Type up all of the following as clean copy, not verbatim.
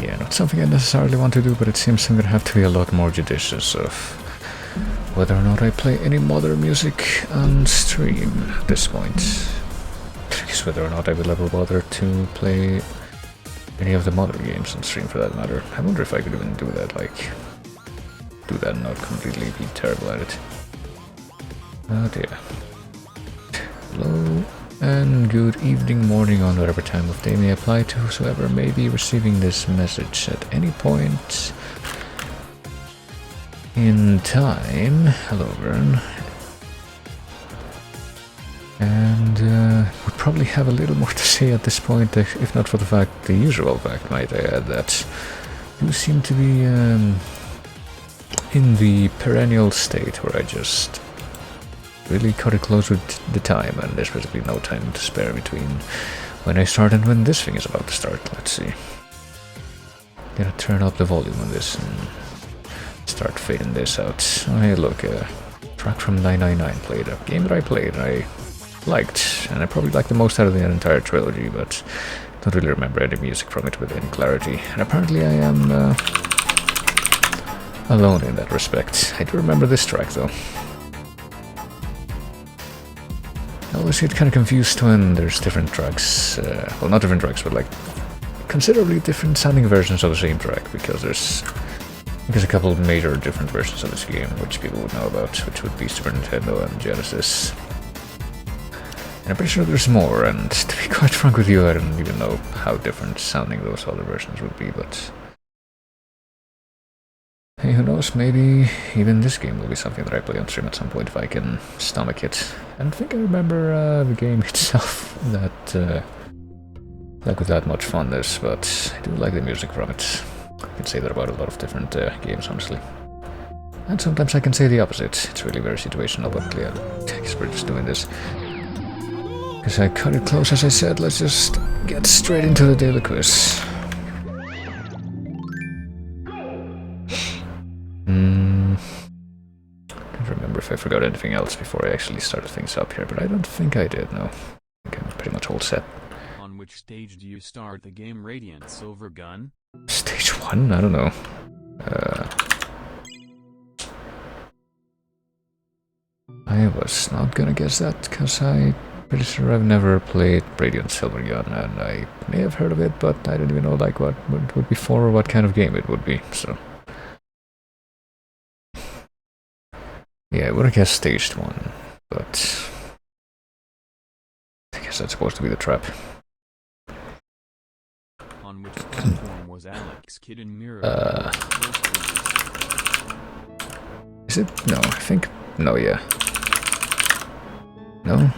Yeah, not something I necessarily want to do, but it seems I'm gonna have to be a lot more judicious of whether or not I play any modern music on stream at this point. Because whether or not I will ever bother to play any of the modern games on stream for that matter. I wonder if I could even do that, like, do that and not completely be terrible at it. Oh dear. Hello, and good evening, morning, on whatever time of day may apply to whosoever may be receiving this message at any point in time. Hello, Vern. And would probably have a little more to say at this point, if not for the usual fact, might I add, that you seem to be in the perennial state where I just really cut it close with the time, and there's basically no time to spare between when I start and when this thing is about to start. Let's see. Gonna turn up the volume on this and start fading this out. Oh, hey, look, track from 999 played, a game that I played and I liked, and I probably liked the most out of the entire trilogy, but don't really remember any music from it with any clarity. And apparently I am alone in that respect. I do remember this track though. I always get kind of confused when there's different tracks, well, not different tracks, but like considerably different sounding versions of the same track, because there's a couple of major different versions of this game which people would know about, which would be Super Nintendo and Genesis. And I'm pretty sure there's more, and to be quite frank with you, I don't even know how different sounding those other versions would be, but hey, who knows, maybe even this game will be something that I play on stream at some point if I can stomach it. I don't think I remember the game itself that like with that much funness, but I do like the music from it. I can say that about a lot of different games, honestly. And sometimes I can say the opposite. It's really very situational, but yeah, I guess we're just doing this because I cut it close, as I said. Let's just get straight into the daily quiz. Can't remember if I forgot anything else before I actually started things up here, but I don't think I did, no. I think I'm pretty much all set. On which stage do you start the game Radiant Silver Gun? Stage 1? I don't know. I was not gonna guess that, because I'm pretty sure I've never played Radiant Silver Gun, and I may have heard of it, but I don't even know like what it would be for or what kind of game it would be, so... Yeah, I would have guessed staged 1, but... I guess that's supposed to be the trap. On which platform was Alex Kidd and Mirror? Is it? No, I think... No, yeah. No?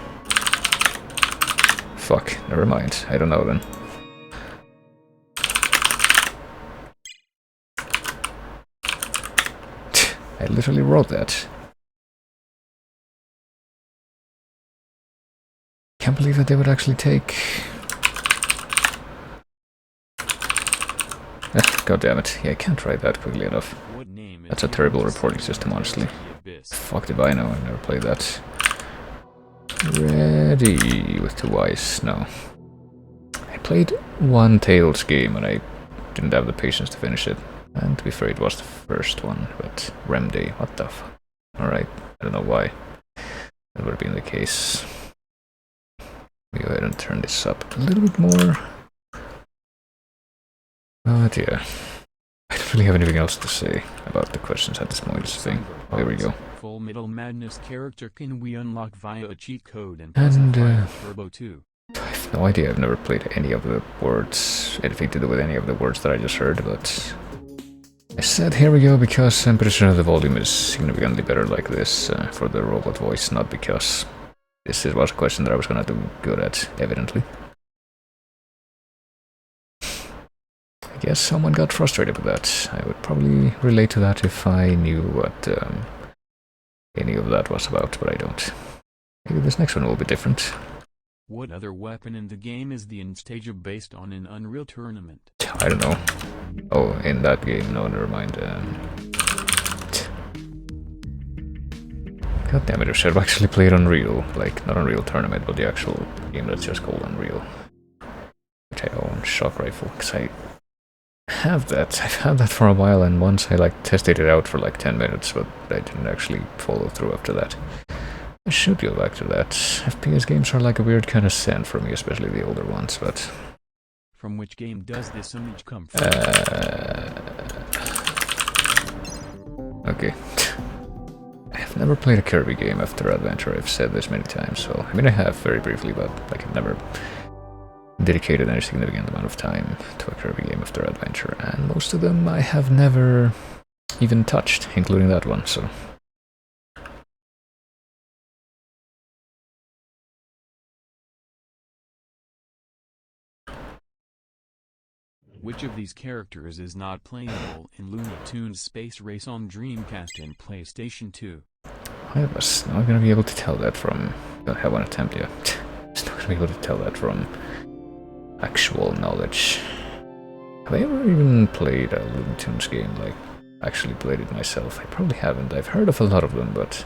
Fuck, never mind. I don't know then. I literally wrote that. Can't believe that they would actually take... God damn it. Yeah, I can't write that quickly enough. That's a terrible reporting system, honestly. Fuck if I know, I've never played that. Ready with 2 Y's, no. I played one Tales game and I didn't have the patience to finish it. And to be fair, it was the first one, but Remedy, what the fuck? Alright, I don't know why that would have been the case. Let me go ahead and turn this up a little bit more. Oh dear. I don't really have anything else to say about the questions at this point. Oh, here we go. Full Metal Madness character can we unlock via a cheat code and Turbo 2? I have no idea. I've never played any of the words, anything to do with any of the words that I just heard, but I said here we go because I'm pretty sure the volume is significantly better like this for the robot voice, not because this was a question that I was gonna do good at, evidently. I guess someone got frustrated with that. I would probably relate to that if I knew what any of that was about, but I don't. Maybe this next one will be different. What other weapon in the game is the stage based on an Unreal Tournament? I don't know. Oh, in that game? No, never mind. God damn it, I should have actually played Unreal. Like, not Unreal Tournament, but the actual game that's just called Unreal. Which I own, shock rifle, because I have that. I've had that for a while, and once I like tested it out for like 10 minutes, but I didn't actually follow through after that. I should go back to that. FPS games are like a weird kind of sin for me, especially the older ones, but... From which game does this image come from? Okay. I've never played a Kirby game after Adventure, I've said this many times, so... I mean, I have very briefly, but like I've never dedicated any significant amount of time to a Kirby game after Adventure, and most of them I have never even touched, including that one, so... Which of these characters is not playable in Looney Tunes Space Race on Dreamcast and PlayStation 2? I was not gonna be able to tell that from... Don't have one attempt yet. Just not gonna be able to tell that from actual knowledge. Have I ever even played a Looney Tunes game, like, actually played it myself? I probably haven't. I've heard of a lot of them, but...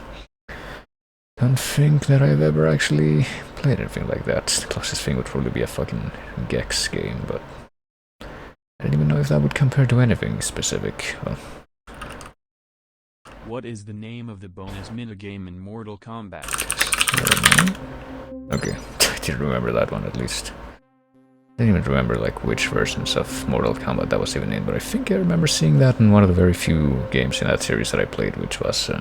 don't think that I've ever actually played anything like that. The closest thing would probably be a fucking Gex game, but... I don't even know if that would compare to anything specific. Well... What is the name of the bonus minigame in Mortal Kombat? Okay, I didn't remember that one at least. I didn't even remember like which versions of Mortal Kombat that was even in, but I think I remember seeing that in one of the very few games in that series that I played, which was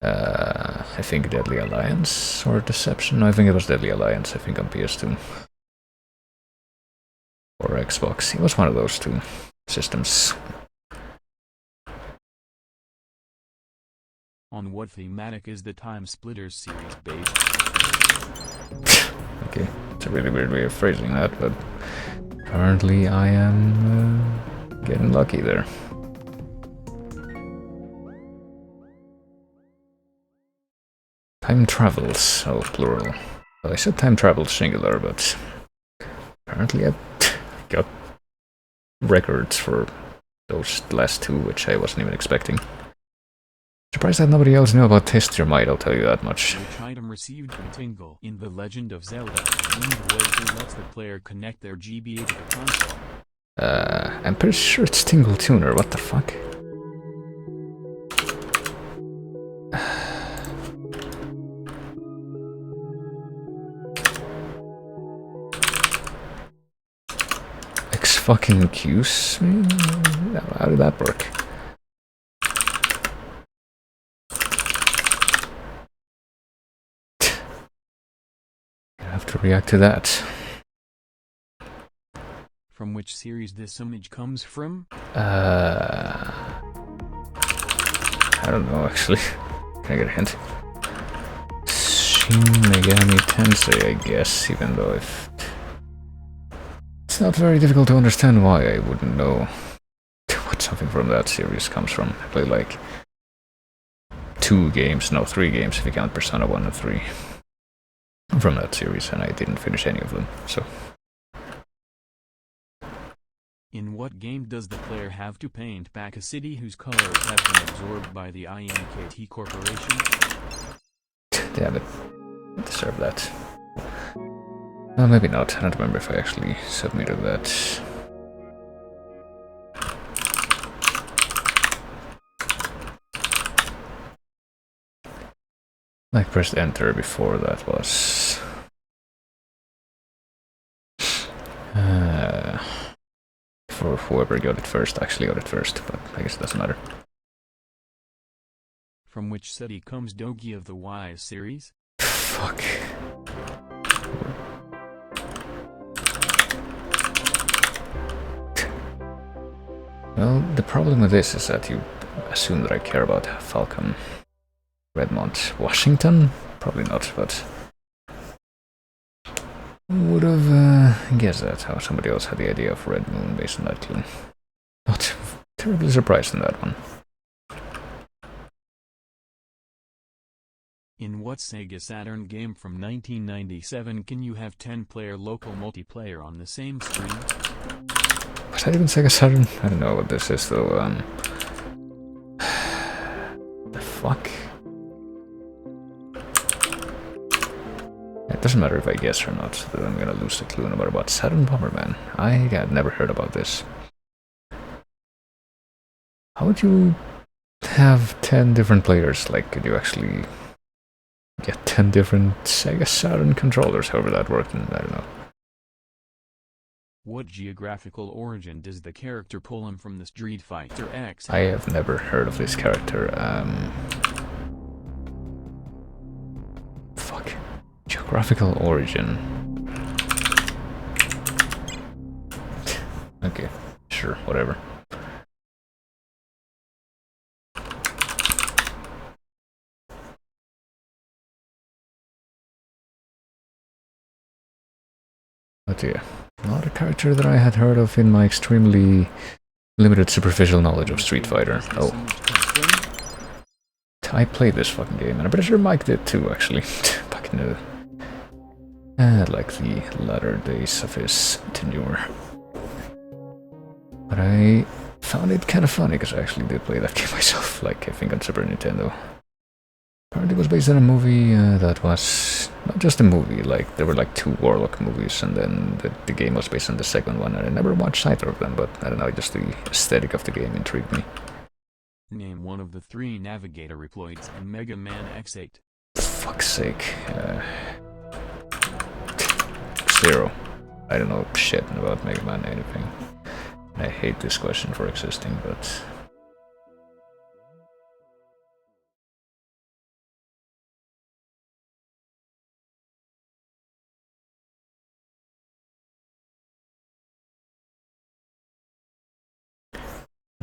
I think Deadly Alliance or Deception. No, I think it was Deadly Alliance, I think on PS2. Or Xbox. It was one of those two systems. On what thematic is the Time Splitters series based? Okay, it's a really weird way of phrasing that, but apparently I am getting lucky there. Time travels, oh plural. Well, I said time travels singular, but apparently I got records for those last two, which I wasn't even expecting. Surprised that nobody else knew about Test Your Might, I'll tell you that much. Which item received from Tingle in The Legend of Zelda? Wind Waker lets the player connect their GBA to the console. I'm pretty sure it's Tingle Tuner, what the fuck? Fucking Q's? How did that work? I have to react to that. From which series this image comes from? I don't know actually. Can I get a hint? Shin Megami Tensei, I guess, even though if... It's not very difficult to understand why I wouldn't know what something from that series comes from. I played like 3 games if you count Persona 1 and 3 from that series, and I didn't finish any of them, so... In what game does the player have to paint back a city whose colors have been absorbed by the INKT Corporation? Damn it. I deserve that. Well, maybe not. I don't remember if I actually submitted that. I pressed enter before that was... for whoever got it first, actually got it first, but I guess it doesn't matter. From which city comes Dogi of the Wise series? Fuck. Well, the problem with this is that you assume that I care about Falcom. Redmond, Washington? Probably not, but... would have guessed that, how somebody else had the idea of Red Moon based on that clue. Not terribly surprised in that one. In what Sega Saturn game from 1997 can you have 10-player local multiplayer on the same screen? Was that even Sega Saturn? I don't know what this is though, the fuck? It doesn't matter if I guess or not, that I'm gonna lose the clue no matter what. Saturn Bomberman. I had never heard about this. How would you have 10 different players? Like, could you actually get 10 different Sega Saturn controllers, however that worked? And I don't know. What geographical origin does the character pull him from the Street Fighter X? I have never heard of this character. Fuck. Geographical origin. Okay, sure, whatever. But yeah, not a character that I had heard of in my extremely limited superficial knowledge of Street Fighter. Oh. I played this fucking game, and I'm pretty sure Mike did too, actually. Back in the... like the latter days of his tenure. But I found it kind of funny, because I actually did play that game myself, like, I think on Super Nintendo. Apparently it was based on a movie that was not just a movie, like there were like 2 Warlock movies, and then the game was based on the second one, and I never watched either of them, but I don't know, just the aesthetic of the game intrigued me. Name one of the 3 Navigator reploids in Mega Man X8. For fuck's sake. 0. I don't know shit about Mega Man anything. I hate this question for existing, but...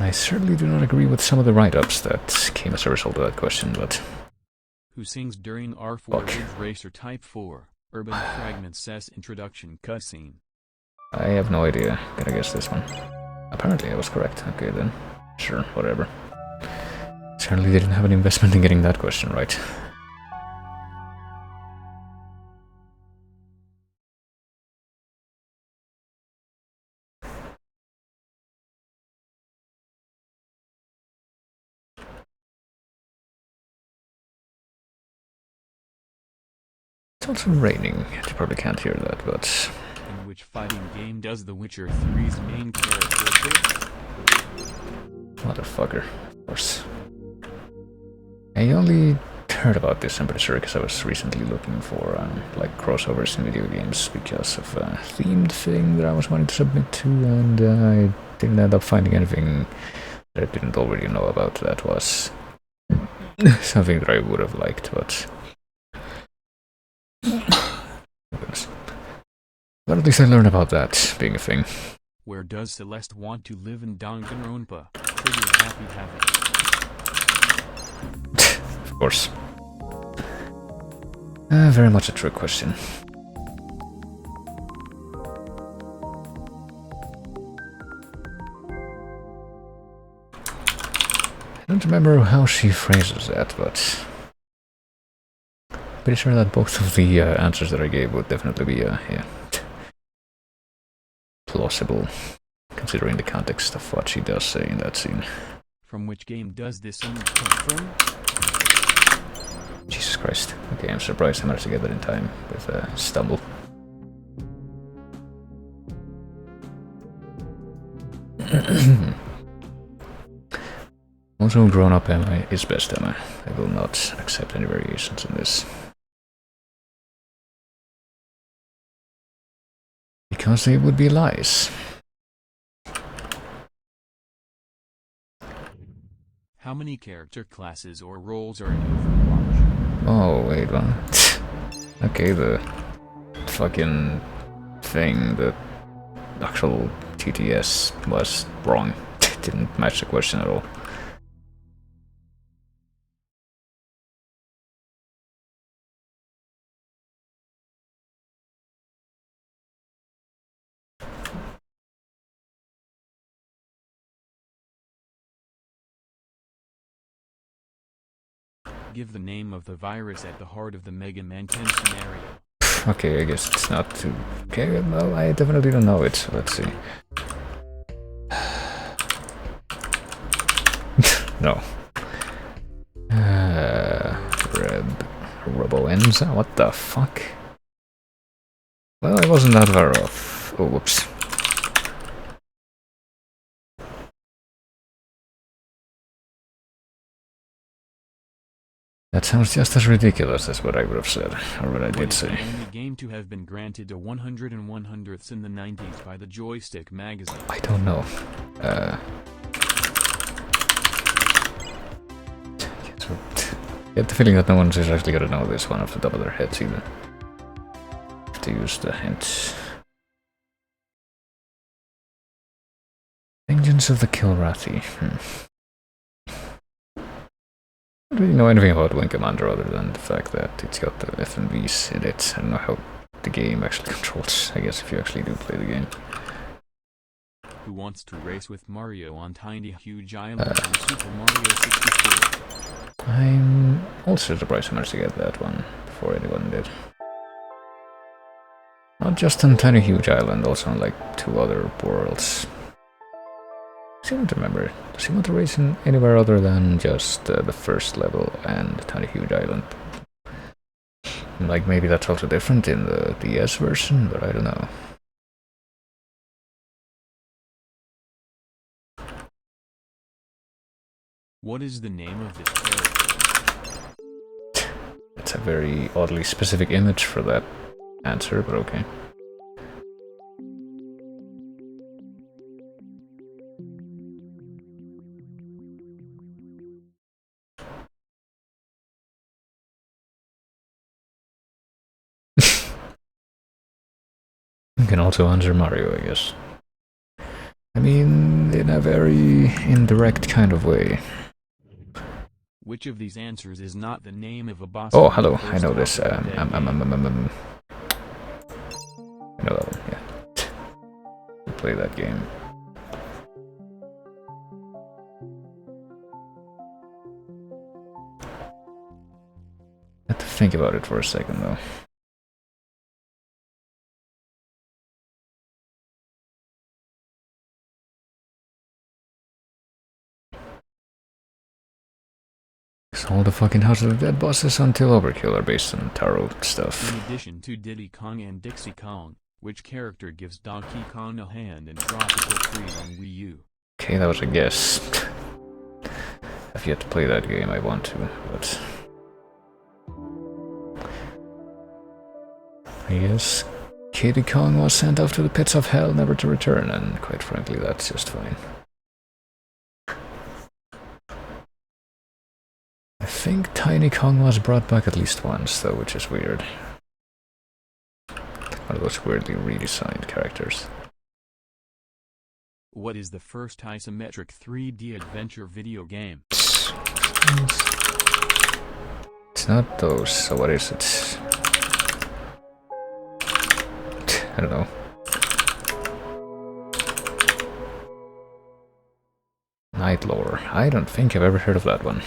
I certainly do not agree with some of the write-ups that came as a result of that question, but... Who sings during R4 Ridge Racer Type 4, Urban Fragments S introduction cutscene? I have no idea. Gotta guess this one. Apparently I was correct. Okay then. Sure, whatever. Certainly didn't have an investment in getting that question right. It's also raining. You probably can't hear that, but... In which fighting game does The Witcher 3's main character appear? Motherfucker, of course. I only heard about this, I'm pretty sure, because I was recently looking for, like, crossovers in video games because of a themed thing that I was wanting to submit to, and I didn't end up finding anything that I didn't already know about that was something that I would have liked, but... But at least I learned about that being a thing. Where does Celeste want to live in Danganronpa? Trigger happy havoc. Of course. Very much a trick question. I don't remember how she phrases that, but... pretty sure that both of the answers that I gave would definitely be, yeah, plausible, considering the context of what she does say in that scene. From which game does this image come from? Jesus Christ. Okay, I'm surprised I managed to get that in time with a stumble. Also, grown-up Emma is best Emma. I will not accept any variations in this. Because they would be lies. How many character classes or roles are in Overwatch? Oh, wait, what? Okay, the fucking thing, the actual TTS was wrong. It didn't match the question at all. Give the name of the virus at the heart of the Mega Man 10 scenario. Okay, I guess it's not too... Okay, well, I definitely don't know it, so let's see. No. Robo-Enza? What the fuck? Well, I wasn't that far off. Oh, whoops. That sounds just as ridiculous as what I would have said, or what I did say. The only game to have been granted a 100 100ths in the 90s by the Joystick magazine. I don't know. Get the feeling that no one's actually gonna know this one off the top of their heads either. Have to use the hints. Vengeance of the Kilrathi. I don't really know anything about Wing Commander other than the fact that it's got the FMVs in it. I don't know how the game actually controls, I guess, if you actually do play the game. Who wants to race with Mario on Tiny Huge Island on Super Mario 64? I'm also surprised I managed to get that one before anyone did. Not just on Tiny Huge Island, also on like 2 other worlds. I don't remember. Does he want to race in anywhere other than just the first level and Tiny Huge Island? Like maybe that's also different in the DS version, but I don't know. What is the name of this character? It's a very oddly specific image for that answer, but okay. You can also answer Mario, I guess. I mean, in a very indirect kind of way. Which of these answers is not the name of a boss? Oh, hello, I know this. I know that one, yeah. We play that game. I have to think about it for a second, though. All the fucking House of the Dead bosses until Overkill are based on tarot stuff. In addition to Diddy Kong and Dixie Kong, which character gives Donkey Kong a hand in Tropical Freeze on Wii U? Okay, that was a guess. I've yet to play that game, I want to, but... I guess Kiddy Kong was sent off to the pits of hell never to return, and quite frankly that's just fine. I think Tiny Kong was brought back at least once, though, which is weird. One of those weirdly redesigned characters. What is the first isometric 3D adventure video game? It's not those, so what is it? I don't know. Night Lore. I don't think I've ever heard of that one.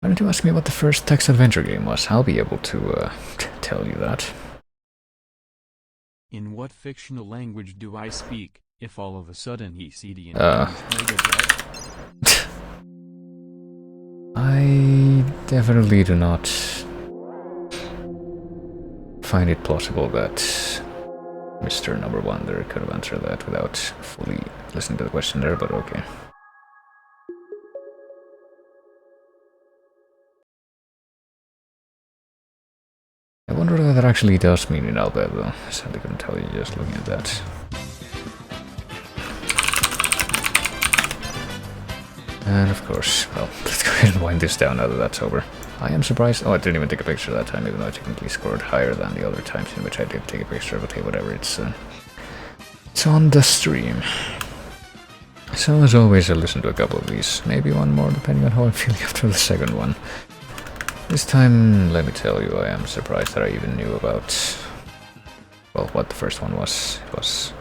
Why don't you ask me what the first text-adventure game was? I'll be able to tell you that. In what fictional language do I speak, if all of a sudden he CD I definitely do not find it plausible that Mr. Number One there could have answered that without fully listening to the question there, but okay. I wonder what that actually does mean in Albed, though. I sadly couldn't tell you just looking at that. And of course, well, let's go ahead and wind this down now that that's over. I am surprised. Oh, I didn't even take a picture that time, even though I technically scored higher than the other times in which I did take a picture, but hey, whatever, it's on the stream. So as always, I'll listen to a couple of these, maybe one more, depending on how I'm feeling after the second one. This time, let me tell you, I am surprised that I even knew about, well, what the first one was. It was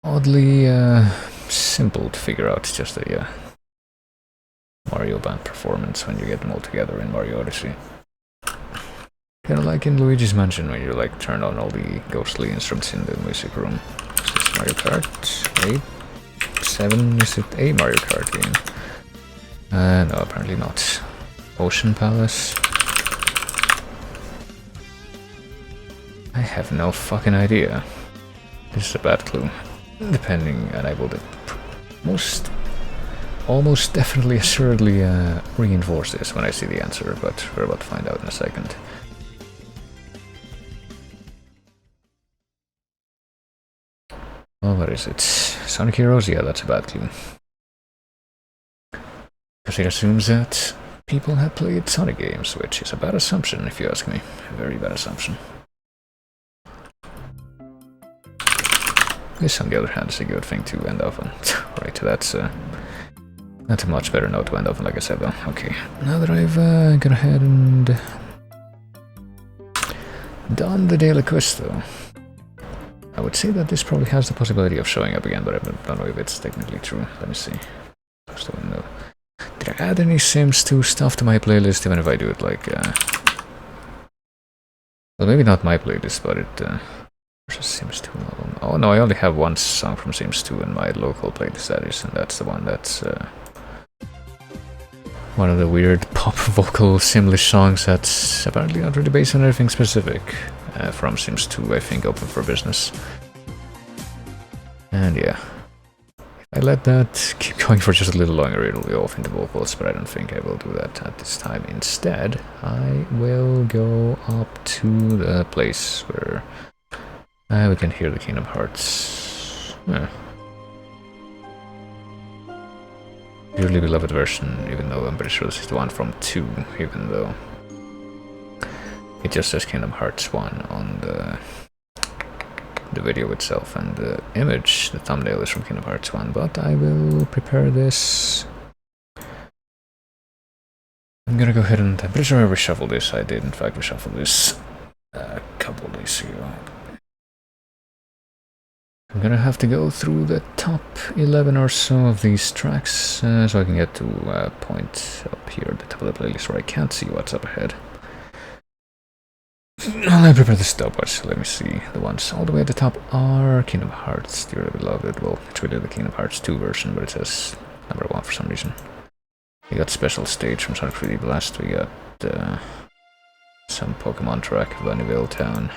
oddly simple to figure out. It's just a Mario Band performance when you get them all together in Mario Odyssey. Kinda like in Luigi's Mansion when you like turn on all the ghostly instruments in the music room. Is this Mario Kart 8? 7? Is it a Mario Kart game? No, apparently not. Ocean Palace? I have no fucking idea. This is a bad clue. Depending, and I will almost definitely assuredly reinforce this when I see the answer, but we're about to find out in a second. Oh, what is it? Sonic Heroes? Yeah, that's a bad clue. Because it assumes that people have played Sonic games, which is a bad assumption if you ask me. A very bad assumption. This, on the other hand, is a good thing to end off on. Right, that's a much better note to end off on, like I said, though. Okay, now that I've gone ahead and done the daily quest, though, I would say that this probably has the possibility of showing up again, but I don't know if it's technically true. Let me see. Post the window. Did I add any Sims 2 stuff to my playlist, even if I do it like... well, maybe not my playlist, but it... There's a Sims 2 album. Oh no, I only have one song from Sims 2 in my local playlist, that is, and that's the one that's... one of the weird pop vocal Simlish songs that's apparently not really based on anything specific. From Sims 2, I think, Open for Business. And yeah. If I let that keep going for just a little longer, it'll be off into vocals, but I don't think I will do that at this time. Instead, I will go up to the place where we can hear the Kingdom Hearts. Dearly beloved version, even though I'm pretty sure this is the one from 2, even though it just says Kingdom Hearts 1 on the video itself, and the image, the thumbnail, is from Kingdom Hearts 1, but I will prepare this. I'm gonna go ahead and... I'm pretty sure I reshuffled this. I did, in fact, reshuffle this a couple days ago. I'm gonna have to go through the top 11 or so of these tracks, so I can get to a point up here at the top of the playlist where I can't see what's up ahead. I prepared the stopwatch, so let me see. The ones all the way at the top are Kingdom Hearts, Dearly Beloved. Well, it's really the Kingdom Hearts 2 version, but it says number 1 for some reason. We got Special Stage from Sonic 3D Blast, we got some Pokemon track, Bunnyville Town.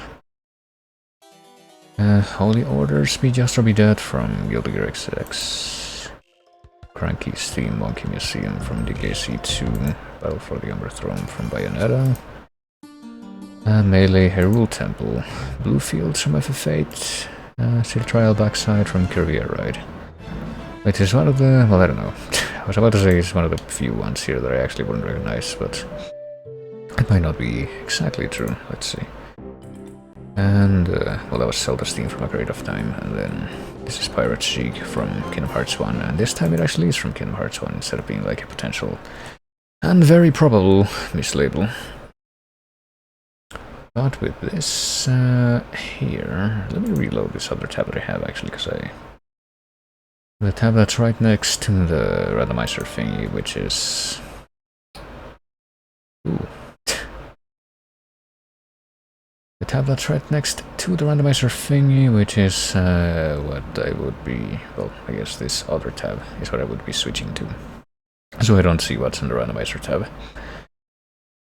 Holy Order, Be Just or Be Dead from Guilty Gear XX. Cranky's Theme, Monkey Museum from DKC 2. Battle for the Umber Throne from Bayonetta. Melee, Hyrule Temple. Blue Fields from FF8. City Trial Backside from Kirby Air Ride. Which is one of the... well, I don't know. I was about to say it's one of the few ones here that I actually wouldn't recognize, but it might not be exactly true. Let's see. And, well, that was Zelda's theme from Ocarina of Time, and then this is Pirate Sheik from Kingdom Hearts 1, and this time it actually is from Kingdom Hearts 1 instead of being like a potential and very probable mislabel. But with this here, let me reload this other tab that I have actually, because the tab that's right next to the randomizer thingy, which is... ooh. The tab that's right next to the randomizer thingy, which is what I would be... well, I guess this other tab is what I would be switching to. So I don't see what's in the randomizer tab.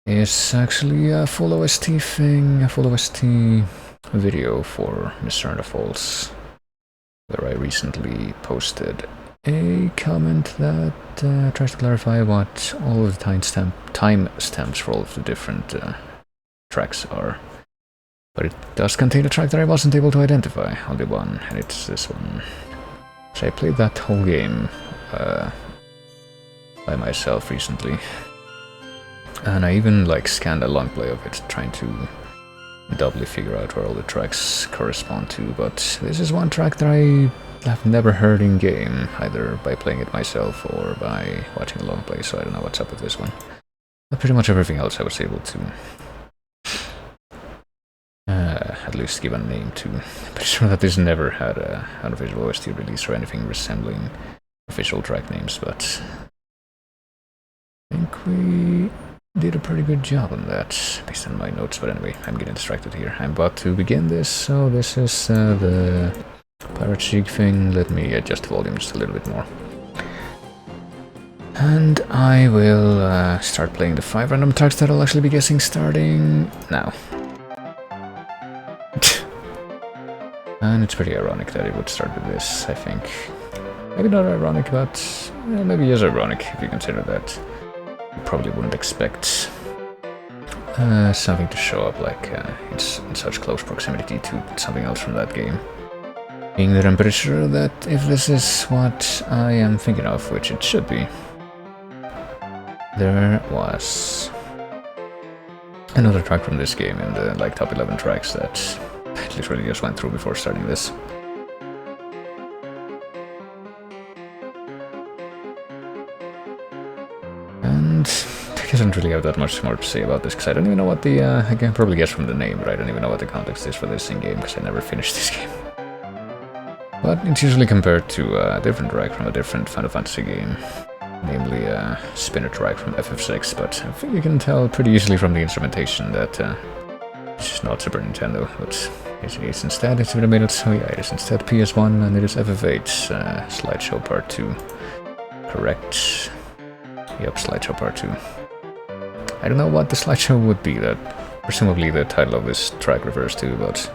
It's actually a full OST thing, a full OST video for Mr. and the Falls, where I recently posted a comment that tries to clarify what all of the timestamps for all of the different tracks are. But it does contain a track that I wasn't able to identify, only one, and it's this one. So I played that whole game by myself recently. And I even like scanned a long play of it, trying to doubly figure out where all the tracks correspond to, but this is one track that I have never heard in game, either by playing it myself or by watching a long play, so I don't know what's up with this one. But pretty much everything else I was able to at least give a name to. I'm pretty sure that this never had an official OST release or anything resembling official track names, but I think we did a pretty good job on that, based on my notes. But anyway, I'm getting distracted here. I'm about to begin this, so this is the Pirate Sheik thing. Let me adjust the volume just a little bit more. And I will start playing the 5 random tracks that I'll actually be guessing starting now. And it's pretty ironic that it would start with this, I think. Maybe not ironic, but maybe is ironic if you consider that you probably wouldn't expect something to show up like it's in such close proximity to something else from that game. Being that I'm pretty sure that if this is what I am thinking of, which it should be, there was another track from this game in the like top 11 tracks that I literally just went through before starting this. And I guess I don't really have that much more to say about this because I don't even know what the I can probably guess from the name, but I don't even know what the context is for this in game because I never finished this game. But it's usually compared to a different track from a different Final Fantasy game, namely a spinner track from FF6, but I think you can tell pretty easily from the instrumentation that this is not Super Nintendo, but it is instead, it's been a minute, so yeah, it is instead PS1 and it is FF8 slideshow part 2. Correct. Yep, slideshow part 2. I don't know what the slideshow would be that presumably the title of this track refers to, but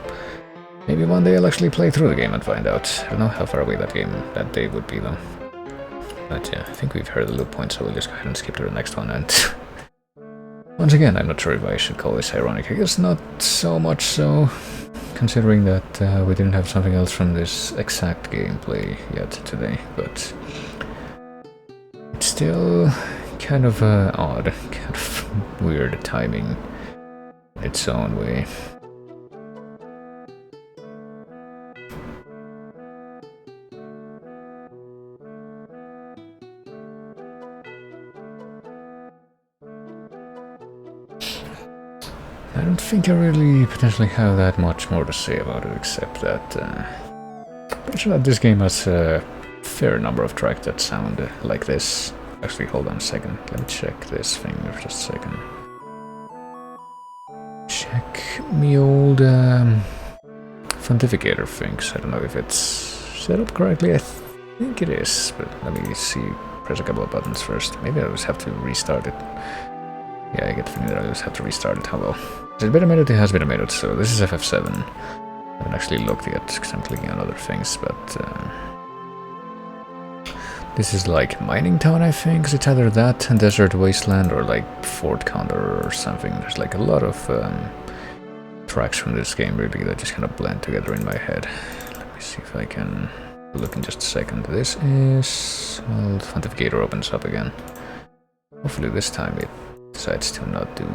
maybe one day I'll actually play through the game and find out. I don't know how far away that day would be though. But yeah, I think we've heard the loop point, so we'll just go ahead and skip to the next one. And once again, I'm not sure if I should call this ironic. I guess not so much so, considering that we didn't have something else from this exact gameplay yet today. But it's still kind of odd, kind of weird timing in its own way. I don't think I really potentially have that much more to say about it, except that I'm pretty sure that this game has a fair number of tracks that sound like this. Actually, hold on a second. Let me check this thing for just a second. Check me old Pontificator things. I don't know if it's set up correctly. I think it is, but let me see. Press a couple of buttons first. Maybe I'll just have to restart it. Yeah, I get the feeling that I just have to restart it. How well? It's been a minute, it has been a minute, so this is FF7. I haven't actually looked yet because I'm clicking on other things, but this is like Mining Town, I think, because it's either that and Desert Wasteland or like Fort Condor or something. There's like a lot of tracks from this game really that just kind of blend together in my head. Let me see if I can look in just a second. This is... well, Pontificator opens up again. Hopefully this time it decides to not do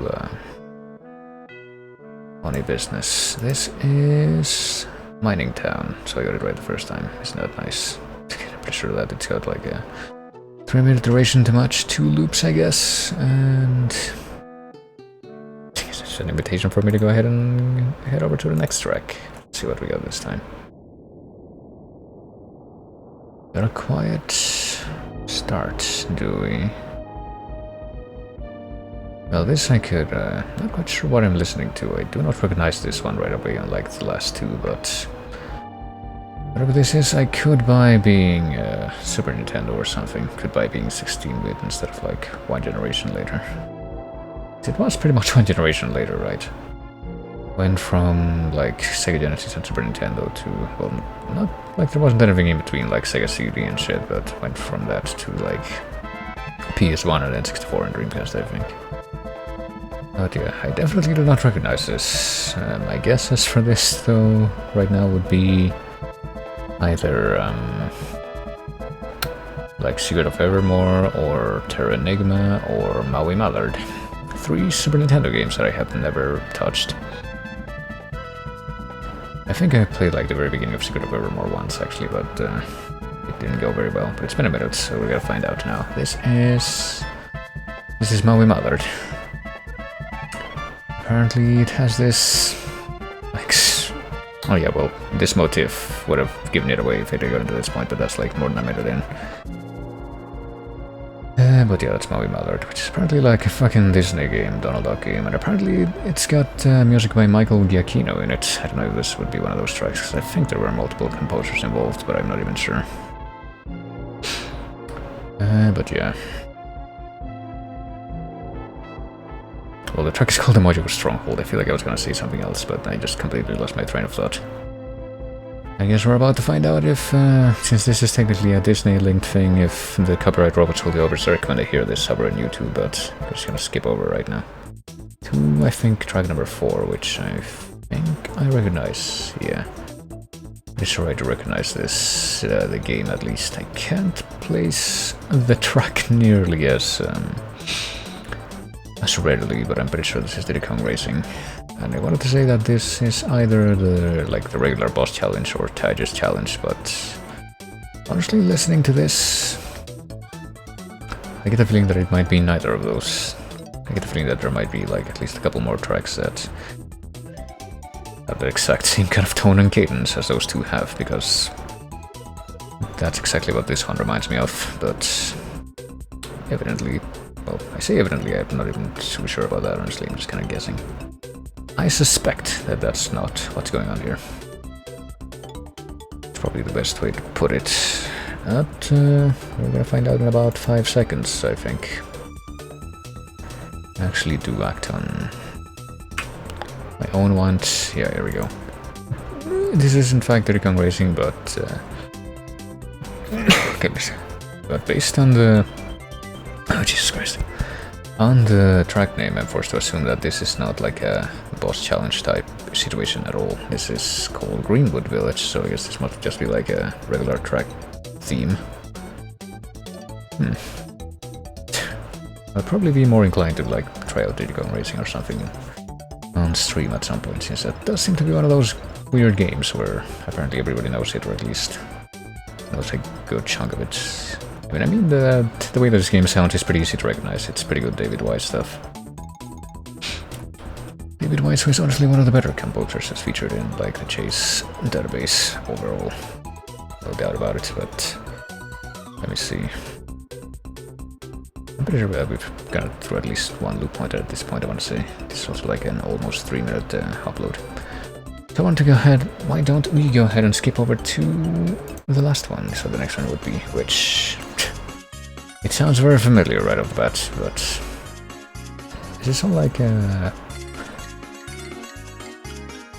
funny business. This is Mining Town, so I got it right the first time. Isn't that nice? I'm pretty sure that it's got like a 3-minute duration to match 2 loops, I guess, and it's an invitation for me to go ahead and head over to the next track. Let's see what we got this time. Got a quiet start, do we? Well, this I could, not quite sure what I'm listening to. I do not recognize this one right away, unlike the last two, but whatever this is, I could buy being Super Nintendo or something. Could buy being 16-bit instead of like one generation later. It was pretty much one generation later, right? Went from like Sega Genesis and Super Nintendo to, well, not like there wasn't anything in between like Sega CD and shit, but went from that to like PS1 and N64 and Dreamcast, I think. But yeah, I definitely do not recognize this. My guesses for this, though, right now would be either like Secret of Evermore or Terra Enigma or Maui Mallard. 3 Super Nintendo games that I have never touched. I think I played like the very beginning of Secret of Evermore once actually, but it didn't go very well. But it's been a minute, so we gotta find out now. This is Maui Mallard. Apparently it has this like, oh yeah, well, this motif would have given it away if it had gotten to this point, but that's like more than a minute in. But yeah, that's Maui Mallard, which is apparently like a fucking Disney game, Donald Duck game, and apparently it's got music by Michael Giacchino in it. I don't know if this would be one of those tracks, because I think there were multiple composers involved, but I'm not even sure. But yeah, Well, the track is called the Mojo Stronghold. I feel like I was gonna say something else, but I just completely lost my train of thought. I guess we're about to find out if, since this is technically a Disney-linked thing, if the copyright robots will be overserved when they hear this somewhere on YouTube, but I'm just gonna skip over right now. To, I think, track number 4, which I think I recognize, yeah. It's alright to recognize this, the game at least. I can't place the track nearly as readily, but I'm pretty sure this is Diddy Kong Racing. And I wanted to say that this is either the regular boss challenge or Taja's challenge, but honestly, listening to this, I get the feeling that it might be neither of those. I get the feeling that there might be like at least a couple more tracks that have the exact same kind of tone and cadence as those two have, because that's exactly what this one reminds me of, but evidently, well, I say evidently, I'm not even too sure about that, honestly, I'm just kind of guessing. I suspect that that's not what's going on here. It's probably the best way to put it. But we're gonna find out in about 5 seconds, I think. I actually do act on my own want. Yeah, here we go. This is in fact Diddy Kong Racing, but okay, but based on the Jesus Christ. On the track name, I'm forced to assume that this is not like a boss challenge type situation at all. This is called Greenwood Village, so I guess this must just be like a regular track theme. I'd probably be more inclined to like try out Diddy Kong Racing or something on stream at some point, since that does seem to be one of those weird games where apparently everybody knows it, or at least knows a good chunk of it. I mean, the way that this game sounds is pretty easy to recognize. It's pretty good David Wise stuff. David Wise, who is honestly one of the better composers that's featured in like the Chase database overall. No doubt about it, but let me see. I'm pretty sure we've gone through at least one loop pointer at this point, I want to say. This is also like an almost 3-minute upload. So I want to go ahead, why don't we go ahead and skip over to the last one? So the next one would be, which... It sounds very familiar right off the bat, but... Is this all like a...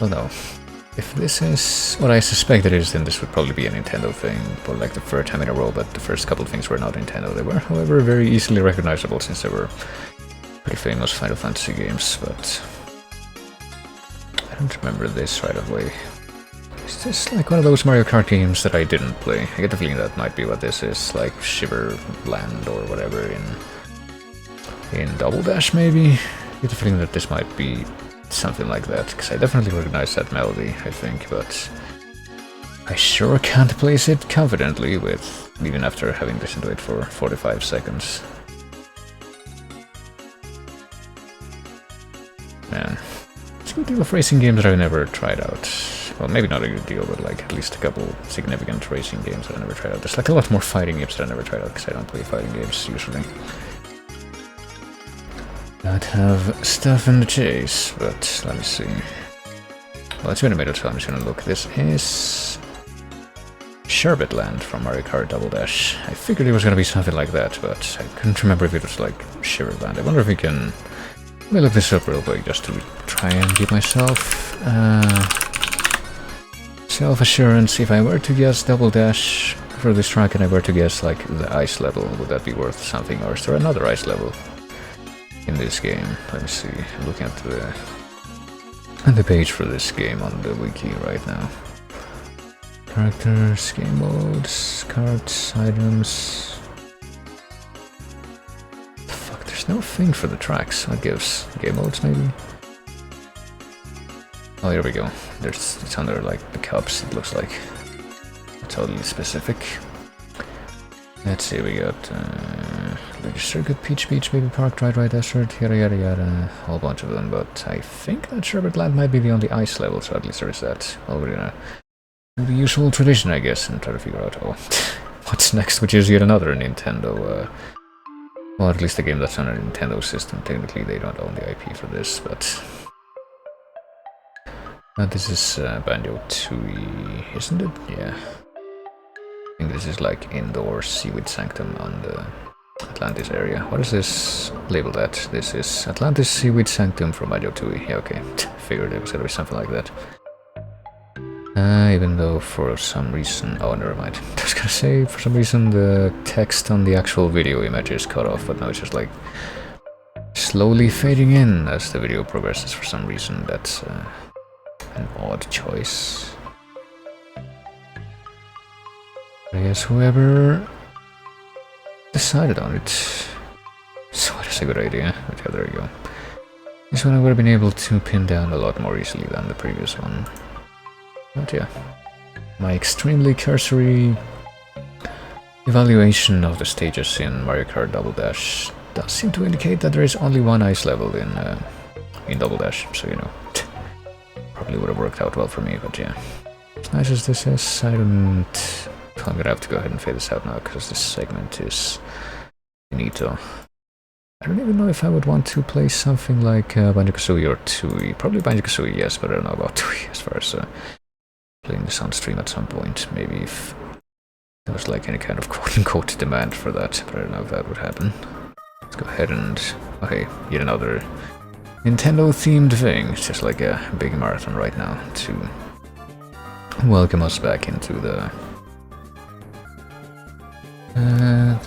Well, no. If this is what I suspect it is, then this would probably be a Nintendo thing, for like the third time in a row, but the first couple of things were not Nintendo. They were, however, very easily recognizable since they were pretty famous Final Fantasy games, but... I don't remember this right away. Is this like one of those Mario Kart games that I didn't play? I get the feeling that might be what this is, like Shiver Land or whatever in Double Dash maybe? I get the feeling that this might be something like that, because I definitely recognize that melody, I think, but I sure can't place it confidently with even after having listened to it for 45 seconds. Man. It's a good deal of racing games that I've never tried out. Well, maybe not a good deal, but like at least a couple significant racing games that I never tried out. There's like a lot more fighting games that I never tried out, because I don't play fighting games usually. Not have stuff in the chase, but let me see. Well, it's been a minute, so I'm just gonna look. This is Sherbet Land from Mario Kart Double Dash. I figured it was gonna be something like that, but I couldn't remember if it was like Shiver Land. I wonder if we can... Let me look this up real quick just to try and give myself self-assurance. If I were to guess Double Dash for this track and I were to guess like the ice level, would that be worth something, or is there another ice level in this game? Let me see. I'm looking at the page for this game on the wiki right now. Characters, game modes, cards, items. There's no thing for the tracks. What gives? Game modes, maybe? Oh, here we go. It's under, like, the cups, it looks like. Totally specific. Let's see, we got... Circuit, Peach Beach, Baby Park, Dry Desert, yada yada yada. A whole bunch of them, but I think that Sherbet Land might be the only ice level, so at least there is that. Well, we're gonna do the usual tradition, I guess, and try to figure out, oh, what's next, which is yet another Nintendo, well, at least a game that's on a Nintendo system. Technically, they don't own the IP for this, but... this is Banjo-Tooie, isn't it? Yeah. I think this is like indoor Seaweed Sanctum on the Atlantis area. What is this labeled at? This is Atlantis Seaweed Sanctum from Majo Tui. Yeah, okay. Figured it was gonna be something like that. Even though for some reason... Oh, never mind. I was gonna say, for some reason the text on the actual video image is cut off, but now it's just like slowly fading in as the video progresses for some reason. That's an odd choice. I guess whoever decided on it. So that's a good idea. Okay, there you go. This one I would have been able to pin down a lot more easily than the previous one. But yeah, my extremely cursory evaluation of the stages in Mario Kart Double Dash does seem to indicate that there is only one ice level in Double Dash, so you know, probably would have worked out well for me, but yeah. As nice as this is, I'm gonna have to go ahead and fade this out now, because this segment is finito. I don't even know if I would want to play something like Banjo-Kazooie or Tui. Probably Banjo-Kazooie, yes, but I don't know about Tui as far as playing this on stream at some point. Maybe if there was like any kind of quote-unquote demand for that, but I don't know if that would happen. Let's go ahead and... Okay, yet another Nintendo-themed thing. It's just like a big marathon right now to welcome us back into the I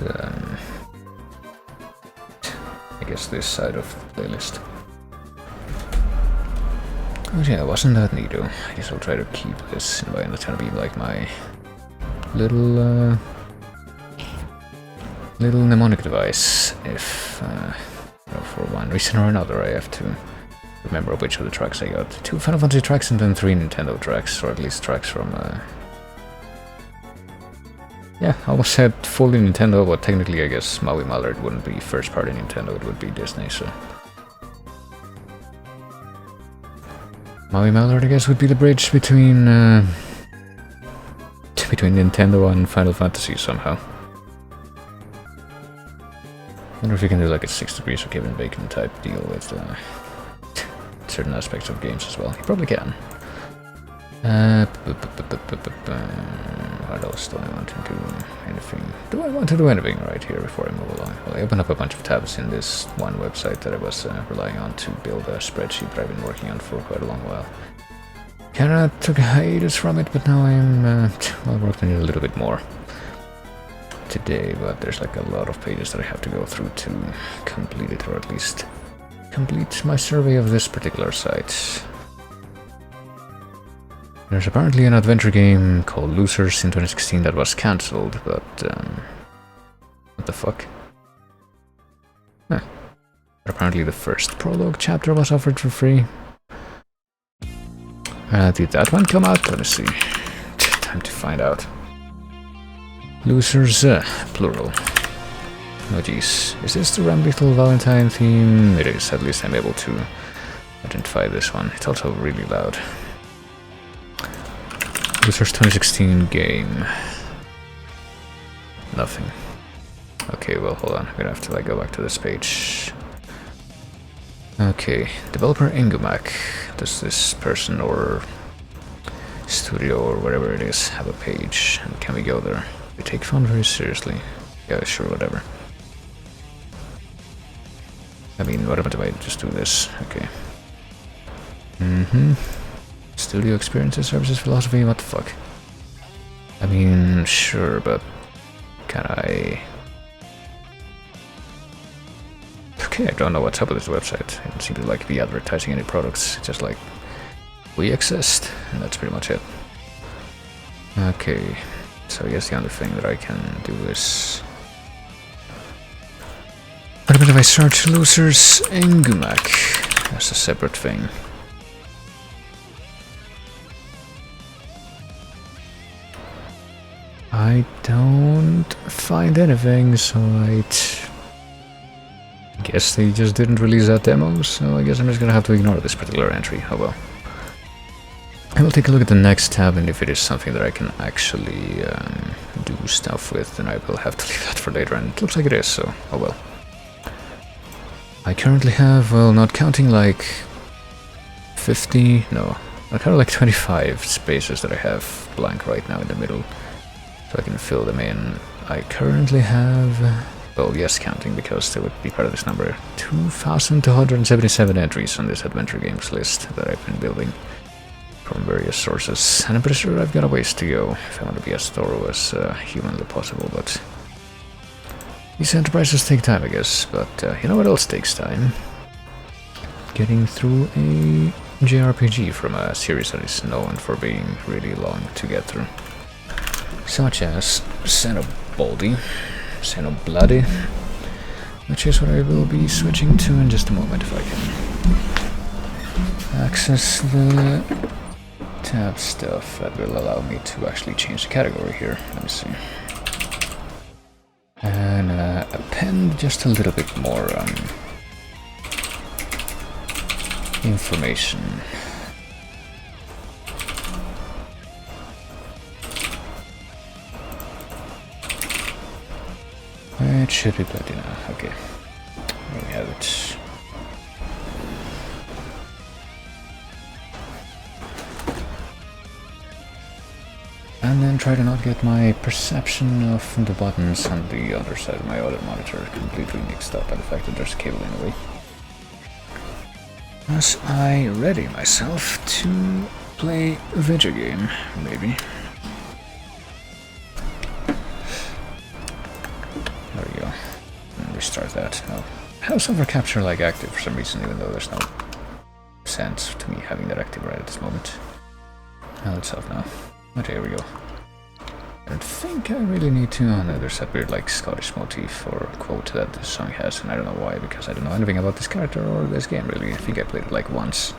guess this side of the playlist. Oh yeah, wasn't that neato? I guess I'll try to keep this in mind. That's gonna be like my little mnemonic device. If for one reason or another I have to remember which of the tracks I got. 2 Final Fantasy tracks and then 3 Nintendo tracks, or at least tracks from yeah, I almost said fully Nintendo, but technically I guess Maui Mallard wouldn't be first party Nintendo, it would be Disney, so... Maui Mallard, I guess, would be the bridge between Nintendo and Final Fantasy somehow. I wonder if you can do like a 6 degrees of Kevin Bacon type deal with certain aspects of games as well. You probably can. What else do I want to do? Anything? Do I want to do anything right here before I move along? Well, I opened up a bunch of tabs in this one website that I was relying on to build a spreadsheet that I've been working on for quite a long while. Kinda took a hiatus from it, but now I'm well, worked on it a little bit more today, but there's like a lot of pages that I have to go through to complete it, or at least complete my survey of this particular site. There's apparently an adventure game called Losers in 2016 that was cancelled, but what the fuck? Huh. Apparently the first prologue chapter was offered for free. Did that one come out? Let me see. Time to find out. Losers, plural. Oh jeez. Is this the Ramblethal Valentine theme? It is, at least I'm able to identify this one. It's also really loud. Losers 2016 game. Nothing. Okay, well, hold on. I'm gonna have to like go back to this page. Okay, developer Ingumac. Does this person or studio or whatever it is have a page? And can we go there? We take fun very seriously. Yeah, sure, whatever. I mean, what if I just do this? Okay. Studio experiences, services, philosophy, what the fuck? I mean, sure, but can I... Okay, I don't know what's up with this website. It doesn't seem to like be advertising any products, it's just like, we exist, and that's pretty much it. Okay, so I guess the only thing that I can do is... What about if I search Losers Ingumac? That's a separate thing. I don't find anything, so I guess they just didn't release that demo, so I guess I'm just gonna have to ignore this particular entry. Oh well. I will take a look at the next tab, and if it is something that I can actually do stuff with, then I will have to leave that for later, and it looks like it is, so oh well. I currently have, well, not counting like 50, no, I kind of like 25 spaces that I have blank right now in the middle, so I can fill them in. I currently have Well, yes, counting, because they would be part of this number. 2,277 entries on this adventure games list that I've been building from various sources. And I'm pretty sure I've got a ways to go if I want to be as thorough as humanly possible, but these enterprises take time, I guess. But you know what else takes time? Getting through a JRPG from a series that is known for being really long to get through. Such as Xenoblade, which is what I will be switching to in just a moment if I can access the tab stuff that will allow me to actually change the category here. Let me see. And append just a little bit more information. It should be plenty now. Okay, there we have it. And then try to not get my perception of the buttons on the other side of my other monitor completely mixed up by the fact that there's a cable in the way. As I ready myself to play a video game, maybe. There we go. And restart that. Oh. How's overcapture like active for some reason, even though there's no sense to me having that active right at this moment. Oh, it's off now. But here we go. I don't think I really need to. Oh no, there's that weird like Scottish motif or quote that this song has, and I don't know why, because I don't know anything about this character or this game really. I think I played it like once.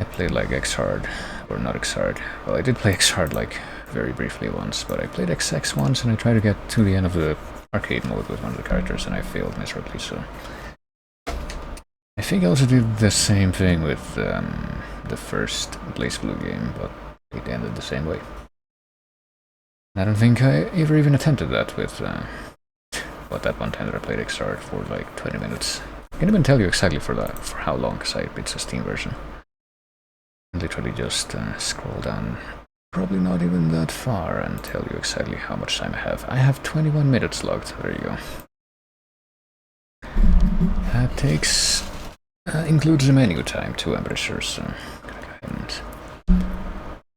I played like X-Hard, or not X-Hard. Well, I did play X-Hard like very briefly once, but I played XX once and I tried to get to the end of the arcade mode with one of the characters and I failed miserably, so... I think I also did the same thing with the first BlazBlue game, but it ended the same way. I don't think I ever even attempted that with, but that one time that I played X-Hard for like 20 minutes. I can't even tell you exactly for how long, because it's a Steam version. I literally just scroll down, probably not even that far, and tell you exactly how much time I have. I have 21 minutes logged, there you go. That takes, includes the menu time too, I'm pretty sure, so...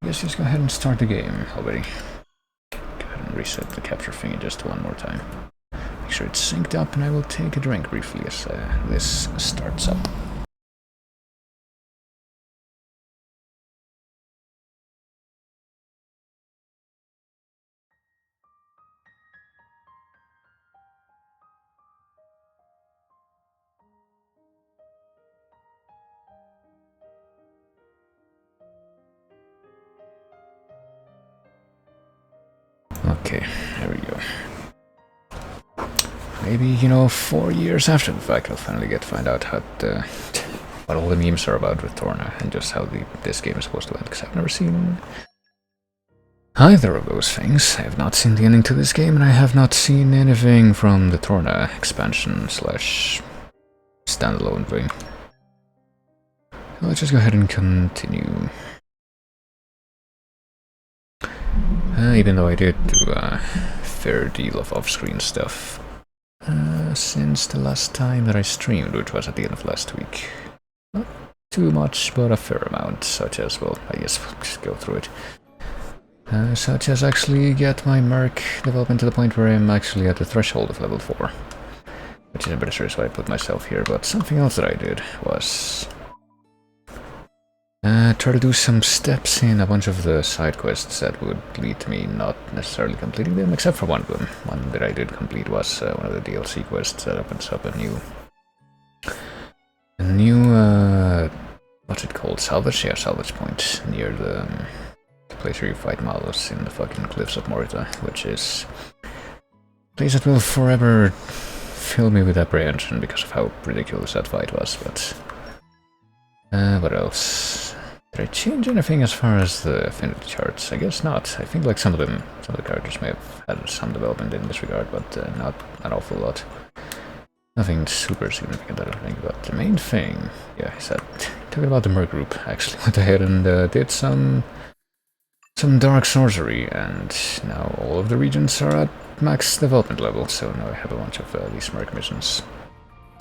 I guess just go ahead and start the game already. Go ahead and reset the capture thingy just one more time. Make sure it's synced up, and I will take a drink briefly as this starts up. Okay, there we go. Maybe, 4 years after the fact, I'll finally get to find out what all the memes are about with Torna, and just how this game is supposed to end, because I've never seen either of those things. I have not seen the ending to this game, and I have not seen anything from the Torna expansion / standalone thing. So let's just go ahead and continue. Even though I did do a fair deal of off-screen stuff since the last time that I streamed, which was at the end of last week. Not too much, but a fair amount, such as, well, I guess we'll just go through it. Such as actually get my Merc development to the point where I'm actually at the threshold of level 4. Which is a bit sure is why I put myself here, but something else that I did was... try to do some steps in a bunch of the side quests that would lead to me not necessarily completing them, except for one of them. One that I did complete was one of the DLC quests that opens up a new what's it called? Salvage? Yeah, salvage point near the place where you fight Malus in the fucking cliffs of Morita, which is a place that will forever fill me with apprehension because of how ridiculous that fight was, but... what else? Did I change anything as far as the affinity charts? I guess not. I think like some of the characters may have had some development in this regard, but not an awful lot. Nothing super significant, I don't think, but the main thing, yeah, is that talking about the Merc group, actually went ahead and did some dark sorcery, and now all of the regions are at at max development level, so now I have a bunch of these merc missions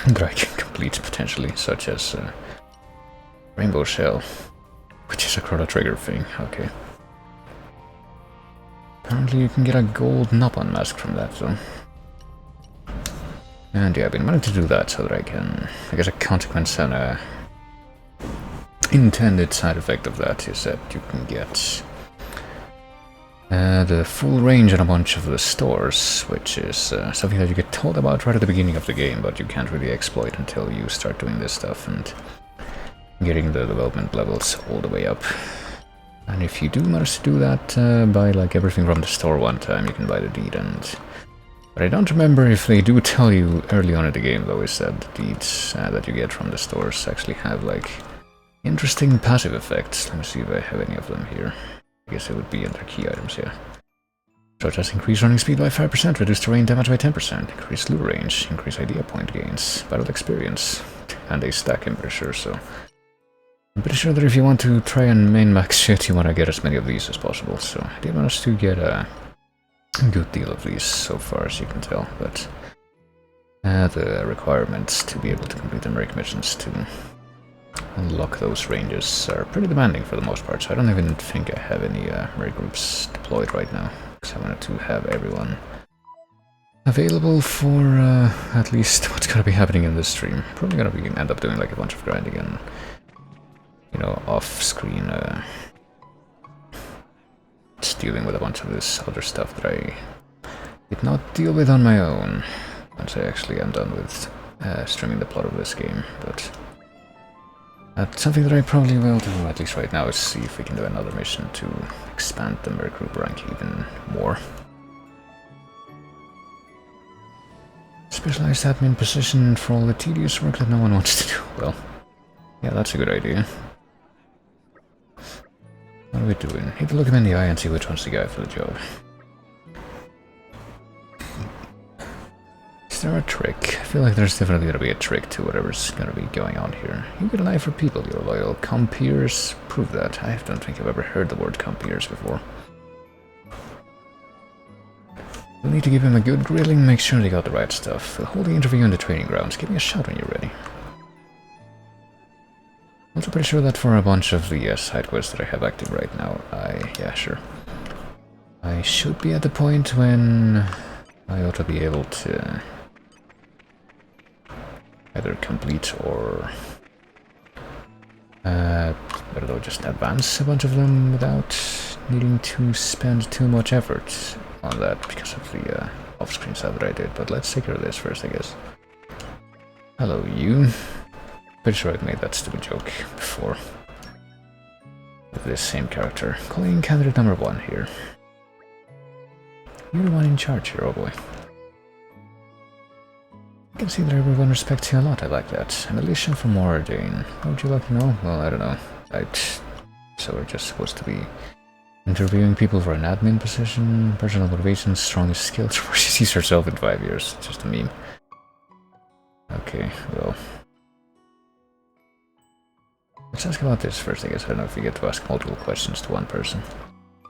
that I can complete potentially, such as Rainbow Shell, which is a Chrono Trigger thing. Okay. Apparently you can get a gold Napalm mask from that, though. And yeah, I've been wanting to do that so that I can... I guess a consequence and a intended side effect of that is that you can get the full range on a bunch of the stores, which is something that you get told about right at the beginning of the game, but you can't really exploit until you start doing this stuff and getting the development levels all the way up. And if you do manage to do that, buy like everything from the store one time, you can buy the deed. And but I don't remember if they do tell you early on in the game, though, is that the deeds that you get from the stores actually have like interesting passive effects. Let me see if I have any of them here. I guess it would be under key items, yeah. Such as increase running speed by 5%, reduce terrain damage by 10%, increase lure range, increase idea point gains, battle experience, and they stack, I'm pretty sure, so... I'm pretty sure that if you want to try and min-max shit, you want to get as many of these as possible, so I did manage to get a good deal of these so far, as you can tell, but... the requirements to be able to complete the merc missions to unlock those ranges are pretty demanding for the most part, so I don't even think I have any merc groups deployed right now, because I wanted to have everyone available for at least what's gonna be happening in this stream. Probably gonna be end up doing like a bunch of grinding and, you know, off-screen just dealing with a bunch of this other stuff that I did not deal with on my own once I actually am done with streaming the plot of this game, but something that I probably will do, at least right now, is see if we can do another mission to expand the merc group rank even more. Specialized admin position for all the tedious work that no one wants to do. Well, yeah, that's a good idea. What are we doing? Need to look him in the eye and see which one's the guy for the job. Is there a trick? I feel like there's definitely gonna be a trick to whatever's gonna be going on here. You get an eye for people, your loyal compeers. Prove that. I don't think I've ever heard the word compeers before. We'll need to give him a good grilling, make sure they got the right stuff. We'll hold the interview in the training grounds. Give me a shout when you're ready. I'm also pretty sure that for a bunch of the side quests that I have active right now, yeah, sure. I should be at the point when I ought to be able to either complete or I don't know, just advance a bunch of them without needing to spend too much effort on that because of the off-screen stuff that I did. But let's take care of this first, I guess. Hello, you. Pretty sure I've made that stupid joke before with this same character. Calling candidate number 1 here. You're the one in charge here, oh boy. I can see that everyone respects you a lot, I like that. And Alicia from Moradane. How would you like to know? Well, I don't know. So we're just supposed to be interviewing people for an admin position, personal motivation, strongest skills, where she sees herself in 5 years. It's just a meme. Okay, well... let's ask about this first, I guess. I don't know if you get to ask multiple questions to one person.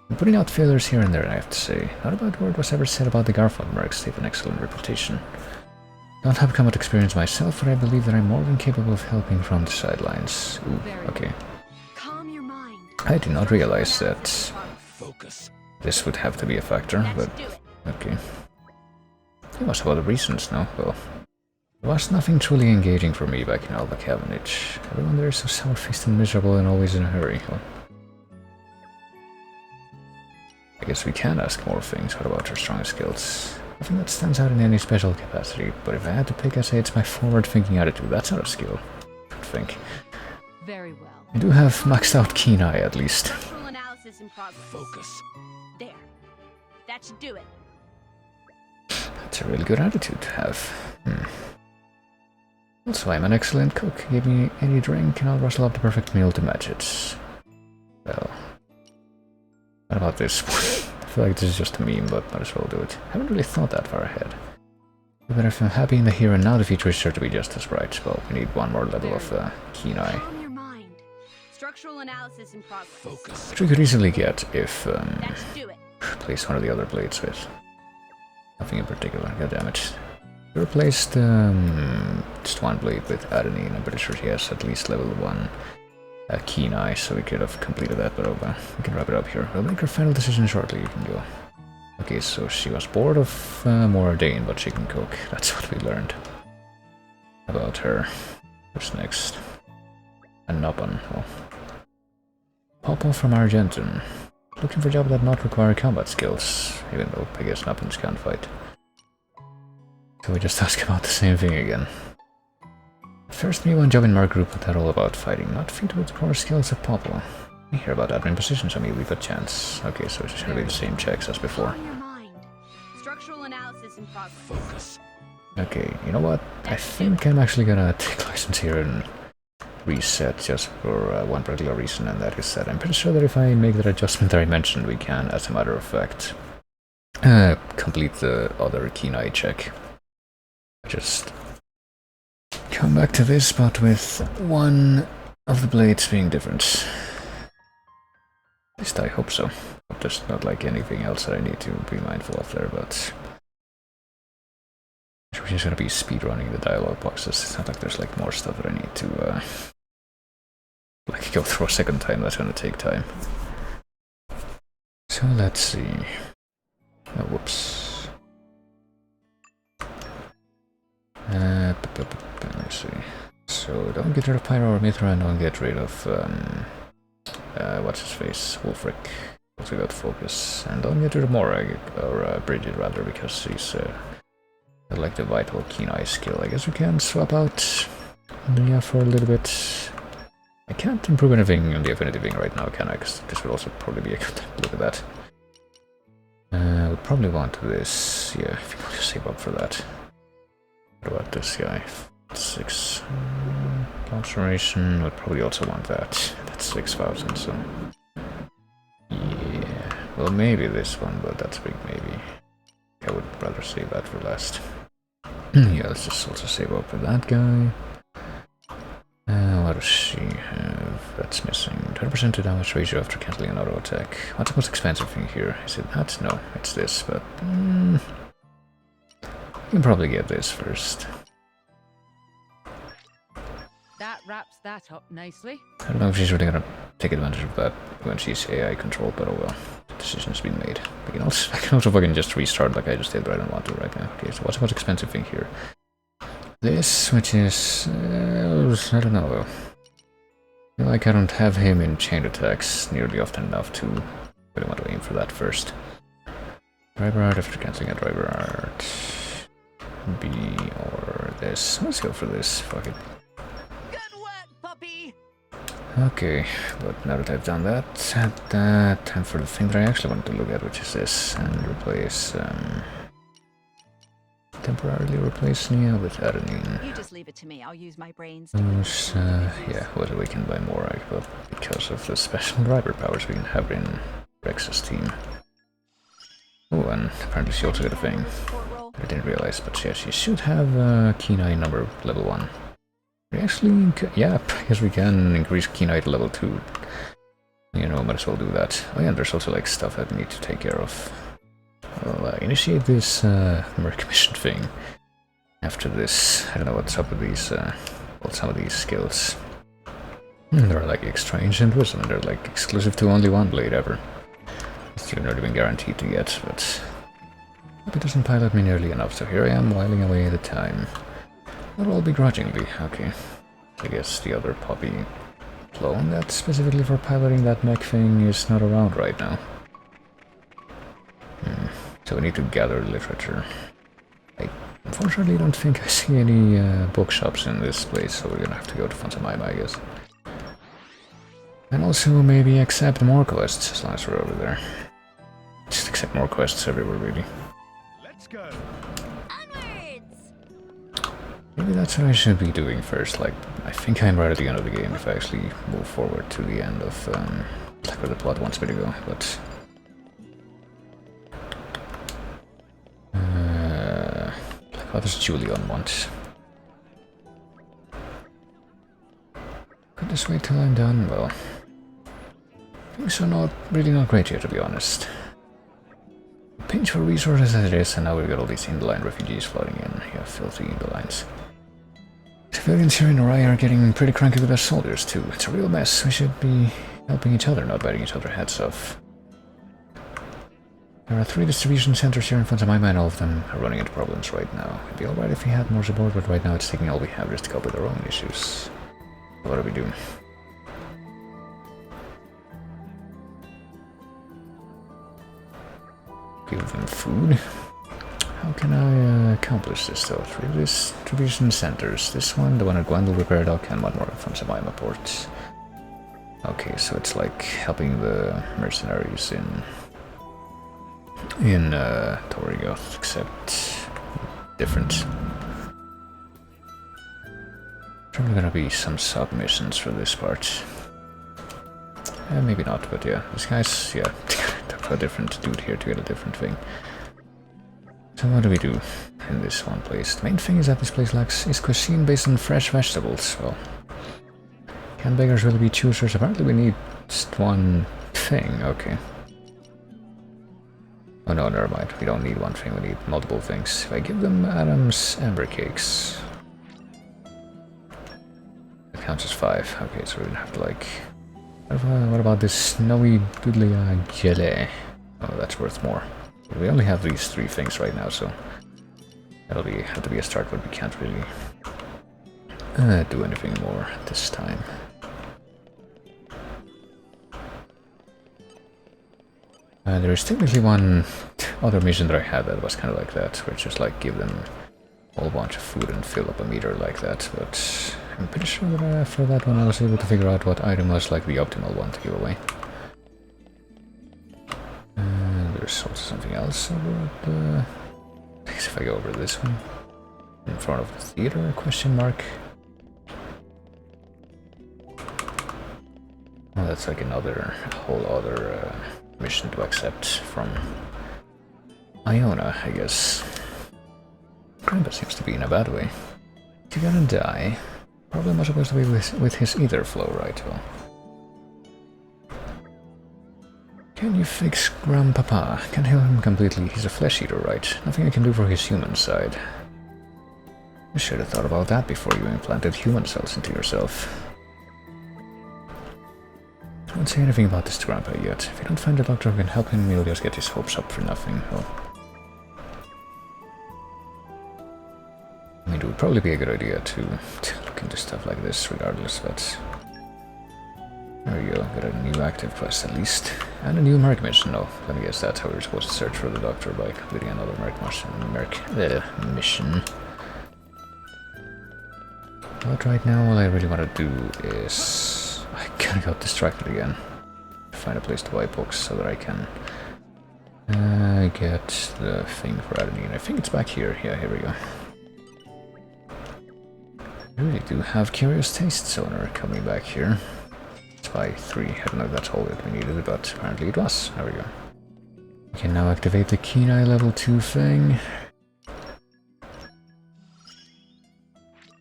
I'm putting out failures here and there, I have to say. Not about word was ever said about the Garfon mercs. They have an excellent reputation. Don't have combat experience myself, but I believe that I'm more than capable of helping from the sidelines. Ooh, okay. Calm your mind. I did not realize that this would have to be a factor, but okay. You must have other reasons, no? Well, there was nothing truly engaging for me back in Alba Cavendish. Everyone there is so sour-faced and miserable and always in a hurry. Well, I guess we can ask more things. What about your strongest skills? Nothing that stands out in any special capacity, but if I had to pick, I'd say it's my forward-thinking attitude. That's not a skill, I think. Very well. I do have maxed out keen eye, at least. Structural analysis in progress. Focus. There. That should do it. That's a really good attitude to have. Also, I'm an excellent cook. Give me any drink and I'll rustle up the perfect meal to match it. Well, what about this one? I feel like this is just a meme, but might as well do it. I haven't really thought that far ahead. But if I'm happy in the here and now, the future is sure to be just as bright. Well, we need one more level of keen eye. Calm your mind. Structural analysis in progress. Focus. Which we could easily get if That should do it. place one of the other blades with. Nothing in particular, god damn it. We replaced just one blade with adenine. I'm pretty sure she has at least level 1 keen eye, so we could have completed that, but we can wrap it up here. We'll make our final decision shortly, you can go. Okay, so she was bored of more Dane, but she can cook. That's what we learned about her. What's next? A Nopon. Oh. Popo from Argentum. Looking for a job that not require combat skills, even though I guess Nopons can't fight. So we just ask about the same thing again. First me one job in our group that all about fighting, not fit with core skills of Popo. We hear about admin positions, I mean we've got chance. Okay, so it's gonna be the same checks as before. Structural analysis in progress. Focus. Okay, you know what? I think I'm actually gonna take license here and reset just for one particular reason, and that is that I'm pretty sure that if I make that adjustment that I mentioned, we can, as a matter of fact, complete the other keen eye check. Just come back to this, but with one of the blades being different. At least I hope so. There's not like anything else that I need to be mindful of there, but we're just gonna be speedrunning the dialogue boxes. It's not like there's like more stuff that I need to like go through a second time. That's gonna take time. So let's see. Oh, whoops. Let me see. So don't get rid of Pyro or Mithra, and don't get rid of what's his face, Wolfric. Also got focus, and don't get rid of Morag or Bridget rather, because she's like the vital keen eye skill. I guess we can swap out Nia for a little bit. I can't improve anything on the affinity thing right now, can I? Because this would also probably be a good time to look at that. Would probably want this. Yeah, I think I'll just save up for that. What about this guy? 6 concentration. Would probably also want that. That's 6,000. So yeah. Well, maybe this one, but that's a big maybe. I would rather save that for last. Yeah, let's just also save up for that guy. What does she have? That's missing. 20% to damage ratio after cancelling an auto attack. What's the most expensive thing here? Is it that? No, it's this, but you can probably get this first. That wraps that up nicely. I don't know if she's really gonna take advantage of that when she's AI controlled, but oh well. The decision's been made. I can also fucking just restart like I just did, but I don't want to right now. Okay, so what's the most expensive thing here? This, which is I don't know though. I feel like I don't have him in chain attacks nearly often enough to really want to aim for that first. Driver art after cancelling a driver art. B or this. Let's go for this. Fuck it. Good work, puppy. Okay, but now that I've done that, time for the thing that I actually want to look at, which is this, and replace temporarily replace Nia with adenine. You just leave it to me. I'll use my brains. Yeah, whether we can buy Morag, but because of the special driver powers we can have in Rex's team. Oh, and apparently she also got a thing. I didn't realize, but yeah, she should have keen eye number level 1. We actually, yeah, I guess we can increase keen eye to level 2. You know, might as well do that. Oh yeah, there's also like stuff that we need to take care of. I'll initiate this Merc mission thing after this. I don't know what's up with these, well, some of these skills. They're like extra ancient wisdom, they're like exclusive to only one blade ever. You're not even guaranteed to get, but hope it doesn't pilot me nearly enough, so here I am whiling away the time. Not all begrudgingly, okay. I guess the other puppy clone that's specifically for piloting that mech thing is not around right now. So we need to gather literature. I unfortunately don't think I see any bookshops in this place, so we're gonna have to go to Fantamayma, I guess. And also maybe accept more quests, as long as we're over there. Just accept more quests everywhere, really. Let's go. Onwards. Maybe that's what I should be doing first. Like, I think I'm right at the end of the game if I actually move forward to the end of like where the plot wants me to go, but like what does Julian want? Could this wait till I'm done? Well, things are not great here, to be honest. pinch for resources as it is, and now we've got all these Indoline refugees flooding in. Yeah, filthy Indolines. Civilians here in Orion are getting pretty cranky with their soldiers too. It's a real mess. We should be helping each other, not biting each other's heads off. There are 3 distribution centers here in front of my mind, all of them are running into problems right now. It'd be alright if we had more support, but right now it's taking all we have just to cope with our own issues. What do we do? Give them food. How can I accomplish this though? 3 distribution centers. This one, the one at Gwendol Repair Dock, and one more from Samaima Port. Okay, so it's like helping the mercenaries in Torrigoth, except different. Probably gonna be some sub-missions for this part. Maybe not, but yeah, this guy's, yeah, a different dude here to get a different thing. So what do we do in this one place? The main thing is that this place lacks is cuisine based on fresh vegetables. Well, can beggars really be choosers? Apparently we need just one thing, okay. Oh no, never mind. We don't need one thing, we need multiple things. If I give them Adam's Amber Cakes... It counts as 5. Okay, so we're gonna have to like... What about this snowy doodly jelly? Oh, that's worth more. We only have these 3 things right now, so... That'll have to be a start, but we can't really... do anything more this time. There is technically one other mission that I had that was kind of like that, where it's just like give them a whole bunch of food and fill up a meter like that, but I'm pretty sure that after that one I was able to figure out what item was like the optimal one to give away. There's also something else about I guess if I go over this one, in front of the theater, question mark. Oh, that's like another, whole other mission to accept from Iona, I guess. Grandpa seems to be in a bad way. Is he gonna die? Probably not supposed to be with his ether flow, right? Well. Can you fix Grandpapa? Can't heal him completely. He's a flesh eater, right? Nothing I can do for his human side. You should have thought about that before you implanted human cells into yourself. I won't say anything about this to Grandpa yet. If you don't find a doctor who can help him, he'll just get his hopes up for nothing. Well, I mean, it would probably be a good idea to look into stuff like this regardless, but... There you go, got a new active quest at least. And a new merc mission. Oh, let me guess that's how we're supposed to search for the doctor, by completing another mission. But right now all I really want to do is... I kinda got distracted again. Find a place to buy books so that I can get the thing for adenine. I think it's back here. Yeah, here we go. I really do have curious tastes owner coming back here. Let's buy 3. I don't know if that's all that we needed, but apparently it was. There we go. We can now activate the Keen Eye level 2 thing.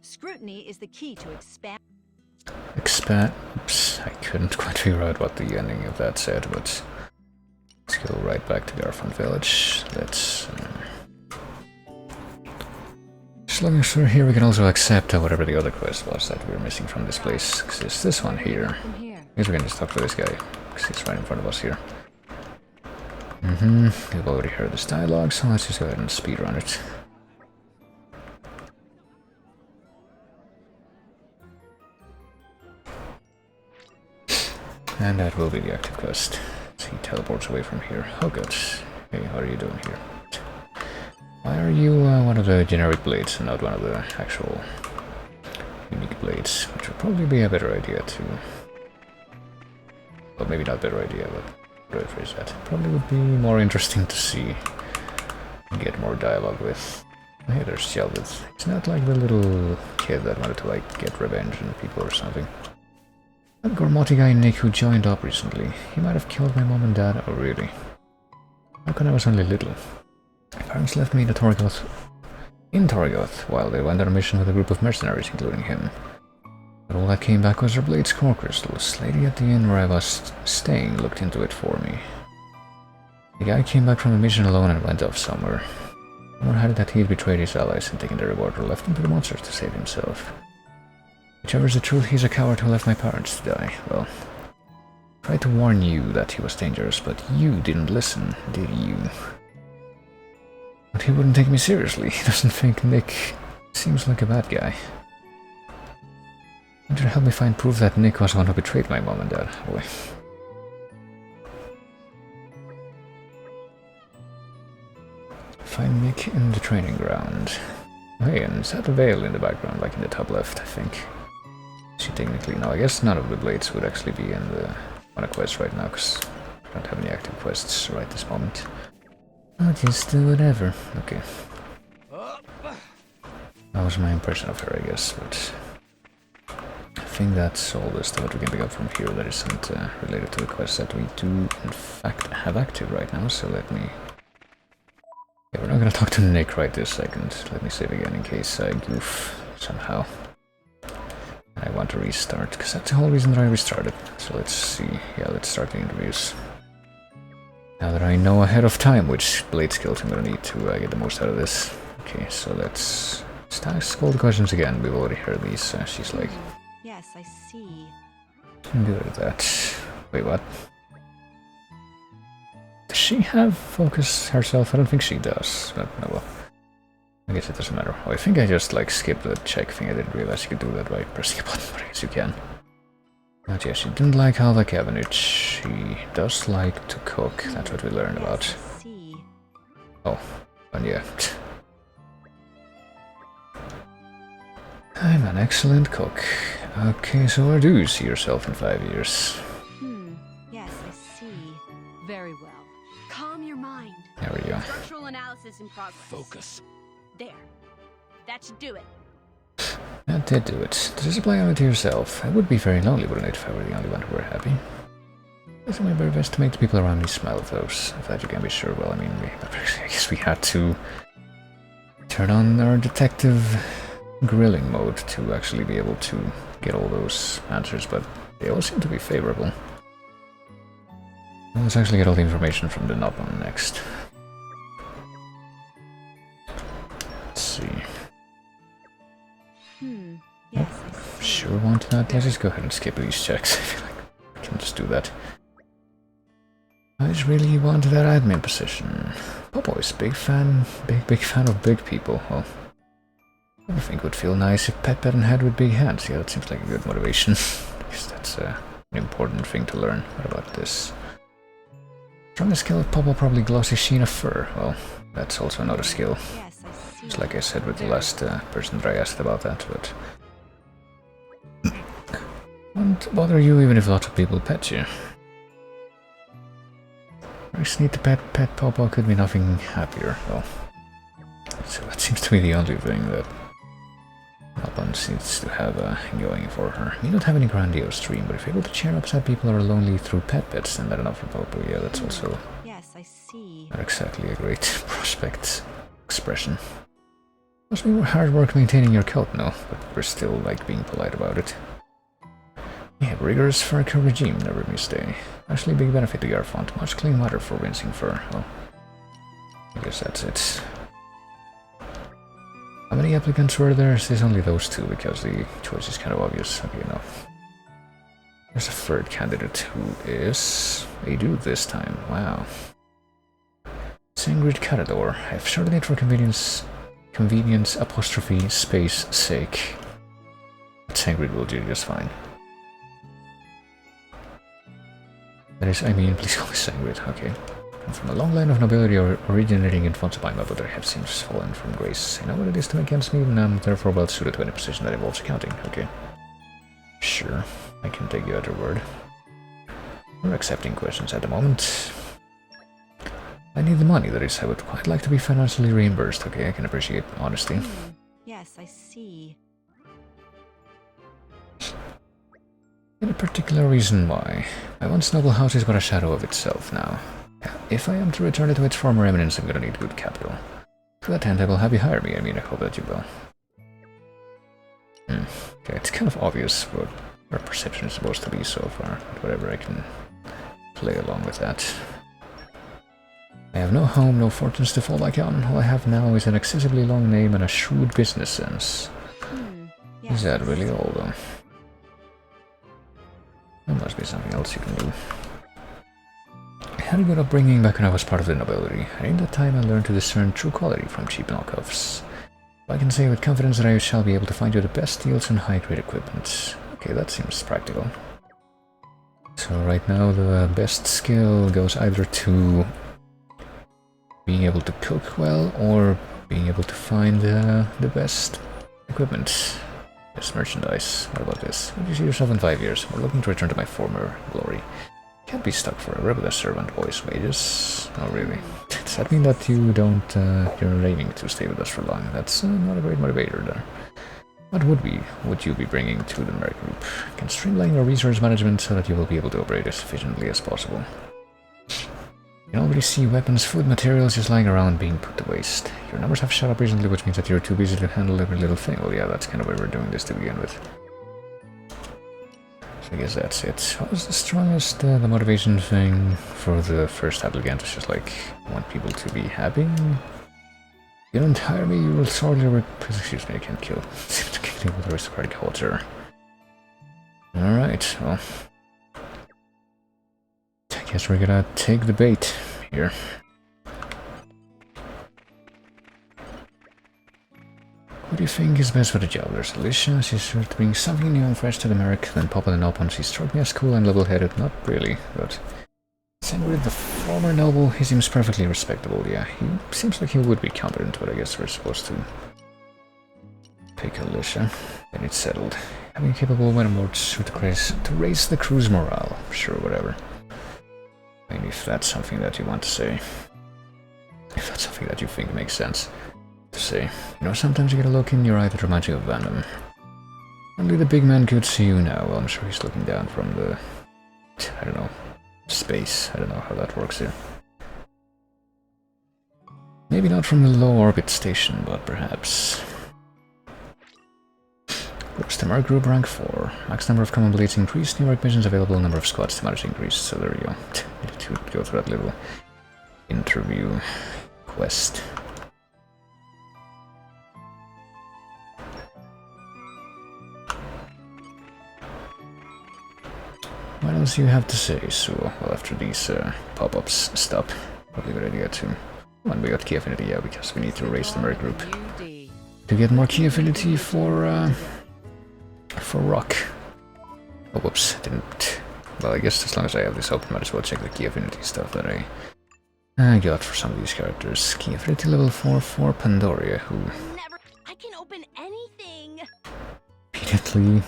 Scrutiny is the key to expand. Oops, I couldn't quite figure out what the ending of that said, but let's go right back to Garfund Village. Let's... As long as we're here, we can also accept whatever the other quest was that we were missing from this place, because it's this one here. I guess we can just talk to this guy, because he's right in front of us here. We've already heard this dialogue, so let's just go ahead and speedrun it. And that will be the active quest. So he teleports away from here. Oh good. Hey, how are you doing here? Why are you one of the generic blades and not one of the actual unique blades? Which would probably be a better idea to... Well, maybe not better idea, but how do I phrase that? Probably would be more interesting to see and get more dialogue with. Hey, there's Shelvith. He's not like the little kid that wanted to like get revenge on people or something. That Gormoti guy Nick who joined up recently. He might have killed my mom and dad. Oh really? How come I was only little? My parents left me in Torrigoth while they went on a mission with a group of mercenaries, including him. But all that came back was their blade's core crystals. Lady at the inn where I was staying looked into it for me. The guy came back from the mission alone and went off somewhere. Rumor had it that he had betrayed his allies and taken the reward or left them to the monsters to save himself. Whichever is the truth, he's a coward who left my parents to die. Well, I tried to warn you that he was dangerous, but you didn't listen, did you? But he wouldn't take me seriously. He doesn't think Nick seems like a bad guy. You should help me find proof that Nick was the one who betrayed my mom and dad. Boy. Find Nick in the training ground. Hey, and is that a veil in the background, like in the top left, I think? See, technically, no, I guess none of the blades would actually be in the on a quest right now, because I don't have any active quests right this moment. I'll just do whatever. Okay. That was my impression of her, I guess, but I think that's all the stuff that we can pick up from here that isn't related to the quests that we do, in fact, have active right now, so let me... Yeah, we're not gonna talk to Nick right this second. Let me save again in case I goof somehow. And I want to restart, because that's the whole reason that I restarted. So let's see. Yeah, let's start the interviews. Now that I know ahead of time which blade skills I'm gonna need to get the most out of this. Okay, so let's ask all the questions again. We've already heard these. She's like... Yes, I see. I'm good at that. Wait, what? Does she have focus herself? I don't think she does, but no, well. I guess it doesn't matter. Oh, I think I just like skipped the check thing. I didn't realize you could do that by pressing a button, but I guess you can. But yeah, she didn't like how the cabinet. She does like to cook. That's what we learned about. Oh, and yeah. I'm an excellent cook. Okay, so where do you see yourself in 5 years? Yes, I see. Very well. Calm your mind. There we go. Structural analysis in progress. Focus. There. That should do it. That did do it. Does this apply only to yourself? I would be very lonely, wouldn't it, if I were the only one who were happy? I do my very best to make the people around me smile of those. Of that you can be sure. Well, I mean, I guess we had to turn on our detective grilling mode to actually be able to get all those answers, but they all seem to be favorable. Let's actually get all the information from the knob on next. Let's see. Yes, I sure want that. Let's just go ahead and skip these checks. I feel like I can just do that. I just really want that admin position. Popo's big fan of big people. Well, I think would feel nice if Pet had with big hands. Yeah, that seems like a good motivation. Because that's an important thing to learn. What about this? Strongest skill of Popo, probably glossy sheen of fur. Well, that's also another skill. Yes, I see. Just like I said with the last person that I asked about that, but... Won't bother you even if lots of people pet you. I just need to pet Popo could be nothing happier. Well, so that seems to be the only thing that Alban needs to have going for her. You don't have any grandiose dream, but if you're able to cheer up sad people who are lonely through pets, then that's enough for Popo. Yeah, that's also Yes, I see. not exactly a great prospect expression. Must be hard work maintaining your cult, no, but we're still like being polite about it. Yeah, rigorous fur care regime, never mistake. Actually, big benefit to Garfont. Much clean water for rinsing fur. Well, I guess that's it. How many applicants were there? There's only those two, because the choice is kind of obvious. Okay, no. There's a third candidate who is a dude this time. Wow. Sangrid Carador. I've shortened it for convenience apostrophe space sake. But Sangrid will do just fine. That is, I mean, please call me Sangrid. Okay. I'm from a long line of nobility originating in Fonsapaima, but their head seems fallen from grace. I know what it is to make ends meet, and I'm therefore well suited to any position that involves accounting. Okay. Sure. I can take you at your word. We're accepting questions at the moment. I need the money, that is. I would quite like to be financially reimbursed. Okay, I can appreciate honesty. Yes, I see. Any particular reason why? My once noble house is but a shadow of itself now. If I am to return it to its former eminence, I'm gonna need good capital. To that end, I will have you hire me. I mean, I hope that you will. Okay, it's kind of obvious what our perception is supposed to be so far, but whatever, I can play along with that. I have no home, no fortunes to fall back on. All I have now is an excessively long name and a shrewd business sense. Is that really all, though? There must be something else you can do. I had a good upbringing back when I was part of the nobility, and in that time I learned to discern true quality from cheap knockoffs. I can say with confidence that I shall be able to find you the best deals on high-grade equipment. Okay, that seems practical. So right now the best skill goes either to being able to cook well or being able to find the best equipment. Best merchandise. What about this? Would you see yourself in 5 years? We're looking to return to my former glory. Can't be stuck forever with a servant boy's wages. Oh really? Does that mean that you don't, you're aiming to stay with us for long? That's not a great motivator there. What would you be bringing to the merc group? Can streamline your resource management so that you will be able to operate as efficiently as possible. You can already see weapons, food, materials just lying around being put to waste. Your numbers have shot up recently, which means that you're too busy to handle every little thing. Well, yeah, that's kind of why we're doing this to begin with. So I guess that's it. What was the strongest, the motivation thing for the first applicant? Was just like, I want people to be happy. You don't hire me, you will sorely excuse me, I can't kill. Seem to kill with aristocratic culture. Alright, well. I guess we're gonna take the bait here. What do you think is best for the job? There's Alicia, she's sure to bring something new and fresh to the Merc, then Papa and Alpon, she struck me as cool and level-headed, not really, but... Same with the former noble, he seems perfectly respectable, yeah. He seems like he would be competent, but I guess we're supposed to pick Alicia. Then it's settled. Having capable when aboard to raise the crew's morale. Sure, whatever. I mean, if that's something that you want to say. If that's something that you think makes sense to say. You know, sometimes you get a look in your eye that reminds you of Venom. Only the big man could see you now. Well, I'm sure he's looking down from the... I don't know. Space. I don't know how that works here. Maybe not from the low orbit station, but perhaps... Merc group rank 4. Max number of common blades increased, new work missions available, number of squads to manage increased, so there you go. Need to go through that little interview quest. What else do you have to say, so well, after these pop-ups stop? Probably a good idea to... When we got key affinity, yeah, because we need to raise the Merc group. To get more key affinity for rock. Oh, whoops, didn't... Well, I guess as long as I have this open, might as well check the key affinity stuff that I got for some of these characters. Key affinity level 4 for Pandoria, who... I can open anything! Immediately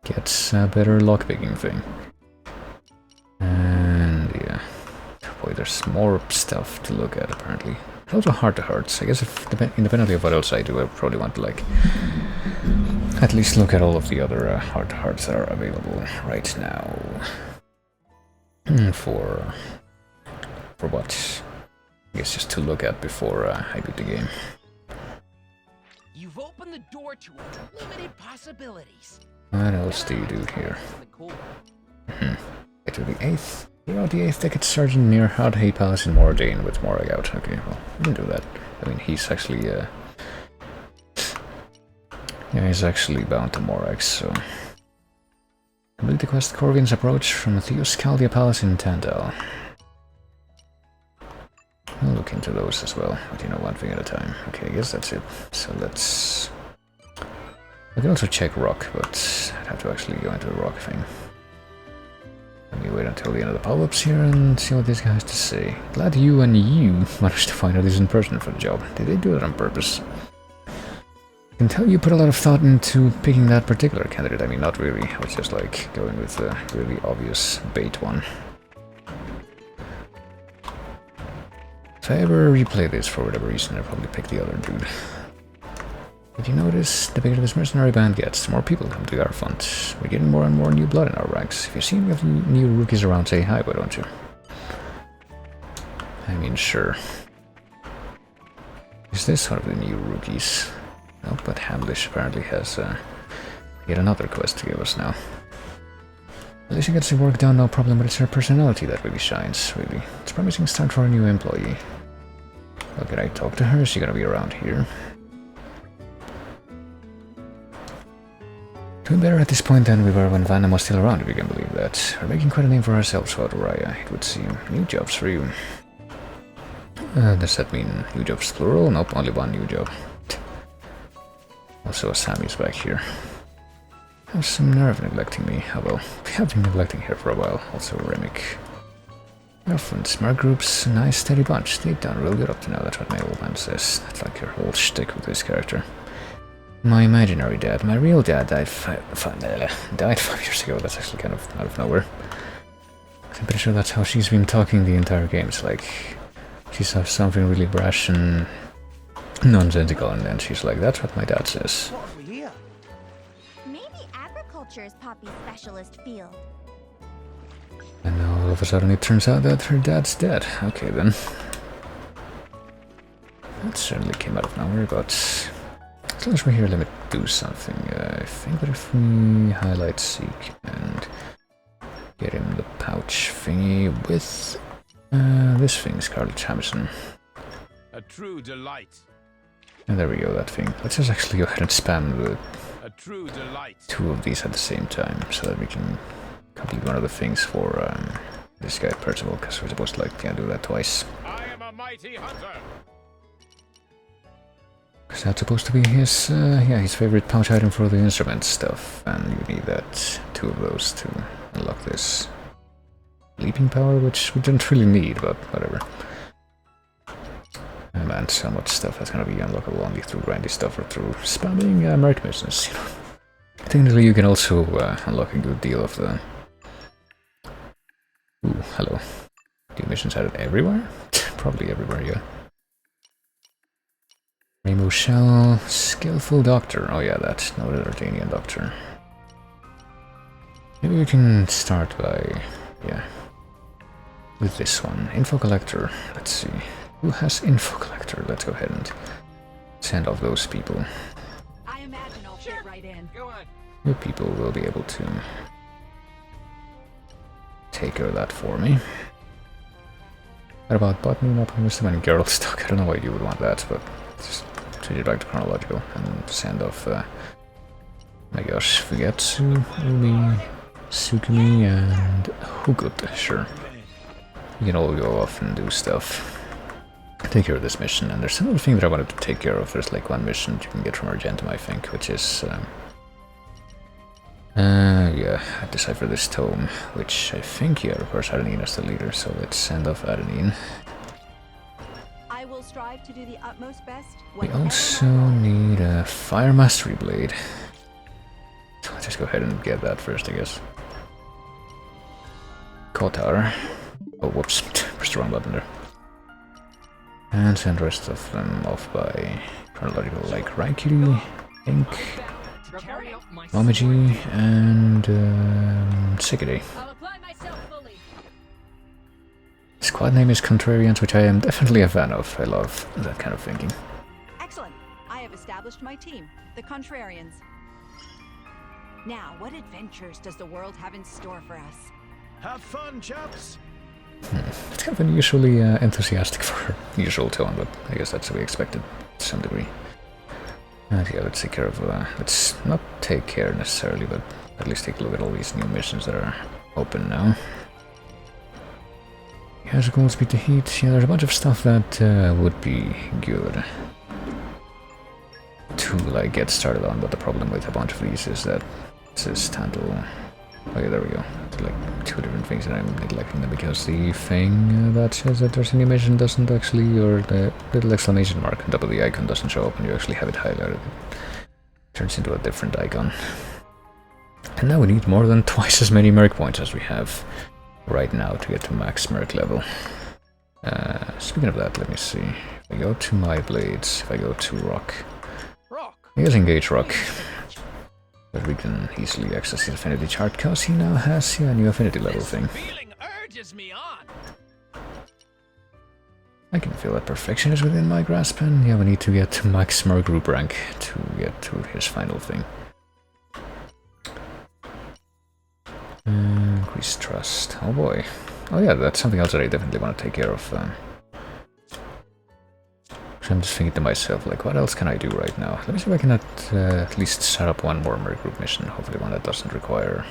gets a better lockpicking thing. And yeah... Boy, there's more stuff to look at, apparently. It's also heart-to-hearts. I guess if, independently of what else I do, I probably want to, like... At least look at all of the other heart-to-hearts that are available right now. For what? I guess just to look at before I beat the game. You've opened the door to unlimited possibilities. What else do you do here? Get to the 8th. You're out the 8th Decade Sergeant near Hadhei Palace in Mordane with Morag out. Okay, well, we can do that. I mean, he's actually... Yeah, he's actually bound to Morax, so... Complete the quest Corvin's approach from Theos Chaldia Palace in Tandal. I'll look into those as well, but you know, one thing at a time. Okay, I guess that's it. So let's... I can also check rock, but I'd have to actually go into the rock thing. Let me wait until the end of the pop-ups here and see what this guy has to say. Glad you managed to find a decent person for the job. Did they do it on purpose? I can tell you put a lot of thought into picking that particular candidate. I mean, not really. I was just like going with the really obvious bait one. If I ever replay this for whatever reason, I'll probably pick the other dude. Did you notice, the bigger this mercenary band gets, the more people come to our front. We're getting more and more new blood in our ranks. If you see any of the new rookies around, say hi, why don't you? I mean, sure. Is this one of the new rookies? No, but Hamlish apparently has yet another quest to give us now. Alicia gets the work done, no problem, but it's her personality that really shines, really. It's a promising start for a new employee. Well, can I talk to her? Is she gonna be around here? Doing better at this point than we were when Vanna was still around, if you can believe that. We're making quite a name for ourselves, Raya, it would seem. New jobs for you. Does that mean new jobs plural? Nope, only one new job. Also, Sammy's back here. Have some nerve neglecting me. Oh well, we have been neglecting her for a while. Also, Remick. Girlfriend, smart groups, nice steady bunch. They've done real good up to now, that's what my old man says. That's like her whole shtick with this character. My imaginary dad. My real dad died 5 years ago. That's actually kind of out of nowhere. I'm pretty sure that's how she's been talking the entire game. It's like she saw something really brash and nonsensical, and then she's like, that's what my dad says. What have we here? Maybe agriculture is Poppy's specialist field. And now all of a sudden it turns out that her dad's dead. Okay then. That certainly came out of nowhere, but as long as we're here, let me do something. I think that if we highlight Seek and get him the pouch thingy with this thing, Scarlet Jamison. A true delight. And there we go, that thing. Let's just actually go ahead and spam the A true delight. 2 of these at the same time, so that we can complete one of the things for this guy Percival, because we're supposed to like do that twice. I am a mighty hunter. Because that's supposed to be his his favorite pouch item for the instrument stuff, and you need that 2 of those to unlock this leaping power, which we didn't really need, but whatever. Man, so much stuff that's gonna be unlockable only through grindy stuff or through spamming merc missions. You know. Technically, you can also unlock a good deal of the. Ooh, hello. Do missions added everywhere? Probably everywhere, yeah. Rainbow Shell, Skillful Doctor. Oh yeah, that. No, the Artanian Doctor. Maybe we can start by, with this one. Info Collector. Let's see. Who has Info Collector? Let's go ahead and send off those people. I imagine I'll fit right in. Go on. Your people will be able to take care of that for me. What about Botany, Map, Wisdom, and Geralt stock? I don't know why you would want that, but just change it back to chronological and send off, my gosh, Fugetsu, Umi, Tsukumi, and Hugut, sure. You can all go off and do stuff. Take care of this mission, and there's another thing that I wanted to take care of. There's like one mission you can get from Argentum, I think, which is, decipher this tome, which I think, requires Adenine as the leader, so let's send off Adenine. I will strive to do the utmost best. We also need a Fire Mastery Blade. So let's just go ahead and get that first, I guess. Kotar. Oh, whoops, pressed the wrong button there. And send the rest of them off by chronological, like Raikiri, Ink, Momiji, and Sikide. I'll apply myself fully. Squad name is Contrarians, which I am definitely a fan of. I love that kind of thinking. Excellent. I have established my team, the Contrarians. Now, what adventures does the world have in store for us? Have fun, chaps. It's kind of unusually enthusiastic for her usual tone, but I guess that's to be expected to some degree. And yeah, let's take care of, let's not take care necessarily, but at least take a look at all these new missions that are open now. Here's a gold speed to heat. Yeah, there's a bunch of stuff that would be good to like get started on, but the problem with a bunch of these is that this is Tantal. Oh yeah, there we go. It's like 2 different things that I'm neglecting them because the thing that says that there's an animation doesn't actually, or the little exclamation mark on top of the icon doesn't show up when you actually have it highlighted. It turns into a different icon. And now we need more than twice as many merc points as we have right now to get to max merc level. Speaking of that, let me see. If I go to my blades, if I go to rock, I guess engage rock. But we can easily access his affinity chart because he now has a new affinity level thing. Feeling urges me on. I can feel that perfection is within my grasp, and yeah, we need to get to max merc group rank to get to his final thing. Increased trust. Oh boy. Oh yeah, that's something else that I definitely want to take care of. So I'm just thinking to myself, like, what else can I do right now? Let me see if I can at least set up one more merc group mission. Hopefully one that doesn't require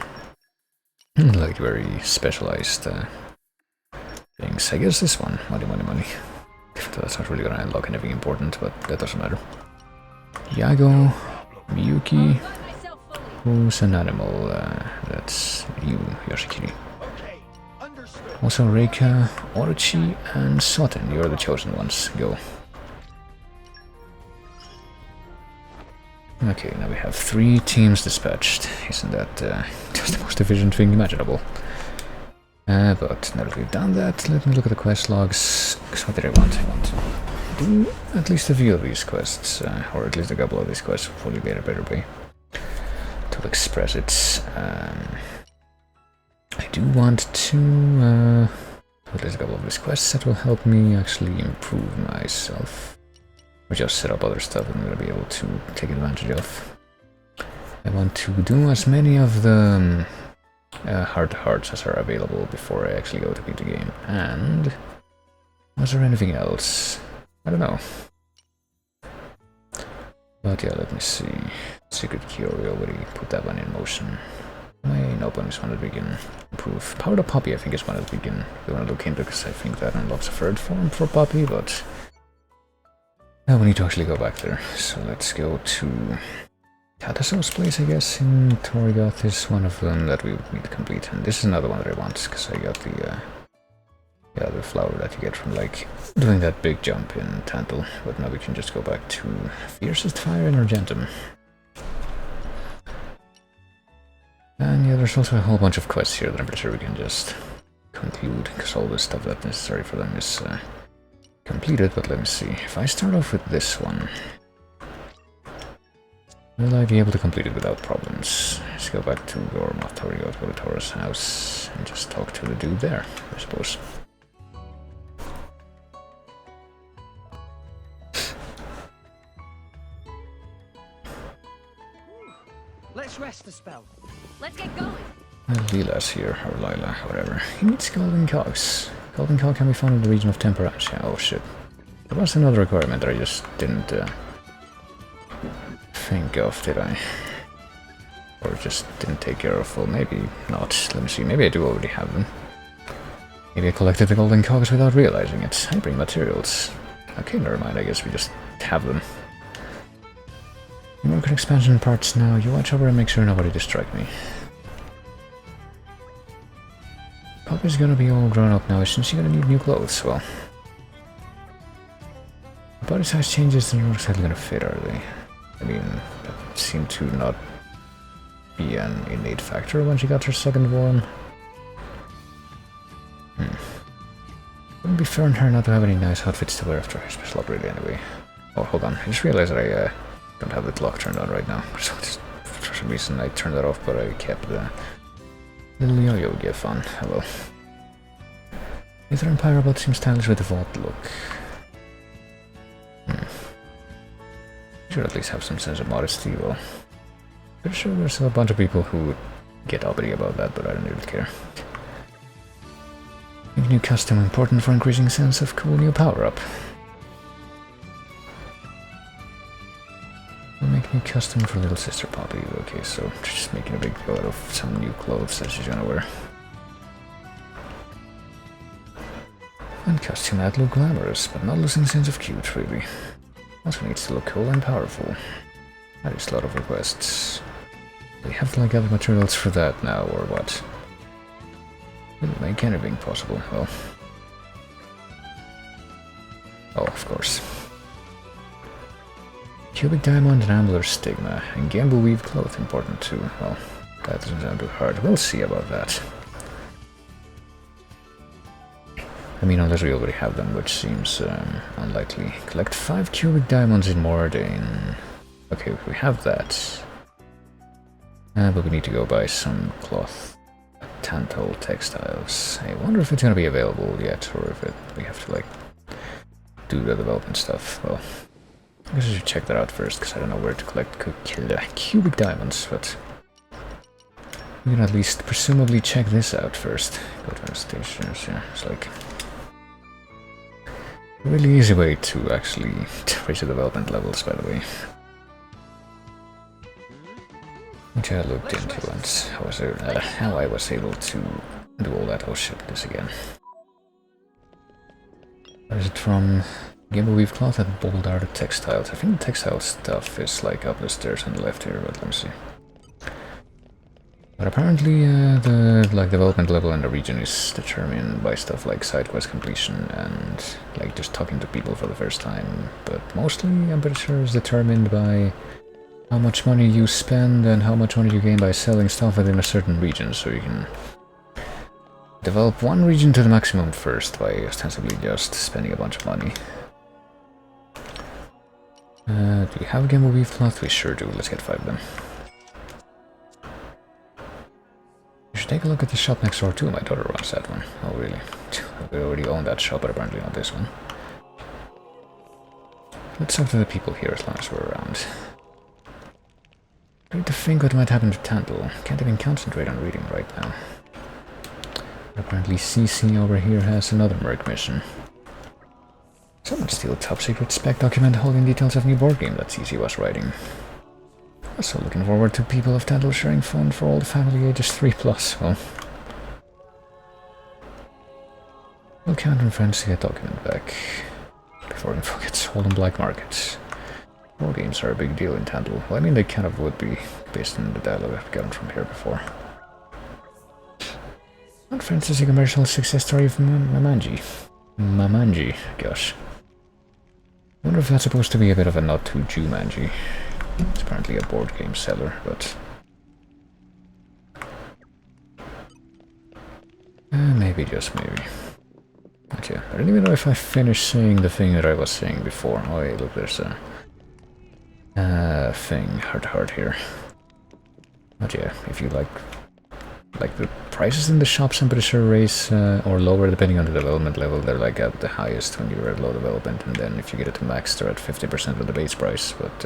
like very specialized things. I guess this one. Money, money, money. That's not really gonna unlock anything important, but that doesn't matter. Yago, Miyuki, who's an animal? That's you, Yoshikiri. Also Reika, Orochi, and Soten. You're the chosen ones. Go. Okay, now we have 3 teams dispatched. Isn't that just the most efficient thing imaginable? But now that we've done that, let me look at the quest logs. Because what did I want? I want to do at least a few of these quests, or at least a couple of these quests, hopefully get a better way to express it. I do want to do at least a couple of these quests that will help me actually improve myself. Or just set up other stuff that I'm going to be able to take advantage of. I want to do as many of the heart-to-hearts as are available before I actually go to beat the game. And was there anything else? I don't know. But yeah, let me see. Secret key, we already put that one in motion. Main open is one that we can improve. Power to Poppy I think is one that we want to look into, because I think that unlocks a third form for Poppy, but now we need to actually go back there. So let's go to Kataso's place, I guess, in Torgoth is one of them that we would need to complete. And this is another one that I want, because I got the flower that you get from, like, doing that big jump in Tantal. But now we can just go back to Fiercest Fire in Argentum. And yeah, there's also a whole bunch of quests here that I'm pretty sure we can just conclude, because all the stuff that's necessary for them is completed. But let me see. If I start off with this one, will I be able to complete it without problems? Let's go back to Gormoth, or go to Tora's house and just talk to the dude there, I suppose. Let's rest the spell. Let's get going. Lila's here, or Lila, whatever. He needs golden cogs. Golden cog can be found in the region of Temperancia. Oh shit. There was another requirement that I just didn't think of, did I? Or just didn't take care of. Well, maybe not. Let me see. Maybe I do already have them. Maybe I collected the golden cogs without realizing it. I bring materials. Okay, never mind. I guess we just have them. More expansion parts now. You watch over and make sure nobody distract me. Poppy's gonna be all grown up now. Isn't she gonna need new clothes? Well, body size changes, they're not exactly gonna fit, are they? I mean, that seemed to not be an innate factor when she got her second form. Wouldn't be fair on her not to have any nice outfits to wear after her special upgrade anyway. Oh, hold on. I just realized that I don't have the clock turned on right now. So just, for some reason I turned that off, but I kept the little yo-yo gif on. Hello. Either Empire Robot seems stylish with the vault look. Should at least have some sense of modesty. Well, pretty sure there's a bunch of people who would get uppity about that, but I don't really care. Make new custom important for increasing sense of cool new power-up. We'll make new custom for little sister Poppy. Okay, so just making a big deal out of some new clothes that she's gonna wear. And costume that look glamorous, but not losing sense of cute, really. Also needs to look cool and powerful. That is a lot of requests. We have like other materials for that now, or what? Will make anything possible, well. Oh, of course. Cubic diamond and ambler stigma, and gamble weave cloth important too. Well, that doesn't sound too hard. We'll see about that. I mean, unless we already have them, which seems unlikely. Collect 5 cubic diamonds in Mordane. Okay, we have that. But we need to go buy some cloth. Tantal textiles. I wonder if it's gonna be available yet, or if we have to, like, do the development stuff. Well, I guess I should check that out first, because I don't know where to collect cubic diamonds, but we can at least presumably check this out first. Go to the stations, yeah, it's like... A really easy way to actually raise the development levels, by the way. Which I looked into and how I was able to do all that. Oh shit, this again. Where is it from? Game of Weave Cloth and Bold Art Textiles. I think the textile stuff is like up the stairs on the left here, but let me see. But apparently the development level in the region is determined by stuff like side quest completion and like just talking to people for the first time. But mostly, I'm pretty sure, it's determined by how much money you spend and how much money you gain by selling stuff within a certain region. So you can develop one region to the maximum first by ostensibly just spending a bunch of money. Do we have Game of Weave Cloth? We sure do. Let's get 5 of them. You should take a look at the shop next door too. My daughter runs that one. Oh really? We already own that shop, but apparently not this one. Let's talk to the people here as long as we're around. I need to think what might happen to Tantal. Can't even concentrate on reading right now. Apparently CC over here has another merc mission. Someone steal a top secret spec document holding details of new board game that CC was writing. Also looking forward to people of Tantal sharing fun for all the family ages 3+. Well, we'll count on friends to get document back before info gets sold on black markets. Board games are a big deal in Tantal. Well, I mean they kind of would be based on the dialogue I've gotten from here before. Not friends is a commercial success story of Mamanji, gosh. I wonder if that's supposed to be a bit of a nod to Jumanji. It's apparently a board game seller, but... maybe, just maybe. But yeah, I don't even know if I finished saying the thing that I was saying before. Oh hey, look, there's a... thing, heart here. But yeah, if you like the prices in the shops, I'm pretty sure raise or lower depending on the development level. They're like at the highest when you're at low development, and then if you get it to max, they're at 50% of the base price. But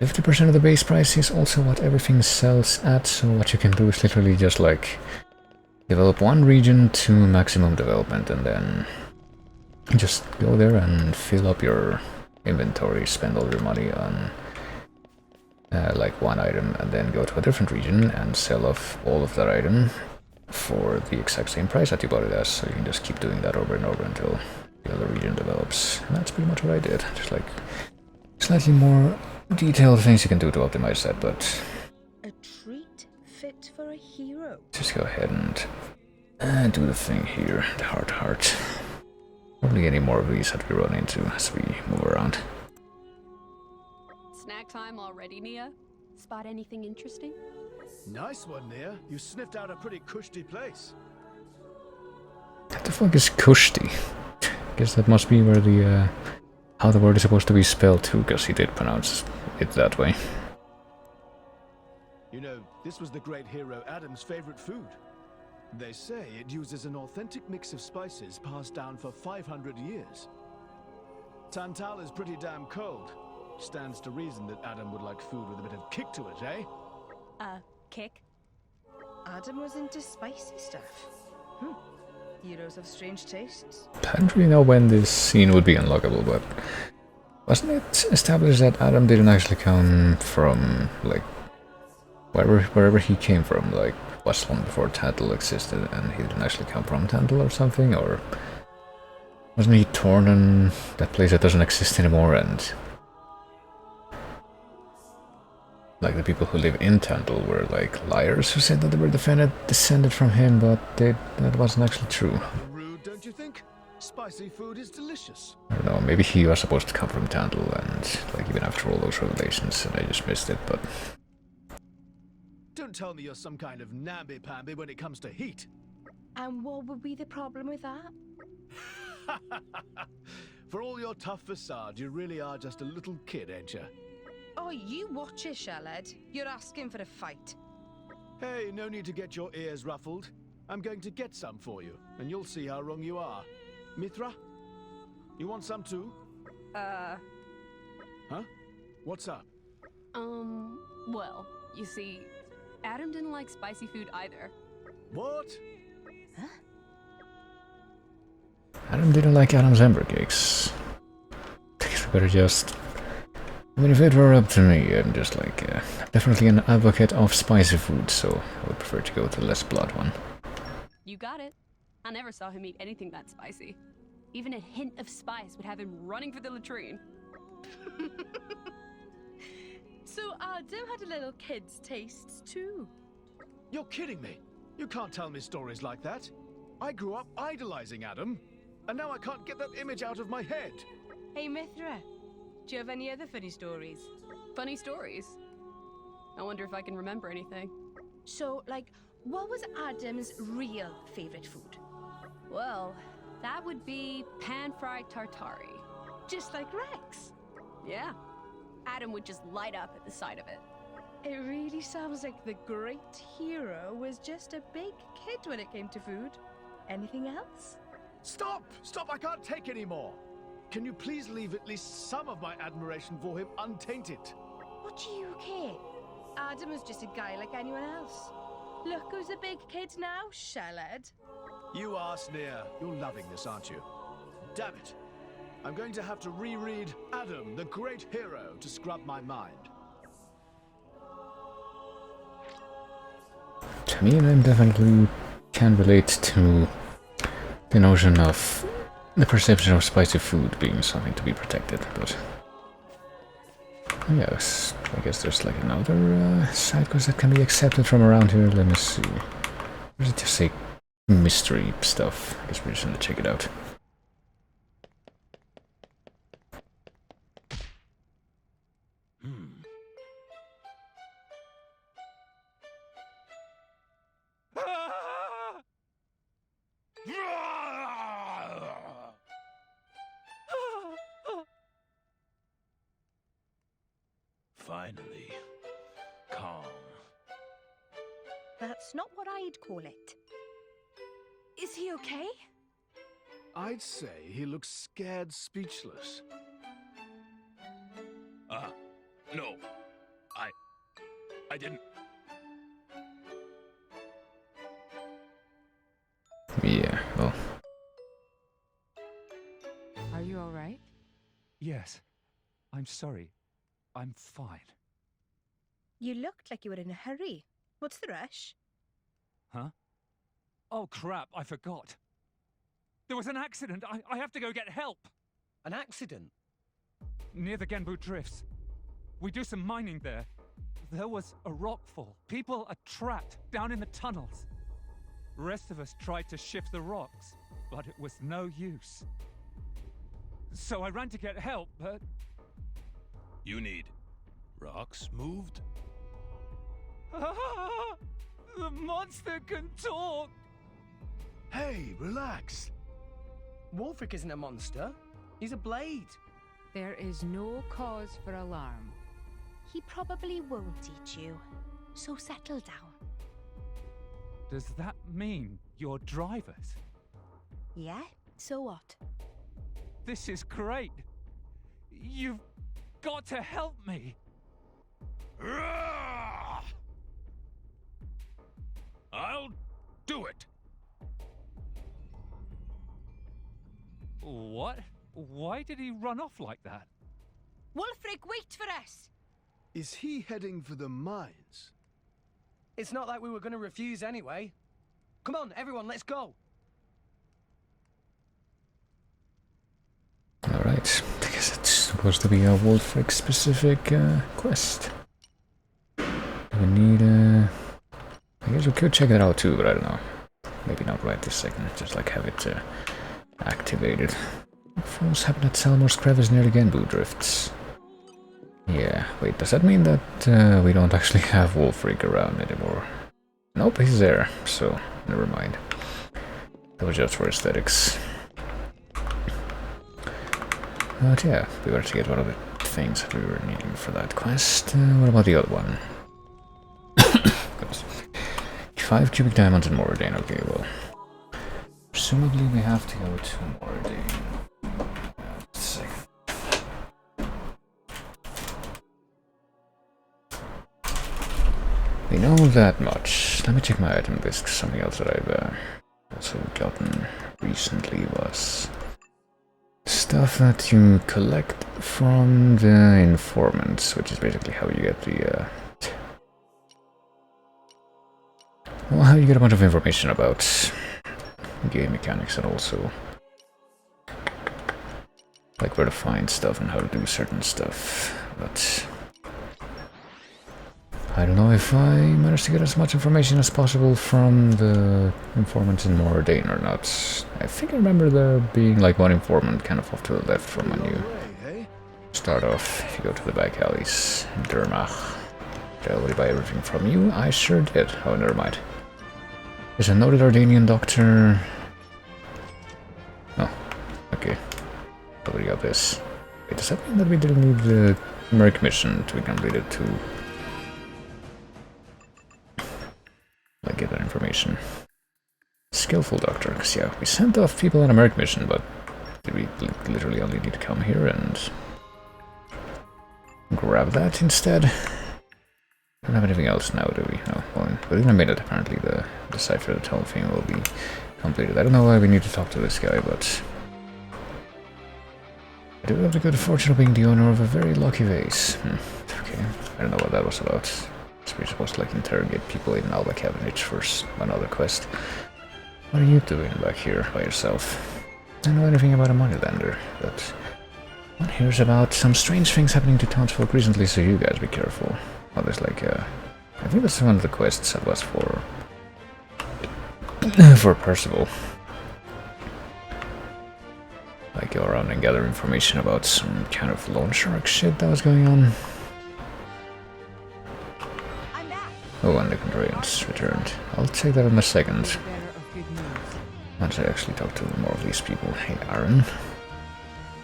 50% of the base price is also what everything sells at, so what you can do is literally just like develop one region to maximum development and then just go there and fill up your inventory, spend all your money on like one item, and then go to a different region and sell off all of that item for the exact same price that you bought it as. So you can just keep doing that over and over until the other region develops. And that's pretty much what I did. Just like slightly more detailed things you can do to optimize that, but a treat fit for a hero. Just go ahead and do the thing here, the heart. Probably any more of these that we run into as we move around. Snack time already, Nia? Spot anything interesting? Nice one, Nia. You sniffed out a pretty cushy place. What the fuck is Kushti? Guess that must be where the how the word is supposed to be spelled too, because he did pronounce it that way. You know, this was the great hero Adam's favorite food. They say it uses an authentic mix of spices passed down for 500 years. Tantal is pretty damn cold. Stands to reason that Adam would like food with a bit of kick to it, eh? Kick? Adam was into spicy stuff. Heroes have strange tastes. I don't really know when this scene would be unlockable, but wasn't it established that Adam didn't actually come from, like, wherever he came from, like, was long before Tantal existed, and he didn't actually come from Tantal or something, or wasn't he torn in that place that doesn't exist anymore, and like the people who live in Tantal were like liars who said that they were descended from him, but that wasn't actually true. Rude, don't you think? Spicy food is delicious. I don't know, maybe he was supposed to come from Tantal, and like even after all those revelations, and I just missed it, but... Don't tell me you're some kind of namby-pamby when it comes to heat. And what would be the problem with that? For all your tough facade, you really are just a little kid, ain't you? Oh, you watch it, Shellhead. You're asking for a fight. Hey, no need to get your ears ruffled. I'm going to get some for you, and you'll see how wrong you are. Mithra? You want some too? Huh? What's up? Well, you see, Adam didn't like spicy food either. What? Adam didn't like Adam's amber cakes. I guess we better just... I mean, if it were up to me, I'm just like... definitely an advocate of spicy food, so I would prefer to go with the less blood one. You got it. I never saw him eat anything that spicy. Even a hint of spice would have him running for the latrine. So Adam had a little kid's tastes too. You're kidding me. You can't tell me stories like that. I grew up idolizing Adam, and now I can't get that image out of my head. Hey Mithra, do you have any other funny stories? Funny stories. I wonder if I can remember anything. So, like, what was Adam's real favorite food? Well, that would be pan-fried tartare. Just like Rex. Yeah. Adam would just light up at the sight of it. It really sounds like the great hero was just a big kid when it came to food. Anything else? Stop! Stop! I can't take any more! Can you please leave at least some of my admiration for him untainted? What do you care? Adam was just a guy like anyone else. Look who's a big kid now, Shellhead. You are Sneer. You're loving this, aren't you? Damn it. I'm going to have to reread Adam, the Great Hero, to scrub my mind. I mean, I definitely can relate to the notion of the perception of spicy food being something to be protected, but yes, I guess there's like another side quest that can be accepted from around here. Let me see. Or does it just say mystery stuff? I guess we're just gonna check it out. Finally, calm. That's not what I'd call it. Is he okay? I'd say he looks scared speechless. No. I didn't. Yeah, well. Are you all right? Yes. I'm sorry. I'm fine. You looked like you were in a hurry. What's the rush? Huh? Oh, crap, I forgot. There was an accident. I have to go get help. An accident? Near the Genbu Drifts. We do some mining there. There was a rockfall. People are trapped down in the tunnels. The rest of us tried to shift the rocks, but it was no use. So I ran to get help, but... You need rocks moved? The monster can talk! Hey, relax. Wolfric isn't a monster. He's a blade. There is no cause for alarm. He probably won't eat you, so settle down. Does that mean you're drivers? Yeah? So what? This is great! You've got to help me! I'll do it. What? Why did he run off like that? Wolfric, wait for us! Is he heading for the mines? It's not like we were going to refuse anyway. Come on, everyone, let's go. Alright, I guess it's supposed to be a Wolfric specific quest. Do we need I guess we could check it out too, but I don't know. Maybe not right this second, just like have it activated. What falls happen at Salmore's crevice near the Genbu Drifts? Yeah, wait, does that mean that we don't actually have Wolfric around anymore? Nope, he's there, so never mind. That was just for aesthetics. But yeah, we were to get one of the things that we were needing for that quest. What about the other one? 5 cubic diamonds and Moradane, okay, well. Presumably we have to go to Moradane. Just a second. We know that much. Let me check my item list, something else that I've also gotten recently was stuff that you collect from the informants, which is basically how you get the well, how you get a bunch of information about game mechanics, and also like where to find stuff and how to do certain stuff. But I don't know if I managed to get as much information as possible from the informants in Mordane or not. I think I remember there being like one informant kind of off to the left from when you start off. If you go to the back alleys in Dermach, did I already buy everything from you? I sure did. Oh, never mind. There's a noted Ardanian doctor. Oh, okay. Already got this. Wait, does that mean that we didn't need the Merc mission to be completed to like get that information? Skillful doctor, because yeah, we sent off people on a Merc mission, but did we literally only need to come here and grab that instead? Don't have anything else now, do we? No. Well, within a minute, apparently, the Cipher the Tome thing will be completed. I don't know why we need to talk to this guy, but I do have the good fortune of being the owner of a very lucky vase. Okay, I don't know what that was about. We're supposed to like interrogate people in Alba Cavendish for another quest. What are you doing back here by yourself? I don't know anything about a moneylender, but one hears about some strange things happening to townsfolk recently, so you guys be careful. Oh, there's like I think that's one of the quests that was for Percival. Like go around and gather information about some kind of loan shark shit that was going on. Oh, and the Contrarians returned. I'll take that in a second. Once I actually talk to more of these people. Hey, Aaron.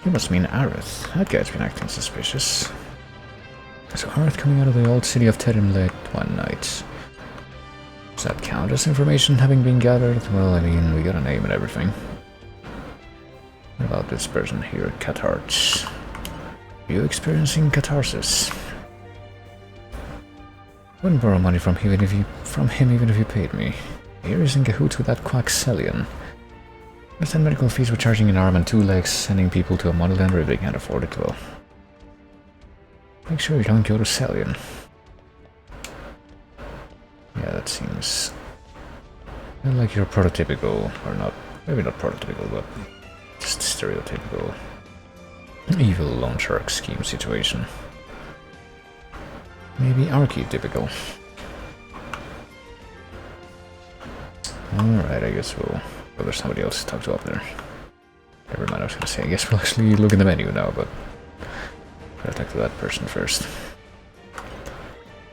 You must mean Aerith. That guy's been acting suspicious. So Aerith coming out of the old city of Terim late one night. Does that count as information having been gathered? Well, I mean, we got a name and everything. What about this person here, Catarch? Are you experiencing catharsis? Wouldn't borrow money from him even if you paid me. Here is in cahoots with that Quaxelian. Understand medical fees were charging an arm and 2 legs, sending people to a moneylender if they can't afford it, well. Make sure you don't go to Celian. Yeah, that seems like your prototypical, or not, maybe not prototypical, but just stereotypical evil loan shark scheme situation. Maybe archetypical. Alright, I guess we'll... Well, there's somebody else to talk to up there. Never mind, I was gonna say, I guess we'll actually look in the menu now, but... Gotta talk to that person first.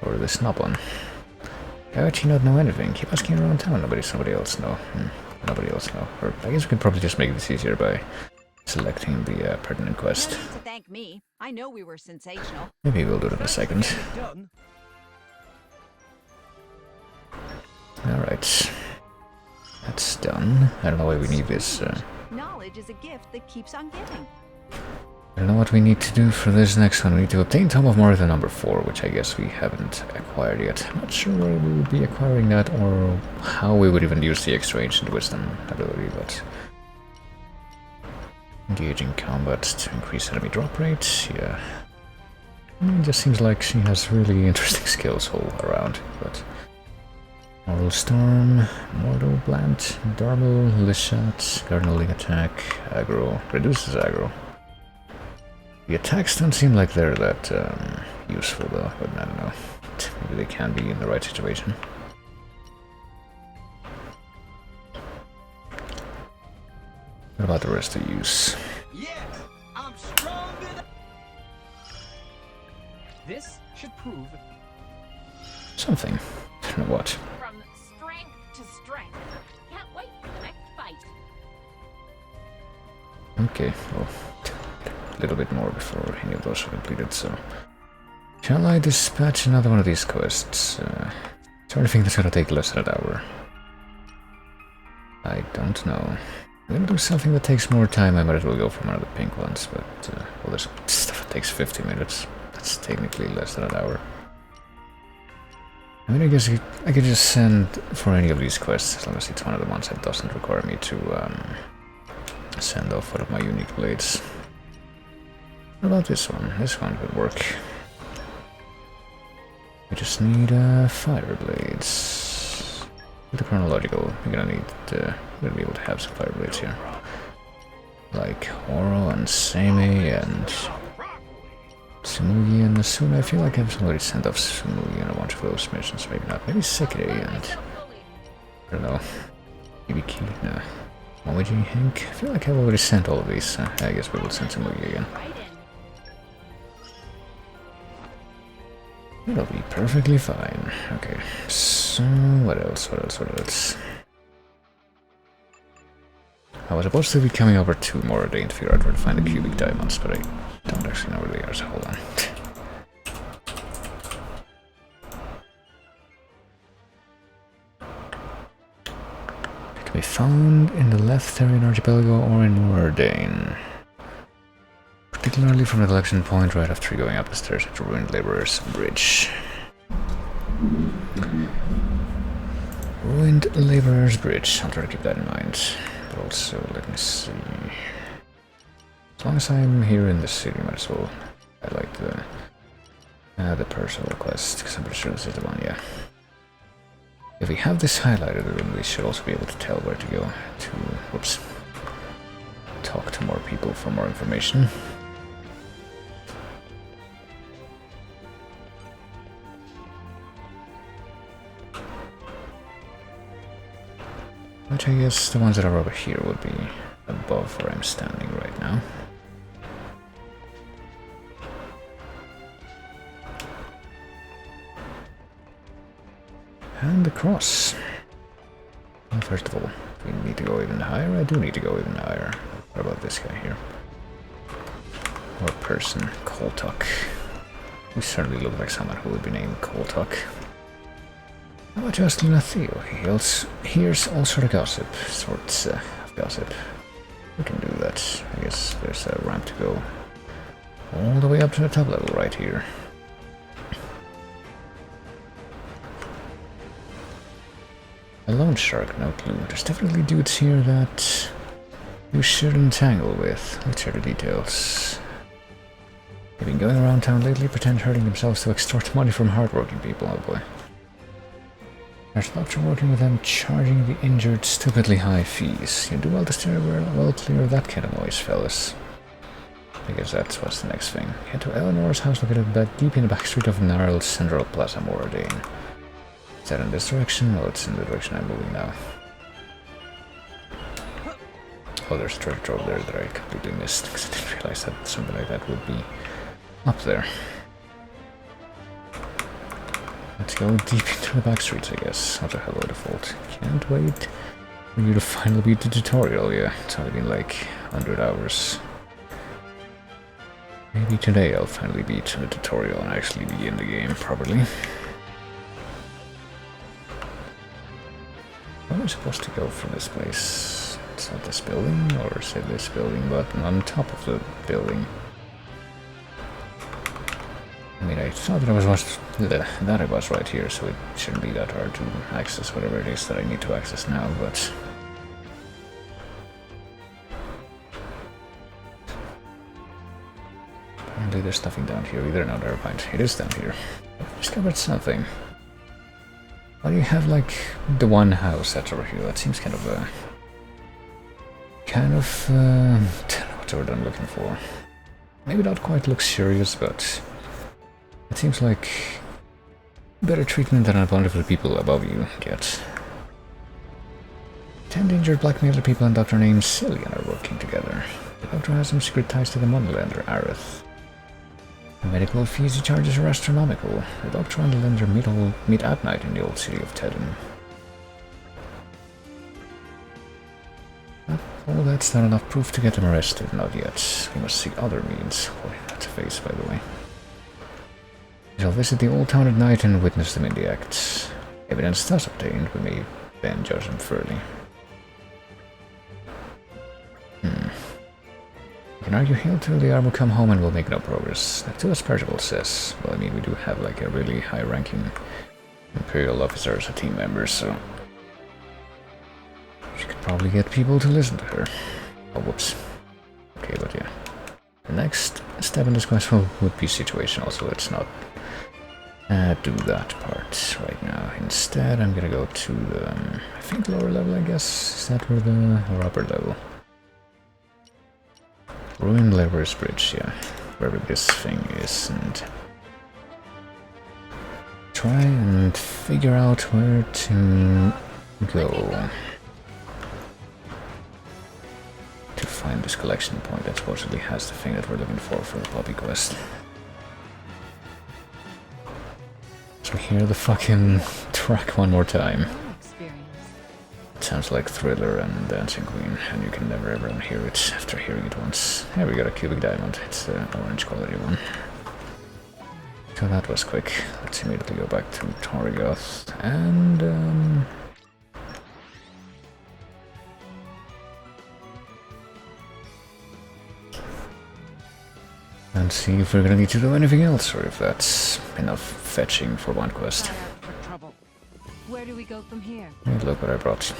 Or the snob one. How would she not know anything? Keep asking around town, somebody else know. Nobody else know. Or I guess we can probably just make this easier by selecting the pertinent quest. No need to thank me. I know we were sensational. Maybe we'll do it in a second. Alright. That's done. I don't know why we need this. Knowledge is a gift that keeps on giving. I don't know what we need to do for this next one. We need to obtain Tome of Martha number 4, which I guess we haven't acquired yet. I'm not sure where we would be acquiring that or how we would even use the extra Ancient Wisdom ability, but... Engaging combat to increase enemy drop rate, yeah. It just seems like she has really interesting skills all around, but... Moral Storm, Mortal Plant, Darble, Lishat, Gardening Attack, Aggro, reduces aggro. The attacks don't seem like they're that useful though, but I don't know. Maybe they can be in the right situation. What about the rest of use? Yeah, I'm stronger than... This should prove something. I don't know what. From strength to strength. Can't wait for the next fight. Okay, well, a little bit more before any of those are completed, so... Shall I dispatch another one of these quests? Is there anything that's gonna take less than an hour? I don't know. I'm gonna do something that takes more time, I might as well go for one of the pink ones, but... well, there's stuff that takes 50 minutes. That's technically less than an hour. I mean, I guess I could just send for any of these quests, as long as it's one of the ones that doesn't require me to send off one of my unique blades. What about this one? This one could work. We just need fire blades. With the chronological, we're gonna be able to have some fire blades here. Like Oro and Seimei and Tsumugi and Asuna. I feel like I've already sent off Tsumugi on a bunch of those missions, maybe not. Maybe Sekirei and... I don't know. Ibiki, no. Momiji, Hank. I feel like I've already sent all of these. I guess we will send Tsumugi again. It'll be perfectly fine. Okay, so what else? I was supposed to be coming over to Moradane to figure out where to find the cubic diamonds, but I don't actually know where they are, so hold on. They can be found in the Leftharian Archipelago or in Moradane. Particularly from the collection point right after going up the stairs at the Ruined Laborer's Bridge. Ruined Laborer's Bridge, I'll try to keep that in mind. But also, let me see... As long as I'm here in the city, might as well highlight the personal quest, because I'm pretty sure this is the one, yeah. If we have this highlighted, then we should also be able to tell where to go to... Whoops. Talk to more people for more information. Which I guess the ones that are over here would be above where I'm standing right now. And the cross. Well, first of all, we need to go even higher. I do need to go even higher. What about this guy here? Or person, Koltuk. We certainly look like someone who would be named Koltuk. How about Jocelyn Theo? He hears all sorts of gossip. We can do that. I guess there's a ramp to go all the way up to the top level right here. A loan shark, no clue. There's definitely dudes here that you shouldn't tangle with. Let's hear the details. They've been going around town lately, pretend hurting themselves to extort money from hardworking people, oh boy. There's a doctor working with them, charging the injured stupidly high fees. You do well to steer well clear of that kind of noise, fellas. I guess that's what's the next thing. Head to Eleanor's house located deep in the back street of Narl Central Plaza, Moradane. Is that in this direction? No, it's in the direction I'm moving now. Oh, there's a treasure trove there that I completely missed, because I didn't realize that something like that would be up there. Let's go deep into the back streets, I guess. Also, hello, default. Can't wait for you to finally beat the tutorial, yeah. It's only been like 100 hours. Maybe today I'll finally beat the tutorial and actually begin the game properly. Where am I supposed to go from this place? It's not this building, or is it this building, but on top of the building. I mean, I thought that I was right here, so it shouldn't be that hard to access whatever it is that I need to access now, but... Apparently there's nothing down here either. No, never mind. It is down here. I've discovered something. Why do you have, like, the one house that's over here? That seems kind of, I don't know what word I'm looking for. Maybe not quite luxurious, but... It seems like better treatment than a bunch of the people above you get. 10 injured blackmailer people and a doctor named Cillian are working together. The doctor has some secret ties to the moneylender Aerith. The medical fees he charges are astronomical. The doctor and the lender meet at night in the old city of Tedden. Well, that's not enough proof to get them arrested, not yet. We must seek other means. Boy, that's a face, by the way. We shall visit the old town at night and witness them in the act. Evidence thus obtained, we may then judge them fairly. We can argue here till the armor come home and we'll make no progress. That's what Percival says. Well, I mean, we do have like a really high-ranking Imperial officers are team members, so she could probably get people to listen to her. Oh, whoops. Okay, but yeah. The next step in this quest would be situational, so let's not do that part right now. Instead, I'm gonna go to the, I think lower level, I guess. Is that where the, or upper level? Ruined Laborer's Bridge, yeah. Wherever this thing is, and try and figure out where to go to find this collection point that supposedly has the thing that we're looking for the Poppy quest. So hear the fucking track one more time. It sounds like Thriller and Dancing Queen, and you can never ever unhear it after hearing it once. Here we got a cubic diamond, it's the orange quality one. So that was quick. Let's immediately go back to Torgoth and see if we're gonna need to do anything else, or if that's enough fetching for one quest. Where do we go from here? Hey, look what I brought.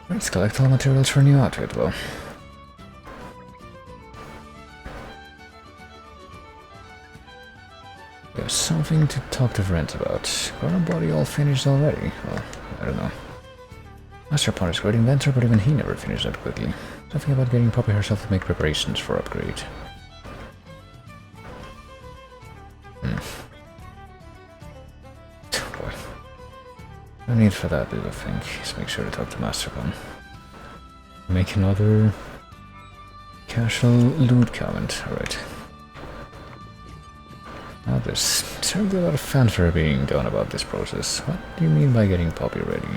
Let's collect all materials for a new outfit, well. There's something to talk to friends about. Got our body all finished already? Well, I don't know. Master Pod is a great inventor, but even he never finished that quickly. Something about getting Poppy herself to make preparations for upgrade. Boy. No need for that, I think. Just make sure to talk to Master Pod. Make another casual loot comment. Alright. Now there's certainly a lot of fanfare being done about this process. What do you mean by getting Poppy ready?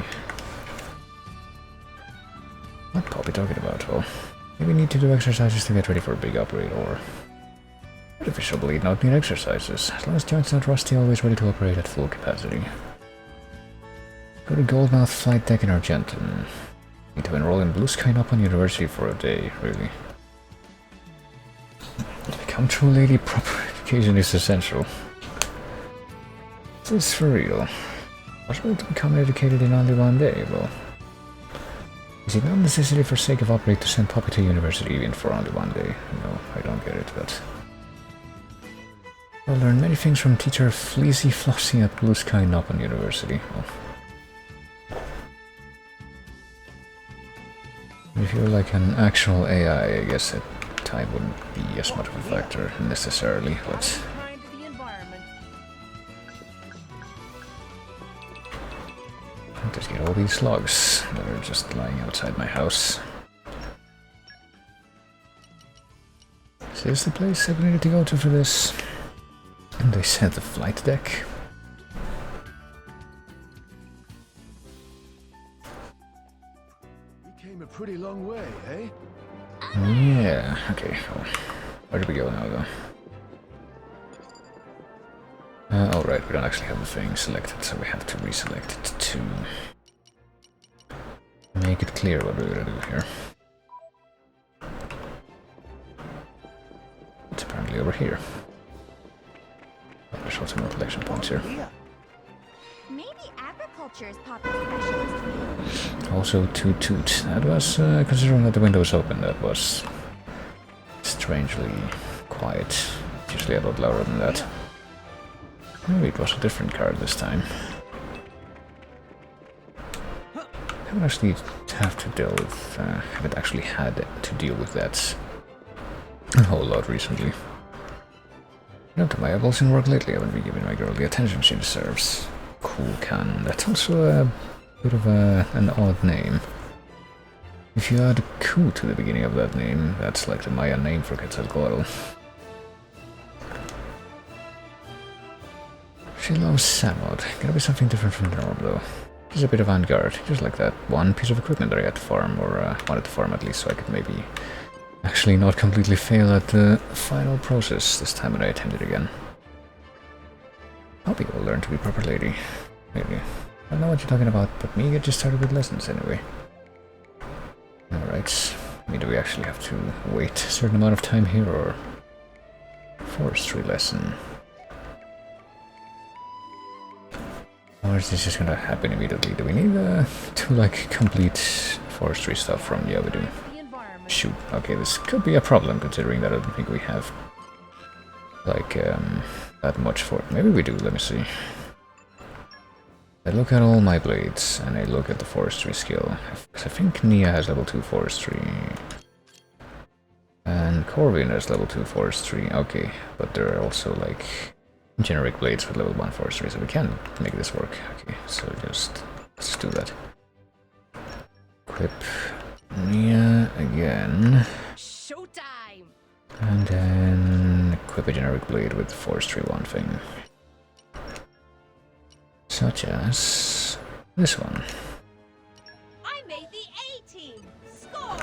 What Poppy talking about? Well, maybe need to do exercises to get ready for a big upgrade, or artificial bleed not need exercises. As long as joints not rusty, always ready to operate at full capacity. Go to Goldmouth Flight Deck in Argentum. Need to enroll in Blue Sky Upon University for a day, really. To become true lady, proper education is essential. Is this for real? Possible to become educated in only one day? Well, is it not necessary for sake of upgrade to send Poppy to university even for only one day? No, I don't get it, but I'll learn many things from teacher Fleecy Flossie at Blue Sky Upon University. Well, if you're like an actual AI, I guess that time wouldn't be as much of a factor necessarily, but I'll just get all these logs that are just lying outside my house. Is this the place I needed to go to for this? And they said the flight deck. A pretty long way, eh? Yeah, okay. Well, where do we go now, though? Alright, we don't actually have the thing selected, so we have to reselect it to make it clear what we're gonna do here. It's apparently over here. I'll show some more collection points here. Maybe agriculture is Poppy's specialist. Also, Toot Toot. That was, considering that the window was open, that was strangely quiet. Usually a lot louder than that. Maybe it was a different card this time. I haven't actually have to deal with, haven't actually had to deal with that a whole lot recently. Not my eyeballs in work lately, I haven't been giving my girl the attention she deserves. Cool Can. That's also a bit of an odd name. If you add Ku to the beginning of that name, that's like the Maya name for Quetzalcoatl. She loves Samod. Gotta be something different from the norm though. She's a bit of vanguard, just like that one piece of equipment that I had to farm, or wanted to farm at least, so I could maybe actually not completely fail at the final process this time when I attempt it again. Poppy will learn to be a proper lady. Maybe. I don't know what you're talking about, but me get you started with lessons anyway. Alright. I mean, do we actually have to wait a certain amount of time here, or... Forestry lesson? Or is this just gonna happen immediately? Do we need to, like, complete forestry stuff from... Yeah, we do. Shoot. Okay, this could be a problem, considering that I don't think we have, like, that much for it. Maybe we do, let me see. I look at all my blades, and I look at the forestry skill. Because I think Nia has level 2 forestry. And Corvin has level 2 forestry. Okay, but there are also, like, generic blades with level 1 forestry, so we can make this work. Okay, so let's just do that. Equip Nia again. Showtime! And then equip a generic blade with forestry 1 thing. Such as this one. I made the A-team! Score!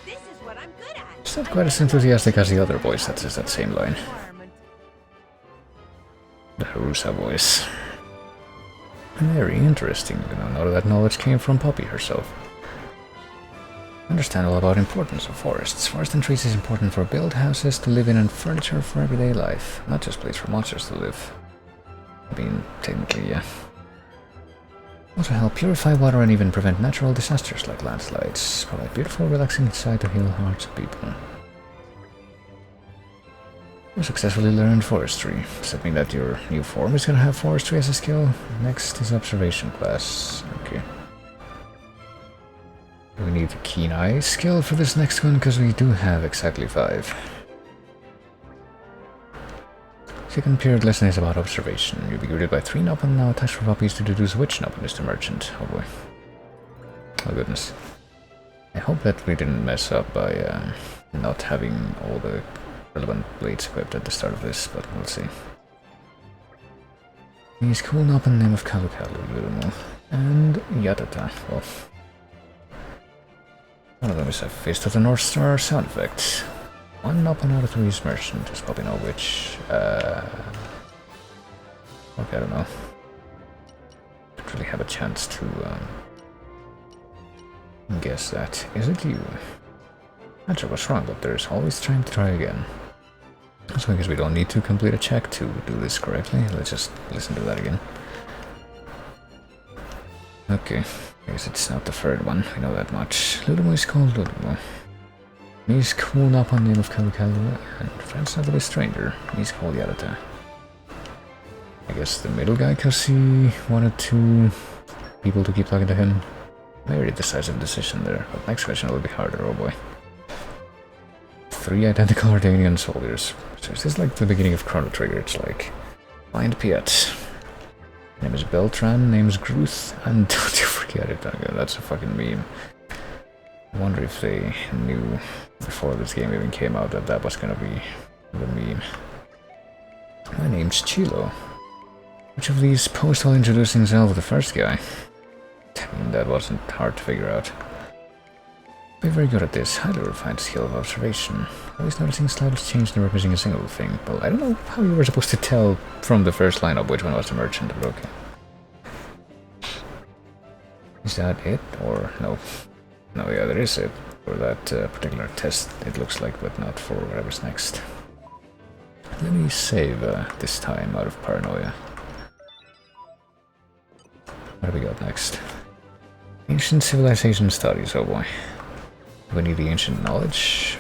This is what I'm good at. It's not quite as enthusiastic as the other voice that says that same line. The Harusa voice. Very interesting, you know, none of that knowledge came from Poppy herself. Understand all about importance of forests. Forest and trees is important for build houses to live in and furniture for everyday life, not just place for monsters to live. I mean, technically, yeah. Also help purify water and even prevent natural disasters like landslides. Provide beautiful, relaxing sight to heal hearts of people. You successfully learned forestry. Does that mean that your new form is gonna have forestry as a skill? Next is observation class. Okay. We need the keen eye skill for this next one, because we do have exactly 5. Second period lesson is about observation. You'll be greeted by 3 Noppen, now attached for puppies to deduce which Noppen is the merchant. Oh boy. Oh goodness. I hope that we didn't mess up by not having all the relevant blades equipped at the start of this, but we'll see. He's cool Noppen, name of Kalu Lurumu. And Yatata. Well, one of them is a Fist of the North Star sound effect. 1 Noppen out of 3 is merchant. Just probably know which. Okay, I don't know. Don't really have a chance to guess that. Is it you? Answer was wrong, but there's always time to try again. So I guess we don't need to complete a check to do this correctly. Let's just listen to that again. Okay, I guess it's not the third one. We know that much. Ludomo is called Ludomo. He's cool up on the name of Kalukalu, and friends not to be stranger. He's called Yarata. I guess the middle guy, cause he wanted people to keep talking to him. Very decisive decision there, but next question will be harder, oh boy. 3 identical Ardanian soldiers. So is this like the beginning of Chrono Trigger? It's like, find Piet. Name is Beltran, name's Gruth, and don't you forget it, that's a fucking meme. I wonder if they knew before this game even came out that that was gonna be the meme. My name's Chilo. Which of these posts while introducing himself the first guy? I mean, that wasn't hard to figure out. Be very good at this, highly refined skill of observation. Always noticing slightest change in representing a single thing. Well, I don't know how you were supposed to tell from the first lineup which one was the merchant, but okay. Is that it? Or no? No, yeah, that is it. For that particular test, it looks like, but not for whatever's next. Let me save this time out of paranoia. What do we got next? Ancient civilization studies, oh boy. Do we need the ancient knowledge?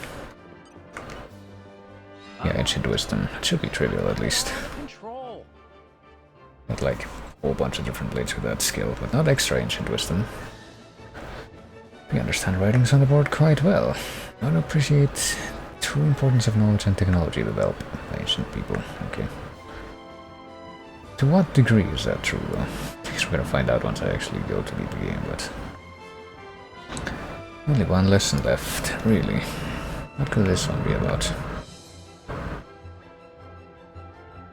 Yeah, ancient wisdom. It should be trivial at least. Not like a whole bunch of different blades with that skill, but not extra ancient wisdom. We understand writings on the board quite well. I would appreciate true importance of knowledge and technology developed by ancient people. Okay. To what degree is that true? Well, I guess we're gonna find out once I actually go to leave the game, but... Only one lesson left, really. What could this one be about?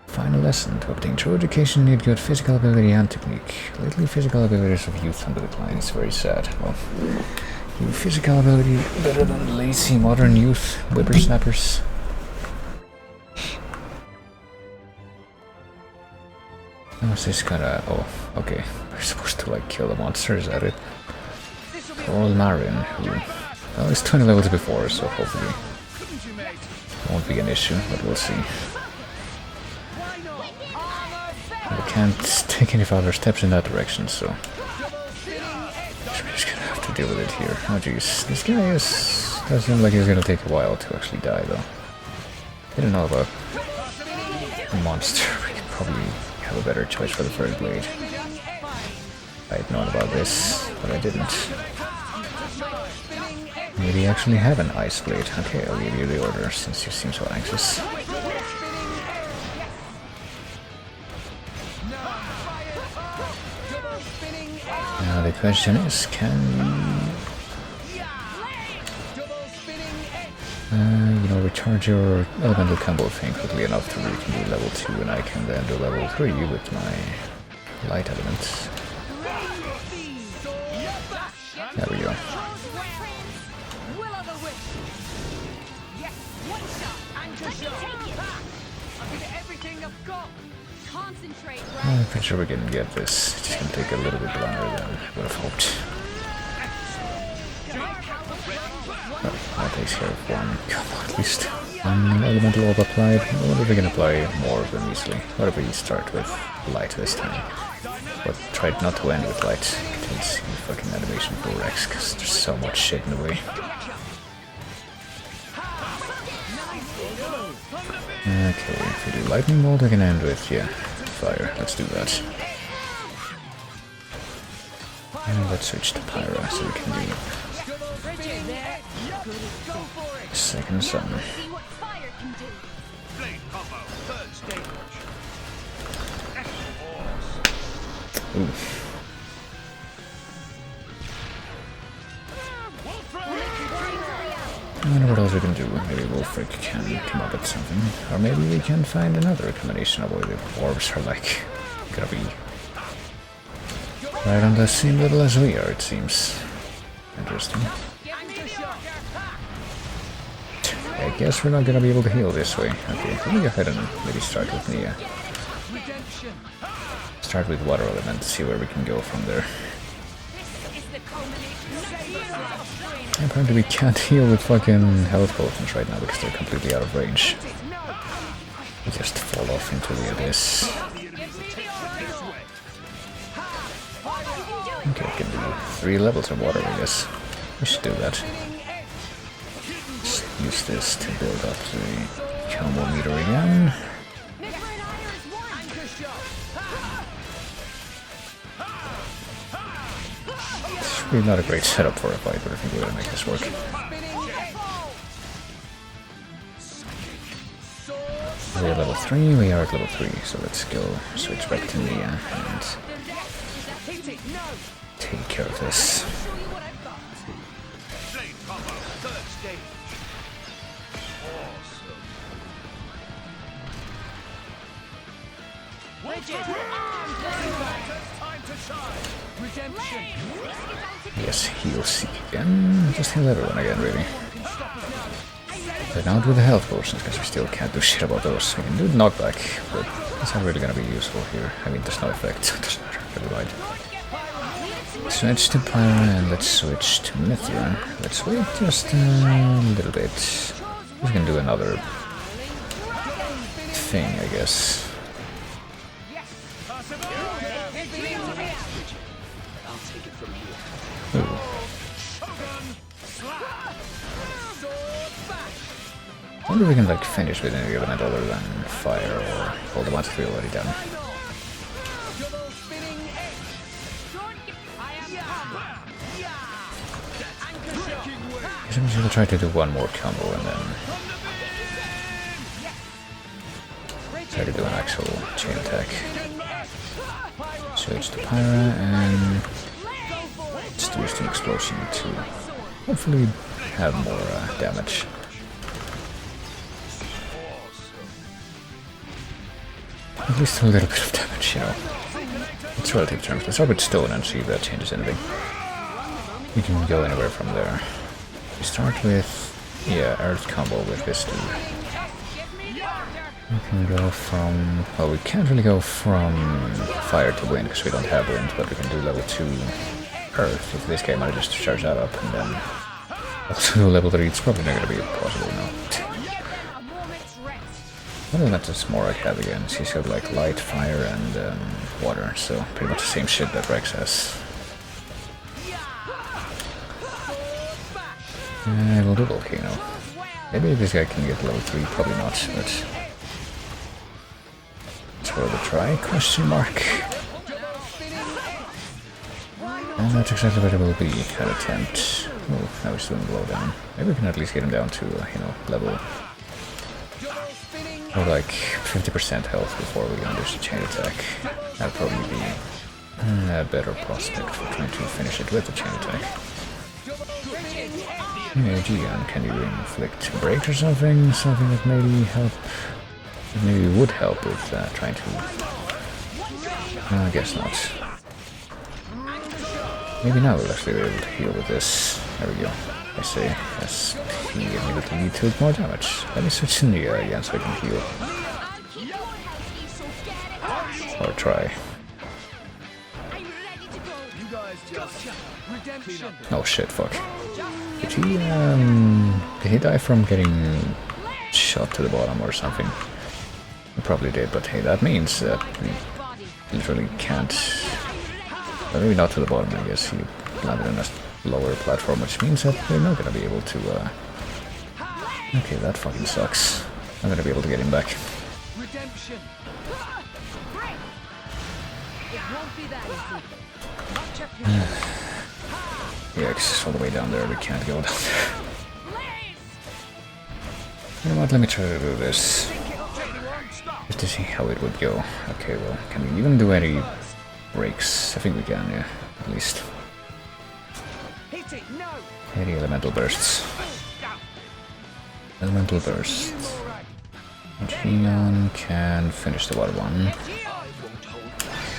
Final lesson. To obtain true education, you need good physical ability and technique. Lately, physical abilities of youth on the decline is very sad. Well, you physical ability better than lazy modern youth whippersnappers. How is this gonna... Oh, okay. We're supposed to, like, kill the monster, is that it? This will be Or Marin, who well, is 20 levels before, so hopefully won't be an issue, but we'll see. We can't take any further steps in that direction, so we're just gonna have to deal with it here. Oh jeez, this guy does seem like he's gonna take a while to actually die, though. Didn't know about a monster. We could probably have a better choice for the third blade. I'd known about this, but I didn't. Maybe actually have an ice blade. Okay, I'll give you the order since you seem so anxious. Now the question is, can you know, recharge your elemental combo thing quickly enough to where you can do level 2 and I can then do level 3 with my light elements. There we go. I'm pretty sure we can get this. It's just gonna take a little bit longer than I would have hoped. Oh, that takes care of one. Come on, at least one elemental orb applied. I wonder if we can apply more of them easily. What if we start with light this time? But try not to end with light. I can't see the fucking animation for Rex because there's so much shit in the way. Okay, if we do lightning bolt, we can end with, yeah, fire. Let's do that. And let's switch to Pyra so we can do second sun. Ooh. I wonder what else we can do. Maybe Wolfric can come up with something. Or maybe we can find another combination of where the orbs are like gonna be right on the same level as we are, it seems. Interesting. I guess we're not gonna be able to heal this way. Okay, let me go ahead and maybe start with Nia. Start with water element, see where we can go from there. Apparently we can't heal with fucking health potions right now because they're completely out of range. We just fall off into the abyss. Okay, I can do 3 levels of water, I guess. We should do that. Just use this to build up the combo meter again. It's really not a great setup for a fight, but I think we're gonna make this work. We're at level 3, we are at level 3, so let's go switch back to Nia and take care of this. Yes, heal seek again. Just heal everyone again, really. But not with the health potions, because we still can't do shit about those. We can do knockback, but it's not really gonna be useful here. I mean, there's no effect, so it doesn't matter. Never mind. Switch to Pyra and let's switch to Mithra. Let's wait just a little bit. We can do another thing, I guess. Ooh. I wonder if we can like finish with any element other than fire or all the ones we already done. I'm just gonna try to do one more combo and then try to do an actual chain attack. Switch to Pyra and just use the explosion to hopefully have more damage. At least a little bit of damage, you know. It's relative terms. Let's start with stone and see if that changes anything. We can go anywhere from there. We start with, yeah, earth combo with this dude. We can go from, well, we can't really go from fire to wind because we don't have wind, but we can do level 2 earth if this guy manages to charge that up, and then also level 3, it's probably not gonna be possible now. What elementals more I have again? She's got like light, fire, and water, so pretty much the same shit that Rex has. We'll do volcano. Maybe this guy can get level 3, probably not, but it's worth a try, question mark. And that's exactly what it will be, an attempt. Oh, now he's doing blowdown. Maybe we can at least get him down to, you know, level or like 50% health before we unleash the chain attack. That'd probably be a better prospect for trying to finish it with the chain attack. Yeah, G-Gun, can you inflict break or something? Something that maybe would help with trying to... I guess not. Maybe now we'll actually be able to heal with this. There we go. I say, yes, he immediately took more damage. Let me switch to Nia again so I can heal. Or try. Oh shit, fuck. Did he die from getting shot to the bottom or something? He probably did, but hey, that means that we literally can't... Well, maybe not to the bottom, I guess. He landed on a lower platform, which means that we're not gonna be able to... Okay, that fucking sucks. I'm gonna be able to get him back. Yeah, it's all the way down there, we can't go down there. You know what, let me try to do this. Just to see how it would go. Okay, well, can we even do any breaks? I think we can, yeah, at least. Any elemental bursts. Elemental burst. Xenon can finish the water one.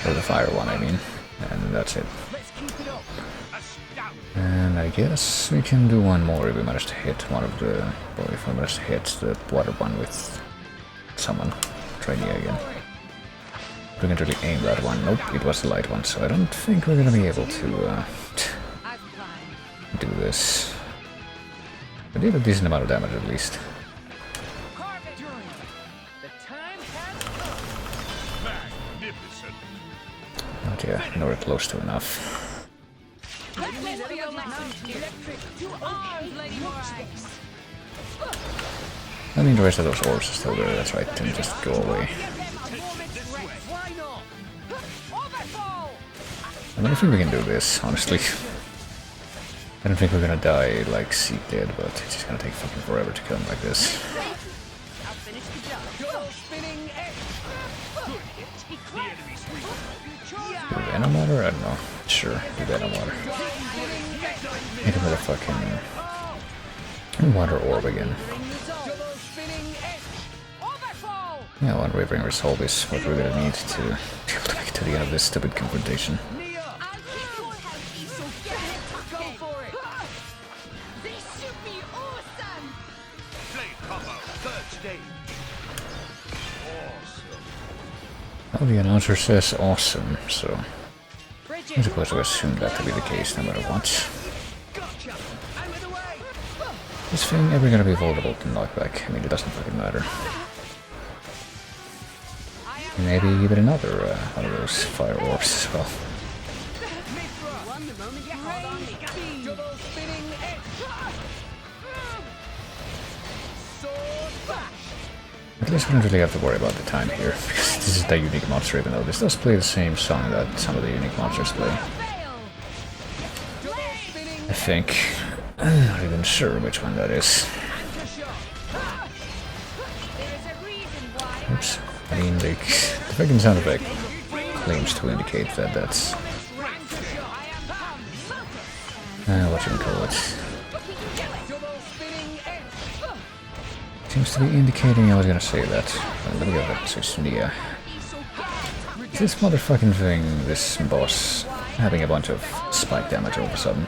Or the fire one, I mean. And that's it. And I guess we can do one more if we manage to hit one of the... Well, if we manage to hit the water one with someone. Try Nia again. We can't really aim that one. Nope, it was the light one, so I don't think we're gonna be able to do this. We did a decent amount of damage at least. But yeah, nowhere close to enough. I mean, the rest of those orbs are still there, that's right, then just go away. I don't think we can do this, honestly. I don't think we're gonna die like Seek did, but it's just gonna take fucking forever to kill him like this. Do Venom Water? I don't know. Sure, do Venom Water. Hit him with a fucking Water Orb again. Yeah, one Wavering Resolve is what we're gonna need to be able to make it to the end of this stupid confrontation. Well, the announcer says awesome, so I'm supposed to assume that to be the case no matter what. This thing ever gonna be vulnerable to knockback? I mean, it doesn't fucking matter. Maybe even another one of those fire orbs as well. At least we don't really have to worry about the time here, because this is the unique monster, even though this does play the same song that some of the unique monsters play. I think. I'm not even sure which one that is. Oops. I mean, the freaking sound effect claims to indicate that that's... what you can call it. Seems to be indicating I was gonna say that. Let me go back to Nia. This motherfucking thing, this boss, having a bunch of spike damage all of a sudden.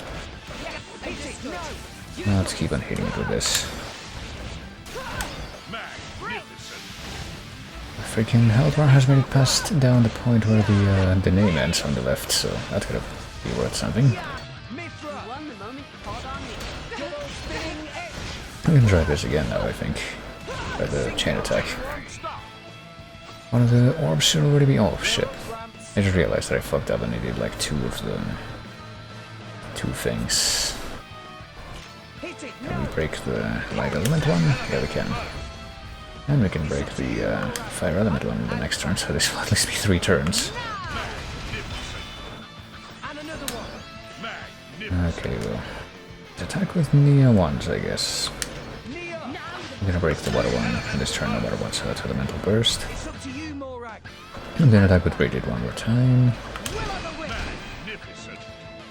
Let's keep on hitting it with this. The freaking health bar has made it past down the point where the name ends on the left, so that's gonna be worth something. I'm gonna try this again now, I think. By the chain attack. One of the orbs should already be... oh shit. I just realized that I fucked up and needed like two of the... two things. Can we break the light element one? Yeah, we can. And we can break the fire element one in the next turn, so this will at least be 3 turns. Okay, well... attack with Nia ones, I guess. I'm gonna break the water one in this turn no matter what, so that's elemental burst. And then attack with radiant one more time.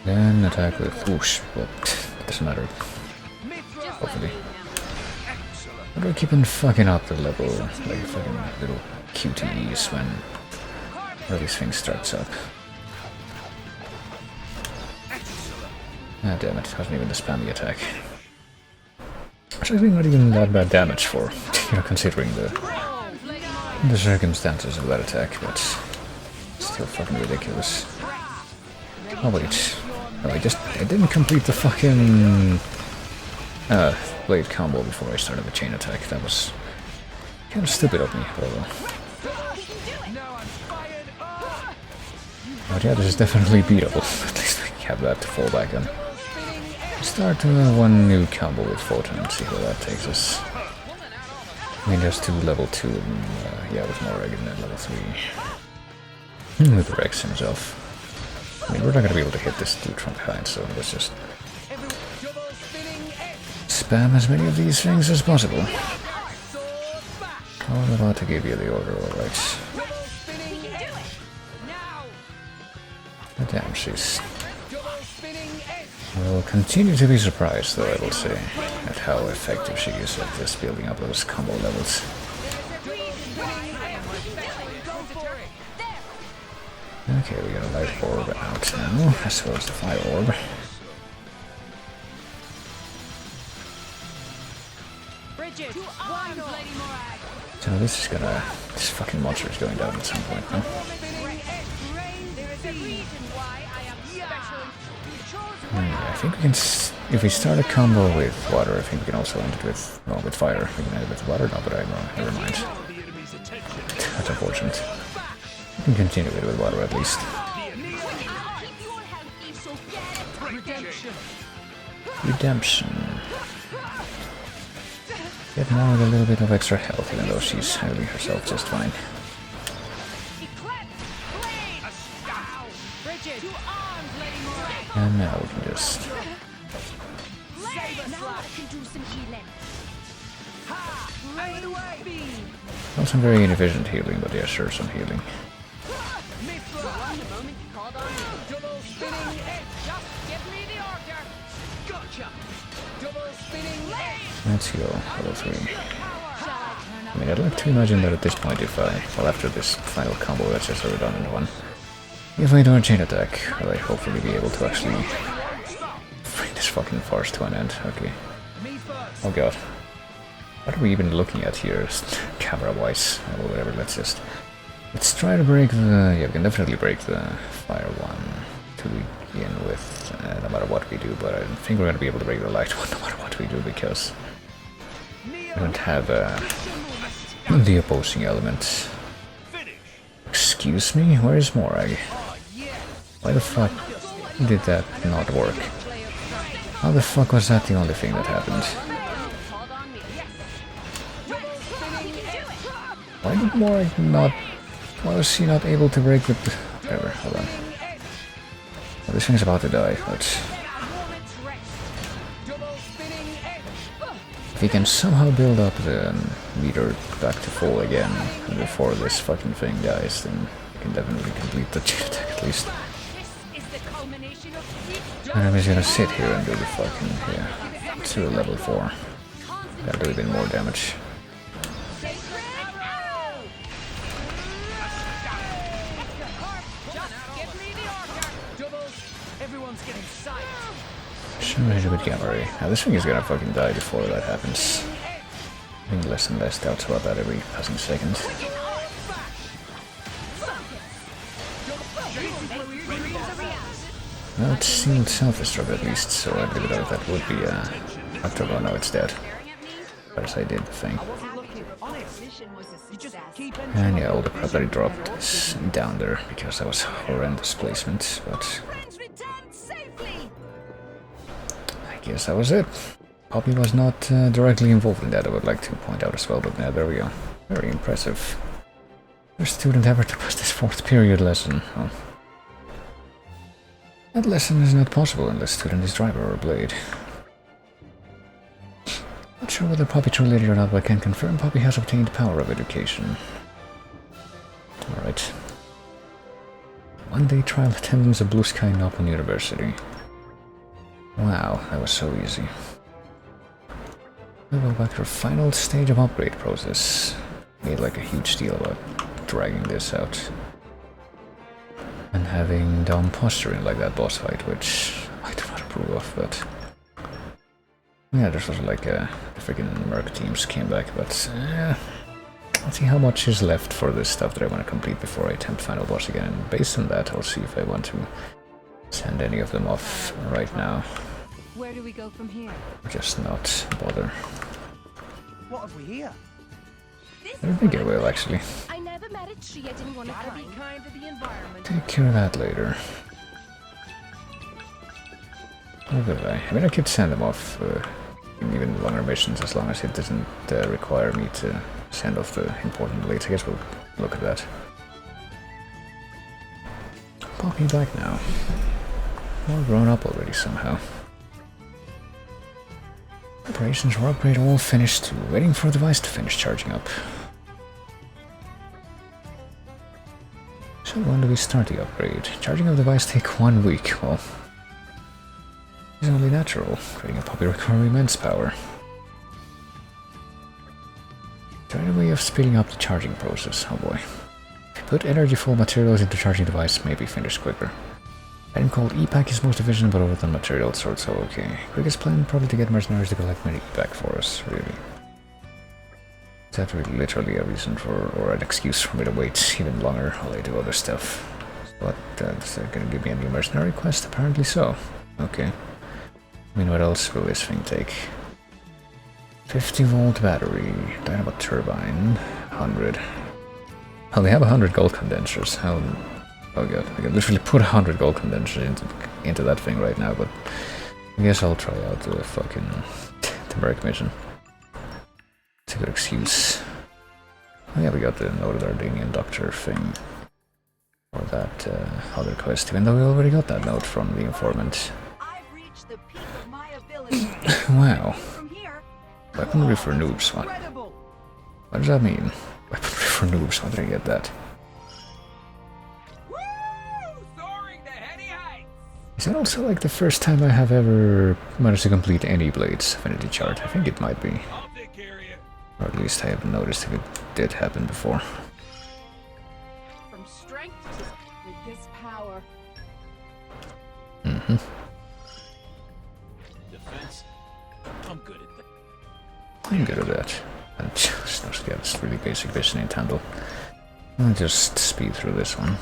Then attack with whoosh. Well, it doesn't matter. Hopefully. How do I keep on fucking up the level, like fucking little QTEs when one of these things starts up? Ah, damn it, it wasn't even the spammy attack. It's actually not even that bad damage for, you know, considering the circumstances of that attack, but still fucking ridiculous. Oh wait, no, I didn't complete the fucking blade combo before I started the chain attack. That was kind of stupid of me, but yeah, this is definitely beatable. At least I have that to fall back on. Start one new combo with Photon and see where that takes us. I mean, just to level 2 and yeah, with more again at level 3. With Rex himself. I mean, we're not gonna be able to hit this dude from behind, so let's just spam as many of these things as possible. I'm about to give you the order, alright. Damn, she's... I will continue to be surprised, though, I will say, at how effective she is at this building up those combo levels. Okay, we got a light orb out now, as well as the fire orb. So this is gonna... this fucking monster is going down at some point, no? I think we can... if we start a combo with water, I think we can also end it with... no, with fire. We can end it with water? No, but I'm wrong. Never mind. That's unfortunate. We can continue it with water at least. Redemption. Get now with a little bit of extra health, even though she's handling herself just fine. And now we can just... not some very inefficient healing, but yeah, sure, some healing. Let's go, level 3. I mean, I'd like to imagine that at this point, if I... well, after this final combo, that's just a redundant one. If I do a chain attack, will I hopefully be able to actually bring this fucking farce to an end? Okay. Oh god. What are we even looking at here, camera-wise? Or whatever, let's try to break the... yeah, we can definitely break the fire one to begin with, no matter what we do, but I don't think we're going to be able to break the light one no matter what we do, because we don't have the opposing element. Excuse me? Where is Morag? Why the fuck did that not work? How the fuck was that the only thing that happened? Why did Morag not... why was she not able to break the... whatever, hold on. Well, this thing's about to die, but... if we can somehow build up the meter back to full again before this fucking thing dies, then we can definitely complete the chain attack at least. And I'm just gonna sit here and do the fucking... yeah, to level 4. Gotta do even more damage. Shouldn't a good gallery. Now this thing is gonna fucking die before that happens. Having less and less doubts about that every passing second. Well, it's sealed self-destruct at least, so I believe that would be October. No, it's dead. as I did the thing. I wasn't looking, honest. Mission was a You just success. keep And yeah, all the crap that I dropped is down there because that was horrendous placement, but Friends returned safely. I guess that was it. Poppy was not directly involved in that, I would like to point out as well, but yeah, there we go. Very impressive. First student ever to pass this 4th period lesson. Oh. That lesson is not possible unless student is driver or blade. Not sure whether Poppy truly did or not, but I can confirm Poppy has obtained power of education. Alright. One-day trial attendance at Blue Sky Open University. Wow, that was so easy. We'll go back to our final stage of upgrade process. Made like a huge deal about dragging this out. And having dumb posture in like that boss fight, which I do not approve of, but... Yeah, there's also like the freaking Merc teams came back, but let's see how much is left for this stuff that I want to complete before I attempt final boss again, and based on that I'll see if I want to send any of them off right now. Where do we go from here? Or just not bother. What have we here? I don't think I will actually. I never met a tree I didn't want to Gotta be climb. kind to the environment. Take care of that later. Or will I? I mean, I could send them off in even longer missions as long as it doesn't require me to send off the important blades. I guess we'll look at that. Poppy back now. All grown up already somehow. Operations for upgrade all finished too. Waiting for the device to finish charging up. So when do we start the upgrade? Charging of the device take 1 week. Well, it's only natural. Creating a Poppy requires immense power. Is there any way of speeding up the charging process? Oh boy. Put energy-full materials into charging device, maybe finish quicker. Item called E-Pack is most efficient but overthan material sort, so okay. Quickest plan probably to get mercenaries to collect many E-Pack for us, really. Is that really literally a reason for, or an excuse for me to wait even longer while I do other stuff? But is that gonna give me a new mercenary quest? Apparently so. Okay. I mean, what else will this thing take? 50-volt battery, dynamo turbine, 100. Oh, they have 100 gold condensers. How? Oh god, I can literally put 100 gold condensers into that thing right now, but I guess I'll try out the fucking Merc mission. It's a good excuse. Oh yeah, we got the noted Ardenian doctor thing for that other quest, even though we already got that note from the informant. Wow. Weaponry for noobs, what? What does that mean? Weaponry for noobs, why did I get that? Is that also like the first time I have ever managed to complete any Blade's Affinity chart? I think it might be. Or at least I haven't noticed if it did happen before. From strength to with this power. Mm-hmm. Defense. I'm good at that. I'm good at that. And just yeah, it's really basic vision in Tandle. I'll just speed through this one.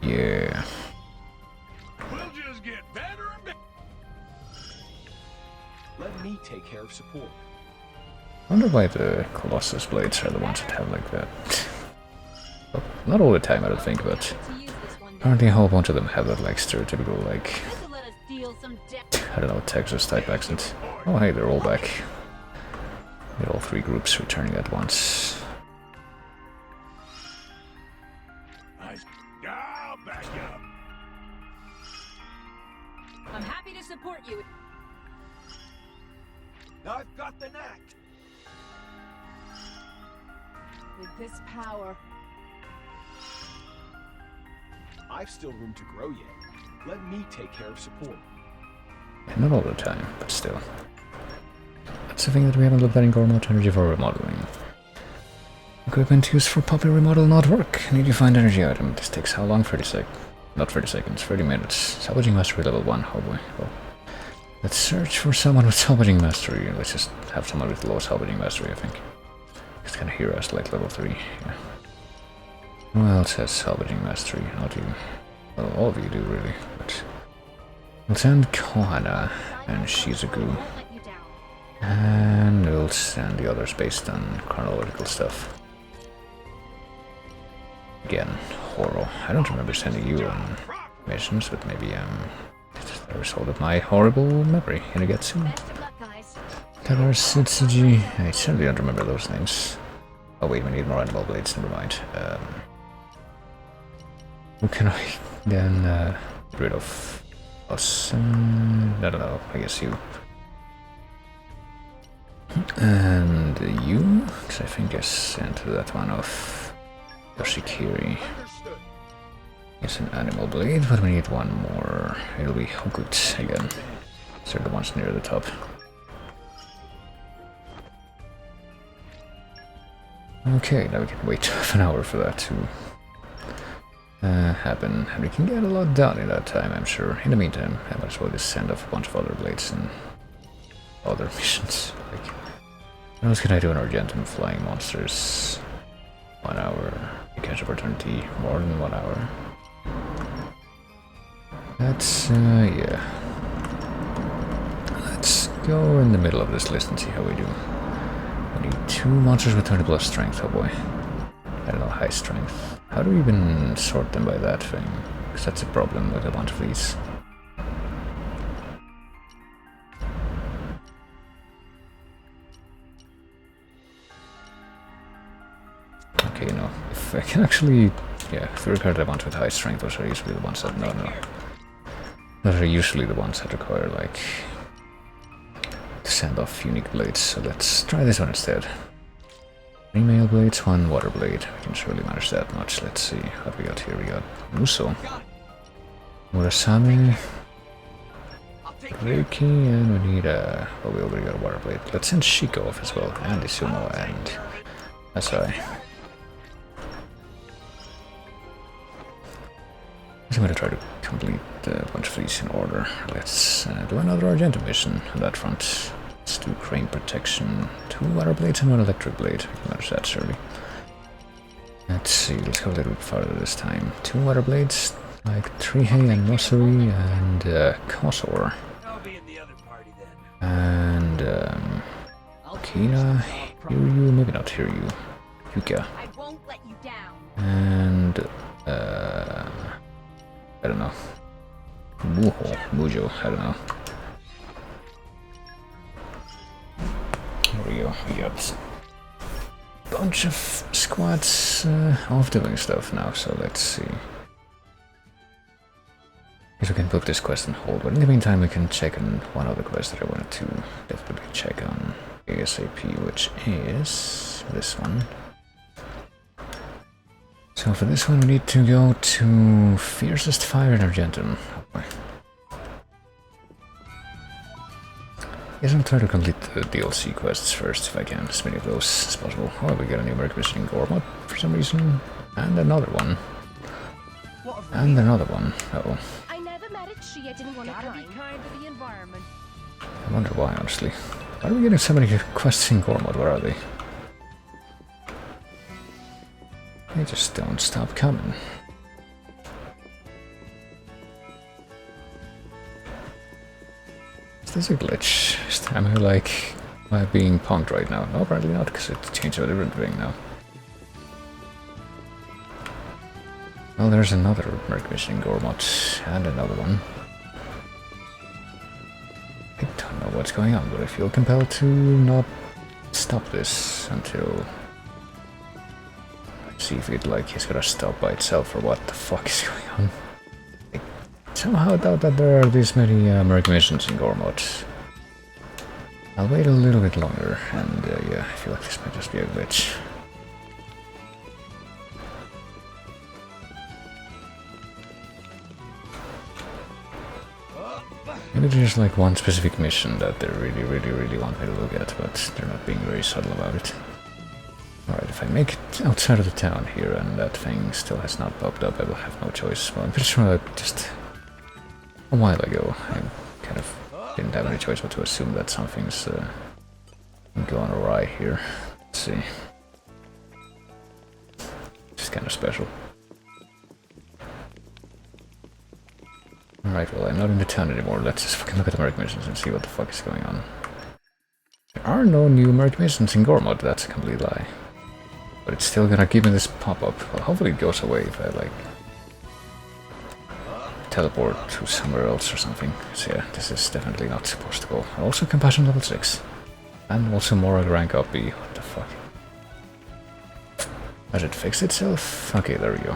Yeah. We'll just get better and better. Let me take care of support. I wonder why the Colossus blades are the ones that have like that. Well, not all the time, I don't think, but apparently a whole bunch of them have that like stereotypical like I don't know, Texas type accent. Oh hey, they're all back. Get all 3 groups returning at once. I'm happy to support you. I've got the knack. With this power. I've still room to grow yet. Let me take care of support. Yeah, not all the time, but still. That's the thing that we haven't looked at in Gormot energy for remodeling. Equipment used for Poppy remodel not work. Need to find energy item. This takes how long? 30 seconds. Not 30 seconds, 30 minutes. Salvaging mastery level 1. Oh boy. Well, let's search for someone with salvaging mastery. Let's just have someone with low salvaging mastery, I think. Just kind of hear us like level 3. Yeah. Who else has salvaging mastery? Not you. Well, all of you do, really. But we'll send Kohana and Shizuku. rules, and the others based on chronological stuff. Again, horror. I don't remember sending you on missions, but maybe it's just a result of my horrible memory. Hinegetsu? Tadarasutsuji. I certainly don't remember those names. Oh wait, we need more animal blades, never mind. Who can I then get rid of? Us? I don't know, I guess you. And you? Because I think I sent that one off Yoshikiri. It's an animal blade, but we need one more. It'll be Hokut again. These are the ones near the top. Okay, now we can wait half an hour for that to happen, and we can get a lot done in that time, I'm sure. In the meantime, I might as well just send off a bunch of other blades and other missions. Like, what else can I do in Argentum? Flying monsters. 1 hour. Catch opportunity. More than 1 hour. That's, yeah. Let's go in the middle of this list and see how we do. We need 2 monsters with 20 plus strength, oh boy. I don't know, high strength. How do we even sort them by that thing? Because that's a problem with a bunch of these. Okay, no. If I can actually... Yeah, if we regard the ones with high strength, those are usually the ones that... No. Those are usually the ones that require, like... to send off unique blades. So let's try this one instead. 3 male blades, 1 water blade. We can surely manage that much. Let's see what we got here. We got Muso, Murasame, Reiki, and we need a... well, we already got a water blade. Let's send Shiko off as well, and Izumo, and Asai. I'm going to try to complete a bunch of these in order. Let's do another Argentum mission on that front. Let's do crane protection, 2 water blades and 1 electric blade. I can manage that surely. Let's see, let's go a little bit farther this time. 2 water blades, like Trihei and Nosuri and Kosor. And Kina, Hiryu, maybe not Hiryu, Yuka. And I don't know. Mujo, I don't know. Here we go, we got a bunch of squads off doing stuff now, so let's see. Guess we can put this quest on hold, but in the meantime we can check on one other quest that I wanted to definitely check on ASAP, which is this one. So for this one we need to go to Fiercest Fire in Argentum. I guess I'll try to complete the DLC quests first if I can, as many of those as possible. Oh, we got a new Merc mission in Gormod for some reason. And another one. And another one. Uh-oh. I never met it, she didn't want to be kind to the environment. I wonder why, honestly. Why are we getting so many quests in Gormod? Where are they? They just don't stop coming. Is this a glitch? Am I like... am I being punked right now? No, apparently not, because it changed to a different thing now. Well, there's another Merc mission in Gormot, and another one. I don't know what's going on, but I feel compelled to not stop this until... see if it like is gonna stop by itself or what the fuck is going on. I somehow doubt that there are this many Merc missions in Gormot. I'll wait a little bit longer, and yeah, I feel like this might just be a glitch. Maybe there's like one specific mission that they really want me to look at, but they're not being very subtle about it. Alright, if I make it outside of the town here and that thing still has not popped up, I will have no choice. Well, I'm pretty sure that just a while ago I kind of didn't have any choice but to assume that something's gone awry here. Let's see. Just kind of special. Alright, well, I'm not in the town anymore. Let's just fucking look at the Merc missions and see what the fuck is going on. are no new merge missions in Gore mode, that's a complete lie. But it's still gonna give me this pop-up. Well, hopefully it goes away if I like teleport to somewhere else or something. So yeah, this is definitely not supposed to go. Also compassion level 6. And also more rank up B. What the fuck? Has it fixed itself? Okay, there we go.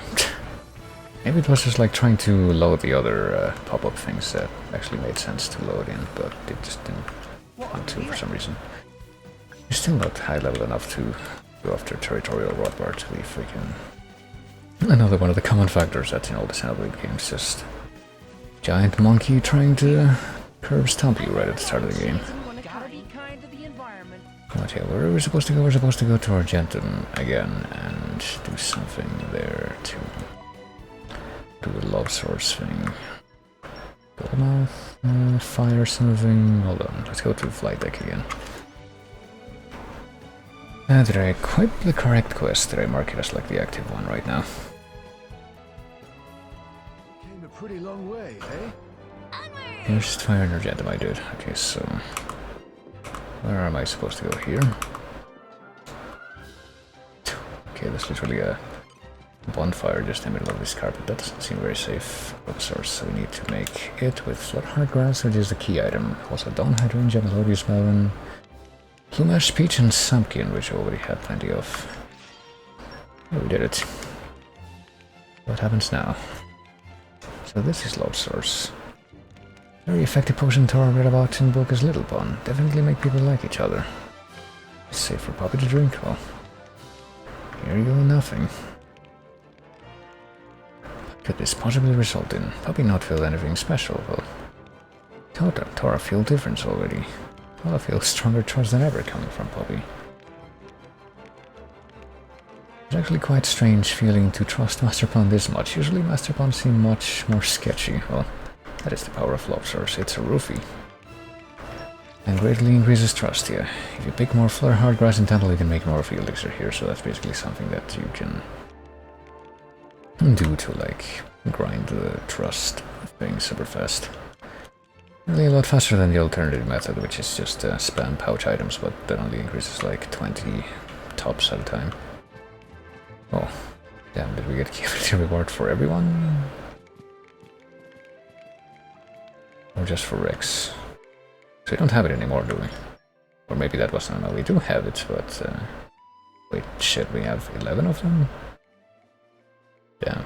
Maybe it was just like trying to load the other pop-up things that actually made sense to load in, but it just didn't want to for some reason. You're still not high level enough to go after territorial Rothbard to be freaking... Another one of the common factors that's in all the Xenoblade games, just giant monkey trying to curb stomp you right at the start of the game. But yeah, where are we supposed to go? We're supposed to go to Argentum again and do something there to do a love source thing. Goldmouth, fire something. Hold on, let's go to flight deck again. Did I equip the correct quest? Did I mark it as like the active one right now? Came a pretty long way, eh? Here's fire and Argentum, I did. Okay, so where am I supposed to go? Here? Okay, there's literally a bonfire just in the middle of this carpet. That doesn't seem very safe for the source, so we need to make it with Floodheart Grass, which is the key item. Also Dawn Hydrangea, Melodious Melon, Plumash, Peach, and Sumpkin, which I already had plenty of. Oh, we did it. What happens now? So this is Love Source. Very effective potion to read about in book is Little Pond. Definitely make people like each other. It's safe for Poppy to drink. Well, here you go, nothing. What could this possibly result in? Poppy not feel anything special. Well, Tora feel difference already. Well, I feel stronger trust than ever coming from Poppy. It's actually quite strange feeling to trust Masterplan this much. Usually Masterplan seem much more sketchy. Well, that is the power of Love Source. It's a roofie. And greatly increases trust, yeah. If you pick more Flare Hard Grass and Tantal, you can make more of Elixir here, so that's basically something that you can do to, like, grind the trust thing super fast. Really a lot faster than the alternative method, which is just spam pouch items, but that only increases like 20 tops at a time. Oh, damn, did we get community reward for everyone? Or just for Rex? So we don't have it anymore, do we? Or maybe that wasn't enough. We do have it, but... wait, shit, we have 11 of them? Damn.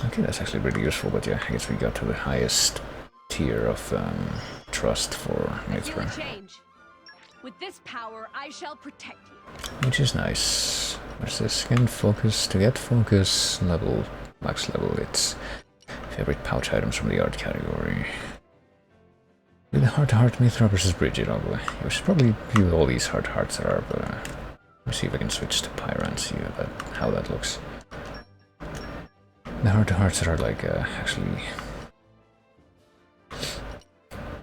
Okay, that's actually really useful, but yeah, I guess we got to the highest tier of trust for Mithra. With this power, I shall protect you. Which is nice. What's this again? Focus. To get focus level, max level, it's favorite pouch items from the art category. With the heart-to-heart Mithra versus Bridget, oh boy. We should probably view all these heart-to-hearts that are, but let me see if I can switch to Pyra and see how that looks. The heart-to-hearts that are like actually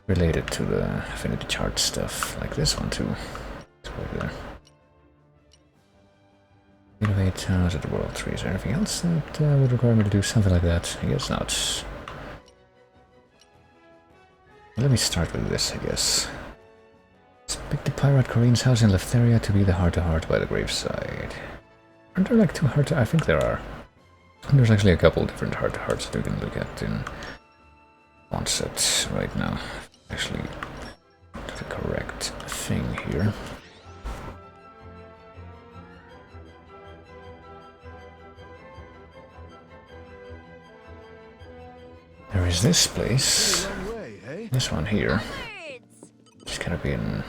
related to the affinity chart stuff, like this one too. It's right there. Innovate towns at the World Tree. Is there anything else that would require me to do something like that? I guess not. Let me start with this, I guess. Let's pick the Pirate Corinne's house in Leftheria to be the heart-to-heart by the graveside. Aren't there like two heart-to-hearts? I think there are. There's actually a couple different heart-to-hearts that we can look at in one set right now. Actually, the correct thing here. There is this place. This one here. It's kind of been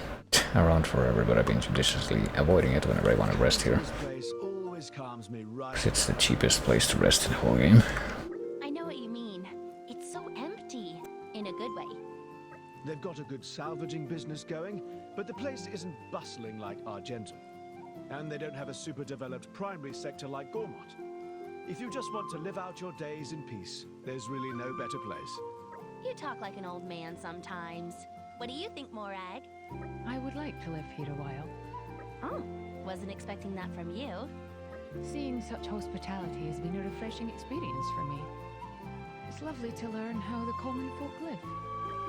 around forever, but I've been judiciously avoiding it whenever I want to rest here. Because it's the cheapest place to rest in the whole game. I know what you mean. It's so empty, in a good way. They've got a good salvaging business going, but the place isn't bustling like Argentum. And they don't have a super developed primary sector like Gormott. If you just want to live out your days in peace, there's really no better place. You talk like an old man sometimes. What do you think, Morag? I would like to live here a while. Oh, wasn't expecting that from you. Seeing such hospitality has been a refreshing experience for me. It's lovely to learn how the common folk live.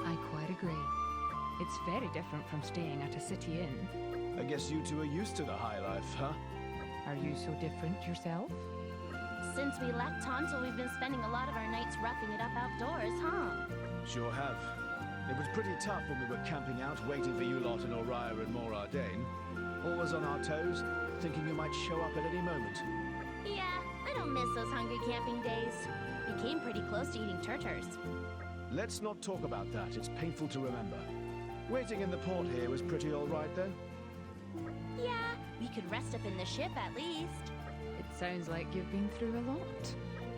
I quite agree. It's very different from staying at a city inn. I guess you two are used to the high life, huh? Are you so different yourself? Since we left Tonto, we've been spending a lot of our nights roughing it up outdoors, huh? Sure have. It was pretty tough when we were camping out, waiting for you lot in Oriah and Morardane. Always on our toes, thinking you might show up at any moment. Yeah, I don't miss those hungry camping days. We came pretty close to eating turters. Let's not talk about that. It's painful to remember. Waiting in the port here was pretty all right, though. Yeah, we could rest up in the ship at least. It sounds like you've been through a lot.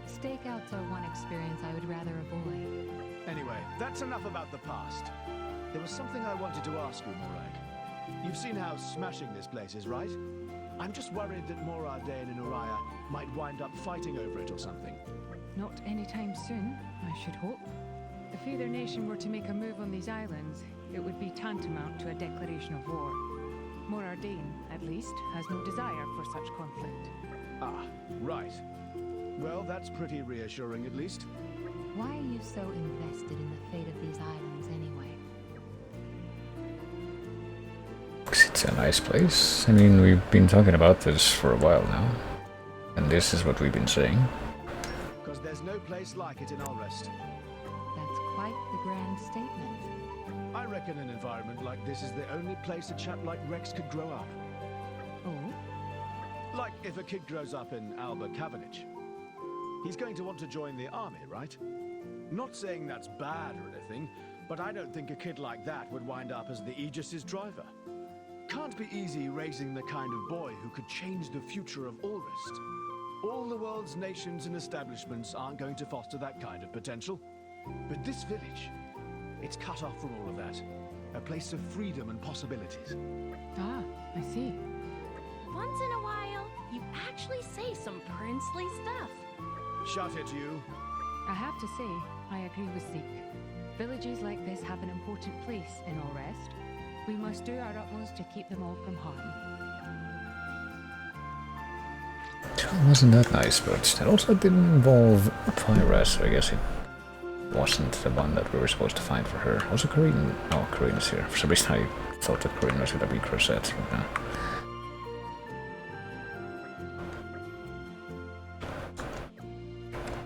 Stakeouts are one experience I would rather avoid. Anyway, that's enough about the past. There was something I wanted to ask you, Morag. You've seen how smashing this place is, right? I'm just worried that Morardane and Oriah might wind up fighting over it or something. Not anytime soon, I should hope. If either nation were to make a move on these islands, it would be tantamount to a declaration of war. Morardane, at least, has no desire for such conflict. Ah, right. Well, that's pretty reassuring, at least. Why are you so invested in the fate of these islands, anyway? It's a nice place. I mean, we've been talking about this for a while now. And this is what we've been saying. Because there's no place like it in Alrest. That's quite the grand statement. I reckon an environment like this is the only place a chap like Rex could grow up. Oh? Like if a kid grows up in Alba Cavendish. He's going to want to join the army, right? Not saying that's bad or anything, but I don't think a kid like that would wind up as the Aegis's driver. Can't be easy raising the kind of boy who could change the future of Alrest. All the world's nations and establishments aren't going to foster that kind of potential. But this village, it's cut off from all of that. A place of freedom and possibilities. Ah, I see. Once in a while, you actually say some princely stuff. Shut it, you. I have to say, I agree with Zeke. Villages like this have an important place in Alrest. We must do our utmost to keep them all from harm. It wasn't that nice, but it also didn't involve Pyra, so I guess it wasn't the one that we were supposed to find for her. Also Corinne. Oh, Corinne is here. For some reason I thought that Corinne was gonna be Crozet right now.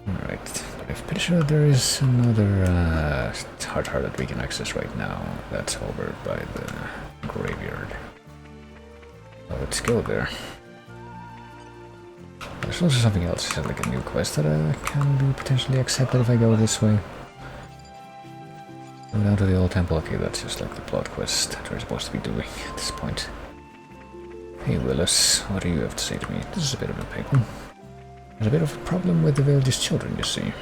Alright, I'm pretty sure that there is another hard heart that we can access right now. That's over by the graveyard. So let's go there. There's also something else, like a new quest that can be potentially accepted if I go this way. Go down to the old temple. Okay, that's just like the plot quest that we're supposed to be doing at this point. Hey Willis, what do you have to say to me? This is a bit of a big one. There's a bit of a problem with the village's children, you see.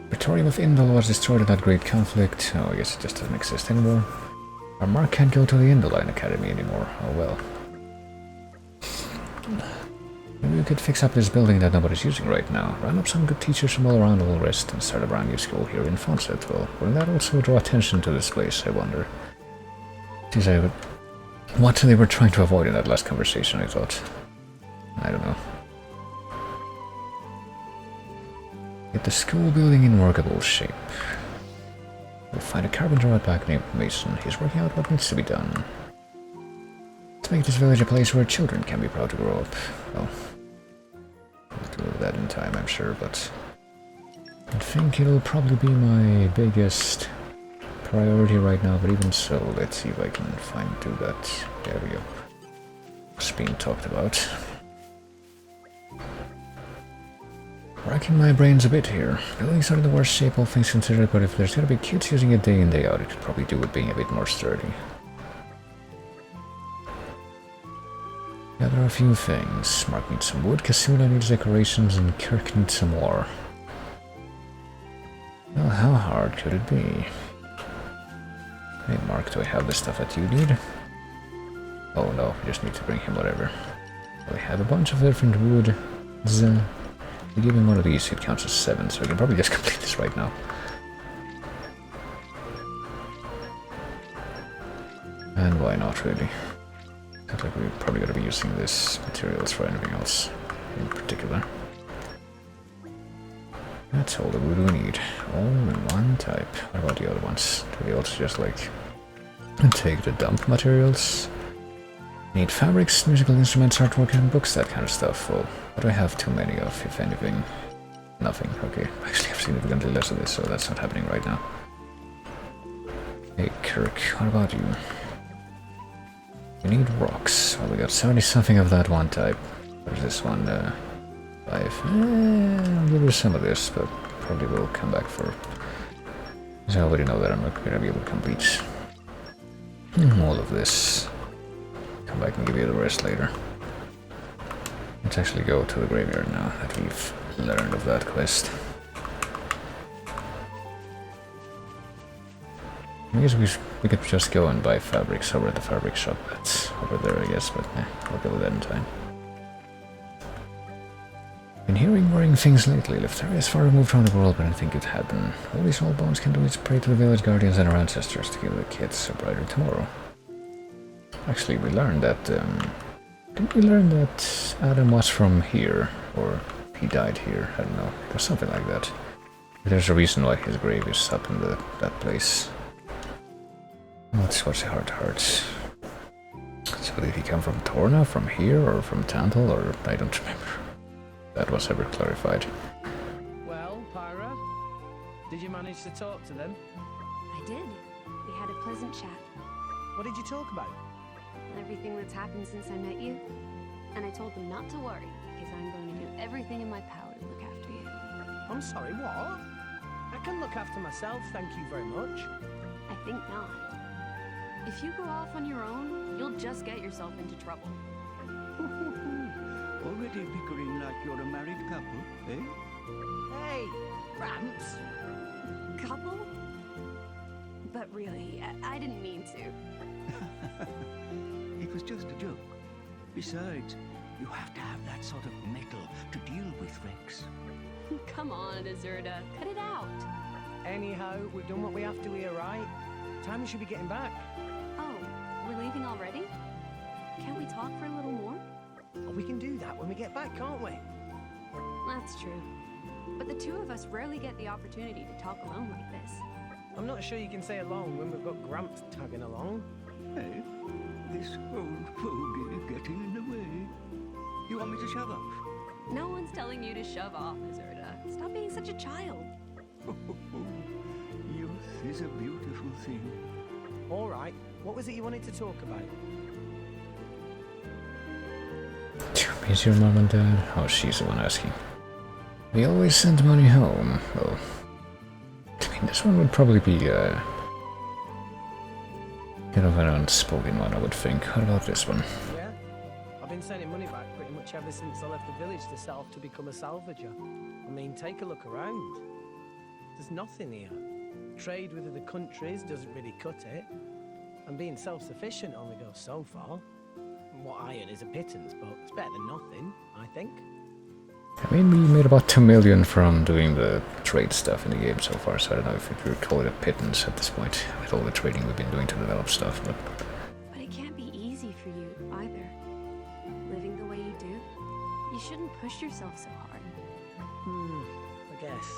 Praetorium of Indol was destroyed in that great conflict. Oh, I guess it just doesn't exist anymore. Our Mark can't go to the Indoline Academy anymore. Oh well. Maybe we could fix up this building that nobody's using right now. Round up some good teachers from all around Alrest and start a brand new school here in Fonset. Well, wouldn't that also draw attention to this place, I wonder? Geez, what they were trying to avoid in that last conversation, I thought. I don't know. Get the school building in workable shape. We'll find a carpenter out back named Mason. He's working out what needs to be done. Let's make this village a place where children can be proud to grow up. Well, we'll do that in time, I'm sure, but I think it'll probably be my biggest priority right now, but even so, let's see if I can do that. There we go. It's being talked about. Racking my brains a bit here. Buildings are in the worst shape, all things considered, but if there's gonna be kids using it day in day out, it could probably do with being a bit more sturdy. Gather a few things. Mark needs some wood, Kasuna needs decorations, and Kirk needs some more. Well, how hard could it be? Hey Mark, do I have the stuff that you need? Oh no, I just need to bring him whatever. We have a bunch of different wood. If we give him one of these, it counts as 7, so we can probably just complete this right now. And why not, really? Looks like we're probably going to be using this materials for anything else in particular. That's all the wood we need. All in one type. What about the other ones? Do they also just like And take the dump materials. Need fabrics, musical instruments, artwork, and books, that kind of stuff. Well, what do I have too many of, if anything? Nothing. Okay, actually I have significantly less of this, so that's not happening right now. Hey Kirk, what about you? We need rocks. Well, we got 70-something of that one type. Where's this one? 5. I'll give you some of this, but probably will come back for... I already know that I'm not going to be able to complete all of this. Come back and give you the rest later. Let's actually go to the graveyard now that we've learned of that quest. I guess we could just go and buy fabrics over at the fabric shop. That's over there, I guess, but I'll deal with that in time. Been hearing worrying things lately. Leftaria is far removed from the world, but I think it happened. All these old bones can do is pray to the village guardians and our ancestors to give the kids a brighter tomorrow. Actually, we learned that... didn't we learn that Adam was from here? Or he died here? I don't know. There's something like that. There's a reason why his grave is up in that place. Let's watch the hearts. So did he come from Torna, from here, or from Tantal, or I don't remember. That was ever clarified. Well, Pyra, did you manage to talk to them? I did. We had a pleasant chat. What did you talk about? Everything that's happened since I met you. And I told them not to worry, because I'm going to do everything in my power to look after you. I'm sorry, what? I can look after myself, thank you very much. I think not. If you go off on your own, you'll just get yourself into trouble. Already bickering like you're a married couple, eh? Hey, Gramps. Couple? But really, I didn't mean to. It was just a joke. Besides, you have to have that sort of metal to deal with, Rex. Come on, Azurda, cut it out. Anyhow, we've done what we have to here, right? Time we should be getting back. Oh, we're leaving already? Can't we talk for a little more? Oh, we can do that when we get back, can't we? That's true. But the two of us rarely get the opportunity to talk alone like this. I'm not sure you can say alone when we've got Gramps tagging along. Hey, this old fogey getting in the way. You want me to shove off? No one's telling you to shove off, Azurda. Stop being such a child. Youth is a beautiful thing. All right, what was it you wanted to talk about? Is your mom and dad? Oh, she's the one asking. We always send money home. Well, I mean, this one would probably be kind of an unspoken one, I would think. What about this one? Yeah, I've been sending money back pretty much ever since I left the village to set off to become a salvager. I mean, take a look around. There's nothing here. Trade with other countries doesn't really cut it. And being self-sufficient only goes so far. What I earn is a pittance, but it's better than nothing, I think. I mean, we made about 2 million from doing the trade stuff in the game so far, so I don't know if we would call it a pittance at this point, with all the trading we've been doing to develop stuff, but... But it can't be easy for you, either. Living the way you do, you shouldn't push yourself so hard. I guess.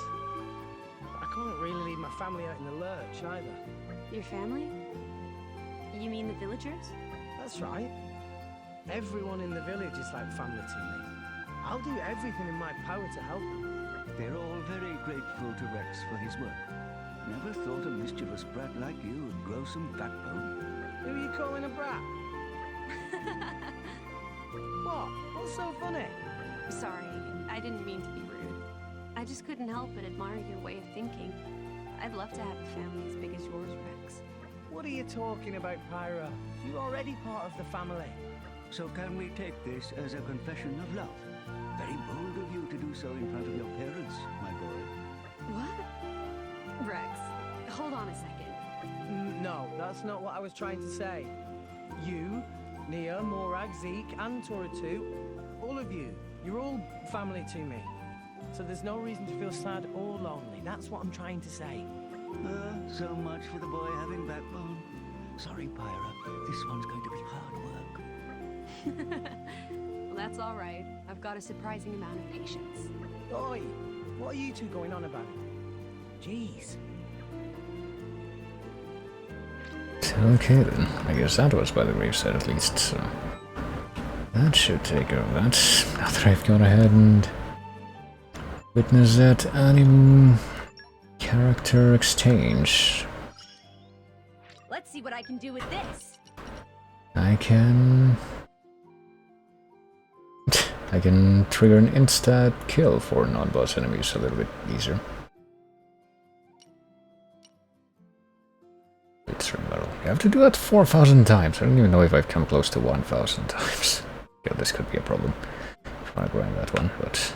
But I can't really leave my family out in the lurch, either. Your family? You mean the villagers? That's right. Everyone in the village is like family to me. I'll do everything in my power to help them. They're all very grateful to Rex for his work. Never thought a mischievous brat like you would grow some backbone. Who are you calling a brat? What? What's so funny? Sorry, I didn't mean to be rude. I just couldn't help but admire your way of thinking. I'd love to have a family as big as yours, Rex. What are you talking about, Pyra? You're already part of the family. So can we take this as a confession of love? Very bold of you to do so in front of your parents, my boy. What? Rex, hold on a second. No, that's not what I was trying to say. You, Nia, Morag, Zeke, and Toratu, all of you, you're all family to me. So there's no reason to feel sad or lonely. That's what I'm trying to say. So much for the boy having backbone. Sorry, Pyra, this one's going to be hard work. Well, that's all right. I've got a surprising amount of patience. Oi, what are you two going on about? Jeez. Okay then, I guess that was by the graveside at least, so... That should take care of that. Now that I've gone ahead and witnessed that anime character exchange, Let's see what I can do with this. I can trigger an instant kill for non-boss enemies a little bit easier. It's battle. You have to do that 4,000 times. I don't even know if I've come close to 1,000 times. Yeah, this could be a problem if I grind that one, but...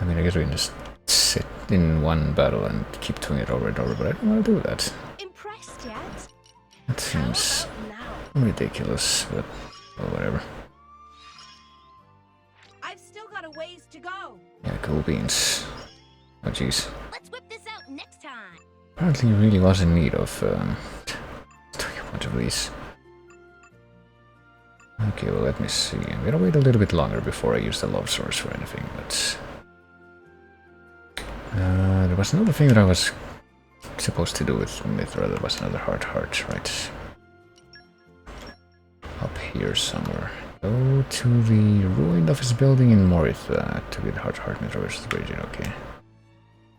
I mean, I guess we can just sit in one battle and keep doing it over and over, but I don't want to do that. Impressed yet? That seems ridiculous, but well, whatever. I've still got a ways to go. Yeah, cool beans. Oh jeez. Let's whip this out next time. Apparently he really was in need of doing a bunch of these. Okay, well let me see. I'm gonna wait a little bit longer before I use the love source for anything, but... there was another thing that I was supposed to do with Mithra. There was another heart, right? Up here somewhere. Go to the ruined office building in Moritha to get heart, Mithra versus Bridget, okay.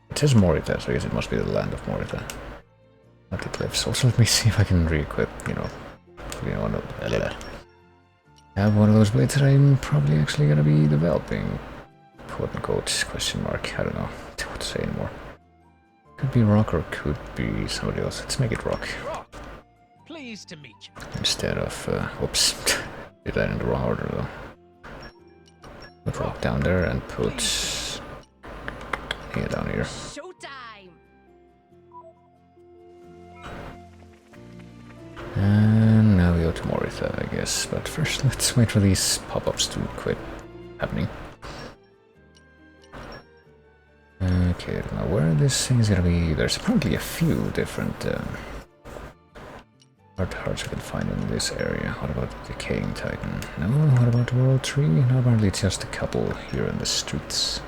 It says Moritha, so I guess it must be the land of Moritha. Not the cliffs. Also, let me see if I can re-equip, have one of those blades that I'm probably actually gonna be developing. Quote unquote, question mark. I don't know what to say anymore. Could be rock or could be somebody else. Let's make it rock. Pleased to meet you. Instead of, whoops. Did that in the wrong order though. Put rock down there and put... yeah, down here. Showtime! And now we go to Moritha, I guess. But first, let's wait for these pop-ups to quit happening. Okay, I don't know where this thing is gonna be. There's apparently a few different hearts I can find in this area. What about the Decaying Titan? No, what about World Tree? No, apparently it's just a couple here in the streets.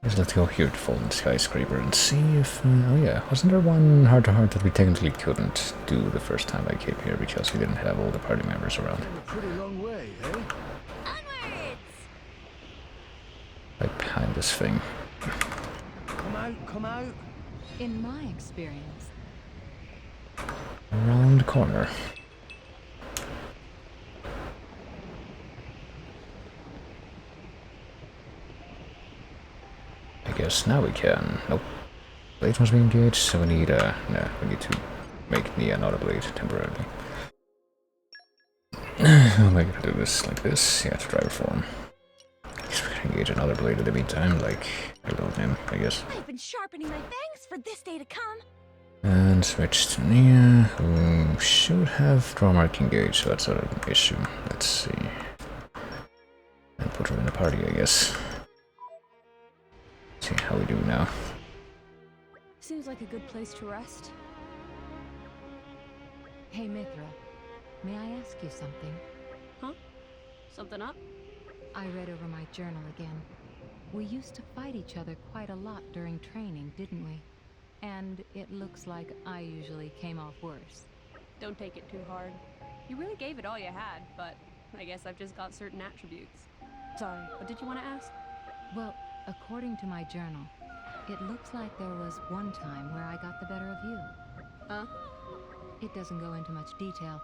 Let's go here to Fallen Skyscraper and see if... oh yeah, wasn't there one heart-to-heart that we technically couldn't do the first time I came here because we didn't have all the party members around? A pretty long way, eh? Onwards! Right behind this thing. Come out. In my experience, Around the corner. I guess now we can. Nope. Blade must be engaged, so we need no, we need to make Nia not a blade temporarily. How am I gonna do this like this? Yeah, to driver form. I guess we can engage another blade in the meantime, like below him, I guess. I've been sharpening my fangs for this day to come. And switch to Nia, who should have draw mark engaged, so that's not an issue. Let's see. And put her in the party, I guess. See how we do now. Seems like a good place to rest. hey Mithra, may I ask you something? Huh? Something up? I read over my journal again. We used to fight each other quite a lot during training, didn't we? And it looks like I usually came off worse. Don't take it too hard. You really gave it all you had, but I guess I've just got certain attributes. Sorry, what did you want to ask? Well, according to my journal, it looks like there was one time where I got the better of you. Huh? It doesn't go into much detail,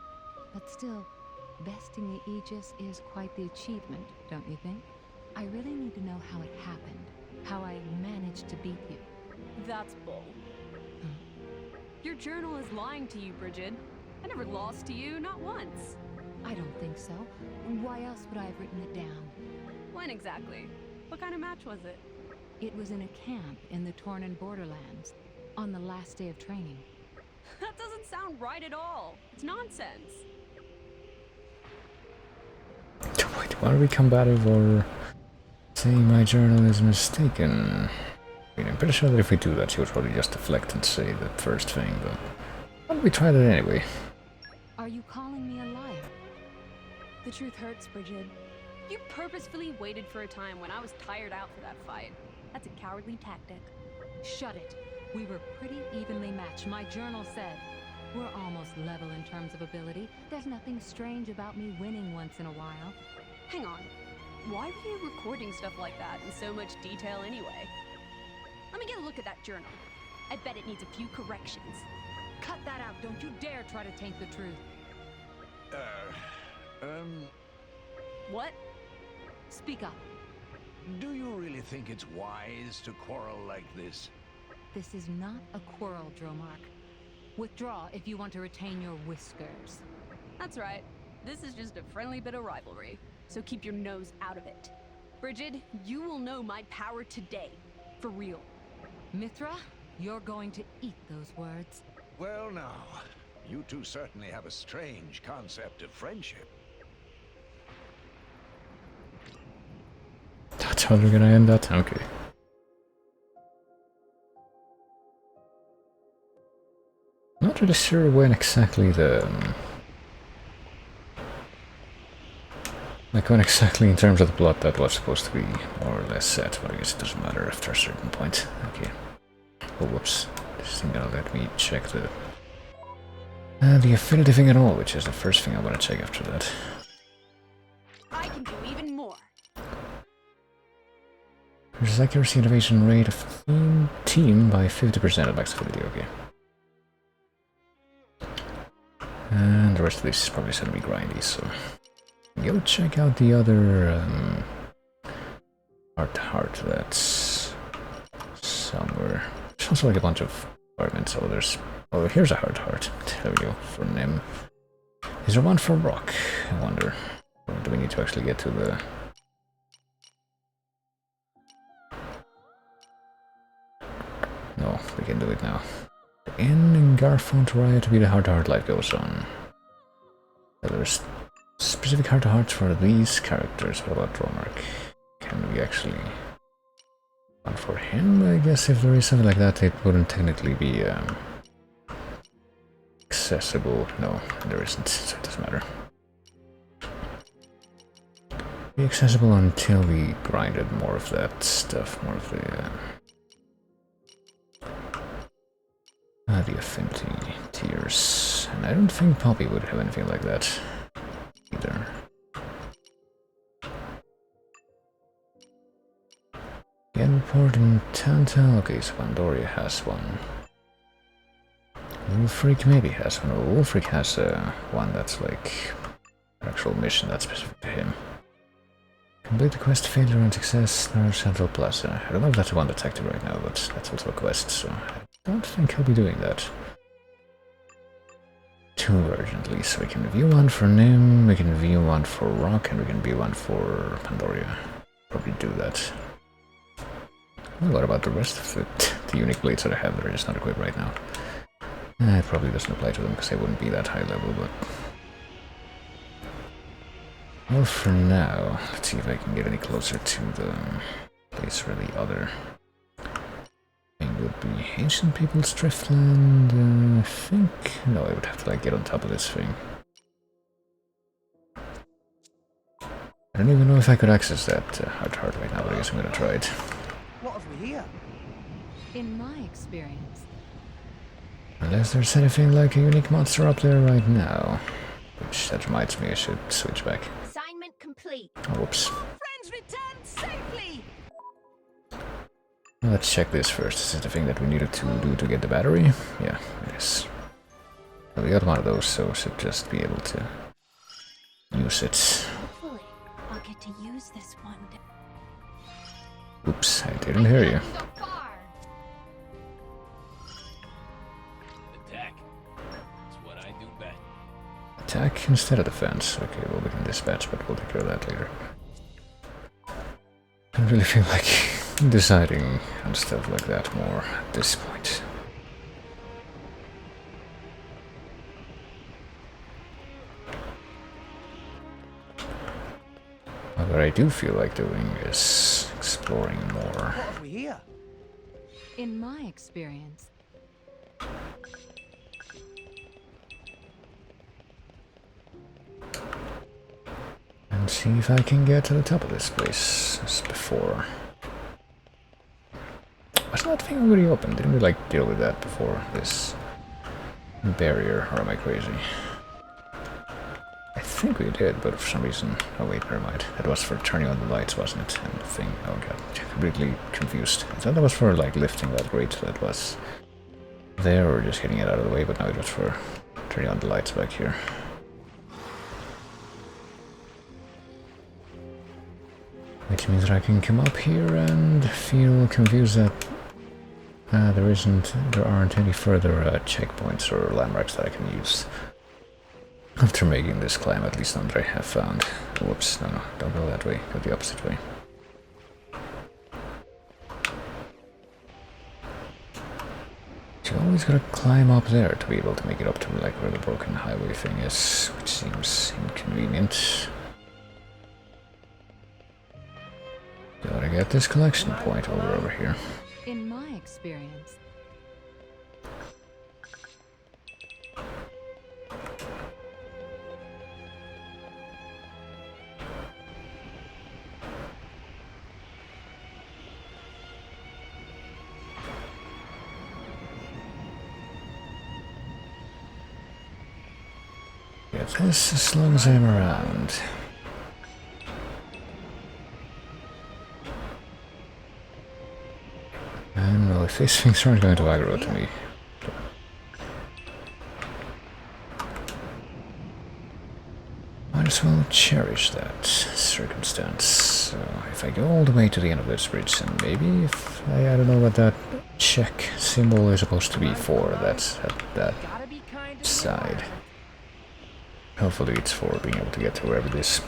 but still, besting the Aegis is quite the achievement, don't you think? I really need to know how it happened, how I managed to beat you. That's bull. Your journal is lying to you, Bridget. I never lost to you, not once. I don't think so. Why else would I have written it down? When exactly? What kind of match was it? It was in a camp in the Tornan borderlands, on the last day of training. That doesn't sound right at all. It's nonsense. Wait, want to be combative or saying my journal is mistaken? I mean, I'm pretty sure that if we do that, she would probably just deflect and say the first thing, but why don't we try that anyway? Are you calling me a liar? The truth hurts, Bridget. You purposefully waited for a time when I was tired out for that fight. That's a cowardly tactic. Shut it. We were pretty evenly matched, my journal said. We're almost level in terms of ability. There's nothing strange about me winning once in a while. Hang on. Why were you recording stuff like that in so much detail anyway? Let me get a look at that journal. I bet it needs a few corrections. Cut that out. Don't you dare try to taint the truth. What? Speak up. Do you really think it's wise to quarrel like this? This is not a quarrel, Dromark. Withdraw if you want to retain your whiskers. That's right. This is just a friendly bit of rivalry, so keep your nose out of it. Brigid, you will know my power today. For real. Mithra, you're going to eat those words. Well now, you two certainly have a strange concept of friendship. That's how they're gonna end that? Okay. Not really sure when exactly the... like when exactly in terms of the plot that was supposed to be more or less set, but I guess it doesn't matter after a certain point. Okay. Oh, whoops. This thing gonna let me check the affinity thing at all, which is the first thing I want to check after that. I can do even more. There's accuracy and evasion rate of team by 50% at max affinity, okay. And the rest of this is probably going to be grindy, so... go check out the other heart that's somewhere. There's also like a bunch of apartments. Oh, there's... oh, here's a heart. There we go, for Nim. Is there one for Rock? I wonder. Or do we need to actually get to the... no, we can do it now. In Garfont Riot, to be the heart-to-heart light goes on. There's specific heart-to-hearts for these characters. What about Dromark? Can we actually... one for him? I guess if there is something like that, it wouldn't technically be accessible. No, there isn't, so it doesn't matter. Be accessible until we grinded more of that stuff, more of the affinity tiers. And I don't think Poppy would have anything like that either. Again, report in Tantal. Okay, so Pandoria has one. Wolfreak maybe has one. Oh, Wolfreak has one that's like an actual mission that's specific to him. Complete the quest, failure and success, North Central Plaza. I don't know if that's the one that's active right now, but that's also a quest, so I don't think I'll be doing that too urgently. So we can review one for Nim, we can review one for Rock, and we can review one for Pandoria. Probably do that. Well, what about the rest of the unique blades that I have that are just not equipped right now? It probably doesn't apply to them because they wouldn't be that high level, but... well, for now, let's see if I can get any closer to the place where the other thing would be. Ancient People's Driftland, I think... no, I would have to like get on top of this thing. I don't even know if I could access that heart right now, but I guess I'm gonna try it. What have we here? In my experience. Unless there's anything like a unique monster up there right now. Which, that reminds me, I should switch back. Assignment complete. Oh, whoops. Friends returned safely. Let's check this first. Is it the thing that we needed to do to get the battery? Yeah, it is. Well, we got one of those, so we should just be able to use it. Hopefully, I'll get to use this one day. Oops, I didn't hear you. Attack. That's what I do best. Attack instead of defense. Okay, well we can dispatch, but we'll take care of that later. I don't really feel like deciding on stuff like that more at this point. What I do feel like doing is exploring more. What have we here? In my experience. And see if I can get to the top of this place as before. Was that thing already open? Didn't we like deal with that before this barrier, or am I crazy? I think we did, but for some reason... Oh wait, never mind. That was for turning on the lights, wasn't it? And the thing... Oh god, completely confused. I thought that was for like lifting that grate that was there, or just getting it out of the way, but now it was for turning on the lights back here. Which means that I can come up here and feel confused that there aren't any further checkpoints or landmarks that I can use. After making this climb, at least none that I have found. Whoops, no, don't go that way, go the opposite way. You always gotta climb up there to be able to make it up to like where the broken highway thing is, which seems inconvenient. Gotta get this collection point over here. In my experience, get this as long as I'm around. And well, if these things aren't going to aggro to me. Might as well cherish that circumstance. So if I go all the way to the end of this bridge, and maybe if I don't know what that check symbol is supposed to be for, that's at that side. Hopefully it's for being able to get to wherever this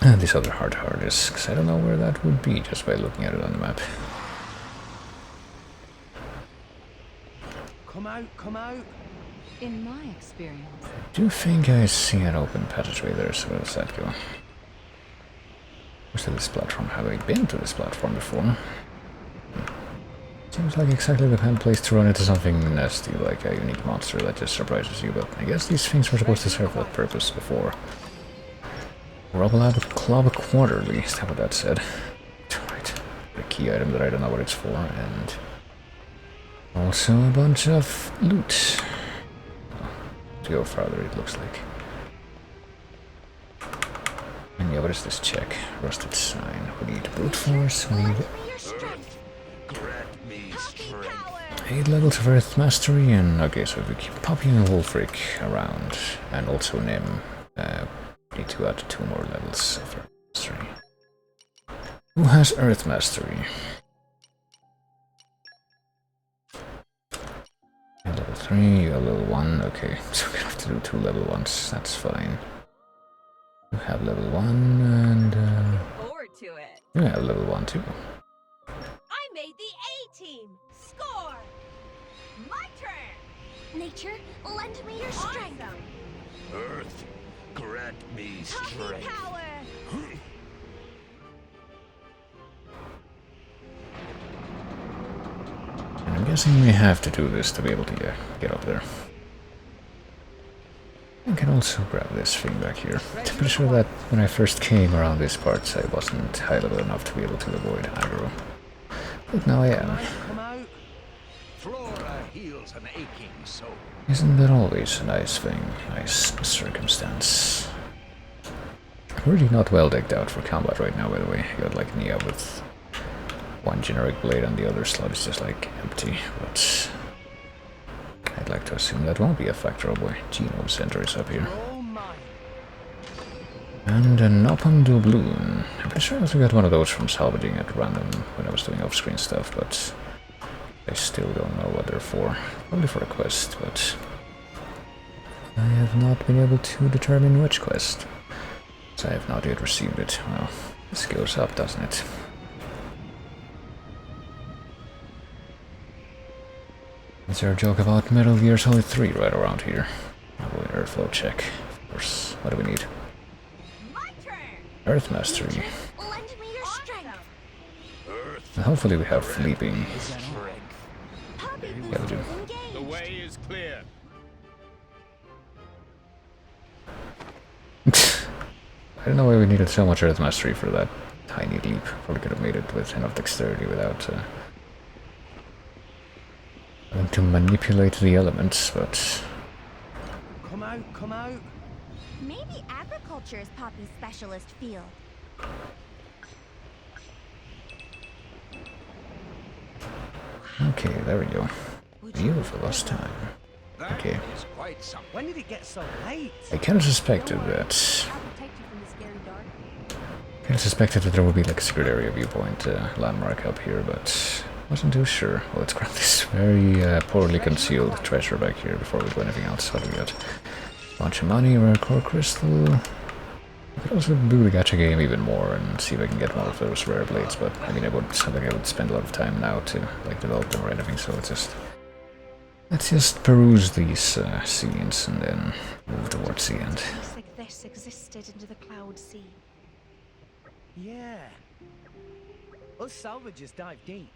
other hard is, because I don't know where that would be just by looking at it on the map. Come out, come out. in my experience, I do think I see an open passageway there, so where does that go? Where's this platform? Have I been to this platform before? Seems like exactly the kind of place to run into something nasty, like a unique monster that just surprises you, but I guess these things were supposed to serve that purpose before. Rubble out of Club Quarterly, is that what that said? Right. A key item that I don't know what it's for, and also a bunch of loot. Oh, to go farther, it looks like. And yeah, what is this check? Rusted sign. We need brute force, we need 8 levels of Earth Mastery, and okay, so if we keep popping a Wolfric around, and also Nim, need to add 2 more levels of Earth Mastery. Who has Earth Mastery? Level 3, you got level 1, okay, so we have to do 2 level 1s, that's fine. You have level 1, and Forward to it. you have level 1 too. I made the A-team. Score. My turn. Nature, lend me your strength. Earth, grant me Puppy strength. power. And I'm guessing we have to do this to be able to get up there. I can also grab this thing back here. I'm pretty sure that when I first came around these parts I wasn't high level enough to be able to avoid aggro. But now I am. Come out. Flora heals an aching soul. Isn't that always a nice thing? Nice circumstance. I'm really not well decked out for combat right now, by the way. I got like Nia with 1 generic blade and the other slot is just like empty, but I'd like to assume that won't be a factor. Oh boy, Genome Center is up here. And an Open Doubloon. I'm pretty sure I also got one of those from salvaging at random when I was doing off-screen stuff, but I still don't know what they're for. Probably for a quest, but I have not been able to determine which quest. So I have not yet received it. Well, this goes up, doesn't it? Is there a joke about Metal Gear Solid 3 right around here? Oh, airflow check. Of course. What do we need? Earth Mastery. Lend me your strength. And hopefully we have Leaping. Yeah, we do. The way is clear. I don't know why we needed so much Earth Mastery for that tiny leap. Probably could have made it with enough dexterity without Trying to manipulate the elements, but... Come out, come out. Maybe agriculture is Poppy's specialist field. Okay, there we go. View for lost time. Okay. When did it get so late? I kind of suspected that... that there would be like a secret area viewpoint landmark up here, but wasn't too sure. Well, let's grab this very poorly concealed treasure back here before we do anything else. What do we got? Bunch of money, rare core crystal. I could also do the gacha game even more and see if I can get more of those rare blades, but I mean, I would sound like I would spend a lot of time now to like develop them or anything, so let's just peruse these scenes and then move towards the end. Place like this existed into the cloud sea. Yeah. Us salvagers dive deep,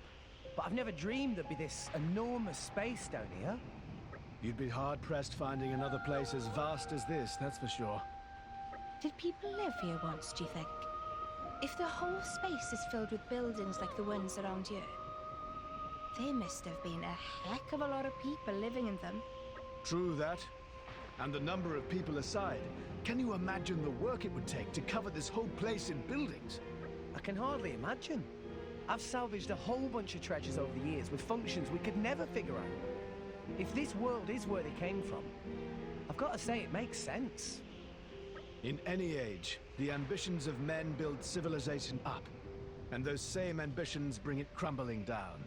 but I've never dreamed there'd be this enormous space down here. You'd be hard-pressed finding another place as vast as this, that's for sure. Did people live here once, do you think? If the whole space is filled with buildings like the ones around here, there must have been a heck of a lot of people living in them. True that. And the number of people aside, can you imagine the work it would take to cover this whole place in buildings? I can hardly imagine. I've salvaged a whole bunch of treasures over the years with functions we could never figure out. If this world is where they came from, I've got to say it makes sense. In any age, the ambitions of men build civilization up, and those same ambitions bring it crumbling down.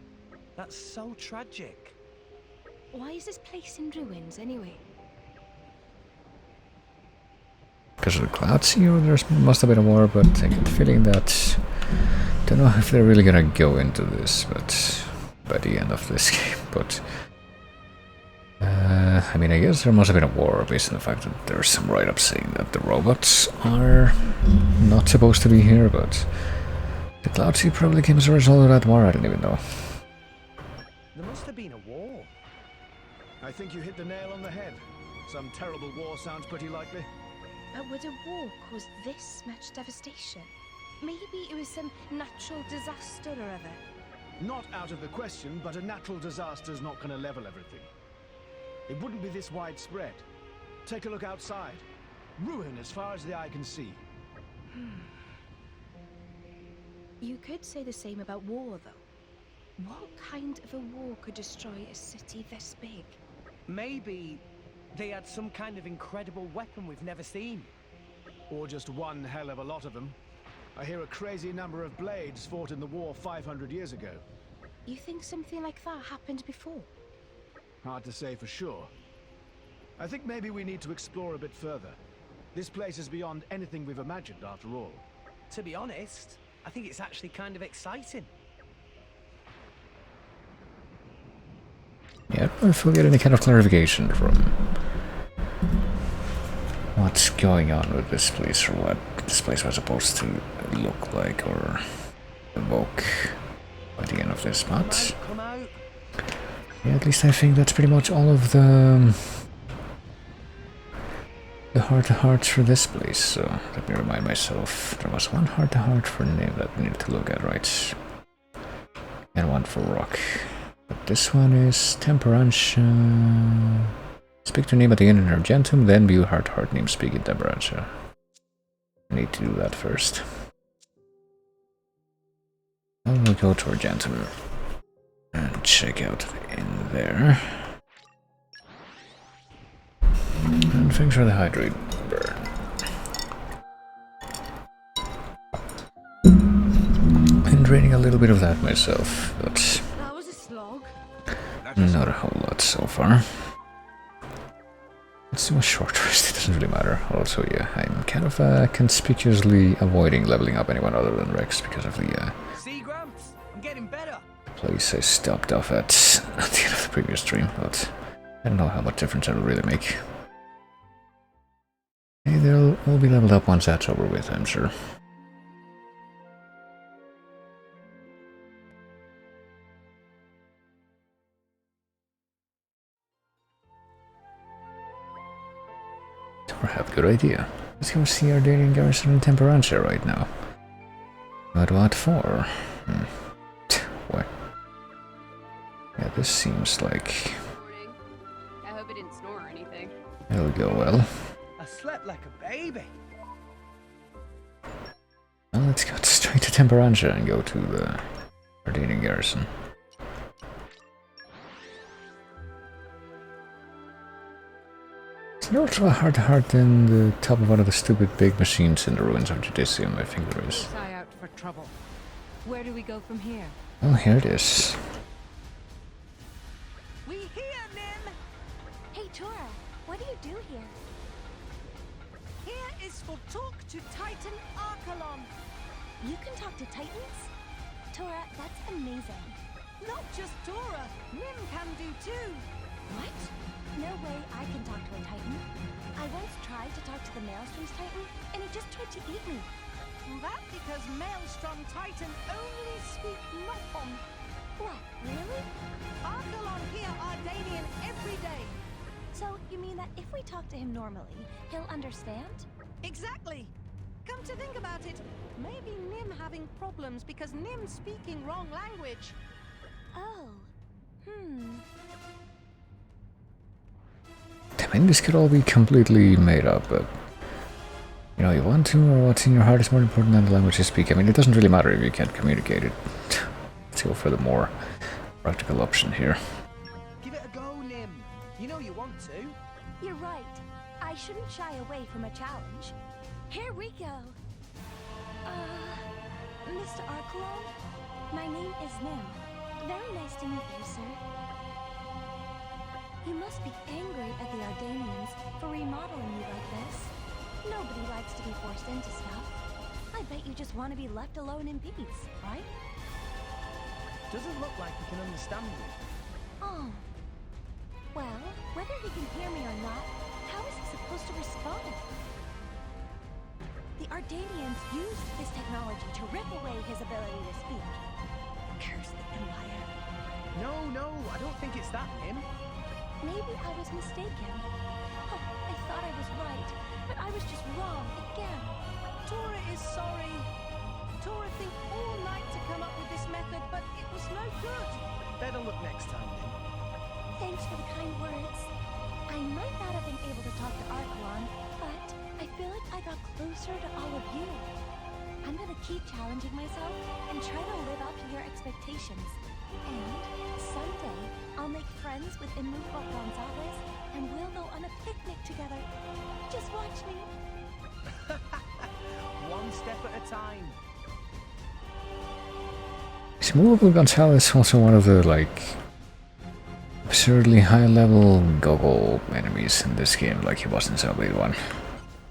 That's so tragic. Why is this place in ruins, anyway? Because of the clouds here, there must have been a war, but I get the feeling that... don't know if they're really gonna go into this, but... by the end of this game, but... I mean, I guess there must have been a war based on the fact that there's some write-up saying that the robots are not supposed to be here, but the Cloud Sea probably came as a result of that war, I don't even know. There must have been a war. I think you hit the nail on the head. Some terrible war sounds pretty likely. But would a war cause this much devastation? Maybe it was some natural disaster or other. Not out of the question, but a natural disaster's not going to level everything. It wouldn't be this widespread. Take a look outside. Ruin as far as the eye can see. You could say the same about war, though. What kind of a war could destroy a city this big? Maybe they had some kind of incredible weapon we've never seen. Or just one hell of a lot of them. I hear a crazy number of blades fought in the war 500 years ago. You think something like that happened before? Hard to say for sure. I think maybe we need to explore a bit further. This place is beyond anything we've imagined, after all. To be honest, I think it's actually kind of exciting. Yeah, if we get any kind of clarification from what's going on with this place, or what this place was supposed to look like or evoke by the end of this month. Yeah, at least I think that's pretty much all of the heart-to-hearts for this place. So let me remind myself, there was one heart-to-heart for name that we needed to look at, right? And one for rock. But this one is Temperantia. Speak to name at the inn in Argentum, then view heart-to-heart name speak in Temperantia. I need to do that first. I will go to Argentum and check out in there. And thanks for the hydrate burn. Been draining a little bit of that myself, but That was a slog. not a whole lot so far. Let's do a short rest, it doesn't really matter. Also, yeah, I'm kind of conspicuously avoiding leveling up anyone other than Rex because of the See, Gramps? I'm getting better. place I stopped off at the end of the previous stream, but I don't know how much difference it'll really make. Hey, they'll all be leveled up once that's over with, I'm sure. Perhaps good idea. Let's go see our dating garrison in Temperantia right now. But what for? What? Yeah, Yeah, this seems like Morning. I hope it didn't snore or anything. it'll go well. I slept like a baby. Well, let's go straight to Temperantia and go to the Ardanian garrison. Is there also a heart in the top of one of the stupid big machines in the ruins of Judicium? I think there is. Eye out for trouble. Where do we go from here? Oh, here it is. We hear, Nim! Hey, Tora, what do you do here? Here is for talk to Titan Archelon. You can talk to Titans? Tora, that's amazing. Not just Tora, Nim can do too. What? No way I can talk to a Titan. I once tried to talk to the Maelstrom's Titan, and he just tried to eat me. That's because Maelstrom Titan only speak Nothon. What, really? Archelon hear Ardanian every day. So, you mean that if we talk to him normally, he'll understand? Exactly. Come to think about it, maybe Nim having problems because Nim's speaking wrong language. Oh. I mean, this could all be completely made up, but you know, you want to, or what's in your heart is more important than the language you speak. I mean, it doesn't really matter if you can't communicate it. Let's go for the more practical option here. Give it a go, Nim. You know you want to. You're right. I shouldn't shy away from a challenge. Here we go. Mr. Archelon, my name is Nim. Very nice to meet you, sir. You must be angry at the Ardanians for remodeling you like this. Nobody likes to be forced into stuff. I bet you just want to be left alone in peace, right? Doesn't look like he can understand you. Oh. Well, whether he can hear me or not, how is he supposed to respond? The Ardanians used this technology to rip away his ability to speak. Curse the Empire. No, I don't think it's that, Nim. Maybe I was mistaken. Oh, I thought I was right, but I was just wrong again. Tora is sorry. Tora think all night to come up with this method, but it was no good. Better look next time, Nim. Thanks for the kind words. I might not have been able to talk to Archelon, but I feel like I got closer to all of you. I'm gonna keep challenging myself and try to live up to your expectations. And someday, I'll make friends with Immovable Gonzalez, and we'll go on a picnic together. Just watch me. One step at a time. Is Immovable Gonzalez also one of the, like, absurdly high-level goggle enemies in this game, like he was in Xenoblade 1?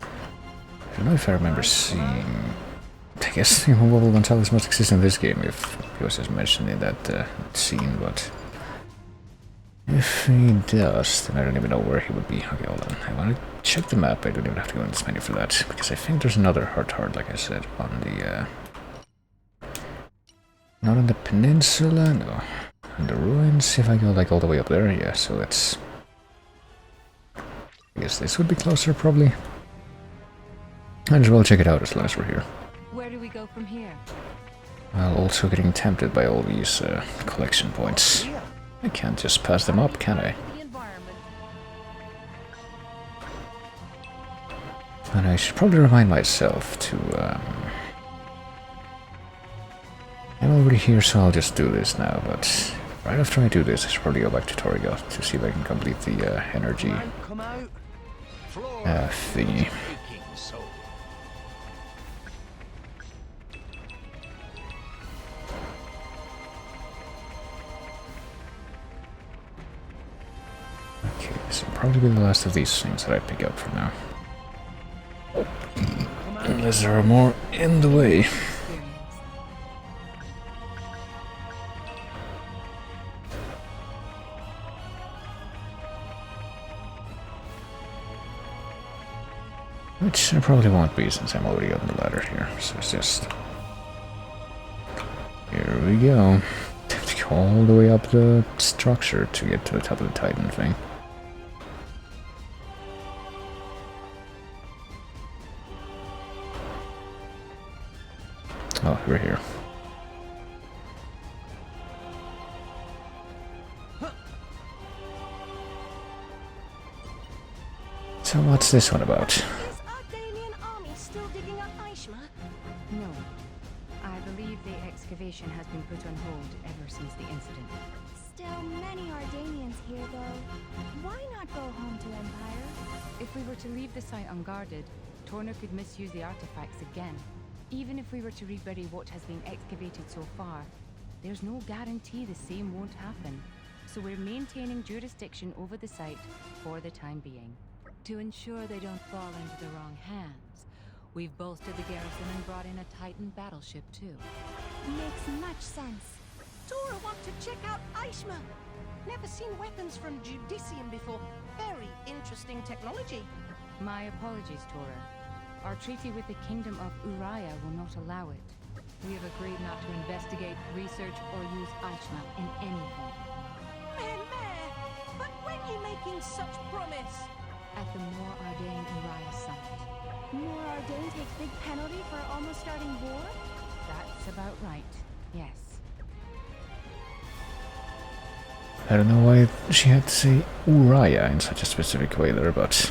I don't know if I remember seeing... I guess Immovable Gonzalez must exist in this game if he was just mentioned in that scene, but if he does, then I don't even know where he would be. Okay, hold on. I want to check the map. I don't even have to go in this menu for that, because I think there's another heart, like I said, on the... not on the peninsula, no. On the ruins, if I go like all the way up there, yeah, so that's... I guess this would be closer, probably. Might as well check it out as long as we're here. Where do we go from here? While also getting tempted by all these collection points. I can't just pass them up, can I? And I should probably remind myself to... I'm already here, so I'll just do this now, but right after I do this, I should probably go back to Toriga to see if I can complete the energy thingy. Okay, this will probably be the last of these things that I pick up for now. Unless there are more in the way. Which I probably won't be since I'm already on the ladder here, so it's just... Here we go. Have to go all the way up the structure to get to the top of the Titan thing. Oh, we're here. So what's this one about? Is Ardanian army still digging up Aishma? No. I believe the excavation has been put on hold ever since the incident. Still many Ardanians here, though. Why not go home to Empire? If we were to leave the site unguarded, Torna could misuse the artifacts again. Even if we were to rebury what has been excavated so far, there's no guarantee the same won't happen. So we're maintaining jurisdiction over the site for the time being. To ensure they don't fall into the wrong hands, we've bolstered the garrison and brought in a Titan battleship too. Makes much sense. Tora want to check out Aishma. Never seen weapons from Judicium before. Very interesting technology. My apologies, Tora. Our treaty with the Kingdom of Uriah will not allow it. We have agreed not to investigate, research, or use Aishma in any form. Mare, but when you making such promise? At the More Ardain Uriah Summit. More Ardain takes big penalty for almost starting war? That's about right, yes. I don't know why she had to say Uriah in such a specific way there, but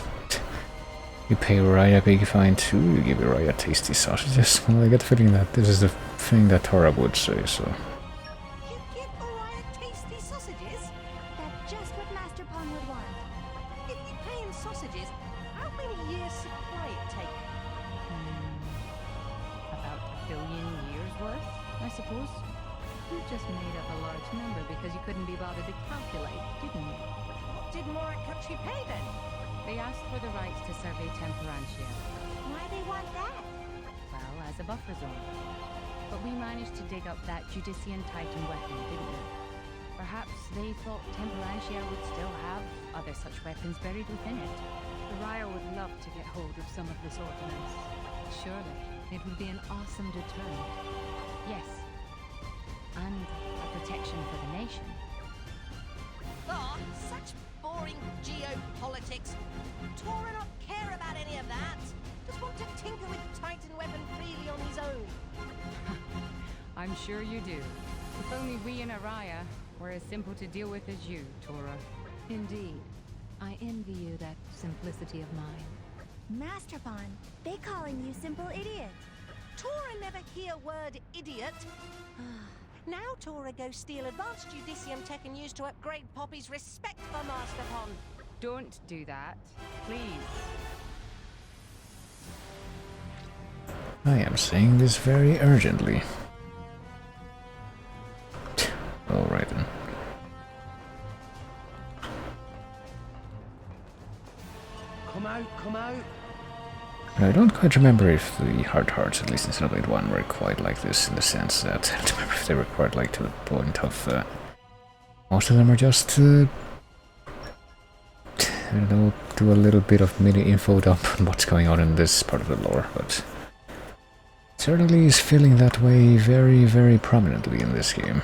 you pay Uriah a big fine too, you give Uriah tasty sausages. Well, I get the feeling that this is the thing that Tora would say, so... You give Uriah tasty sausages? That's just what Master Pawn would want. If you pay him sausages, how many years supply it take? About 1 billion years worth, I suppose. You just made up a large number because you couldn't be bothered to calculate, didn't you? What did Morat country pay then? They asked for the rights to survey Temperantia. Why they want that? Well, as a buffer zone. But we managed to dig up that Judician Titan weapon, didn't we? Perhaps they thought Temperantia would still have other such weapons buried within it. Uriah would love to get hold of some of this ordnance. Surely, it would be an awesome deterrent. Yes. And a protection for the nation. Oh, such boring geopolitics. Tora not care about any of that. Just want to tinker with Titan weapon freely on his own. I'm sure you do. If only we in Araya were as simple to deal with as you, Tora. Indeed. I envy you that simplicity of mind. Master Pawn, they calling you simple idiot. Tora never hear word idiot. Now Tora go steal advanced Judicium tech and use to upgrade Poppy's respect for Master Pon. Don't do that, please. I am saying this very urgently. Alright then. Come out, come out. I don't quite remember if the hard hearts, at least in Xenoblade 1, were quite like this, in the sense that I don't remember if they were quite like to the point of most of them are just I don't know, do a little bit of mini info dump on what's going on in this part of the lore, but it certainly is feeling that way very, very prominently in this game.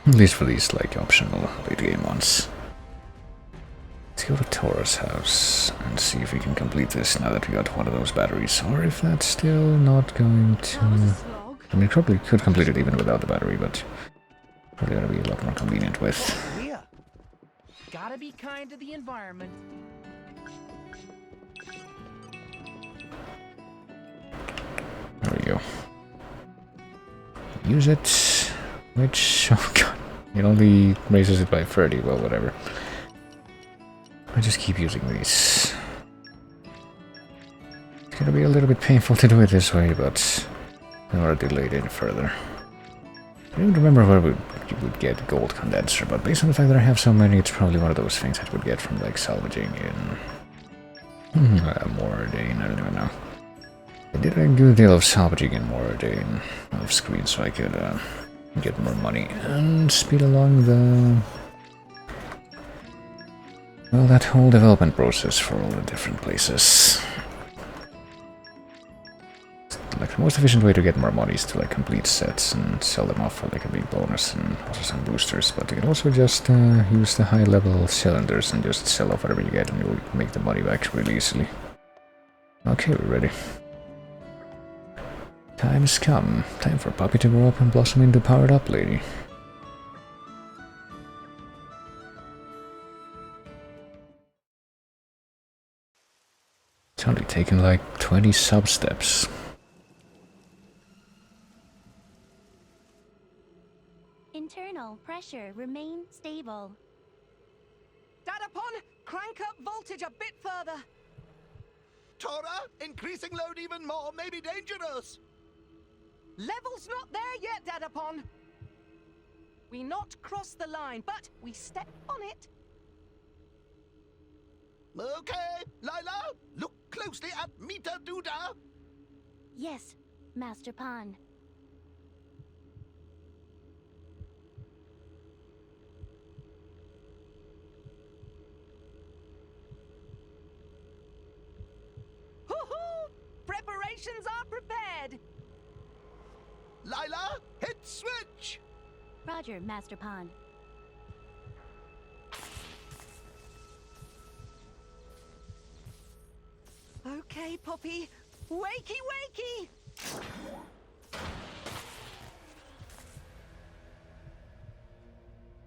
At least for these like optional late game ones. Let's go to Tora's house and see if we can complete this now that we got one of those batteries, or if that's still not going to... I mean, probably could complete it even without the battery, but probably gonna be a lot more convenient with. Here. Gotta be kind to the environment. There we go. Use it, which, oh god, it only raises it by 30, well, whatever. I just keep using these. It's gonna be a little bit painful to do it this way, but I want to delay it any further. I don't remember where you would get gold condenser, but based on the fact that I have so many, it's probably one of those things I would get from like salvaging in Moradane, I don't even know. I did a good deal of salvaging in Moradane off screen so I could get more money and speed along the... well, that whole development process for all the different places. Like, the most efficient way to get more money is to like complete sets and sell them off for like a big bonus and also some boosters, but you can also just use the high level cylinders and just sell off whatever you get and you'll make the money back really easily. Okay, we're ready. Time's come. Time for Poppy to grow up and blossom into powered up lady. It's only taken like 20 sub-steps. Internal pressure remain stable. Dadapon, crank up voltage a bit further. Tora, increasing load even more may be dangerous. Level's not there yet, Dadapon. We not cross the line, but we step on it. Okay, Lila, look closely at Meter Duda. Yes, Master Pan. Hoo-hoo! Preparations are prepared. Lila, hit switch. Roger, Master Pan. Okay, Poppy. Wakey, wakey!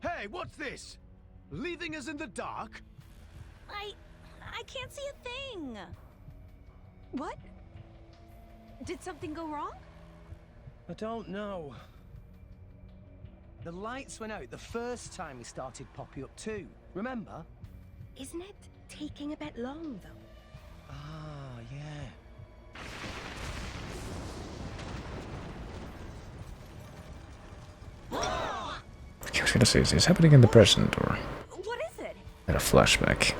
Hey, what's this? Leaving us in the dark? I can't see a thing. What? Did something go wrong? I don't know. The lights went out the first time we started Poppy up too. Remember? Isn't it taking a bit long, though? Ah, yeah. I was gonna say, is this happening in the present or What is it? at a flashback?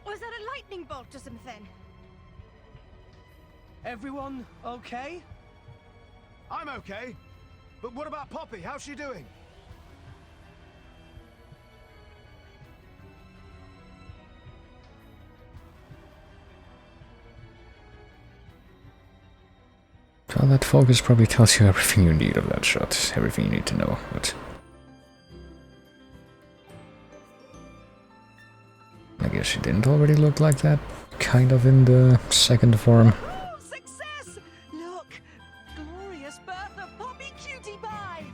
Was that a lightning bolt or something? Everyone okay? I'm okay. But what about Poppy? How's she doing? Well, that focus probably tells you everything you need of that shot, everything you need to know, but... I guess she didn't already look like that, kind of in the second form. Success! Look! Glorious birth of Poppy Cutie Pie!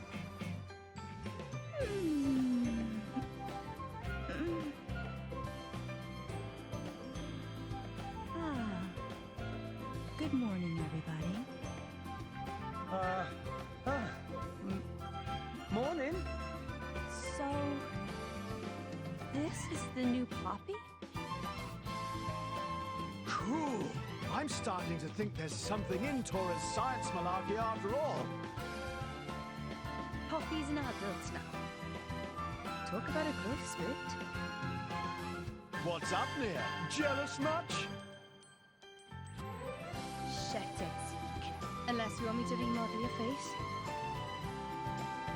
Good morning, everybody. Morning. So, this is the new Poppy? Cool. I'm starting to think there's something in Tora's science malarkey after all. Poppy's an adult now. Talk about a growth spurt. What's up, Nia? Jealous much? Shut it, Zeke. Unless you want me to remodel your face.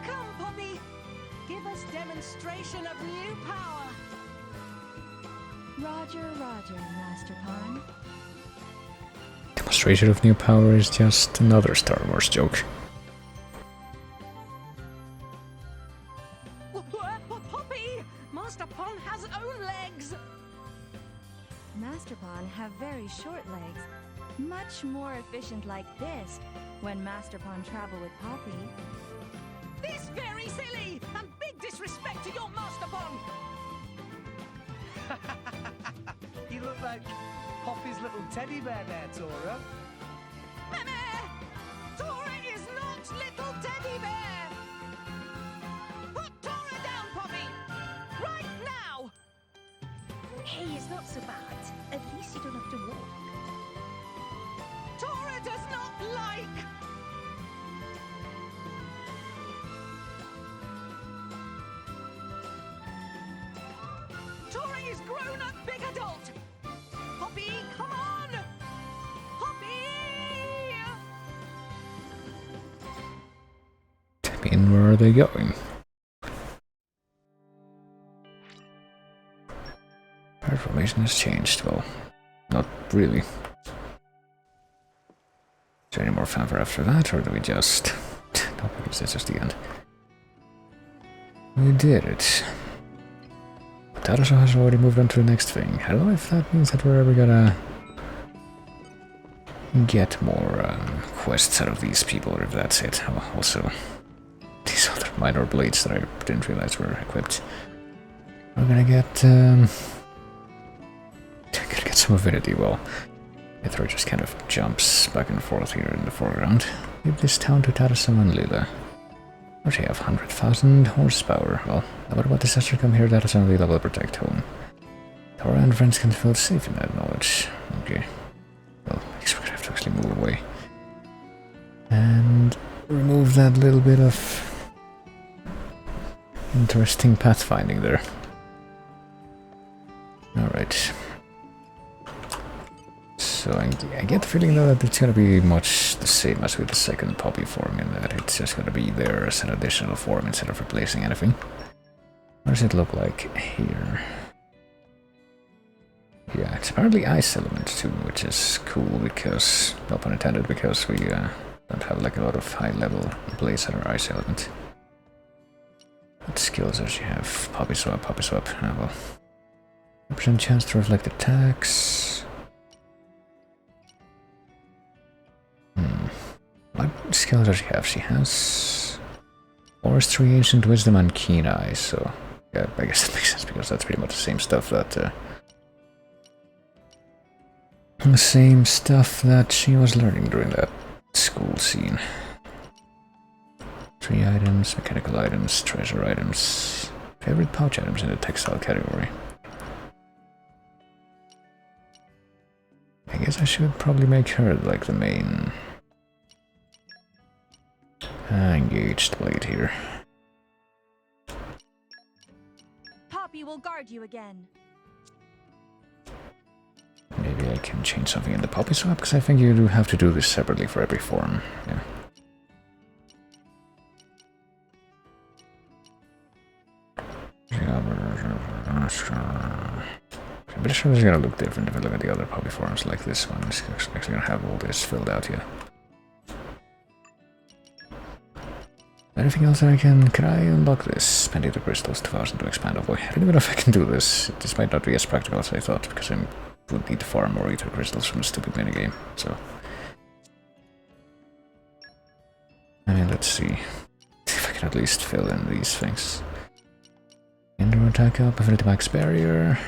Come, Poppy! Give us demonstration of new power! Roger, Roger, Master Pan. Demonstration of new power is just another Star Wars joke. Poppy! Master Pon has own legs! Master Pan have very short legs. Much more efficient like this when Master Pan travel with Poppy. This very silly and big disrespect to your Master Pon! You look like Poppy's little teddy bear there, Tora. Meme! Tora is not little teddy bear! Put Tora down, Poppy! Right now! Hey, it's not so bad. At least you don't have to walk. Tora does not like... Tora is grown-up big adult! Poppy, come on! Poppy! I mean, where are they going? Our formation has changed, well, not really. Is there any more fanfare after that, or do we just... No, because that's just the end. We did it. Taraso has already moved on to the next thing. I don't know if that means that we're ever gonna get more quests out of these people, or if that's it. Also, these other minor blades that I didn't realize were equipped. We're gonna get some affinity. Well, Mythra just kind of jumps back and forth here in the foreground. Give this town to Tarasam and Lila. Or she have 100,000 horsepower. Well, no matter what disaster come here, Tarasam and Lila will protect home. Tora and friends can feel safe in that knowledge. Okay. Well, I guess we're gonna have to actually move away. And remove that little bit of interesting pathfinding there. Alright. So I get the feeling though that it's gonna be much the same as with the second poppy form, in that it's just gonna be there as an additional form instead of replacing anything. What does it look like here? Yeah, it's apparently ice element too, which is cool because, no pun intended, because we don't have like a lot of high level blaze or ice element. What skills does she have? Poppy swap, poppy swap. Ah, well. 1% chance to reflect attacks. What skills does she have? She has Forestry, Ancient Wisdom, and Keen Eye, so yeah, I guess that makes sense because that's pretty much the same stuff that she was learning during that school scene. 3 items, mechanical items, treasure items, favorite pouch items in the textile category. I guess I should probably make her like the main engaged blade here. Poppy will guard you again. Maybe I can change something in the poppy swap, because I think you do have to do this separately for every form. Yeah. I'm pretty sure it's gonna look different if I look at the other poppy forms like this one. It's actually gonna have all this filled out here. Anything else that I can I unlock this? Spending the crystals 2000 to expand. Oh boy, I don't even know if I can do this. This might not be as practical as I thought, because I would need to farm more ether crystals from a stupid minigame, so. I mean, let's see. If I can at least fill in these things. Indoor attack up, affinity max barrier.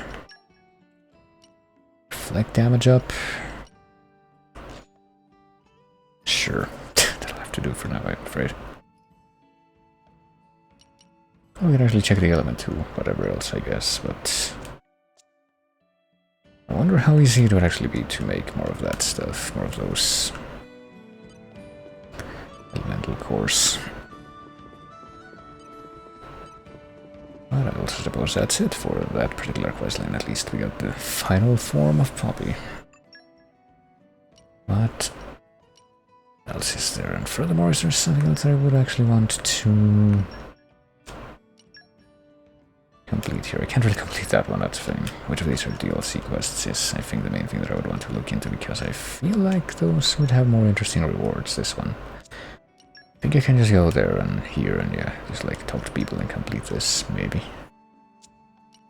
Reflect damage up. Sure. That'll have to do for now, I'm afraid. Oh, we can actually check the element too, whatever else I guess, but I wonder how easy it would actually be to make more of that stuff, more of those elemental cores. But I also suppose that's it for that particular questline. At least we got the final form of Poppy. What else is there? And furthermore, is there something else that I would actually want to complete here? I can't really complete that one, that's the thing. Which of these are DLC quests is, I think, the main thing that I would want to look into, because I feel like those would have more interesting rewards, this one. I think I can just go there and here and yeah, just like talk to people and complete this, maybe.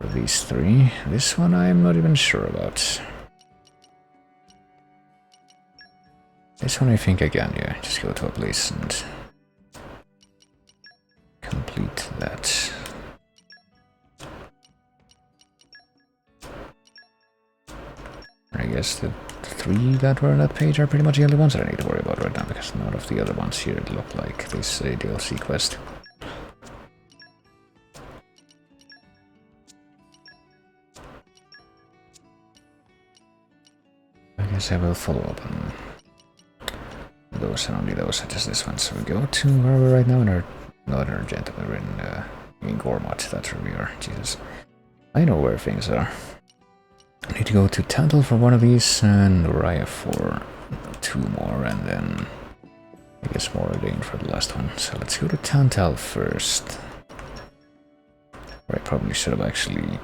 For these 3. This one I'm not even sure about. This one I think again, yeah, just go to a place and complete that. I guess the 3 that were on that page are pretty much the only ones that I need to worry about right now, because none of the other ones here look like this DLC quest. I guess I will follow up on those and only those, such as this one. So we go to where are we right now? In our northern Argenta. We're in Gormott, that's where we are. Jesus. I know where things are. I need to go to Tantal for one of these, and Uriah for 2 more, and then I guess more ordained for the last one. So let's go to Tantal first. Or I probably should have actually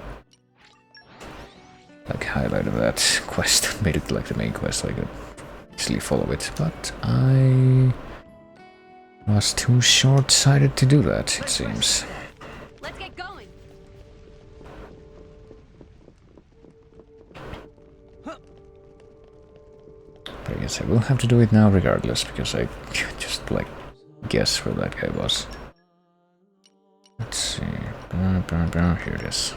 like highlighted that quest, made it like the main quest so I could easily follow it, but I was too short-sighted to do that, it seems. Let's get going. But I guess I will have to do it now regardless, because I can't just like guess where that guy was. Let's see. Here it is.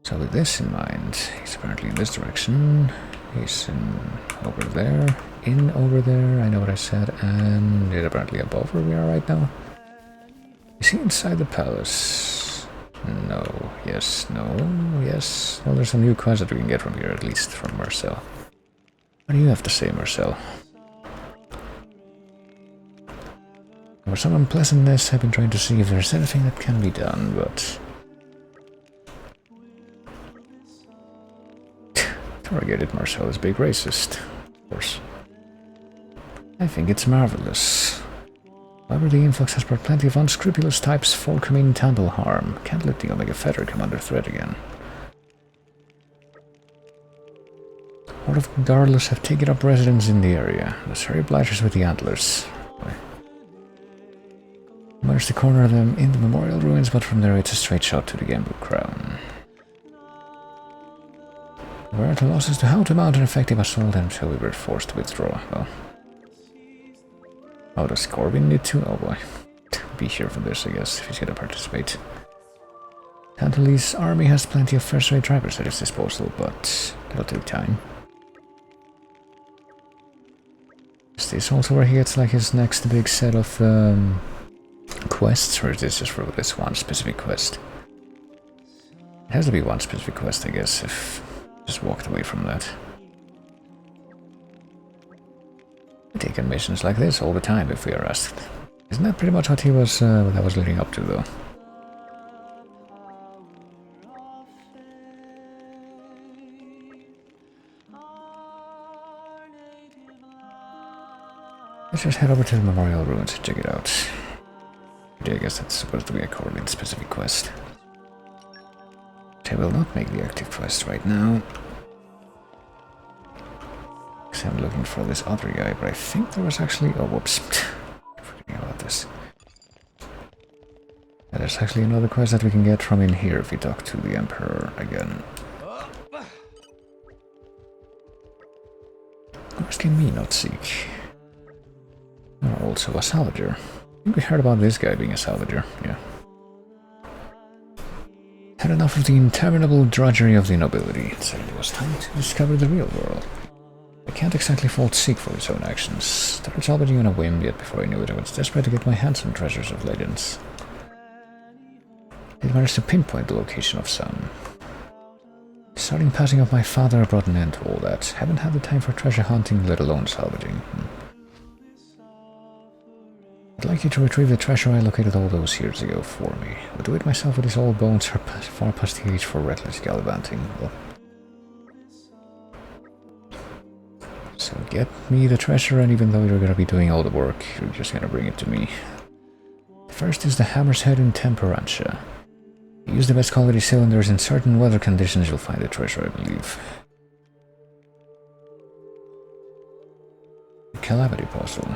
So with this in mind, he's apparently in this direction. He's in over there, in over there, I know what I said, and he's apparently above where we are right now. Is he inside the palace? No, yes, no, yes. Well, there's a new quest that we can get from here, at least from Marcel. What do you have to say, Marcel? For some unpleasantness, I've been trying to see if there's anything that can be done, but... Targeted Marcel is big racist, of course. I think it's marvelous. However, the influx has brought plenty of unscrupulous types for committing temple harm. Can't let the Omega Feather come under threat again. Horde of Garlus have taken up residence in the area. The Surrey Blighters with the antlers. Managed to corner them in the memorial ruins, but from there it's a straight shot to the Gambu Crown. We were at a loss as to how to mount an effective assault until we were forced to withdraw. Well, oh, does Corbin need to? Oh boy. Be here for this, I guess, if he's gonna participate. Tantali's army has plenty of first-rate trackers at its disposal, but it'll take time. Is this also where he gets like his next big set of quests, or is this just for this one specific quest? It has to be one specific quest, I guess, if just walked away from that. We take on missions like this all the time if we are asked. Isn't that pretty much what he was, what I was leading up to, though? Let's just head over to the Memorial Ruins and check it out. I guess that's supposed to be a Corbin-specific quest. I will not make the active quest right now. Because I'm looking for this other guy, but I think there was actually... Oh, whoops. Forgetting about this. Yeah, there's actually another quest that we can get from in here if we talk to the Emperor again. What can we not seek? Oh, also a salvager. I think we heard about this guy being a salvager, yeah. Had enough of the interminable drudgery of the nobility. It certainly was time to discover the real world. I can't exactly fault Seek for his own actions. Started salvaging on a whim, yet before I knew it I was desperate to get my hands on treasures of legends. Did manage to pinpoint the location of some. Starting passing off my father brought an end to all that. Haven't had the time for treasure hunting, let alone salvaging. I'd like you to retrieve the treasure I located all those years ago for me. But do it myself with these old bones are far past the age for reckless gallivanting. Well, so get me the treasure, and even though you're gonna be doing all the work, you're just gonna bring it to me. The first is the Hammer's Head in Temperantia. Use the best quality cylinders in certain weather conditions, you'll find the treasure, I believe. The Calamity Puzzle.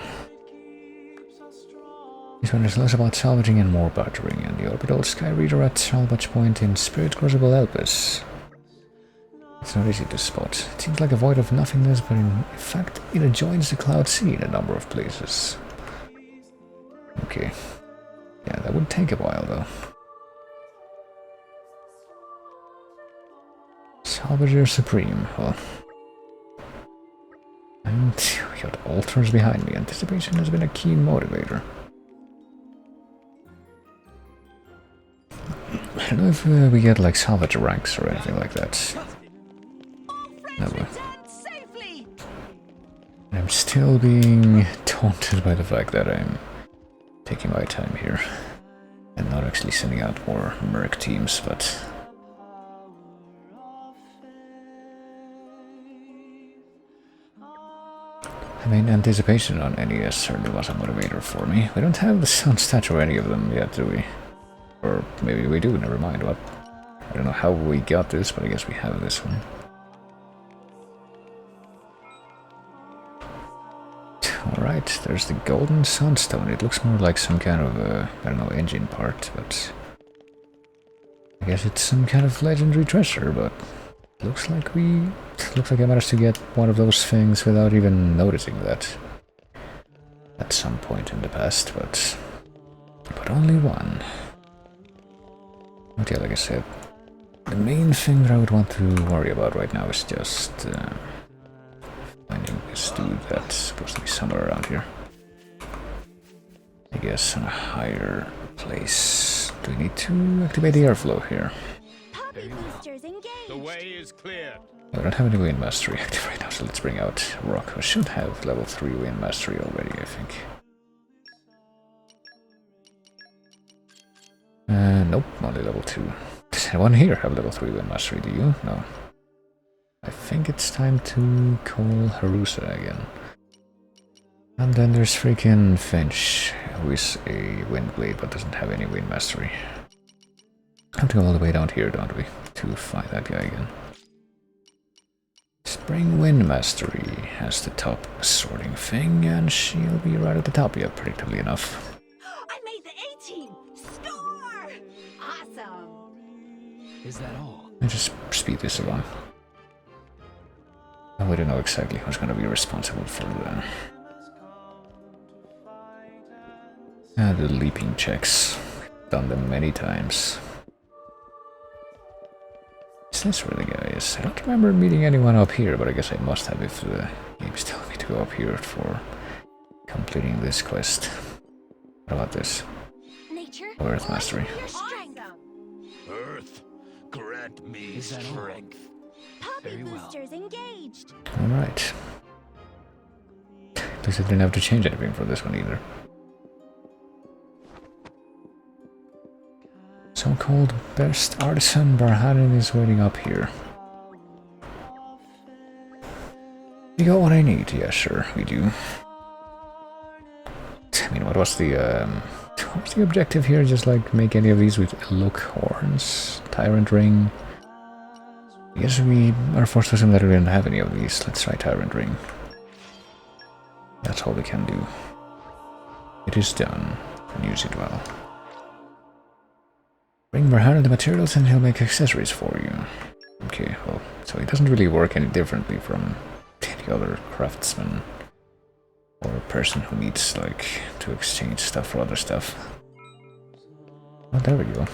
This one is less about salvaging and more bartering, and the orbital sky reader at Salvage Point in Spirit Crucible Elpis. It's not easy to spot. It seems like a void of nothingness, but in fact it adjoins the Cloud Sea in a number of places. Okay. Yeah, that would take a while though. Salvager Supreme, well. And we got altars behind me. Anticipation has been a keen motivator. I don't know if we get like salvage ranks or anything like that. No way. I'm still being taunted by the fact that I'm taking my time here and not actually sending out more merc teams, but I mean, anticipation on NES certainly was a motivator for me. We don't have the sound stats or any of them yet, do we? Or maybe we do, never mind. What? I don't know how we got this, but I guess we have this one. Alright, there's the Golden Sunstone. It looks more like some kind of, I don't know, engine part, but I guess it's some kind of legendary treasure, but looks like I managed to get one of those things without even noticing that at some point in the past, but only one. But yeah, like I said, The main thing that I would want to worry about right now is just finding this dude that's supposed to be somewhere around here. I guess on a higher place. Do we need to activate the airflow here? The way is clear. I don't have any wind mastery active right now, so let's bring out rock. I should have level 3 wind mastery already, I think. Nope, only level 2. Does anyone here have level 3 wind mastery? Do you? No. I think it's time to call Harusa again. And then there's freaking Finch, who is a wind blade but doesn't have any wind mastery. Have to go all the way down here, don't we, to find that guy again. Spring Wind Mastery has the top sorting thing, and she'll be right at the top, yeah, predictably enough. I made the A-team! Score! Awesome! Is that all? I just speed this along. And we don't know exactly who's going to be responsible for the leaping checks. Done them many times. Is this where the guy is? I don't remember meeting anyone up here, but I guess I must have if the game's telling me to go up here for completing this quest. What about this? Oh, Earth Mastery. Earth, grant me strength. Poppy boosters engaged. Alright. At least I didn't have to change anything for this one either. So-called best artisan Barhanin is waiting up here. You got what I need? Yeah, sure, we do. I mean, what was the objective here? Just like make any of these with look horns, tyrant ring. I guess we are forced to assume that we didn't have any of these. Let's try tyrant ring. That's all we can do. It is done, and use it well. Bring Barhanin the materials and he'll make accessories for you. Okay, well, so it doesn't really work any differently from any other craftsman or a person who needs, like, to exchange stuff for other stuff. Oh, there we go. I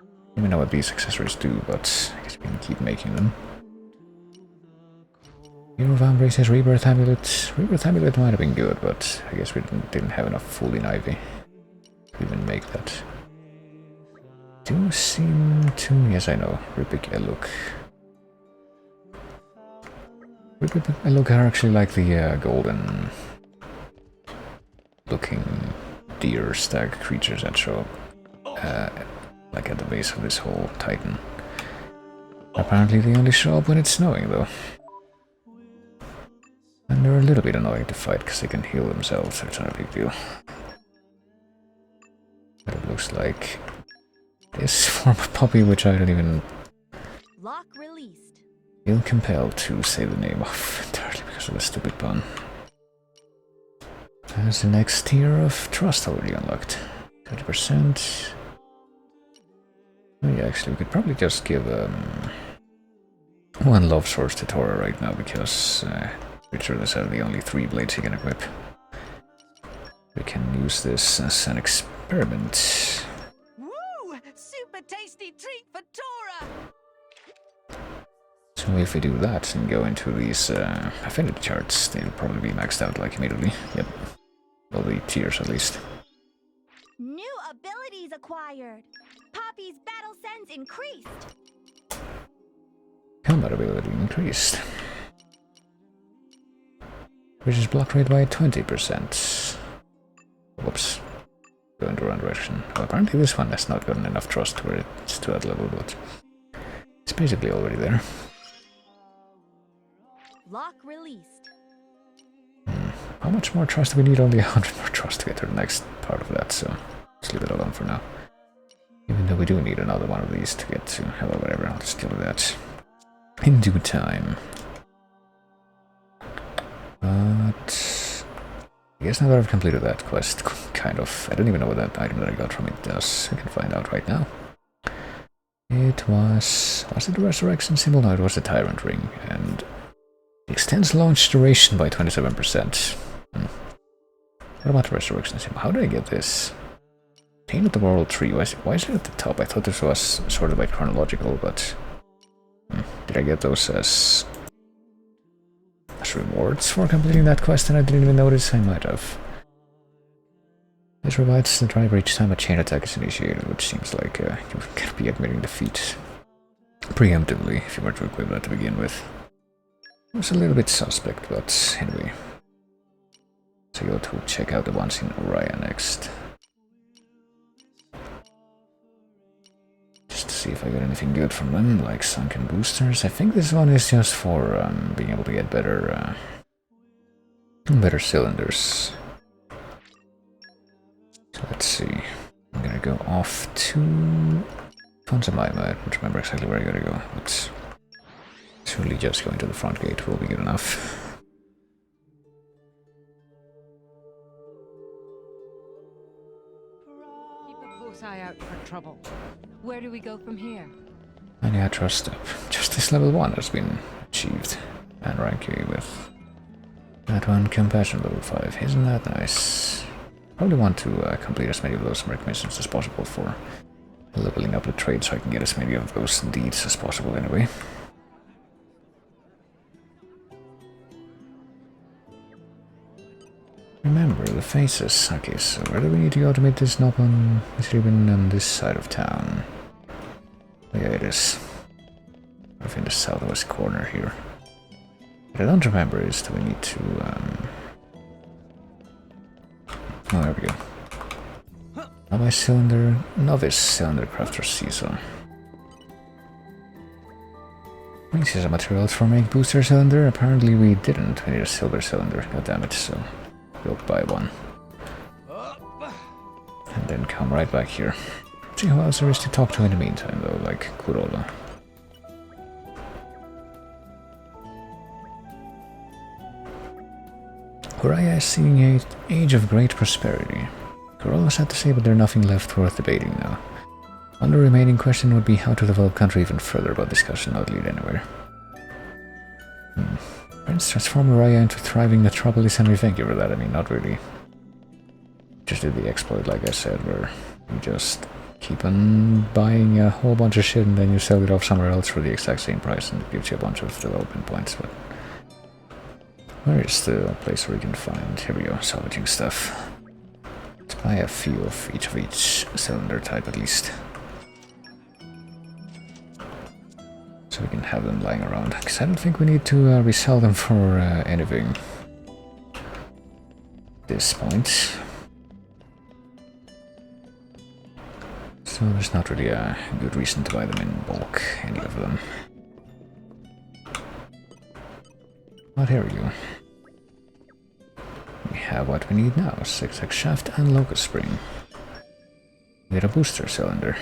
don't even know what these accessories do, but I guess we can keep making them. Hero of Ambre says Rebirth Amulet. Rebirth Amulet might have been good, but I guess we didn't have enough Full in Ivy to even make that. Do seem to... yes, I know. Ripik Eluk. Ripik Eluk are actually like the golden looking deer stag creatures that show up like at the base of this whole Titan. Apparently they only show up when it's snowing though. And they're a little bit annoying to fight because they can heal themselves, so it's not a big deal. But it looks like this form of puppy, which I don't even Lock released. feel compelled to say the name of entirely because of the stupid pun. There's the next tier of trust already unlocked. 30%. Oh yeah, actually we could probably just give one love source to Tora right now because pretty sure these are the only 3 blades he can equip. We can use this as an experiment. Super tasty treat for Tora! So if we do that and go into these affinity charts, they'll probably be maxed out like immediately. Yep. Well, the tiers at least. New abilities acquired. Poppy's battle sense increased. Combat ability increased. Reaches block rate by 20%. Whoops. Go in the wrong direction. Well, apparently this one has not gotten enough trust where it's to that level, but it's basically already there. Lock released. How much more trust do we need? Only 100 more trust to get to the next part of that, so let's leave it alone for now. Even though we do need another one of these to get to... hello, whatever, I'll just deal with that in due time. But I guess now that I've completed that quest, kind of, I don't even know what that item that I got from it does. I can find out right now. It was it the resurrection symbol? No, it was the tyrant ring, and it extends launch duration by 27%. What about the resurrection symbol? How did I get this? Chain of the World Tree, why is it at the top? I thought this was sorted by chronological, but... did I get those as rewards for completing that quest and I didn't even notice? I might have. This provides the driver each time a chain attack is initiated, which seems like you can be admitting defeat preemptively if you were to equip that to begin with. It was a little bit suspect, but anyway. So go to check out the ones in Uriah next. Just to see if I got anything good from them, like sunken boosters. I think this one is just for being able to get better cylinders. So let's see. I'm gonna go off to Fonzamaima. I don't remember exactly where I gotta go, but surely just going to the front gate will be good enough. Keep a close eye out for trouble. Where do we go from here? And yeah, trust up. Justice level 1 has been achieved. And rank A with that one, compassion level 5. Isn't that nice? Probably want to complete as many of those merc missions as possible for leveling up the trade so I can get as many of those deeds as possible anyway. Remember the faces. Okay, so where do we need to go to meet this knob on? Is it even on this side of town? Oh, yeah, it is. Sort of in the southwest corner here. What I don't remember is that we need to oh, there we go. Novice cylinder crafter season. Brings you some materials for make booster cylinder. Apparently we didn't. We need a silver cylinder. God damn it! So we'll buy one, and then come right back here. See who else there is to talk to in the meantime, though, like Kurola. Uriah is seeing an age of great prosperity. Kurola sad to say, but there's nothing left worth debating now. One remaining question would be how to develop country even further, but discussion not lead anywhere. Friends transform Uriah into thriving metropolis, and we thank you for that. I mean, not really. Just did the exploit, like I said, where you just keep on buying a whole bunch of shit and then you sell it off somewhere else for the exact same price and it gives you a bunch of development points. But where is the place where you can find, here we go, salvaging stuff. Let's buy a few of each cylinder type at least. So we can have them lying around, because I don't think we need to resell them for anything at this point. So there's not really a good reason to buy them in bulk, any of them. But here we go. We have what we need now, zigzag shaft and locust spring. We get a booster cylinder.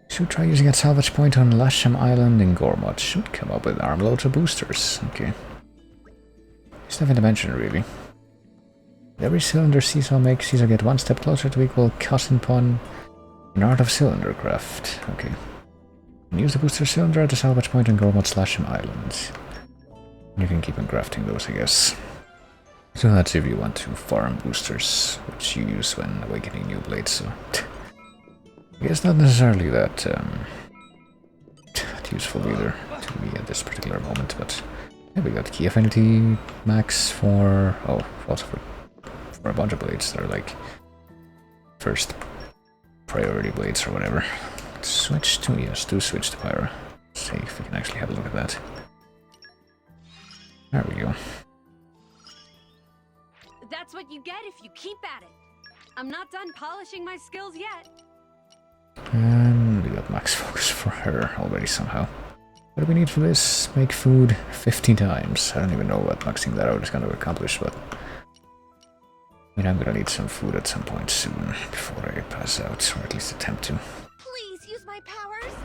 Should try using a salvage point on Lasham Island in Gormod. Should come up with armloads of boosters. Okay. There's nothing to mention really. Every cylinder Caesar makes, Caesar get one step closer to equal cousin pawn in Art of Cylinder Craft. Okay. And use the booster cylinder at the salvage point on Gormod's Lasham Island. You can keep on crafting those, I guess. So that's if you want to farm boosters, which you use when awakening new blades, so... I guess not necessarily that useful either to me at this particular moment, but... Yeah, we got key affinity max for... oh, also for a bunch of blades that are like... first priority blades or whatever. Let's switch to... yes, do switch to Pyra. Let's see if we can actually have a look at that. There we go. That's what you get if you keep at it. I'm not done polishing my skills yet. And we got max focus for her already somehow. What do we need for this? Make food 50 times. I don't even know what maxing that out is going to accomplish, but... I mean, I'm going to need some food at some point soon, before I pass out, or at least attempt to. Please use my powers.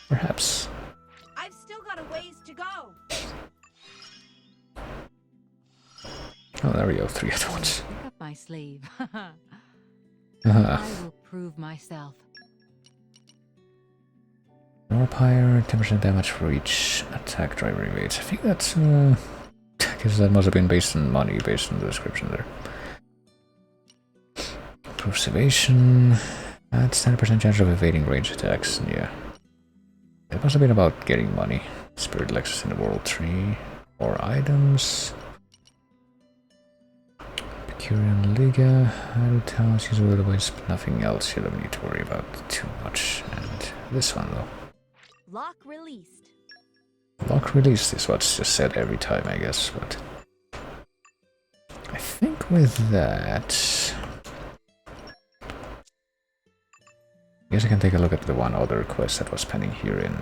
Perhaps. I've still got a ways to go. Oh, there we go, 3 at once. Pick up my sleeve. Uh-huh. I will prove myself. More pyre, 10% damage for each attack driver evades. I think that's, I guess that must have been based on money, based on the description there. Improves evasion. Adds 10% chance of evading range attacks. Yeah. It must have been about getting money. Spirit Lexus in the World Tree. More items. Picurian Liga. Added towns, use a little ways, but nothing else you don't need to worry about too much. And this one though. Lock released. Lock released is what's just said every time, I guess, but I think with that, I guess I can take a look at the one other quest that was pending here in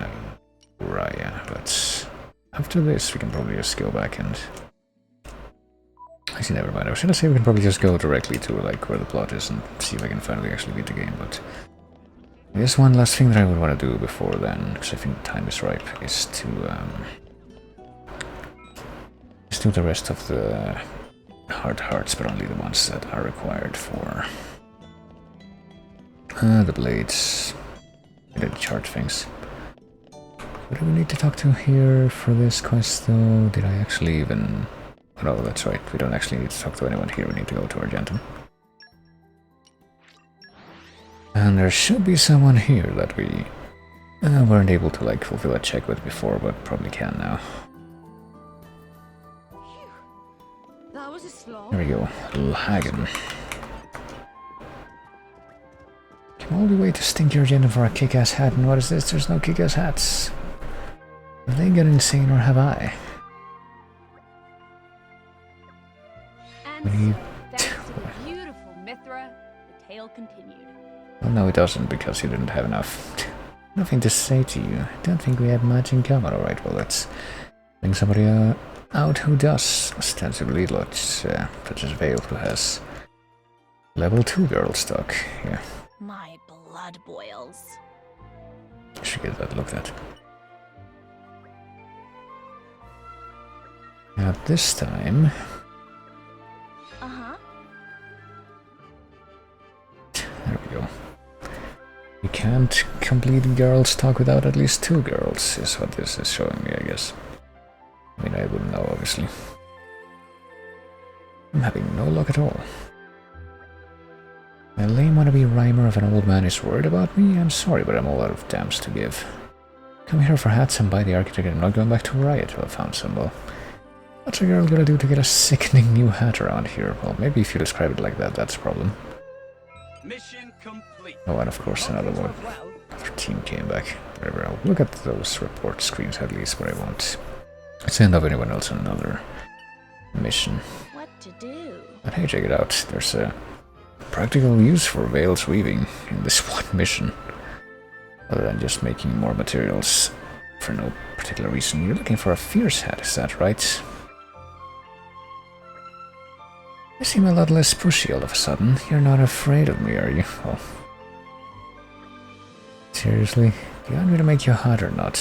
Raya, but after this we can probably just go back and... Actually, never mind. I was gonna say we can probably just go directly to like where the plot is and see if I can finally actually beat the game, but I guess one last thing that I would want to do before then, because I think the time is ripe, is to do the rest of the hard hearts, but only the ones that are required for the blades. I didn't charge things. What do we need to talk to here for this quest though? Did I actually even... Oh no, that's right, we don't actually need to talk to anyone here, we need to go to Argentum. And there should be someone here that we weren't able to like fulfill a check with before, but probably can now. That was a slog. There we go, little Hagen. Came all the way to stink your agenda for a kick-ass hat, and what is this? There's no kick-ass hats. Have they got insane or have I? And thanks to the beautiful Mithra, the tale continued. Well, no, it doesn't, because you didn't have nothing to say to you. I don't think we had much in common. Alright, well, let's bring somebody out who does, ostensibly, such as Vale, who has level 2 girl stock. Yeah. My blood boils. I should get that looked at. Now, this time... Uh-huh. There we go. You can't complete girls talk without at least 2 girls, is what this is showing me, I guess. I mean, I wouldn't know, obviously. I'm having no luck at all. A lame wannabe rhymer of an old man is worried about me? I'm sorry, but I'm all out of damns to give. Come here for hats and buy the architect and I'm not going back to Riot till I found some. Well, what's a girl gonna do to get a sickening new hat around here? Well, maybe if you describe it like that, that's a problem. Mission complete. Oh, and of course another one. Another team came back. Whatever, I'll look at those report screens at least, but I won't send off anyone else on another mission. What to do? But hey, check it out. There's a practical use for Vale's weaving in this one mission. Other than just making more materials for no particular reason. You're looking for a fierce hat, is that right? You seem a lot less pushy all of a sudden. You're not afraid of me, are you? Oh. Seriously? Do you want me to make you hot or not?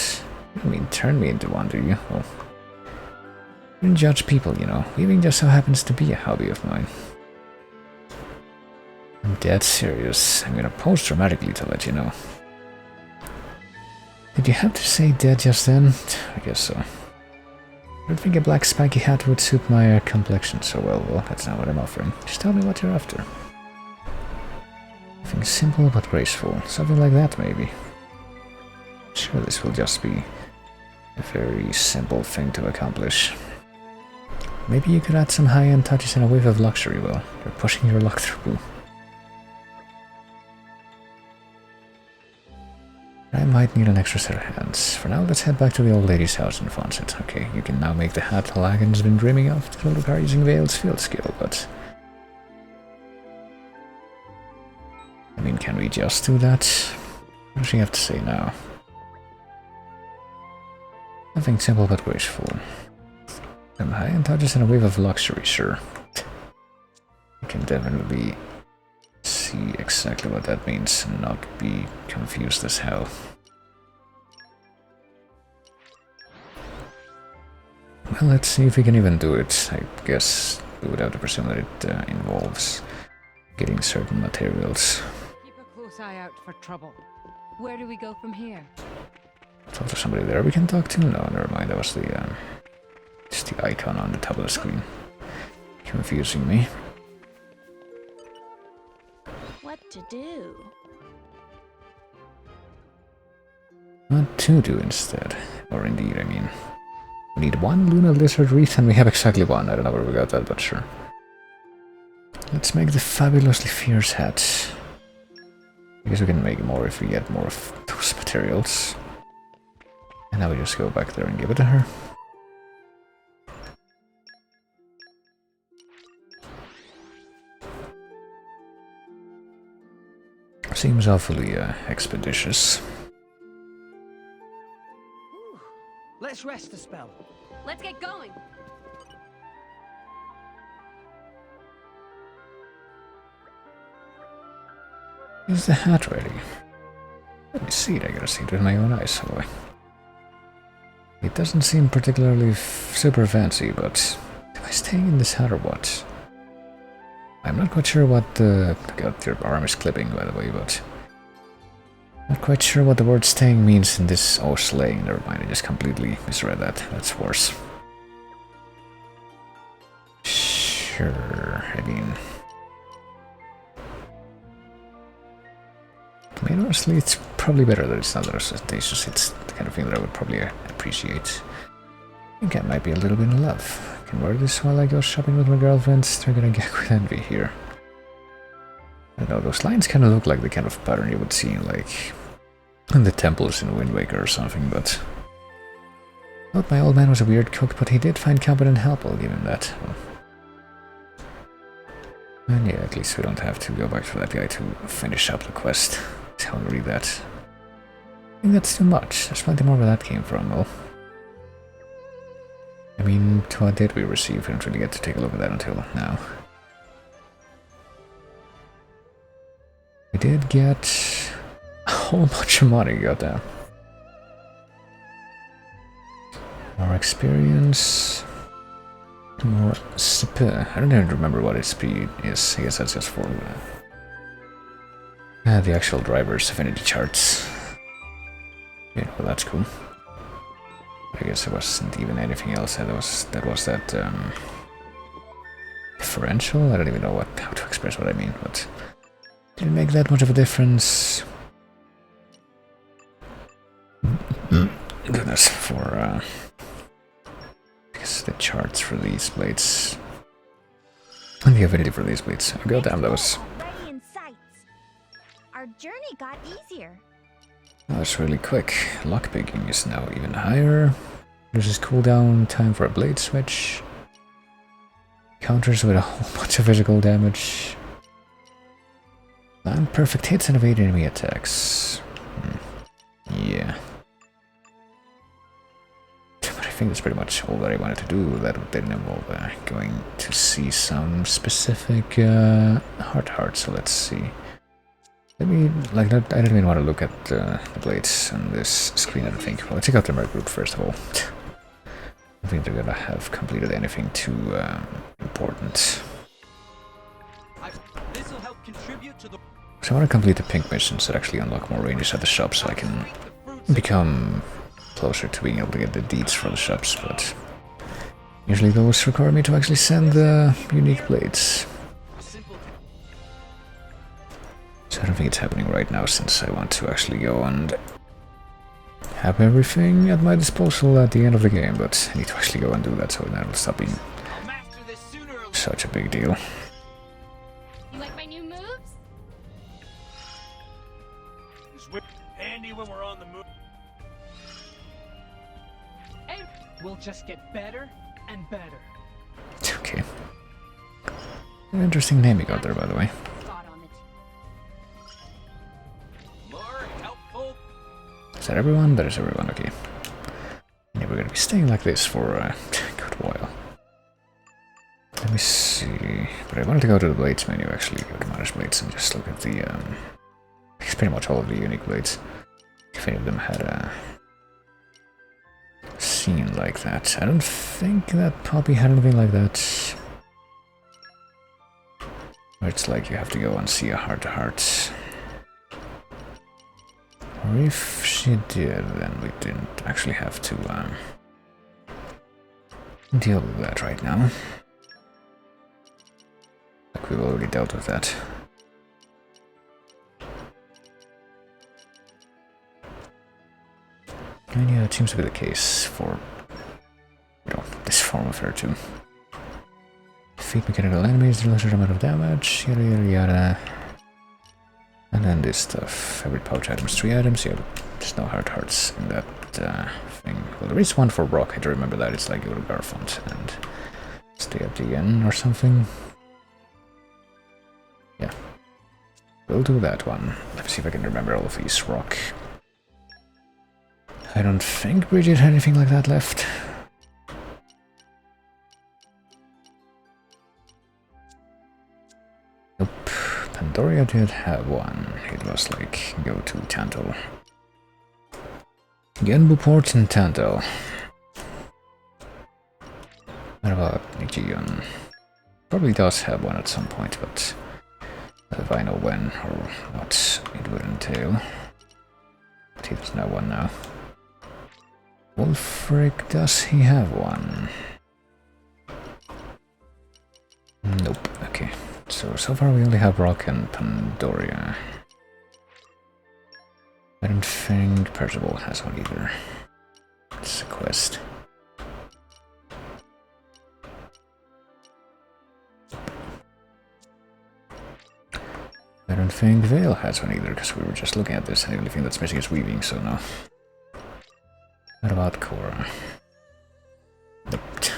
You don't mean turn me into one, do you? Oh. You don't judge people, you know. Weaving just so happens to be a hobby of mine. I'm dead serious. I'm gonna pose dramatically to let you know. Did you have to say dead just then? I guess so. I don't think a black spiky hat would suit my complexion so well. Well, that's not what I'm offering. Just tell me what you're after. Something simple but graceful. Something like that, maybe. Sure, this will just be a very simple thing to accomplish. Maybe you could add some high-end touches and a wave of luxury. Well, you're pushing your luck through. I might need an extra set of hands. For now, let's head back to the old lady's house in Fonset. Okay, you can now make the hat Lagan's been dreaming of. The little car using Vale's field skill, but... I mean, can we just do that? What does she have to say now? Nothing simple but graceful. Some high-end touches and a wave of luxury, sure. You can definitely see exactly what that means and not be confused as hell. Well, let's see if we can even do it. I guess we would have to presume that it involves getting certain materials. Keep a close eye out for trouble. Where do we go from here? Talk to somebody there we can talk to? No, never mind. That was the just the icon on the top of the screen. Confusing me. to do? What to do instead? Or indeed, I mean... We need one lunar lizard wreath and we have exactly one. I don't know where we got that, but sure. Let's make the fabulously fierce hat. I guess we can make more if we get more of those materials. And now we just go back there and give it to her. Seems awfully expeditious. Let's rest a spell. Let's get going. Is the hat ready? Let me see it. I gotta see it with my own eyes. So it doesn't seem particularly super fancy, but am I staying in this hat or what? I'm not quite sure what the... God, your arm is clipping, by the way, but... Not quite sure what the word staying means in this... Oh, slaying, never mind, I just completely misread that. That's worse. Sure, I mean... honestly, it's probably better that it's not ostentatious. It's the kind of thing that I would probably appreciate. I think I might be a little bit in love. I can wear this while I go shopping with my girlfriends. They're gonna get with envy here. I don't know, those lines kind of look like the kind of pattern you would see in, like, in the temples in Wind Waker or something, but... Thought my old man was a weird cook, but he did find competent help, I'll give him that. And yeah, at least we don't have to go back to that guy to finish up the quest. Tell me read that. I think that's too much. There's plenty more where that came from, though. I mean, what did we receive? We don't really get to take a look at that until now. We did get a whole bunch of money, goddamn. More experience. More SP. I don't even remember what its speed is. I guess that's just for the actual driver's affinity charts. Yeah, well, that's cool. I guess there wasn't even anything else. That was that differential. I don't even know how to express what I mean, but didn't make that much of a difference. Goodness, for I guess the charts for these blades and the affinity for these blades. Oh, god damn, that was. Our journey got easier. That was really quick. Lockpicking is now even higher. Reduces cooldown time for a blade switch. Counters with a whole bunch of physical damage. Land perfect hits and evade enemy attacks. Yeah. But I think that's pretty much all that I wanted to do. That didn't involve going to see some specific heart, so let's see. Let me, like, I don't even want to look at the blades on this screen, I don't think. Well, let's check out the merc group first of all. I think they're gonna have completed anything too important. So I want to complete the pink missions that actually unlock more ranges at the shop so I can become closer to being able to get the deeds for the shops, but usually those require me to actually send the unique blades. So I don't think it's happening right now since I want to actually go and have everything at my disposal at the end of the game, but I need to actually go and do that so that will stop being such a big deal. You like my new moves? Handy when we're on the move. Hey, we'll just get better and better. Okay. An interesting name you got there, by the way. Is that everyone? That is everyone, okay. Yeah, we're gonna be staying like this for a good while. Let me see. But I wanted to go to the blades menu actually, go to manage blades and just look at the it's pretty much all of the unique blades. If any of them had a scene like that. I don't think that Poppy had anything like that. Where it's like you have to go and see a heart-to-heart. Or if she did, then we didn't actually have to deal with that right now. Like we've already dealt with that. And yeah, it seems to be the case for, you know, this form of her too. Defeat mechanical enemies, deal a certain amount of damage, yada yada yada. And then this stuff. Every pouch item is 3 items, yeah, there's no hard hearts in that thing. Well, there is one for Rock, I do remember that. It's like go to Garfont and stay at the inn or something. Yeah. We'll do that one. Let me see if I can remember all of these Rock. I don't think Bridget had anything like that left. Nope. Pandoria did have one. It was like go to Tantal. Genbu port in Tantal. What about Nijion? Probably does have one at some point, but if I know when or what it would entail. But he doesn't have one now. Wolfric, does he have one? Nope, okay. So far we only have Rock and Pandoria. I don't think Percival has one either. It's a quest. I don't think Vale has one either, because we were just looking at this and the only thing that's missing is weaving, so no. What about Cora? Nope. Could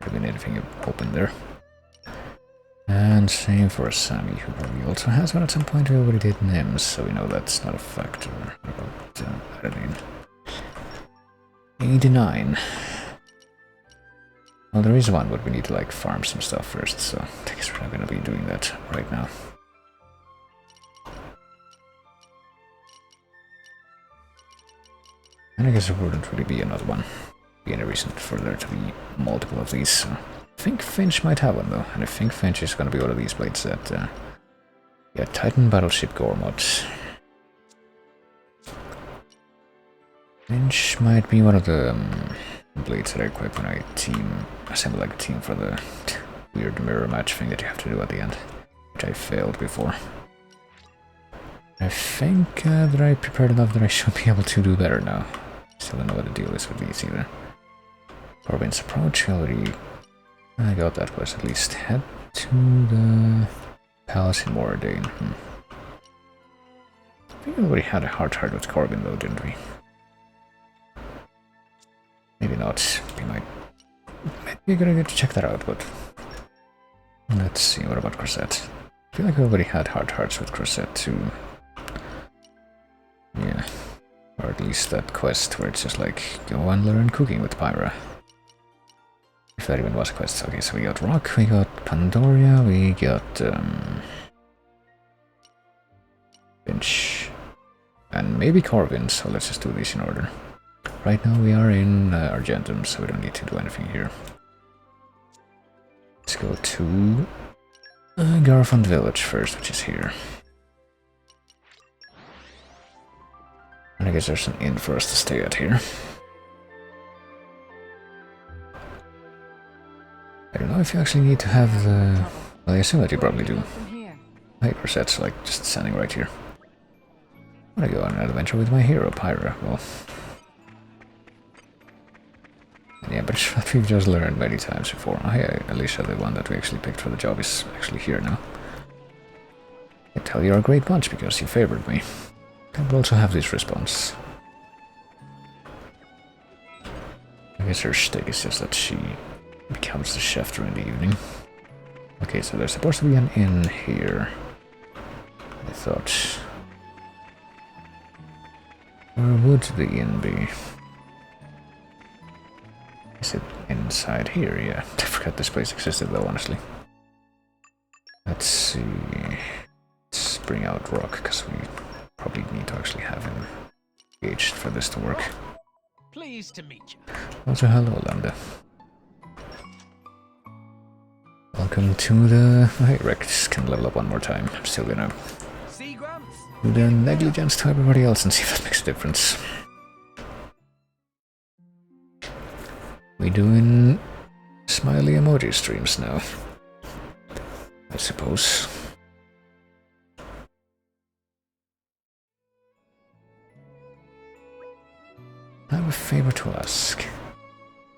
have been anything open there. And same for Sammy, who probably also has one at some point. We already did Nims, so we know that's not a factor. What about Adeline? 89. Well, there is one, but we need to like farm some stuff first, so I guess we're not going to be doing that right now. And I guess there wouldn't really be another one. Be any reason for there to be multiple of these. So. I think Finch might have one though, and I think Finch is going to be one of these blades that, yeah, Titan Battleship Gormod. Finch might be one of the blades that I equip when I assemble like a team for the weird mirror match thing that you have to do at the end, which I failed before. I think that I prepared enough that I should be able to do better now. Still don't know what the deal is with these either. Corbin's approach, I got that quest at least. Head to the palace in Moradane. I think we already had a hard heart with Corbin though, didn't we? Maybe not. We might be a good idea to check that out, but let's see, what about Crusette? I feel like we already had hard hearts with Crusette too. Yeah. Or at least that quest where it's just like, go and learn cooking with Pyra. If that even was a quest. Okay, so we got Rock, we got Pandoria, we got Finch, and maybe Corvin, so let's just do these in order. Right now we are in Argentum, so we don't need to do anything here. Let's go to Garfond Village first, which is here. And I guess there's an inn for us to stay at here. I don't know if you actually need to have the... Well, I assume that you probably do. My Corsette's like just standing right here. I want to go on an adventure with my hero, Pyra. Well... Yeah, but what we've just learned many times before. Oh yeah, Alicia, the one that we actually picked for the job, is actually here now. I tell you're a great bunch because you favored me. I will also have this response. I guess her shtick is just that she becomes the chef during the evening. Okay, so there's supposed to be an inn here. I thought... Where would the inn be? Is it inside here? Yeah, I forgot this place existed though, honestly. Let's see... Let's bring out Rock, because we probably need to actually have him engaged for this to work. Pleased to meet you. Also, hello, Lambda. Welcome to the... Hey, Rex can level up one more time. I'm still gonna do the negligence to everybody else and see if that makes a difference. We doing smiley emoji streams now, I suppose. I have a favor to ask.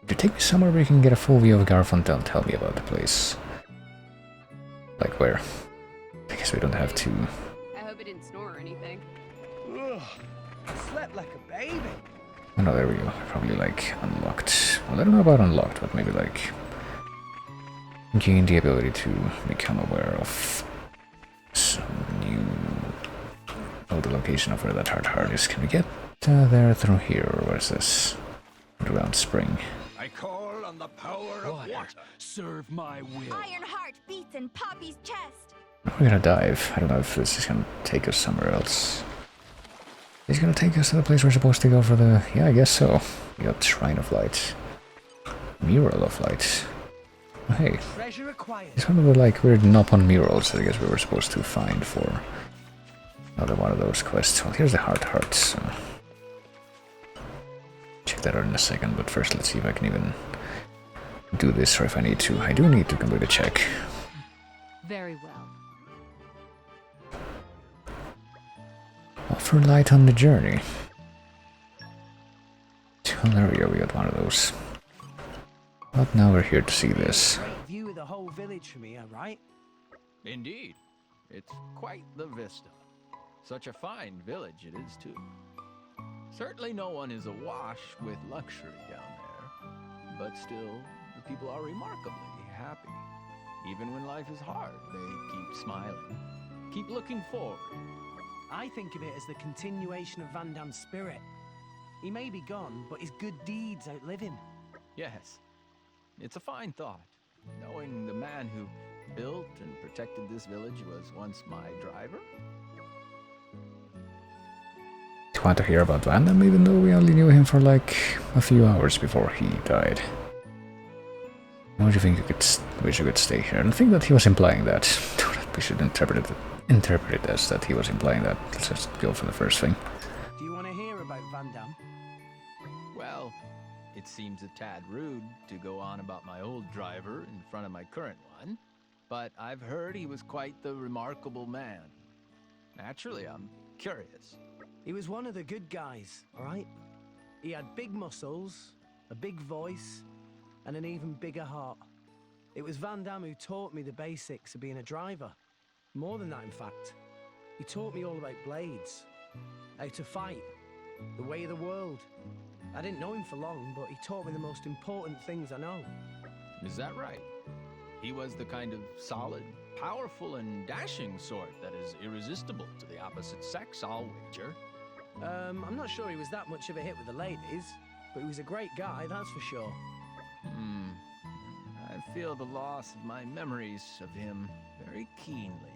Could you take me somewhere where you can get a full view of Garfunkel and tell me about the place? Like where? I guess we don't have to. I hope it didn't snore or anything. Ugh, I slept like a baby. Oh no, there we go. Probably like unlocked. Well, I don't know about unlocked, but maybe like gain the ability to become aware of some new... Oh, the location of where that heart is. Can we get there through here, or what is this? Around spring. I call on the power of water. Serve my will. Ironheart beats in Poppy's chest. We're gonna dive. I don't know if this is gonna take us somewhere else. He's gonna take us to the place we're supposed to go for the... Yeah, I guess so. We got Shrine of Light. Mural of Light. Oh, hey. Treasure acquired. It's one of the like weird knob-on murals that I guess we were supposed to find for another one of those quests. Well, here's the heart, so... Check that out in a second, but first let's see if I can even do this, or if I need to. I do need to complete a check. Very well. Offer light on the journey. Well, there we go, we got one of those. But now we're here to see this. Great view of the whole village from here, right? Indeed. It's quite the vista. Such a fine village it is, too. Certainly no one is awash with luxury down there. But still, the people are remarkably happy. Even when life is hard, they keep smiling. Keep looking forward. I think of it as the continuation of Van Damme's spirit. He may be gone, but his good deeds outlive him. Yes. It's a fine thought. Knowing the man who built and protected this village was once my driver. Do you want to hear about Van Damme, even though we only knew him for like a few hours before he died? Why do you think we should stay here? And I think that he was implying that. We should interpret it as that he was implying that. Let's just go for the first thing. Do you want to hear about Van Damme? Well, it seems a tad rude to go on about my old driver in front of my current one, but I've heard he was quite the remarkable man. Naturally, I'm curious. He was one of the good guys, alright? He had big muscles, a big voice, and an even bigger heart. It was Van Damme who taught me the basics of being a driver. More than that, in fact. He taught me all about blades, how to fight, the way of the world. I didn't know him for long, but he taught me the most important things I know. Is that right? He was the kind of solid, powerful, and dashing sort that is irresistible to the opposite sex, I'll wager. I'm not sure he was that much of a hit with the ladies, but he was a great guy, that's for sure. I feel the loss of my memories of him very keenly.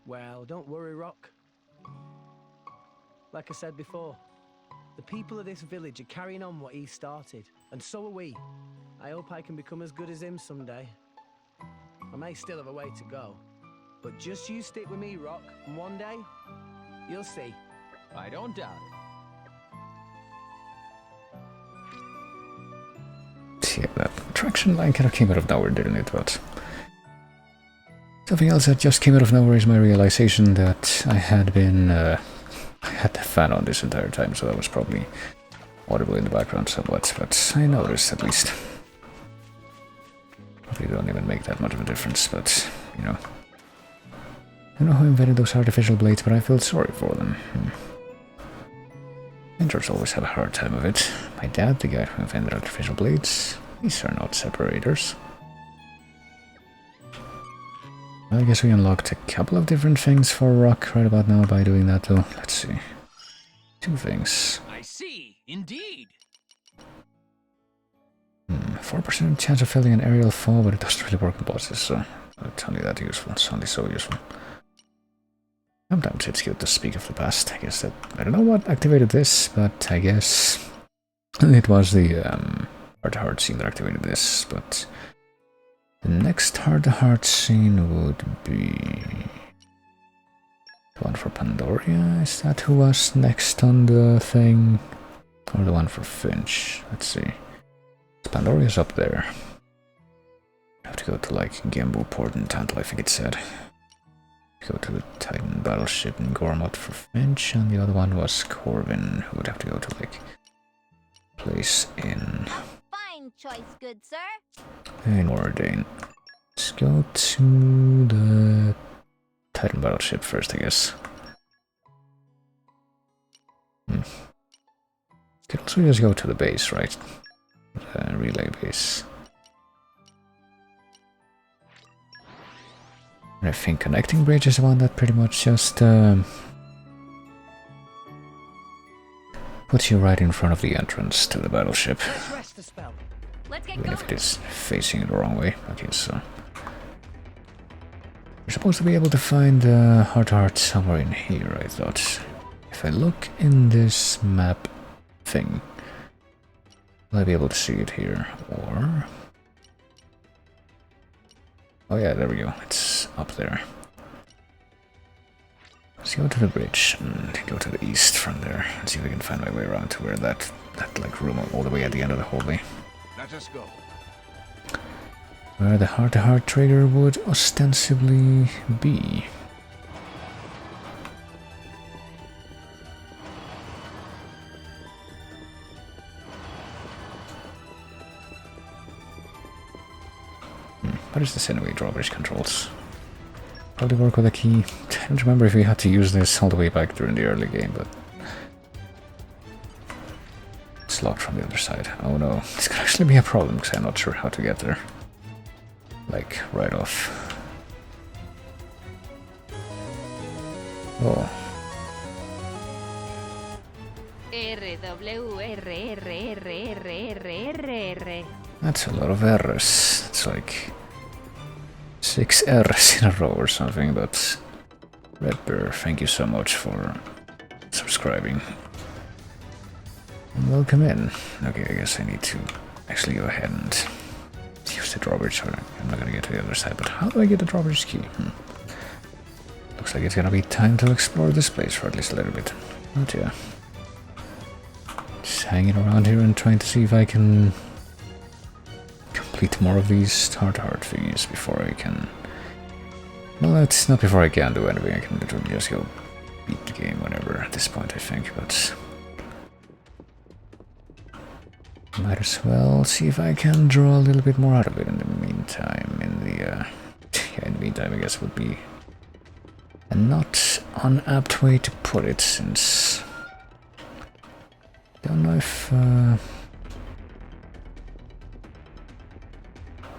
Well, don't worry, Rock. Like I said before, the people of this village are carrying on what he started, and so are we. I hope I can become as good as him someday. I may still have a way to go, but just you stick with me, Rock, and one day, you'll see. I don't doubt it. Yeah, that traction line kind of came out of nowhere, didn't it? But something else that just came out of nowhere is my realization that I had been... I had the fan on this entire time, so that was probably audible in the background somewhat, but I noticed at least. Probably don't even make that much of a difference, but, you know. I don't know who invented those artificial blades, but I feel sorry for them. Inventors always have a hard time of it. My dad, the guy who invented artificial blades, these are not separators. Well, I guess we unlocked a couple of different things for Rock right about now by doing that, though. Let's see. 2 things. I see, indeed. 4% chance of failing an aerial fall, but it doesn't really work on bosses, so it's only that useful. It's only so useful. Sometimes it's good to speak of the past. I guess that... I don't know what activated this, but I guess it was the heart-to-heart scene that activated this, but... The next heart-to-heart scene would be... The one for Pandoria? Is that who was next on the thing? Or the one for Finch? Let's see. Pandoria's up there. I have to go to like Gembu Port and Tantal, I think it said. Go to the Titan battleship in Gormott for Finch, and the other one was Corvin, who would have to go to like place in Fine choice, good sir. Mordane. Let's go to the Titan battleship first, I guess. Could also just go to the base, right? The relay base. And I think connecting bridge is one that pretty much just puts you right in front of the entrance to the battleship. Even if it is facing it the wrong way. Okay, so we're supposed to be able to find heart somewhere in here, I thought. If I look in this map thing, will I be able to see it here? Or... oh yeah, there we go. It's up there. Let's go to the bridge and go to the east from there and see if we can find my way around to where that like room all the way at the end of the hallway. Let us go. Where the heart-to-heart trader would ostensibly be. What is this anyway? Drawbridge controls. Probably work with a key. I don't remember if we had to use this all the way back during the early game, but it's locked from the other side. Oh no, this could actually be a problem because I'm not sure how to get there. Like, right off. Oh. That's a lot of errors. It's like 6 errors in a row or something, but Red Bear, thank you so much for subscribing. And welcome in. Okay, I guess I need to actually go ahead and use the drawbridge. I'm not gonna get to the other side, but how do I get the drawbridge key? Looks like it's gonna be time to explore this place for at least a little bit. But yeah. Just hanging around here and trying to see if I can complete more of these heart thingies before I can... well, it's not before I can do anything. I can literally just go beat the game whenever at this point, I think, but... might as well see if I can draw a little bit more out of it in the meantime. In the meantime, I guess would be a not unapt way to put it, since... don't know if...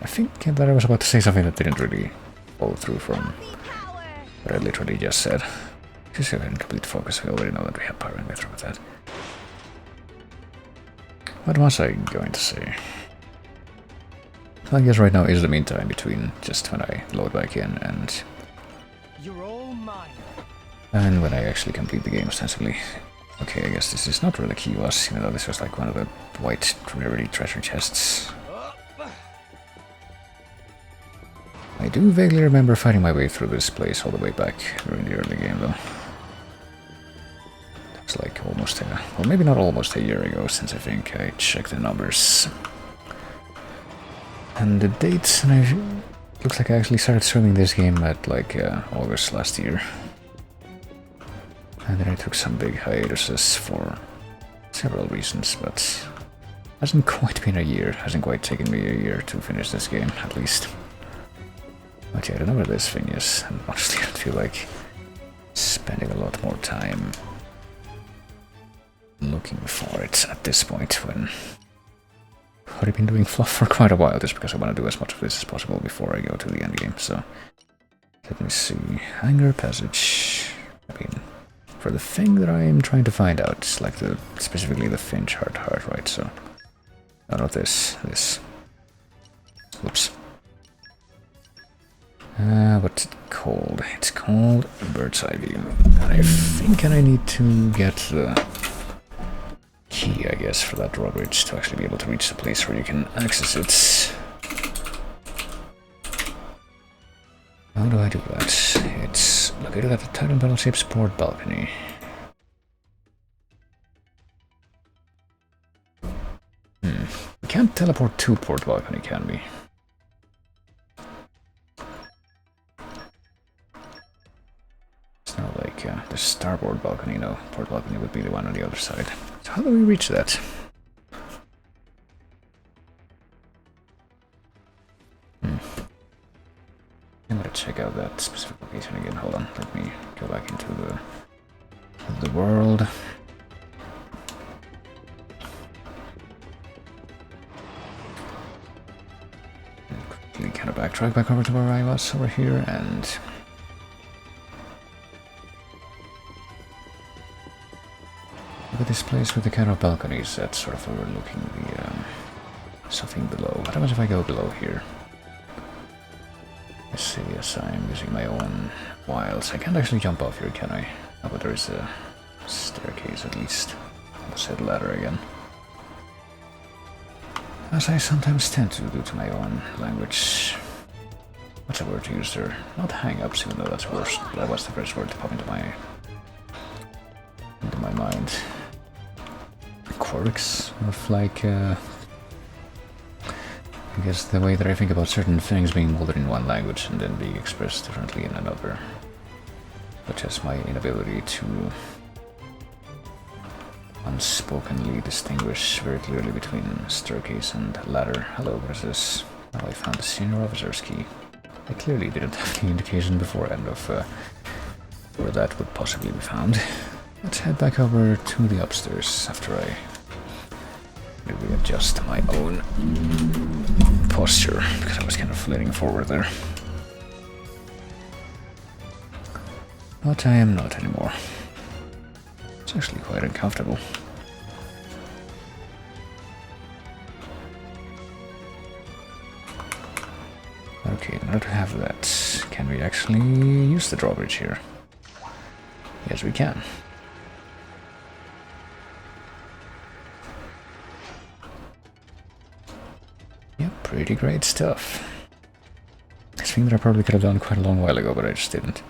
I think that I was about to say something that didn't really follow through from what I literally just said. Just go ahead and complete focus. We already know that we have power and better with that. What was I going to say? I guess right now is the meantime between just when I load back in and... you're all mine. And when I actually complete the game ostensibly. Okay, I guess this is not where the key was, even though this was like one of the white rarity treasure chests. I do vaguely remember fighting my way through this place all the way back during the early game, though. It's like almost a... well, maybe not almost a year ago, since I think I checked the numbers. And the dates, and I... looks like I actually started streaming this game at like August last year. And then I took some big hiatuses for several reasons, but... hasn't quite been a year. Hasn't quite taken me a year to finish this game, at least. But yeah, I don't know where this thing is, and honestly I feel like spending a lot more time looking for it at this point, when I've already been doing fluff for quite a while, just because I want to do as much of this as possible before I go to the end game. So let me see. Hangar passage. I mean, for the thing that I am trying to find out, it's like specifically the Finch heart, right? So no, not this. Whoops. What's it called? It's called Bird's Eye View. And I think I need to get the key, I guess, for that drawbridge to actually be able to reach the place where you can access it. How do I do that? It's located at the Titan battleship's port balcony. We can't teleport to port balcony, can we? Not like the starboard balcony, no. Port balcony would be the one on the other side. So how do we reach that? have that specific location again. Hold on, let me go back into the world. Quickly kind of backtrack back over to where I was over here, and look at this place with the kind of balconies that's sort of overlooking the something below. What happens if I go below here? Let's see, yes, I'm using my own wiles. I can't actually jump off here, can I? Oh, but there is a staircase at least. I said ladder again. As I sometimes tend to do to my own language. What's the word to use there? Not hang-ups, even though that's worse. That was the first word to pop into my mind. Quirks of like I guess the way that I think about certain things being molded in one language and then being expressed differently in another. Such as my inability to unspokenly distinguish very clearly between staircase and ladder. Hello, what is this? Oh, I found the senior officer's key. I clearly didn't have the indication beforehand of where that would possibly be found. Let's head back over to the upstairs after I readjust my own posture, because I was kind of leaning forward there. But I am not anymore. It's actually quite uncomfortable. Okay, in order to have that, can we actually use the drawbridge here? Yes, we can. Yep, pretty great stuff. This thing that I probably could have done quite a long while ago, but I just didn't.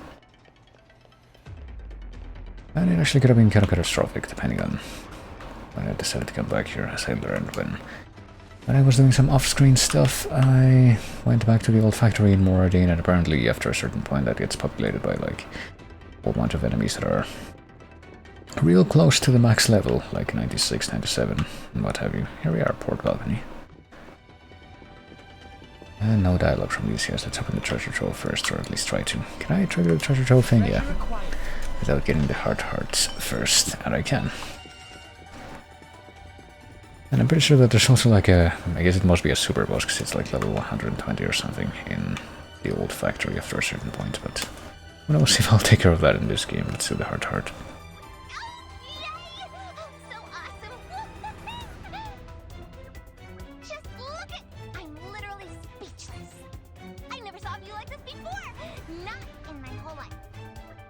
And it actually could have been kind of catastrophic, depending on when I decided to come back here, as I learned when I was doing some off-screen stuff. I went back to the old factory in Moradin, and apparently after a certain point that gets populated by like a whole bunch of enemies that are real close to the max level, like 96, 97, and what have you. Here we are, port balcony. And no dialogue from these guys. Let's open the treasure trove first, or at least try to. Can I trigger the treasure trove thing? Yeah. Without getting the hearts first, and I can. And I'm pretty sure that there's also like a, I guess it must be a super boss, because it's like level 120 or something in the old factory after a certain point, but who knows if I'll take care of that in this game. Let's do the heart.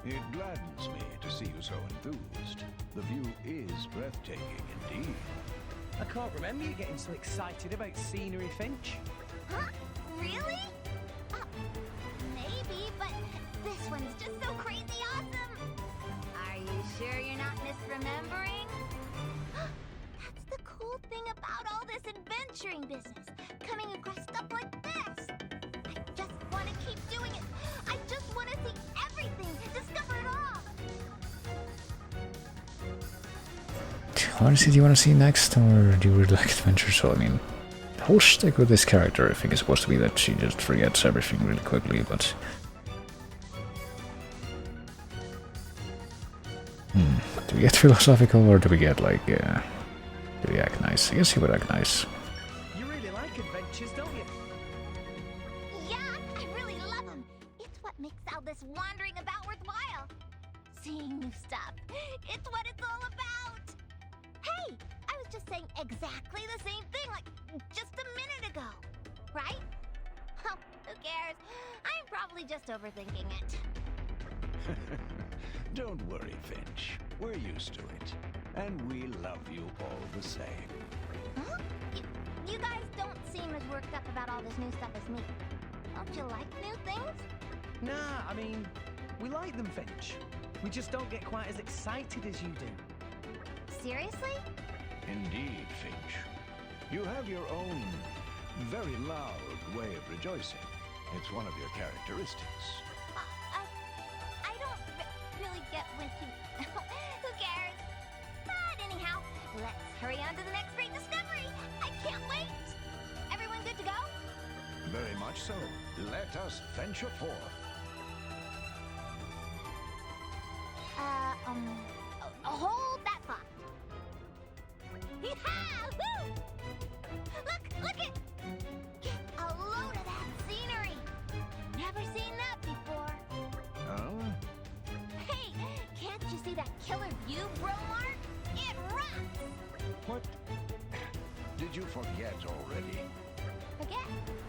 It gladdens me to see you so enthused. The view is breathtaking indeed. I can't remember you getting so excited about scenery, Finch. Huh? Really? Maybe, but this one's just so crazy awesome. Are you sure you're not misremembering? That's the cool thing about all this adventuring business. Coming across stuff like this. I just want to keep doing it. I just want to see everything. Discover it all. What is it you want to see next, or do you really like adventure? So, I mean, the whole shtick with this character, I think, is supposed to be that she just forgets everything really quickly, but... do we get philosophical, or do we get, like, do we act nice? I guess he would act nice. You really like adventures, don't you? Yeah, I really love them. It's what makes all this wandering about worthwhile. Seeing new stuff. It's what it's all about. Hey, I was just saying exactly the same thing like just a minute ago. Right? Oh, who cares? I'm probably just overthinking it. Don't worry, Finch. We're used to it. And we love you all the same. Huh? You guys don't seem as worked up about all this new stuff as me. Don't you like new things? Nah, I mean, we like them, Finch. We just don't get quite as excited as you do. Seriously? Indeed, Finch. You have your own very loud way of rejoicing. It's one of your characteristics. I don't really get when you... Who cares? But anyhow, let's hurry on to the next great discovery. I can't wait. Everyone good to go? Very much so. Let us venture forth. you see that killer view, bro, Mark? It rocks! What did you forget already? Forget?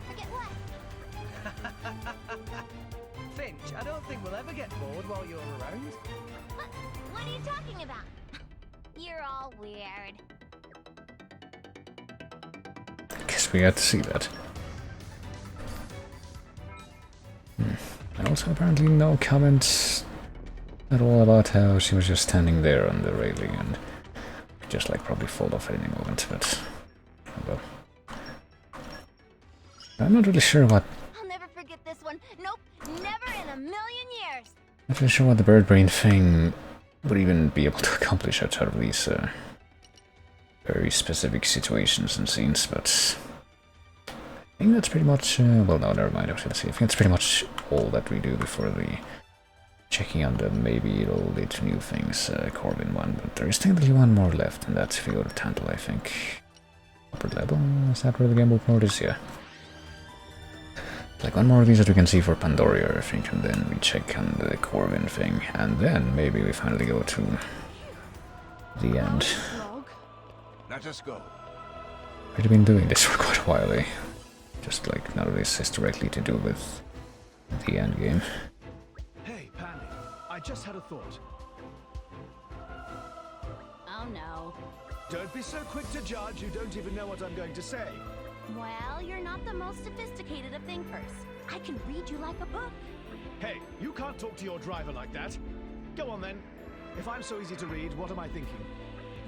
Forget what? Finch, I don't think we'll ever get bored while you're around. What are you talking about? You're all weird. Guess we had to see that. And also apparently no comments at all about how she was just standing there on the railing and just like probably fall off at any moment, but oh well. I'm not really sure what... I'll never forget this one. Nope, never in a million years. Not really sure what the bird brain thing would even be able to accomplish outside of these very specific situations and scenes, but I think that's pretty much, well no, never mind, I was gonna say, I think that's pretty much all that we do before the checking on the maybe it'll lead to new things Corbin one, but there is technically one more left, and that's if you go to Tantal, I think. Upper level, is that where the game book mode is? Yeah. Like one more of these that we can see for Pandoria, I think, and then we check on the Corbin thing, and then maybe we finally go to the end. Let us go. We've been doing this for quite a while, eh? Just like none of this is directly to do with the end game. Hey, Panny, I just had a thought. Oh no. Don't be so quick to judge, you don't even know what I'm going to say. Well, you're not the most sophisticated of thinkers. I can read you like a book. Hey, you can't talk to your driver like that. Go on then. If I'm so easy to read, what am I thinking?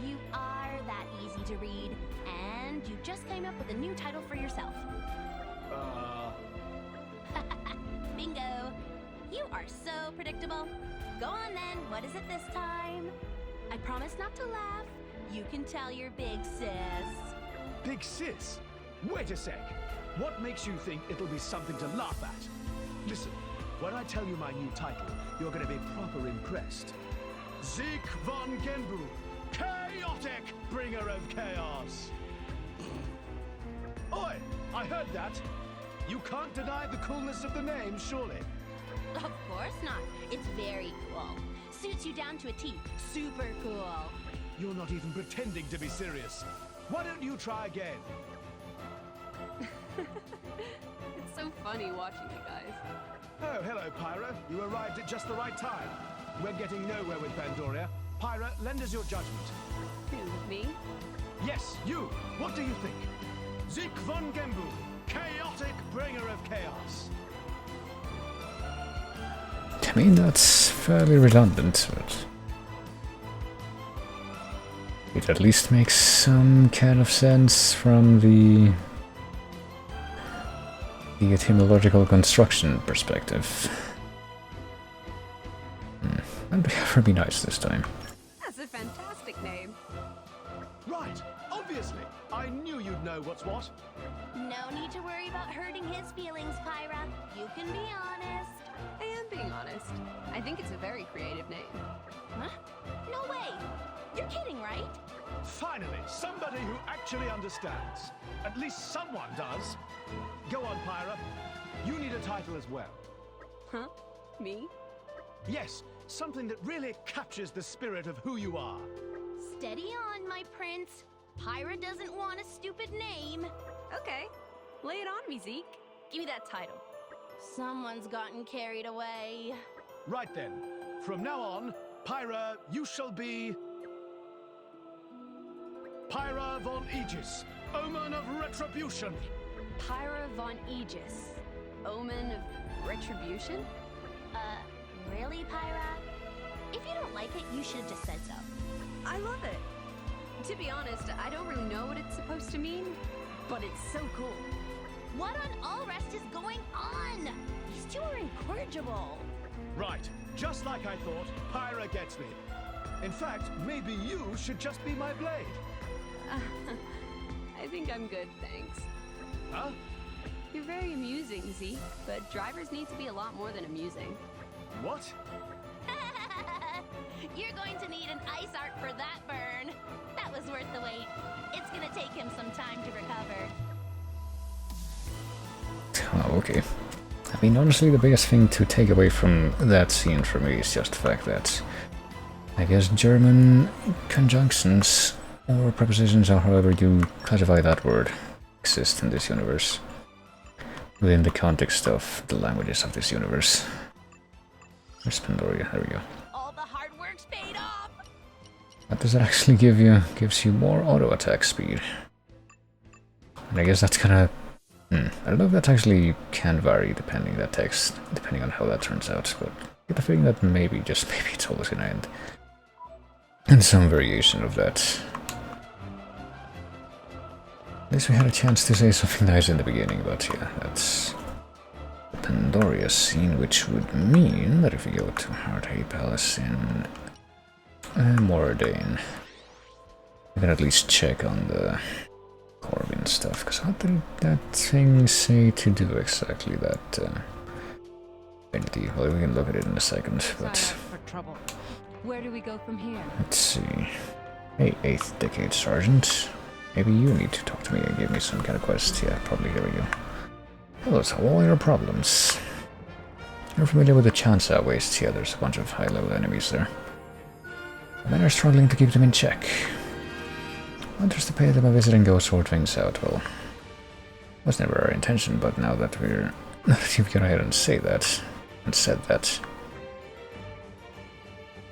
You are that easy to read, and you just came up with a new title for yourself. Bingo! You are so predictable. Go on then, what is it this time? I promise not to laugh. You can tell your big sis. Big sis? Wait a sec. What makes you think it'll be something to laugh at? Listen, when I tell you my new title, you're going to be proper impressed. Zeke von Genbu, chaotic bringer of chaos. Oi, I heard that. You can't deny the coolness of the name, surely? Of course not. It's very cool. Suits you down to a T. Super cool. You're not even pretending to be serious. Why don't you try again? It's so funny watching you guys. Oh, hello, Pyra. You arrived at just the right time. We're getting nowhere with Pandoria. Pyra, lend us your judgment. Who, me? Yes, you. What do you think? Zeke von Genbu, chaotic bringer of chaos. I mean, that's fairly redundant, but it at least makes some kind of sense from the etymological construction perspective. And we have her be nice this time. That's a fantastic name. Right, obviously. I knew you'd know what's what. No need to worry about hurting his feelings, Pyra. You can be honest. I am being honest. I think it's a very creative name. Huh? No way! You're kidding, right? Finally, somebody who actually understands. At least someone does. Go on, Pyra. You need a title as well. Huh? Me? Yes, something that really captures the spirit of who you are. Steady on, my prince. Pyra doesn't want a stupid name. Okay. Lay it on me, Zeke. Give me that title. Someone's gotten carried away. Right then. From now on, Pyra, you shall be... Pyra von Aegis, Omen of Retribution. Pyra von Aegis, Omen of Retribution? Really, Pyra? If you don't like it, you should have just said so. I love it. To be honest, I don't really know what it's supposed to mean, but it's so cool. What on all rest is going on? These two are incorrigible. Right, just like I thought, Pyra gets me. In fact, maybe you should just be my blade. I think I'm good, thanks. Huh? You're very amusing, Zeke, but drivers need to be a lot more than amusing. What? You're going to need an ice arc for that burn. That was worth the wait. It's gonna take him some time to recover. Oh, okay. I mean, honestly, the biggest thing to take away from that scene for me is just the fact that I guess German conjunctions or prepositions, or however you classify that word, exist in this universe. Within the context of the languages of this universe. Where's Pandoria? There we go. All the hard work's paid off. What does that actually give you? Gives you more auto attack speed. And I guess that's kinda... I don't know if that actually can vary depending on how that turns out, but I get the feeling that maybe, just maybe, it's always gonna end in some variation of that. At least we had a chance to say something nice in the beginning, but yeah, that's the Pandoria scene, which would mean that if we go to Hearthay Palace in Moradane, we can at least check on the Corbin stuff, because what did that thing say to do exactly, that entity? Well, we can look at it in a second, but... Where do we go from here? Let's see. Hey, 8th Decade Sergeant. Maybe you need to talk to me and give me some kind of quest. Yeah, probably. Here we go. Hello, solve all your problems. You're familiar with the Chansa wastes? Yeah, there's a bunch of high-level enemies there. The men are struggling to keep them in check. Wonders to pay them a visit and go sort things out. Well, was never our intention, but now that you've gone ahead and said that,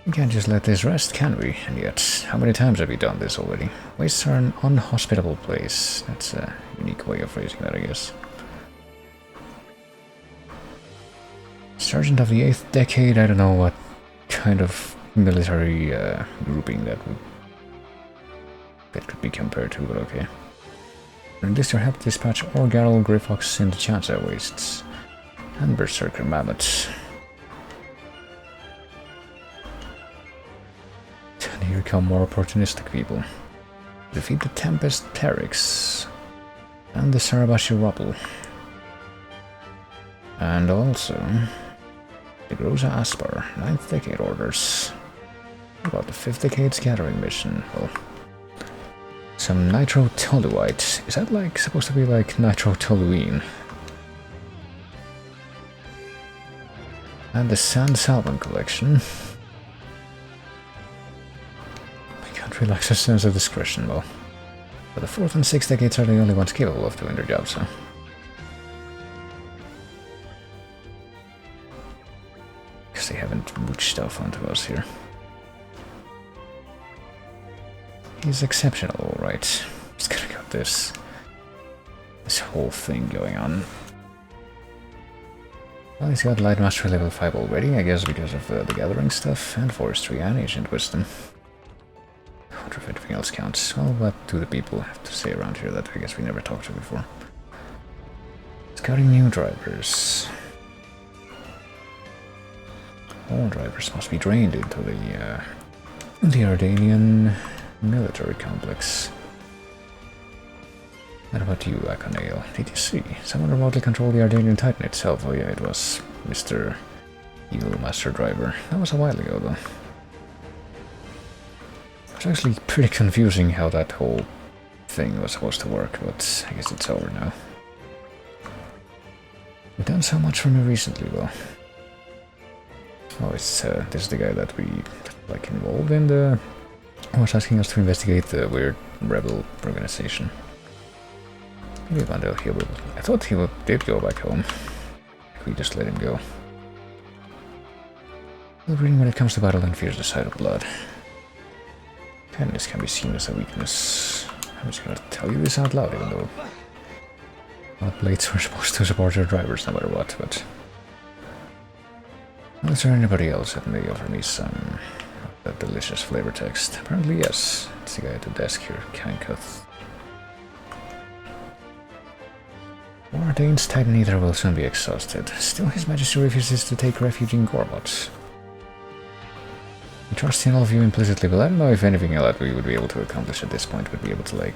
we can't just let this rest, can we? And yet, how many times have we done this already? Wastes are an unhospitable place. That's a unique way of phrasing that, I guess. Sergeant of the 8th Decade, I don't know what kind of military grouping that could be compared to, but okay. Enlist your help to dispatch Orgarl Grifox in the Chansa Wastes. And Berserker Mammoth. And here come more opportunistic people. Defeat the Tempest Teryx and the Sarabashi Rubble. And also the Groza Aspar, 9th Decade orders. What about the 5th Decade Scattering mission? Well, some Nitro Toluite. Is that like supposed to be like Nitro Toluene? And the Sand Salmon collection. Relax a sense of discretion, well. But the 4th and 6th decades are the only ones capable of doing their jobs, so... Because they haven't moved stuff onto us here. He's exceptional, alright. Just gonna got this whole thing going on. Well, he's got Light Mastery level 5 already, I guess because of the Gathering stuff, and Forestry and Ancient Wisdom. I wonder if anything else counts. Well, what do the people have to say around here that I guess we never talked to before? Scouting new drivers. All drivers must be trained into the Ardanian military complex. What about you, Akonale? Did you see? Someone remotely controlled the Ardanian Titan itself. Oh yeah, it was Mr. Evil Master Driver. That was a while ago, though. It was actually pretty confusing how that whole thing was supposed to work, but I guess it's over now. You've done so much for me recently, though. Oh, it's this is the guy that we like involved in the... was asking us to investigate the weird rebel organization. Maybe one day he will... I thought he did go back home. We just let him go. Wolverine, when it comes to battle, and fears the sight of blood. Kindness can be seen as a weakness. I'm just gonna tell you this out loud, even though blades are supposed to support their drivers no matter what, but... Well, is there anybody else that may offer me some of that delicious flavor text? Apparently yes. It's the guy at the desk here, Kankuth. Wardane's Titan Eater will soon be exhausted. Still, His Majesty refuses to take refuge in Gorbot. I trust in all of you implicitly, but I don't know if anything that we would be able to accomplish at this point would be able to, like,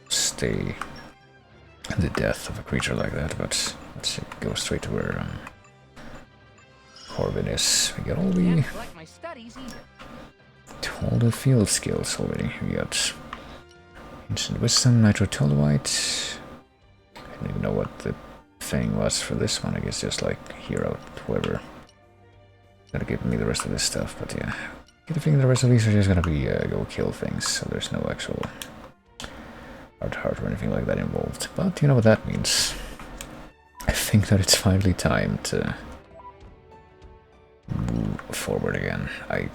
stay the death of a creature like that, but let's see, go straight to where Corbin is. We got all the field skills already. We got Ancient Wisdom, Nitro Toluite. I don't even know what the thing was for this one. I guess just like hero, whoever. Gotta give me the rest of this stuff, but yeah. I think the rest of these are just gonna be go kill things, so there's no actual heart or anything like that involved. But you know what that means. I think that it's finally time to move forward again. I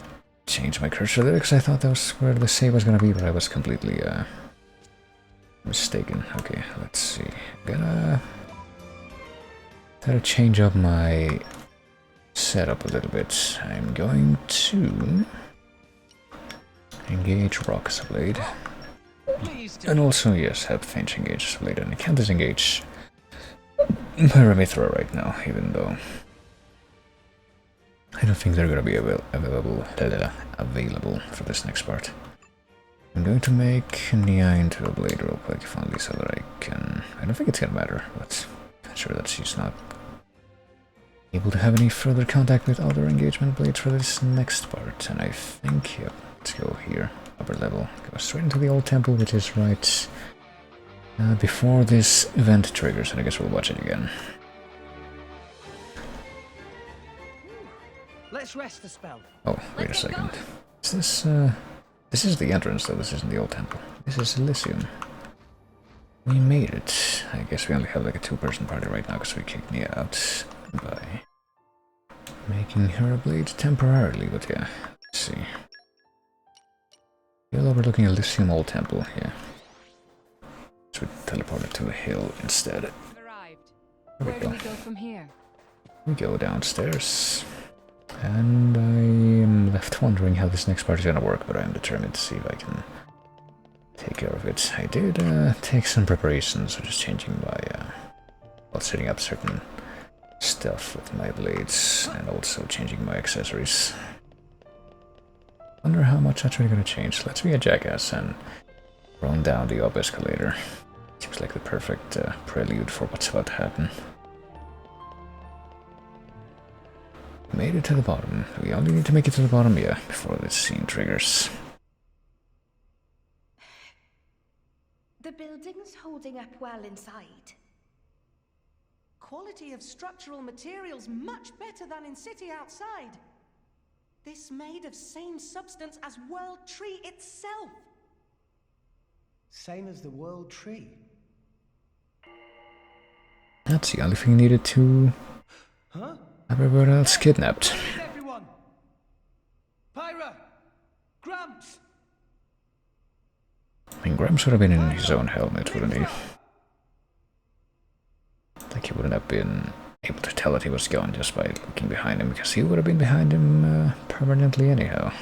changed my cursor there because I thought that was where the save was gonna be, but I was completely mistaken. Okay, let's see. I'm gonna change up my setup a little bit. I'm going to engage Xenoblade. And also, yes, have Finch engage Xenoblade, and I can't disengage my Remithra right now, even though I don't think they're gonna be available for this next part. I'm going to make Nia into a blade real quick, if only so that I can... I don't think it's gonna matter, but I'm sure that she's not able to have any further contact with other engagement blades for this next part. And I think, yep, let's go here, upper level, go straight into the old temple, which is right before this event triggers, and I guess we'll watch it again. Let's rest the spell. Oh, wait a second. Is this, this is the entrance, though. This isn't the old temple. This is Elysium. We made it. I guess we only have like a two-person party right now because we kicked Nia out by making her a blade temporarily, but yeah, let's see. Hill overlooking Elysium Old Temple, yeah. So we teleported to a hill instead. There we Where do we go from here? We go downstairs. And I am left wondering how this next part is gonna work, but I'm determined to see if I can take care of it. I did take some preparations, so just changing my, well, setting up certain stuff with my blades, and also changing my accessories. Wonder how much that's really gonna change. Let's be a jackass and run down the up escalator. Seems like the perfect prelude for what's about to happen. Made it to the bottom. We only need to make it to the bottom, yeah, before this scene triggers. The building's holding up well inside. Quality of structural materials much better than in city outside. This made of same substance as World Tree itself. Same as the World Tree. That's the only thing needed to have everyone else kidnapped. Everyone! Pyra! Gramps! I mean, Gramps would have been in his own helmet, wouldn't he? Like he wouldn't have been able to tell that he was gone just by looking behind him, because he would have been behind him permanently anyhow.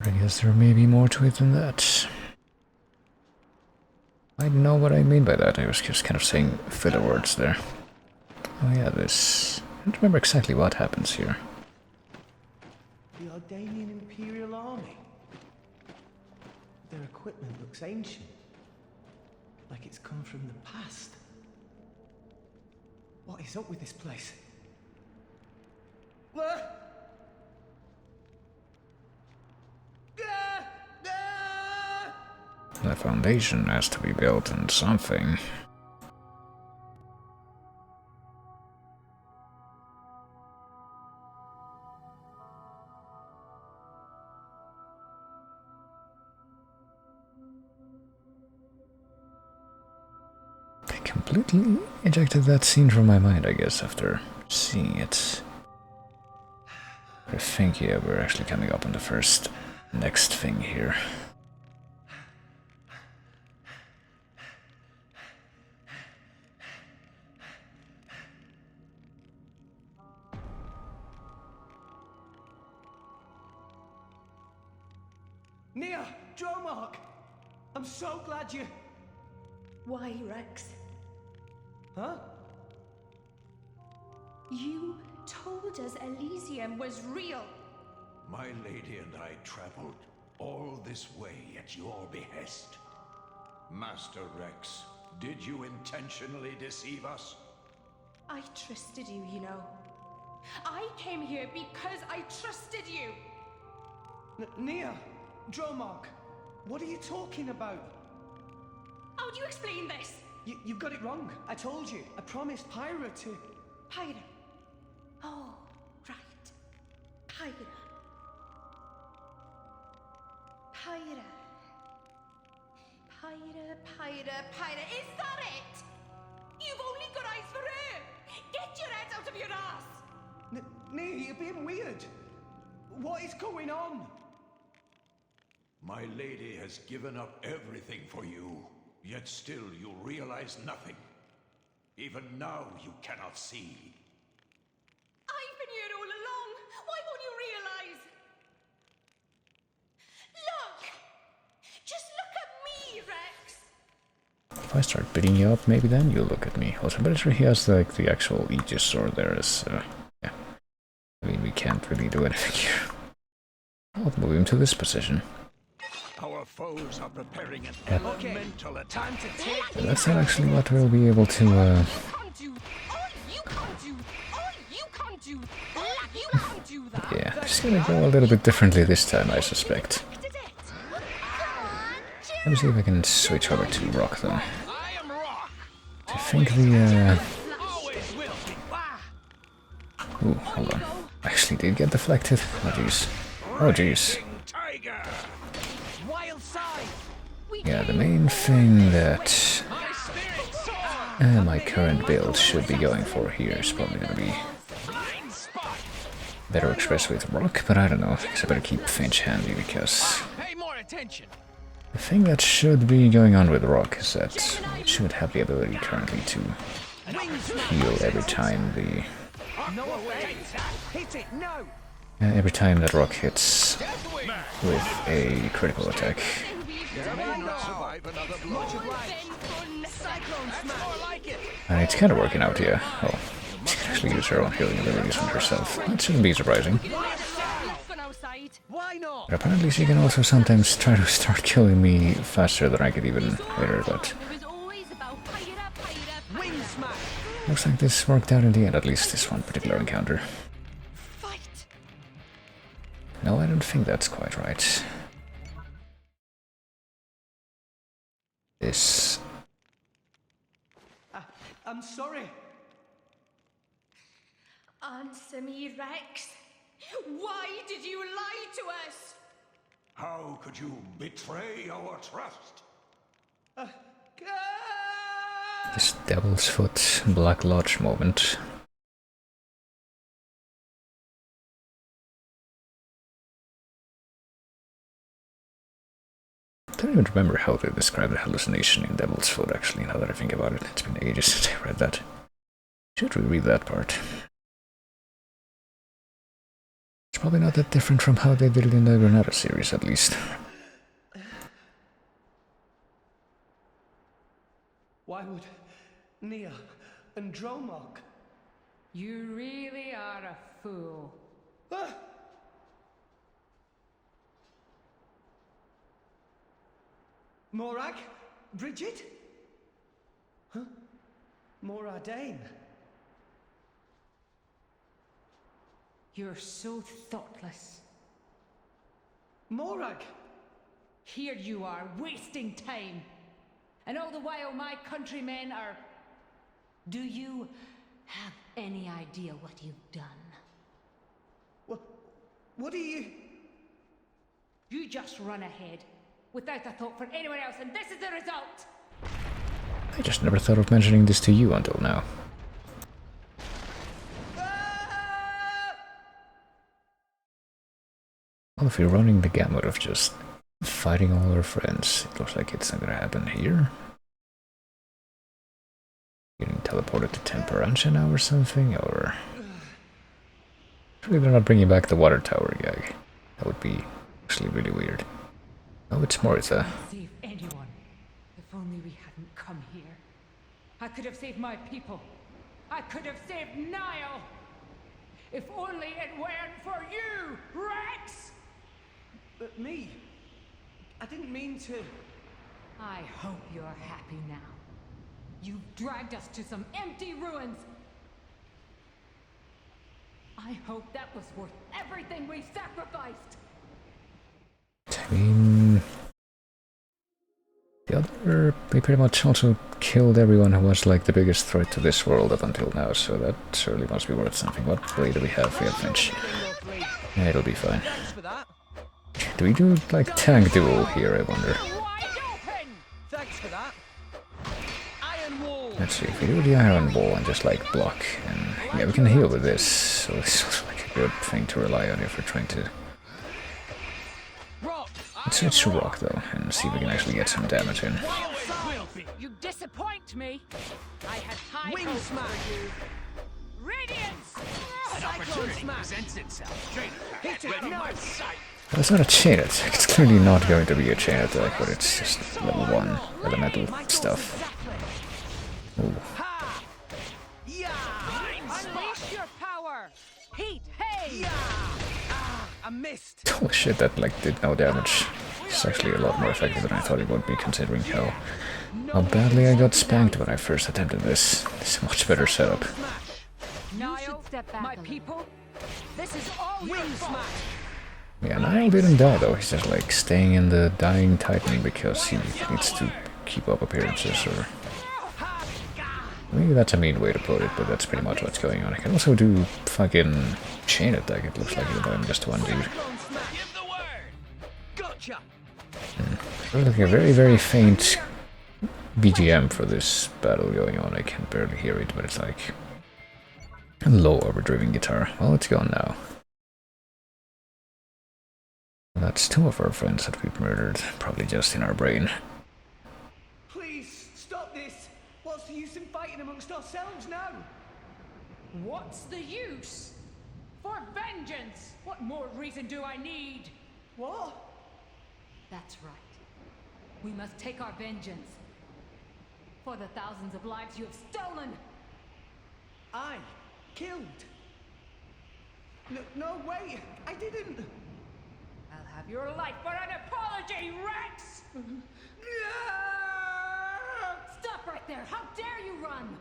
I guess there may be more to it than that. I know what I mean by that. I was just kind of saying filler words there. Oh yeah, this... I don't remember exactly what happens here. The Ardanian Imperial Army. Their equipment looks ancient. Like it's come from the past. What is up with this place? The foundation has to be built on something. I completely ejected that scene from my mind, I guess, after seeing it. I think, yeah, we're actually coming up on the first next thing here. Nia! Dromark! I'm so glad you... Why, Rex? Huh? You told us Elysium was real. My lady and I traveled all this way at your behest. Master Rex, did you intentionally deceive us? I trusted you, you know. I came here because I trusted you. Nia! Dromark! What are you talking about? How do you explain this? You've got it wrong. I told you. I promised Pyra to... Pyra. Oh, right. Pyra. Pyra. Pyra. Is that it? You've only got eyes for her. Get your head out of your ass. Nee, you're being weird. What is going on? My lady has given up everything for you, yet still you realize nothing. Even now you cannot see. I've been here all along. Why won't you realize? Look! Just look at me, Rex! If I start beating you up, maybe then you'll look at me. Also, I'm pretty sure he has like the actual Aegis sword there. Yeah. I mean, we can't really do anything here. I'll move him to this position. Our foes are preparing an Yep. elemental attack. That's not actually what we'll be able to, yeah, just gonna go a little bit differently this time, I suspect. Let me see if I can switch over to rock, though. I think the, ooh, hold on. I actually did get deflected. Oh, jeez. Oh, jeez. Yeah, the main thing that my current build should be going for here is probably gonna be better expressed with rock, but I don't know. I guess I better keep Finch handy because the thing that should be going on with rock is that it should have the ability currently to heal every time the every time that rock hits with a critical attack. And it's kind of working out here. Oh, she can actually use her own healing abilities on herself. That shouldn't be surprising. But apparently she can also sometimes try to start killing me faster than I could even hit her, but looks like this worked out in the end, at least this one particular encounter. No, I don't think that's quite right. This... I'm sorry. Answer me, Rex. Why did you lie to us? How could you betray our trust? This Devil's Foot Black Lodge moment. I don't even remember how they describe the hallucination in Devil's Foot, actually, now that I think about it. It's been ages since I read that. Should reread that part. It's probably not that different from how they did it in the Granada series, at least. Why would Nia and Dromok? You really are a fool. Morag? Bridget? Huh? Moradane? You're so thoughtless. Morag! Here you are, wasting time. And all the while my countrymen are... Do you have any idea what you've done? What do you... You just run ahead, without a thought for anyone else, and this is the result! I just never thought of mentioning this to you until now. Well, if you're running the gamut of just fighting all our friends, it looks like it's not gonna happen here. Getting teleported to Temperantia now or something, or... Surely they're not bringing back the water tower gag. That would be actually really weird. Oh, it's Moritha. Save anyone. If only we hadn't come here. I could have saved my people. I could have saved Niall. If only it weren't for you, Rex! But me? I didn't mean to... I hope you're happy now. You've dragged us to some empty ruins. I hope that was worth everything we sacrificed. I mean... The we pretty much also killed everyone who was like the biggest threat to this world up until now, so that surely must be worth something. What play do we have? We have Finch. Yeah, it'll be fine. Do we do like tank duel here, I wonder? Let's see, if we do the iron wall and just like block, and yeah, we can heal with this, so this is like a good thing to rely on if we're trying to... Let's switch to rock though, and see if we can actually get some damage in. You disappoint me. I had high hopes for you. Radiance! Cyclone smash presents itself. Chain attack. Ready my sight. That's not a chain attack, it's clearly not going to be a chain attack, but it's just level 1 elemental stuff. Ooh. Unleash your power. Heat, hey! I missed. Holy shit, that like did no damage. It's actually a lot more effective than I thought it would be, considering how badly I got spanked when I first attempted this. It's a much better setup. Niall, step back. My people, this is all your fault. Yeah, Niall didn't die though, he's just like staying in the dying Titan because he needs to keep up appearances, or... Maybe that's a mean way to put it, but that's pretty much what's going on. I can also do fucking chain attack, it looks like, even though I'm just one dude. Like a very, very faint BGM for this battle going on. I can barely hear it, but it's like a low overdriven guitar. Well, it's gone now. That's 2 of our friends that we've murdered, probably just in our brain. Please, stop this! What's the use in fighting amongst ourselves now? What's the use? For vengeance! What more reason do I need? What? That's right. We must take our vengeance. For the thousands of lives you have stolen! I killed? No, wait! I didn't! I'll have your life for an apology, Rex! Stop right there! How dare you run!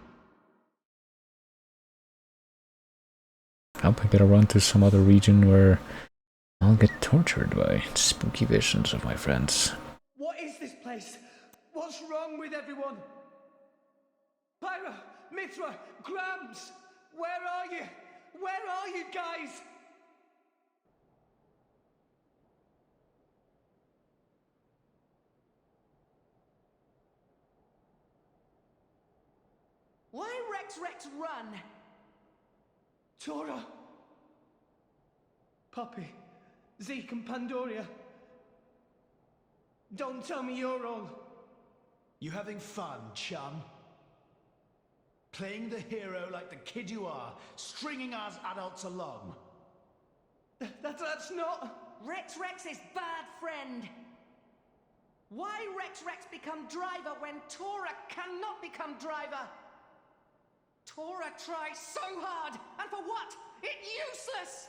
I hope I get a run to some other region where I'll get tortured by spooky visions of my friends. What is this place? What's wrong with everyone? Pyra, Mithra, Grams! Where are you? Where are you guys? Why Rex run? Tora! Poppy, Zeke and Pandoria. Don't tell me you're all... You having fun, chum? Playing the hero like the kid you are, stringing us adults along. That's not... Rex is bad friend. Why Rex become driver when Tora cannot become driver? Tora tries so hard, and for what? It's useless!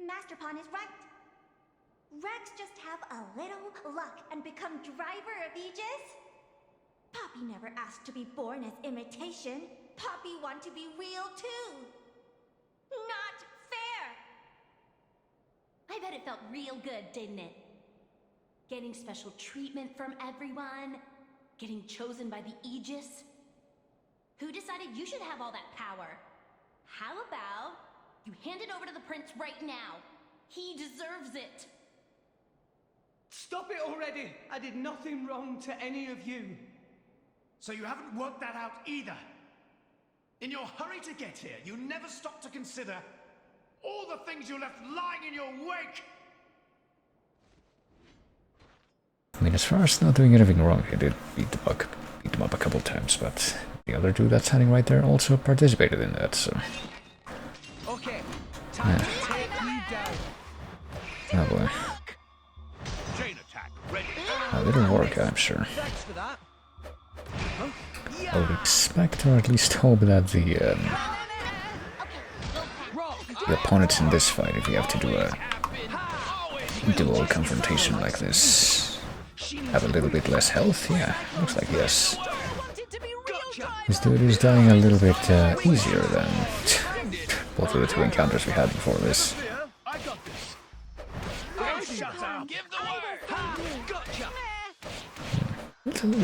Master Pawn is right. Rex just have a little luck and become driver of Aegis? Poppy never asked to be born as imitation. Poppy want to be real too. Not fair! I bet it felt real good, didn't it? Getting special treatment from everyone, getting chosen by the Aegis. Who decided you should have all that power? How about you hand it over to the prince right now? He deserves it. Stop it already! I did nothing wrong to any of you. So you haven't worked that out either. In your hurry to get here, you never stopped to consider all the things you left lying in your wake. I mean, as far as not doing anything wrong, I did beat them up a couple times, but the other dude that's standing right there also participated in that, so... Okay, time to take you down. Oh boy. Chain attack ready. It'll work, I'm sure. Thanks for that. I would expect, or at least hope, that the opponents in this fight, if we have to do a dual confrontation like this, have a little bit less health. Yeah, looks like yes. This dude is dying a little bit easier than both of the 2 encounters we had before this.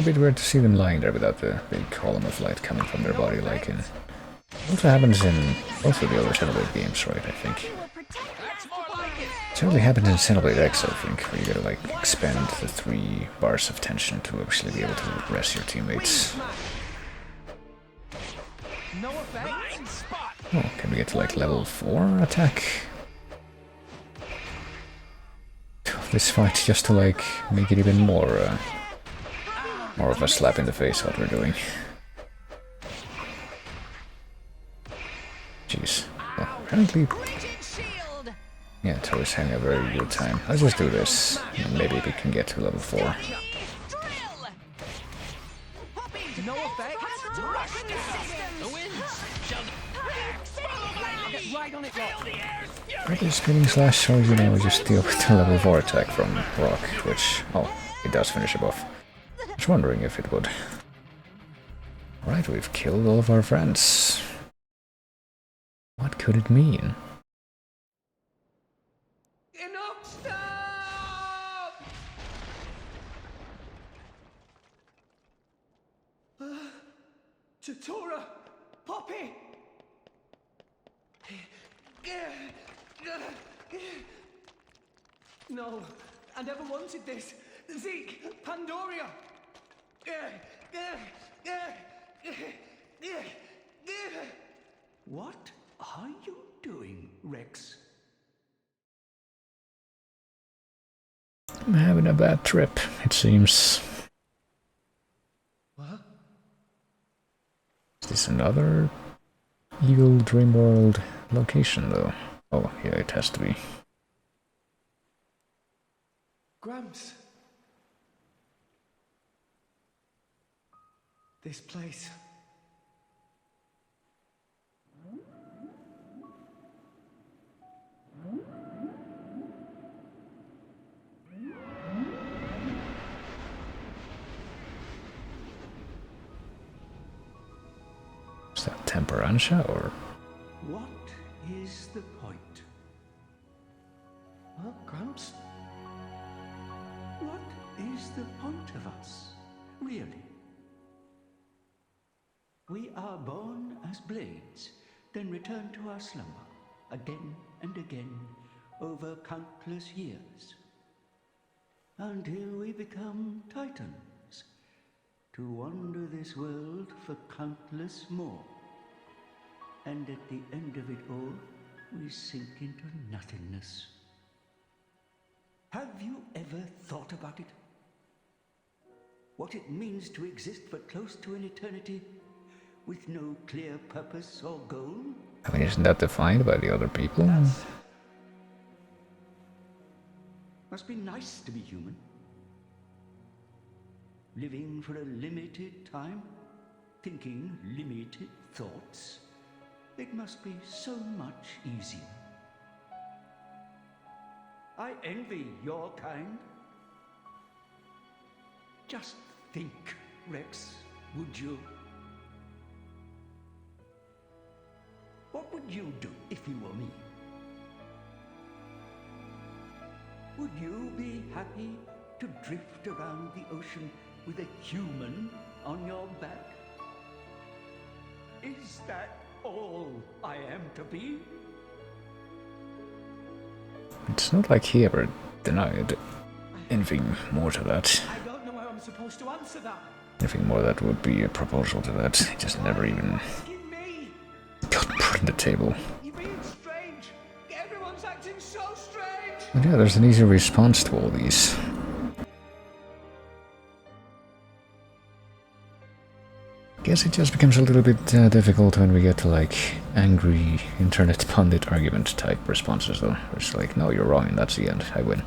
a bit weird to see them lying there without the big column of light coming from their body like in... It also happens in both of the other Xenoblade games, right, I think. It certainly happens in Xenoblade X, I think, where you gotta like expend the 3 bars of tension to actually be able to rest your teammates. Oh, can we get to like level 4 attack? This fight just to like make it even more of a slap in the face what we're doing. Jeez. Well, apparently... Yeah, Tori's having a very good time. Let's just do this, and maybe we can get to level 4. No effect. Regular spinning slash, or you know, just deal with the level 4 attack from Rock, which, oh, it does finish above. I was wondering if it would. Right, we've killed all of our friends. What could it mean? Enough! Stop! Tutora! Poppy! No, I never wanted this. Zeke, Pandoria! What are you doing, Rex? I'm having a bad trip, it seems. What? Is this another evil dream world location, though? Oh, yeah, it has to be. Gramps. This place. Is that Temperancia, or...? What is the point? Huh, Gramps? What is the point of us, really? We are born as blades, then return to our slumber, again and again, over countless years, until we become titans, to wander this world for countless more. And at the end of it all, we sink into nothingness. Have you ever thought about it? What it means to exist for close to an eternity, with no clear purpose or goal? I mean, isn't that defined by the other people? Must be nice to be human. Living for a limited time, thinking limited thoughts. It must be so much easier. I envy your kind. Just think, Rex, would you? What would you do if you were me? Would you be happy to drift around the ocean with a human on your back? Is that all I am to be? It's not like he ever denied anything more to that. I don't know how I'm supposed to answer that. Anything more that would be a proposal to that. He just never even got put on the table. You're being strange. Everyone's acting so strange. But yeah, there's an easy response to all these. Guess it just becomes a little bit difficult when we get to like angry internet pundit argument type responses though. It's like, no, you're wrong and that's the end, I win.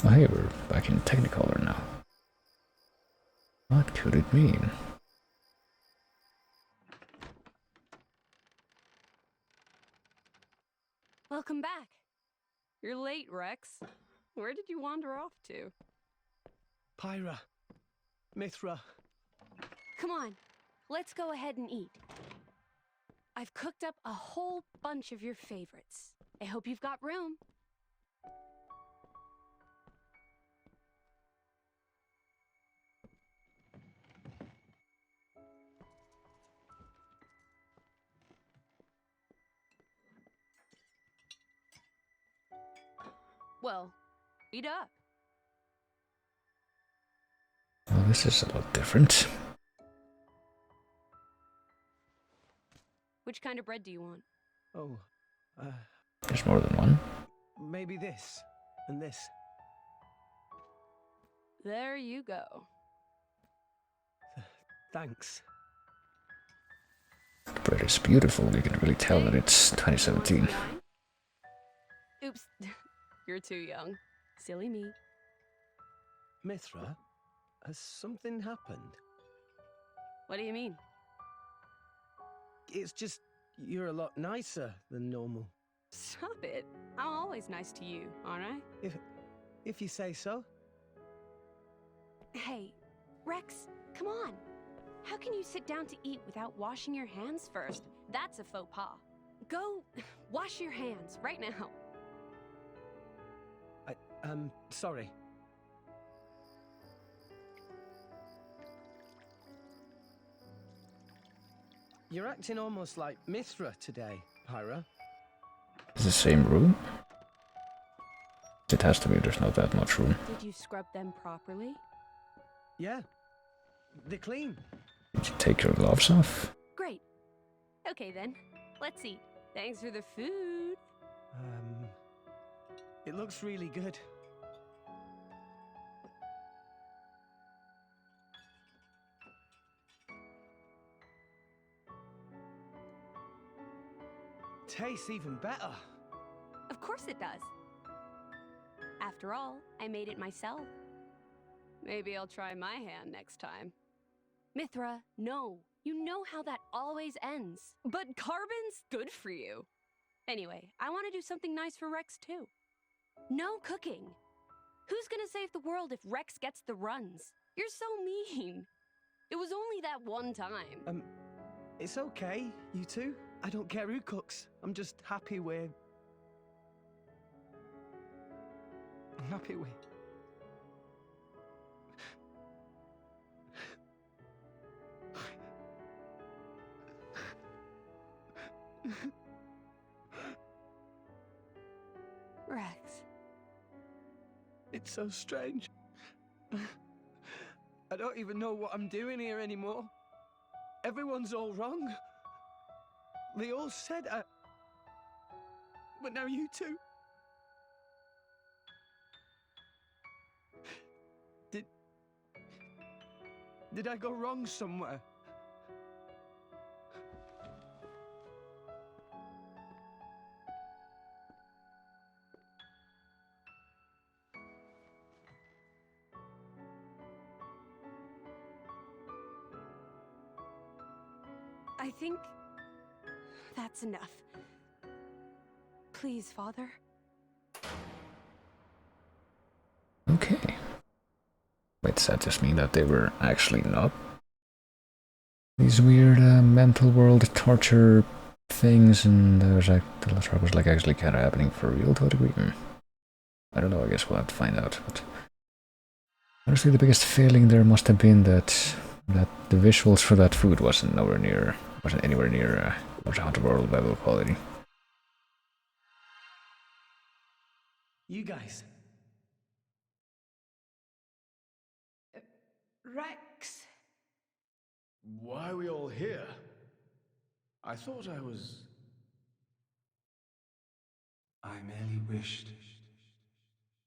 Oh hey, we're back in Technicolor now. What could it mean? Welcome back. You're late, Rex. Where did you wander off to? Pyra. Mithra. Come on, let's go ahead and eat. I've cooked up a whole bunch of your favorites. I hope you've got room. Well, eat up. Well, this is a lot different. Which kind of bread do you want? Oh, There's more than one. maybe this and this. There you go. Thanks. The bread is beautiful. You can really tell that it's 2017. Oops, you're too young. Silly me. Mithra, has something happened? What do you mean? It's just, you're a lot nicer than normal. Stop it. I'm always nice to you, aren't I? If you say so. Hey, Rex, come on. How can you sit down to eat without washing your hands first? That's a faux pas. Go wash your hands right now. Sorry. You're acting almost like Mithra today, Pyra. It's the same room? It has to be, there's not that much room. Did you scrub them properly? Yeah, they're clean. Did you take your gloves off? Great. Okay then, let's eat. Thanks for the food. It looks really good. Tastes even better. Of course it does. After all, I made it myself. Maybe I'll try my hand next time. Mithra, no. You know how that always ends. But carbon's good for you. Anyway, I want to do something nice for Rex too. No cooking. Who's gonna save the world if Rex gets the runs? You're so mean. It was only that one time. It's okay, you two. I don't care who cooks. I'm just happy we're... I'm happy we... Rex. It's so strange. I don't even know what I'm doing here anymore. Everyone's all wrong. They all said I... But now you two... Did I go wrong somewhere? I think that's enough. Please, Father. Okay. Wait, does that just mean that they were actually not these weird mental world torture things, and there was like the last part was like actually kind of happening for real to a degree? I don't know, I guess we'll have to find out. But honestly, the biggest failing there must have been that the visuals for that food wasn't anywhere near Hunter World level quality. You guys. Rex. Why are we all here? I thought I was... I merely wished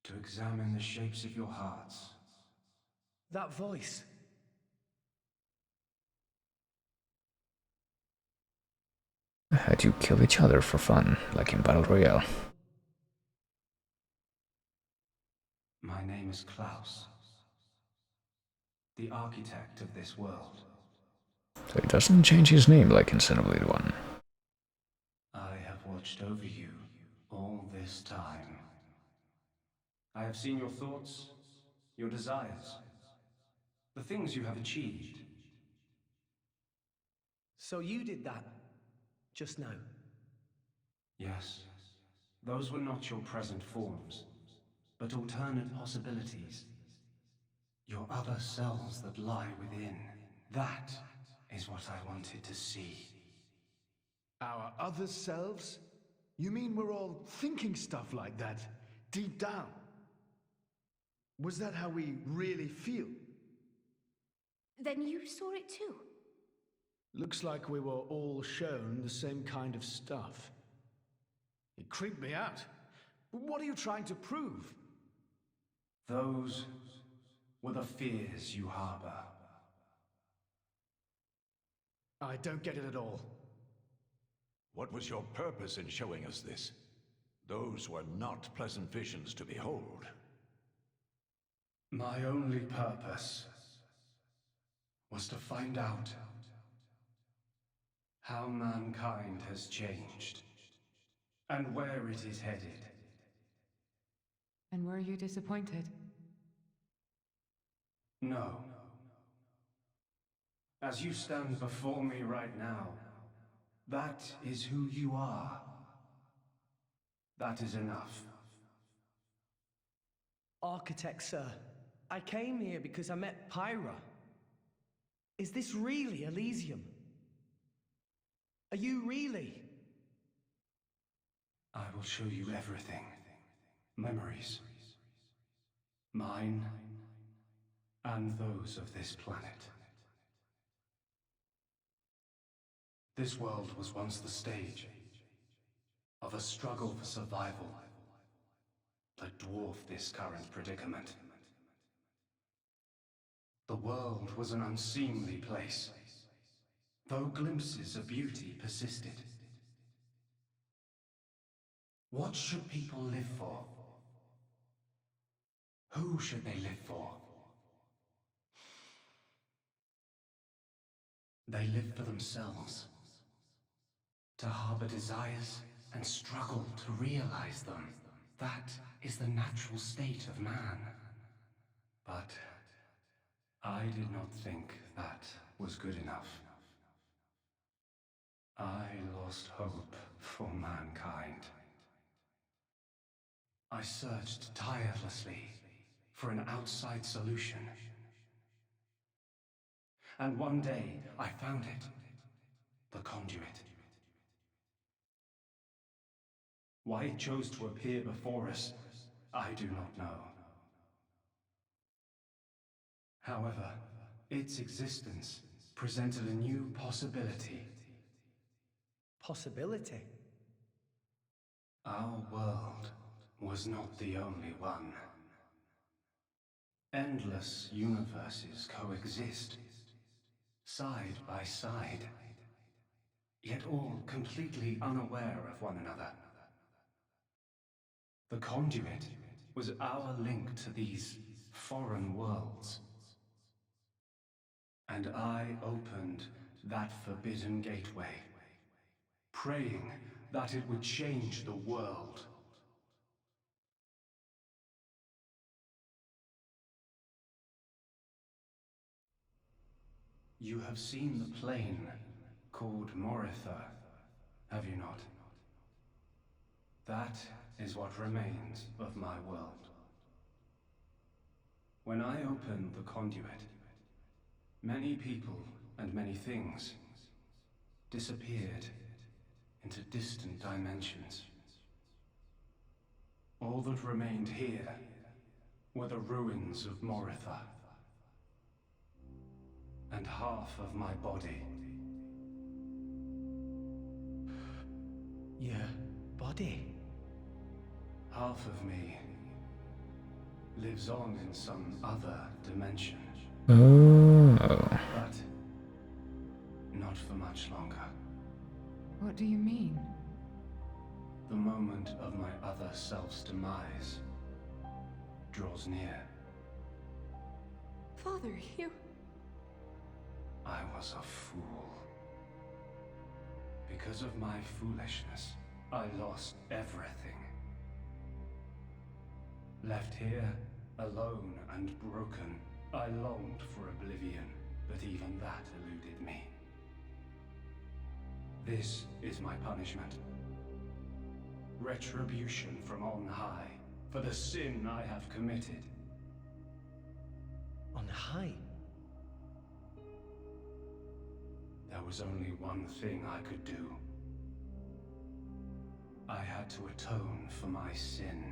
to examine the shapes of your hearts. That voice. Had you kill each other for fun, like in Battle Royale? My name is Klaus, the architect of this world. So he doesn't change his name like in Xenoblade 1. I have watched over you all this time. I have seen your thoughts, your desires, the things you have achieved. So you did that just now? Yes, those were not your present forms, but alternate possibilities. Your other selves that lie within. That is what I wanted to see. Our other selves? You mean we're all thinking stuff like that? deep down. Was that how we really feel? Then you saw it too. Looks like we were all shown the same kind of stuff. It creeped me out. What are you trying to prove? Those were the fears you harbor. I don't get it at all. What was your purpose in showing us this? Those were not pleasant visions to behold. My only purpose was to find out how mankind has changed and where it is headed. And were you disappointed? No. As you stand before me right now, that is who you are. That is enough. Architect, sir, I came here because I met Pyra. Is this really Elysium? Are you really? I will show you everything. Memories. Mine and those of this planet. This world was once the stage of a struggle for survival that dwarfed this current predicament. The world was an unseemly place, though glimpses of beauty persisted. What should people live for? Who should they live for? They live for themselves, to harbor desires and struggle to realize them. That is the natural state of man. But I did not think that was good enough. I lost hope for mankind. I searched tirelessly for an outside solution. And one day, I found it. The conduit. Why it chose to appear before us, I do not know. However, its existence presented a new possibility. Possibility? Our world was not the only one. Endless universes coexist, side by side, yet all completely unaware of one another. The conduit was our link to these foreign worlds. And I opened that forbidden gateway, praying that it would change the world. You have seen the plane called Moritha, have you not? That is what remains of my world. When I opened the conduit, many people and many things disappeared into distant dimensions. All that remained here were the ruins of Moritha. And half of my body. Your body? Half of me lives on in some other dimension. Oh. But not for much longer. What do you mean? The moment of my other self's demise draws near. Father, you... I was a fool. Because of my foolishness, I lost everything. Left here, alone and broken, I longed for oblivion, but even that eluded me. This is my punishment. Retribution from on high, for the sin I have committed. On high? There was only one thing I could do. I had to atone for my sin.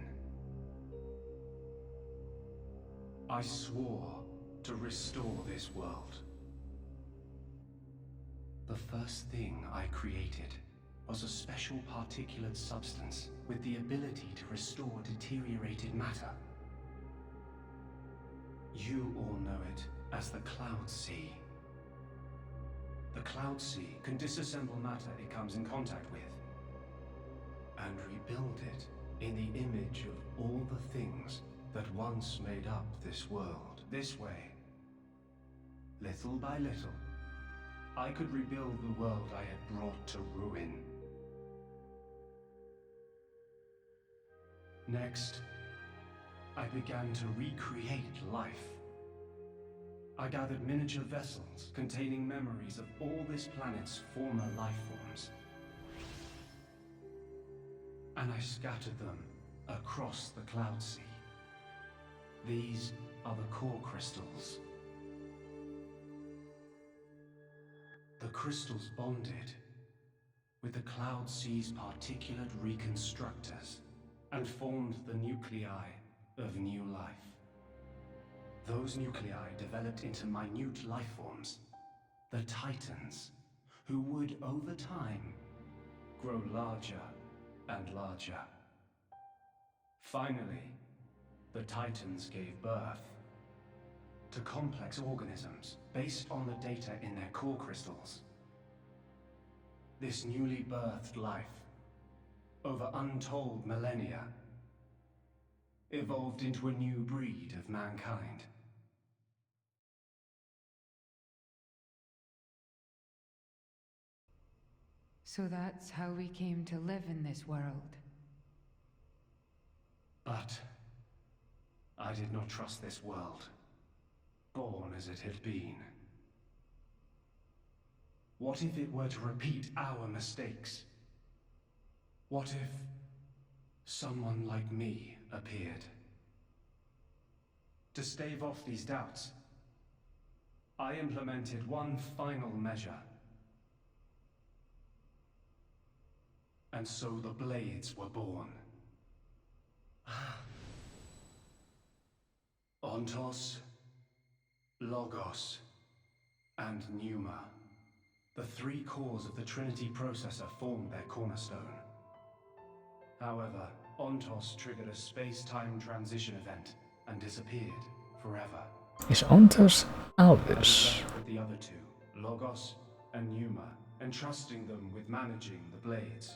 I swore to restore this world. The first thing I created was a special particulate substance with the ability to restore deteriorated matter. You all know it as the Cloud Sea. The Cloud Sea can disassemble matter it comes in contact with, and rebuild it in the image of all the things that once made up this world. This way, little by little, I could rebuild the world I had brought to ruin. Next, I began to recreate life. I gathered miniature vessels containing memories of all this planet's former life forms. And I scattered them across the Cloud Sea. These are the core crystals. The crystals bonded with the Cloud Sea's particulate reconstructors and formed the nuclei of new life. Those nuclei developed into minute life forms, the Titans, who would, over time, grow larger and larger. Finally, the Titans gave birth to complex organisms based on the data in their core crystals. This newly birthed life, over untold millennia, evolved into a new breed of mankind. So that's how we came to live in this world. But I did not trust this world, born as it had been. What if it were to repeat our mistakes? What if someone like me appeared? To stave off these doubts, I implemented one final measure. And so the Blades were born. Ontos, Logos, and Pneuma. The three cores of the Trinity processor formed their cornerstone. However, Ontos triggered a space-time transition event and disappeared forever. Is Ontos Alvis? With the other two, Logos and Pneuma, entrusting them with managing the Blades.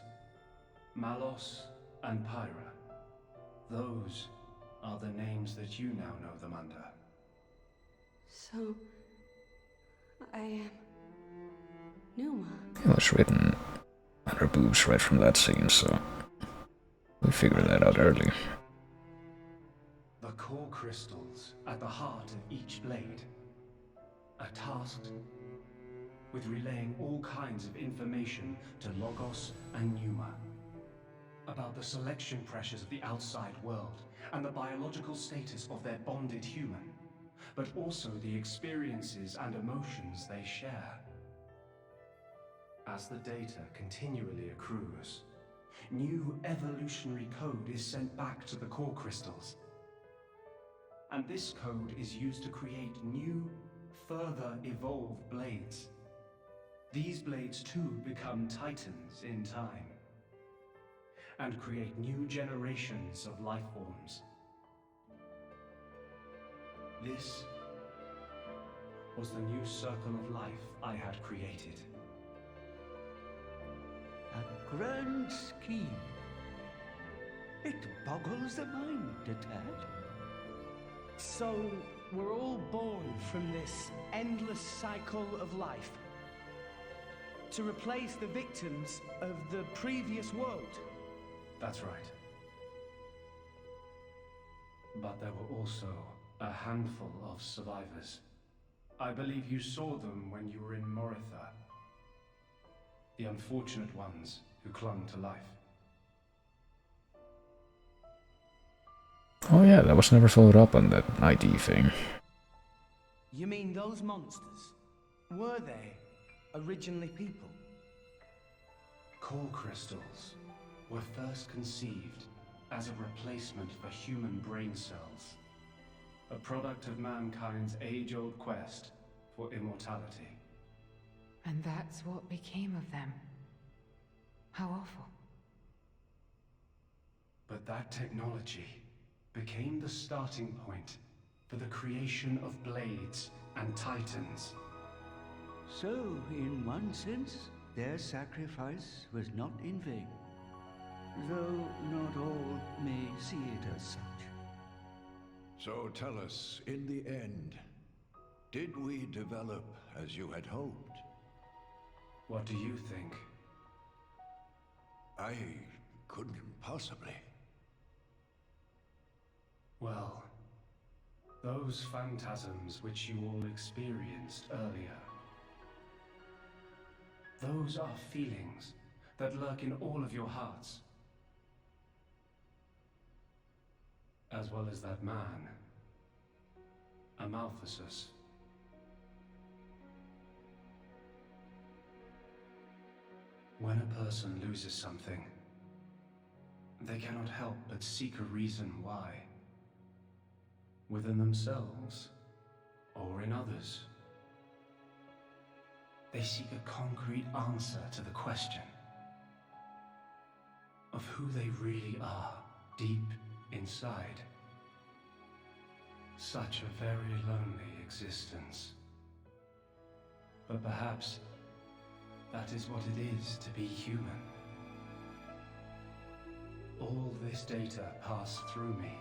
Malos and Pyra. Those are the names that you now know them under. So, I am Pneuma. It was written on her boobs right from that scene, so we figured that out early. The core crystals at the heart of each blade are tasked with relaying all kinds of information to Logos and Pneuma about the selection pressures of the outside world and the biological status of their bonded human, but also the experiences and emotions they share. As the data continually accrues, new evolutionary code is sent back to the core crystals. And this code is used to create new, further evolved blades. These blades too become Titans in time, and create new generations of life forms. This was the new circle of life I had created. A grand scheme. It boggles the mind a tad. So, we're all born from this endless cycle of life to replace the victims of the previous world. That's right. But there were also a handful of survivors. I believe you saw them when you were in Moritha. The unfortunate ones who clung to life. Oh yeah, that was never followed up on that ID thing. You mean those monsters? Were they originally people? Core crystals were first conceived as a replacement for human brain cells. a product of mankind's age-old quest for immortality. And that's what became of them. How awful. But that technology became the starting point for the creation of blades and titans. So, in one sense, their sacrifice was not in vain. Though not all may see it as such. So tell us, in the end, did we develop as you had hoped? What do you think? I couldn't possibly. Well, those phantasms which you all experienced earlier, those are feelings that lurk in all of your hearts. As well as that man, Amaltheus. When a person loses something, they cannot help but seek a reason why. Within themselves, or in others. They seek a concrete answer to the question of who they really are deep inside. Such a very lonely existence. But perhaps that is what it is to be human. All this data passed through me,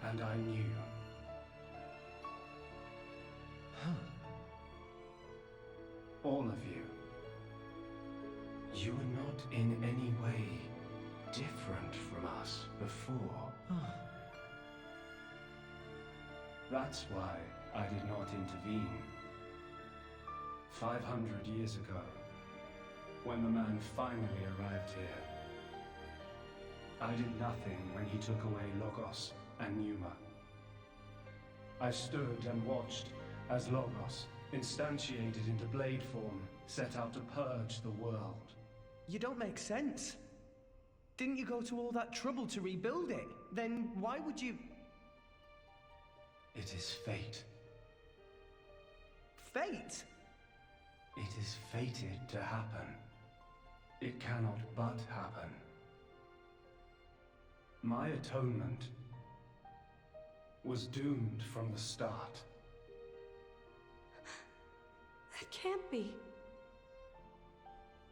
and I knew. All of you. You were not in any way different from us before. That's why I did not intervene. 500 years ago, when the man finally arrived here, I did nothing when he took away Logos and Pneuma. I stood and watched as Logos, instantiated into blade form, set out to purge the world. You don't make sense. Didn't you go to all that trouble to rebuild it? Then why would you... It is fate. Fate? It is fated to happen. It cannot but happen. My atonement was doomed from the start. That can't be.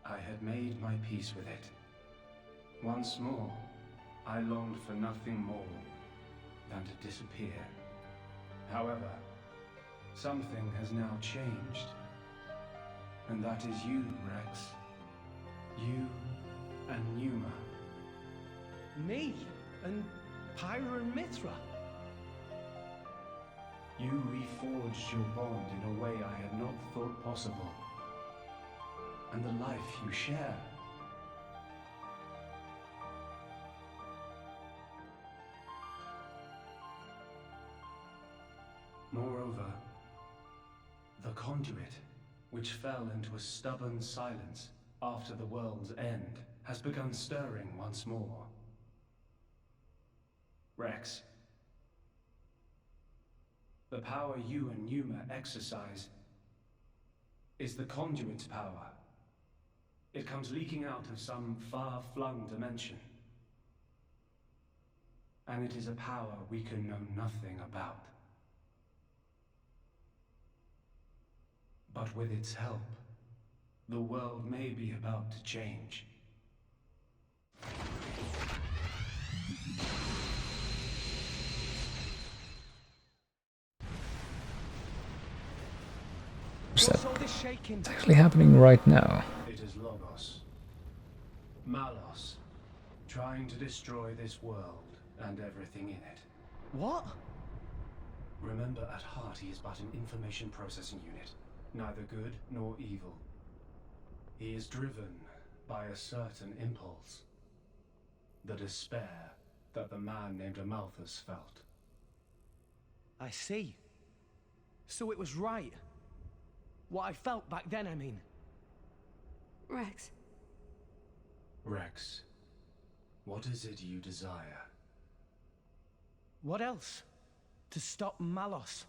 I had made my peace with it. Once more, I longed for nothing more than to disappear. However, something has now changed. And that is you, Rex. You and Pneuma. Me? And Pyra and Mithra? You reforged your bond in a way I had not thought possible. And the life you share. Moreover, the conduit, which fell into a stubborn silence after the world's end, has begun stirring once more. Rex, the power you and Pneuma exercise is the conduit's power. It comes leaking out of some far-flung dimension. And it is a power we can know nothing about. But with its help, the world may be about to change. What's that? It's actually happening right now. It is Logos. Malos. Trying to destroy this world and everything in it. What? Remember, at heart he is but an information processing unit. Neither good nor evil. He is driven by a certain impulse. The despair that the man named Amaltheus felt. I see. So it was right. What I felt back then, I mean. Rex. Rex, what is it you desire? What else? To stop Malos.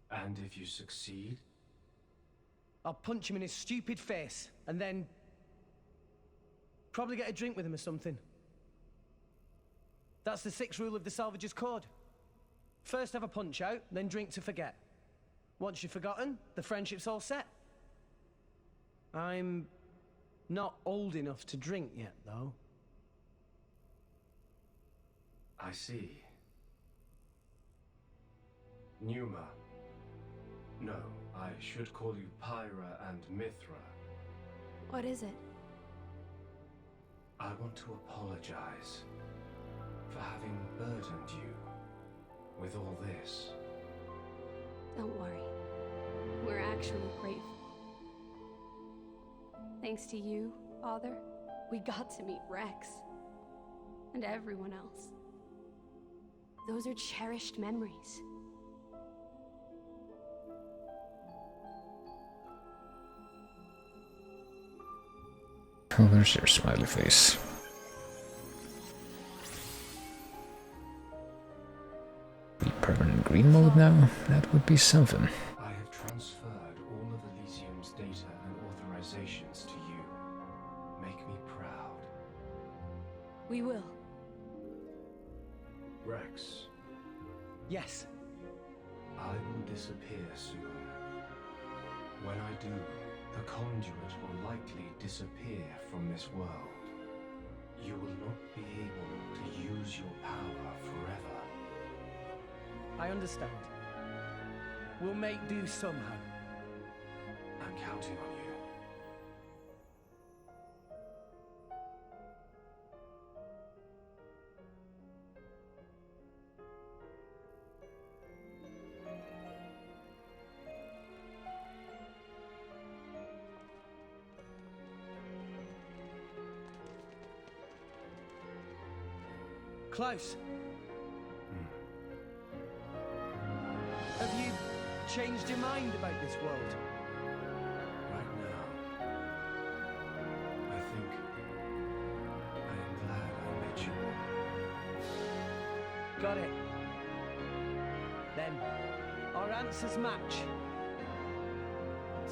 And if you succeed? I'll punch him in his stupid face, and then... probably get a drink with him or something. That's the 6th rule of the Salvager's Code. First have a punch out, then drink to forget. Once you've forgotten, the friendship's all set. I'm not old enough to drink yet, though. I see. Numa. No, I should call you Pyra and Mithra. What is it? I want to apologize for having burdened you with all this. Don't worry. We're actually grateful. Thanks to you, Father, we got to meet Rex. And everyone else. Those are cherished memories. Oh, there's your smiley face. Be permanent green mode now? That would be something. I have transferred all of Elysium's data and authorizations to you. Make me proud. We will. Rex. Yes. I will disappear soon. When I do, the conduit will likely disappear from this world. You will not be able to use your power forever. I understand. We'll make do somehow. I'm counting on you. Klaus. Have you changed your mind about this world? Right now, I think I am glad I met you. Got it. Then, our answers match.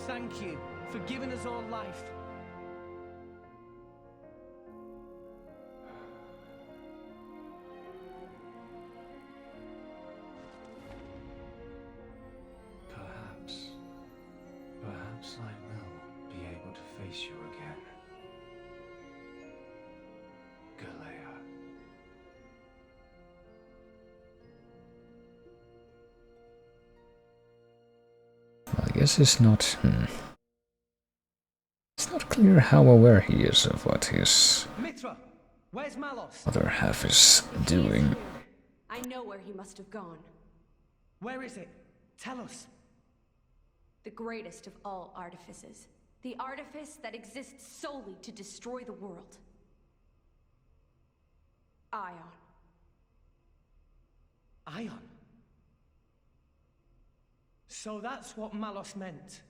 Thank you for giving us all life. Perhaps I will be able to face you again. Galea. I guess it's not... It's not clear how aware he is of what his Mithra, where's Malos? other half is doing. I know where he must have gone. Where is it? Tell us. The greatest of all artifices. The artifice that exists solely to destroy the world. Ion. Ion? So that's what Malos meant.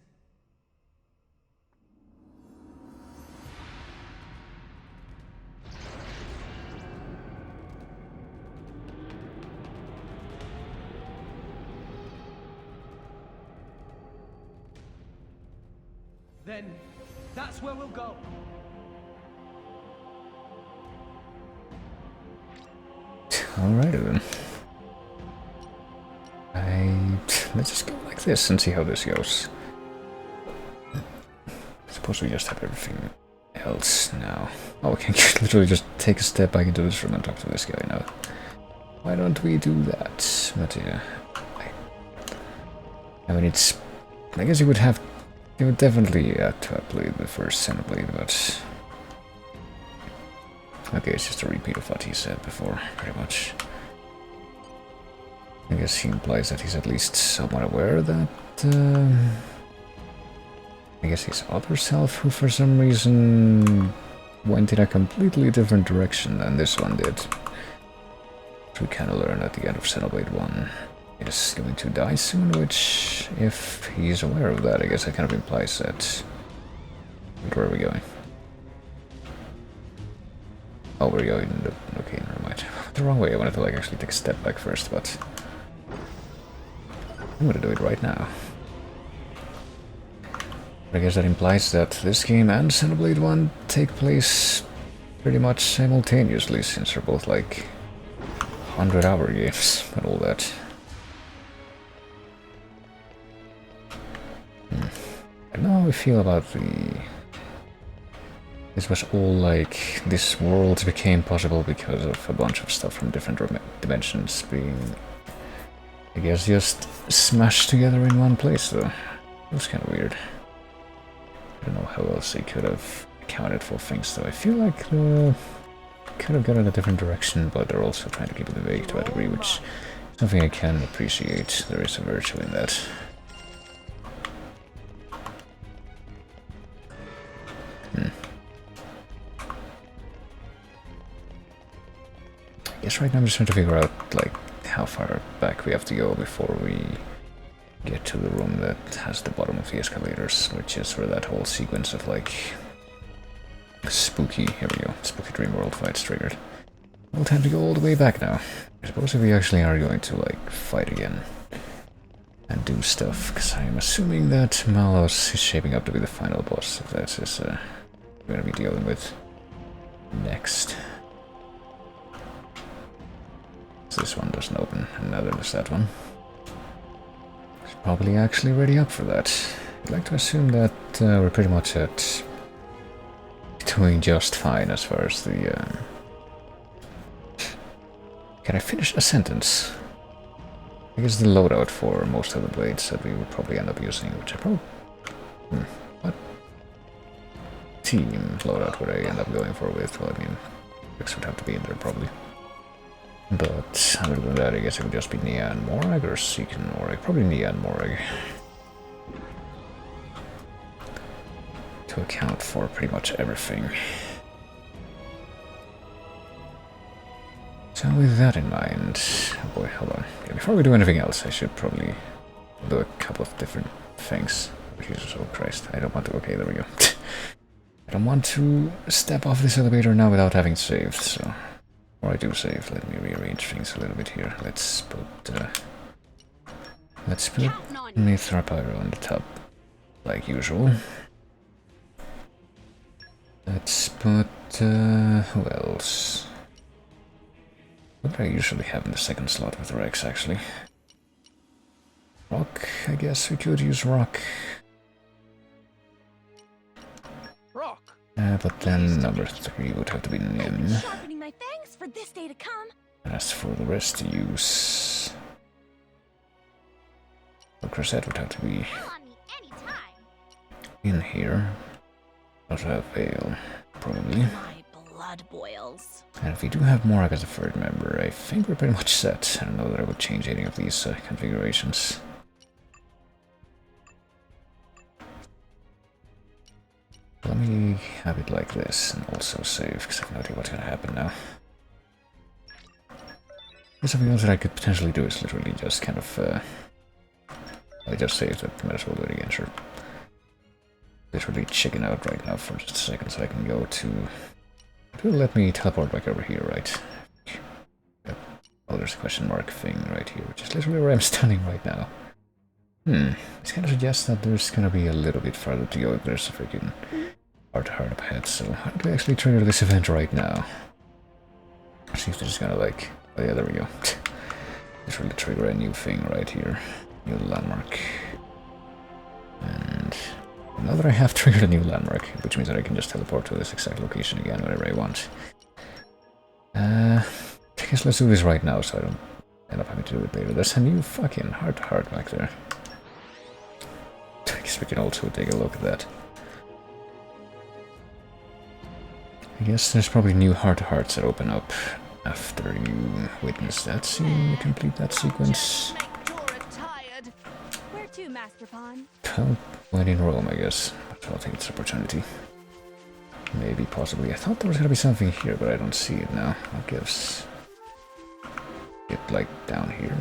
Then, that's where we'll go. Alright then. Let's just go like this and see how this goes. Suppose we just have everything else now. Oh, we can literally just take a step back into this room and talk to this guy now. Why don't we do that? But yeah. I mean, it's... I guess you would have... You would definitely have to have played the first Xenoblade, but... Okay, it's just a repeat of what he said before, pretty much. I guess he implies that he's at least somewhat aware that... I guess his other self, who for some reason went in a completely different direction than this one did. Which we kind of learn at the end of Xenoblade 1. Is going to die soon, which, if he's aware of that, I guess that kind of implies that... Where are we going? Oh, we're going... Okay, never mind. The wrong way, I wanted to like actually take a step back first, but... I'm gonna do it right now. I guess that implies that this game and Xenoblade 1 take place pretty much simultaneously, since they're both like 100-hour games and all that. I don't know how I feel about the... This was all like... This world became possible because of a bunch of stuff from different dimensions being... I guess just smashed together in one place, though. It was kind of weird. I don't know how else they could have accounted for things, though. I feel like they could have gone in a different direction, but they're also trying to keep it vague to a degree, which is something I can appreciate. There is a virtue in that. I guess right now I'm just trying to figure out, like, how far back we have to go before we get to the room that has the bottom of the escalators, which is where that whole sequence of, like, spooky, here we go, spooky dream world fights triggered. Well, time to go all the way back now. I suppose if we actually are going to, like, fight again and do stuff, because I'm assuming that Malos is shaping up to be the final boss, if that is we're going to be dealing with next. So this one doesn't open, and neither does that one. It's probably actually ready up for that. I'd like to assume that we're pretty much at doing just fine as far as the... Can I finish a sentence? I guess the loadout for most of the blades that we would probably end up using, which I probably... What team loadout would I end up going for with? Well, I mean, X would have to be in there probably. But other than that, I guess it would just be Nia and Morag or Seek and Morag. Probably Nia and Morag. To account for pretty much everything. So with that in mind... Oh boy, hold on. Okay, before we do anything else, I should probably do a couple of different things. Jesus, oh Christ, I don't want to... Okay, there we go. I don't want to step off this elevator now without having saved, so... Or I do save. Let me rearrange things a little bit here. Let's put Mithra Pyro on the top, like usual. Let's put who else? What do I usually have in the second slot with Rex, actually? Rock, I guess we could use Rock. But then number 3 would have to be Nim. Sharpening my fangs for this day to come. As for the rest to use... Well, Crusade would have to be in here. Also have Veil, probably. My blood boils. And if we do have Morag as a third member, I think we're pretty much set. I don't know that I would change any of these configurations. Let me have it like this and also save, because I have no idea what's going to happen now. Something else that I could potentially do is literally just kind of... I just saved it, might as well do it again, sure. Literally chicken out right now for just a second so I can go to... It will let me teleport back over here, right? Oh, there's a question mark thing right here, which is literally where I'm standing right now. This kind of suggests that there's gonna be a little bit farther to go if there's a freaking heart-to-heart up ahead, so how do we actually trigger this event right now? Let's see if this is gonna like... Oh yeah, there we go. Just really trigger a new thing right here. New landmark. And now that I have triggered a new landmark, which means that I can just teleport to this exact location again whenever I want. I guess let's do this right now so I don't end up having to do it later. There's a new fucking heart-to-heart back there. I guess we can also take a look at that. I guess there's probably new heart-to-hearts that open up after you witness that scene, complete that sequence. Where to, Master Pawn? Well, when in Rome, I guess. But I'll take this opportunity. Maybe, possibly. I thought there was gonna be something here, but I don't see it now. I guess... Get, like, down here.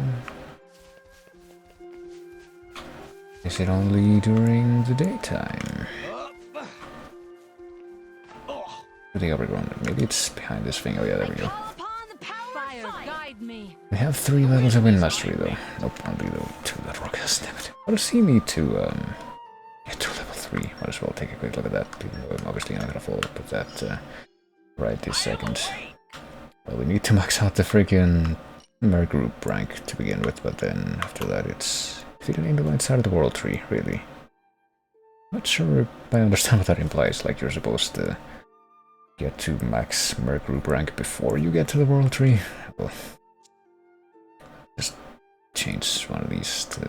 Is it only during the daytime? The overgrown. Maybe it's behind this thing. Oh yeah, there we go. Fire, guide me. We have 3 levels of wind mastery though. Nope, only the 2 that Rock has. What does he need to get to level 3? Might as well take a quick look at that, even though I'm obviously not gonna follow up with that right this second. Well, we need to max out the freaking Merc Group rank to begin with, but then after that it's defeating the right side of the world tree, really. Not sure if I understand what that implies, like you're supposed to get to max Merc Group rank before you get to the world tree. Well, just change one of these to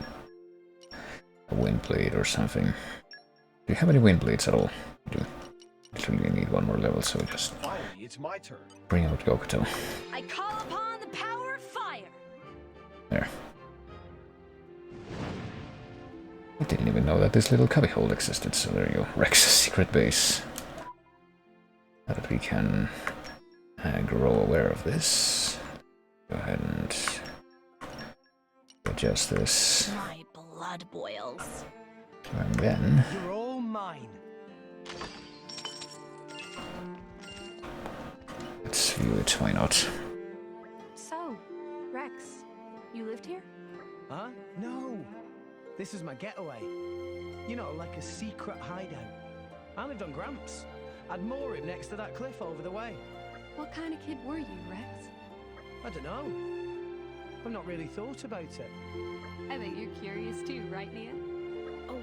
a wind blade or something. Do you have any wind blades at all? You do. Literally need one more level, so just Finally, it's my turn. bring out Gokuto. I call upon the power of fire. There. I didn't even know that this little cubbyhole existed, so there you go. Rex's secret base. Now that we can grow aware of this, go ahead and adjust this. My blood boils. And then You're all mine. let's view it, why not? So, Rex, you lived here? Huh? No. This is my getaway. You know, like a secret hideout. I lived on Gramps. I'd moor him next to that cliff over the way. What kind of kid were you, Rex? I don't know. I've not really thought about it. I bet you're curious too, right, Nia? Oh,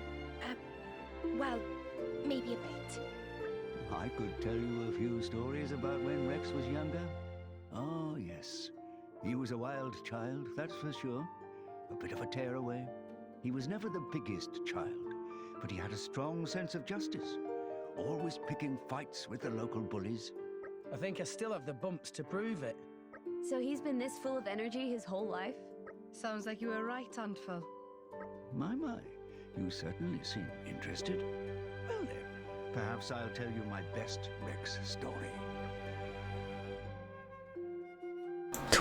well, maybe a bit. I could tell you a few stories about when Rex was younger. Oh, yes. He was a wild child, that's for sure. A bit of a tearaway. He was never the biggest child, but he had a strong sense of justice. Always picking fights with the local bullies. I think I still have the bumps to prove it. So he's been this full of energy his whole life? Sounds like you were right, Handful. My, you certainly seem interested. Well then, perhaps I'll tell you my best Rex story.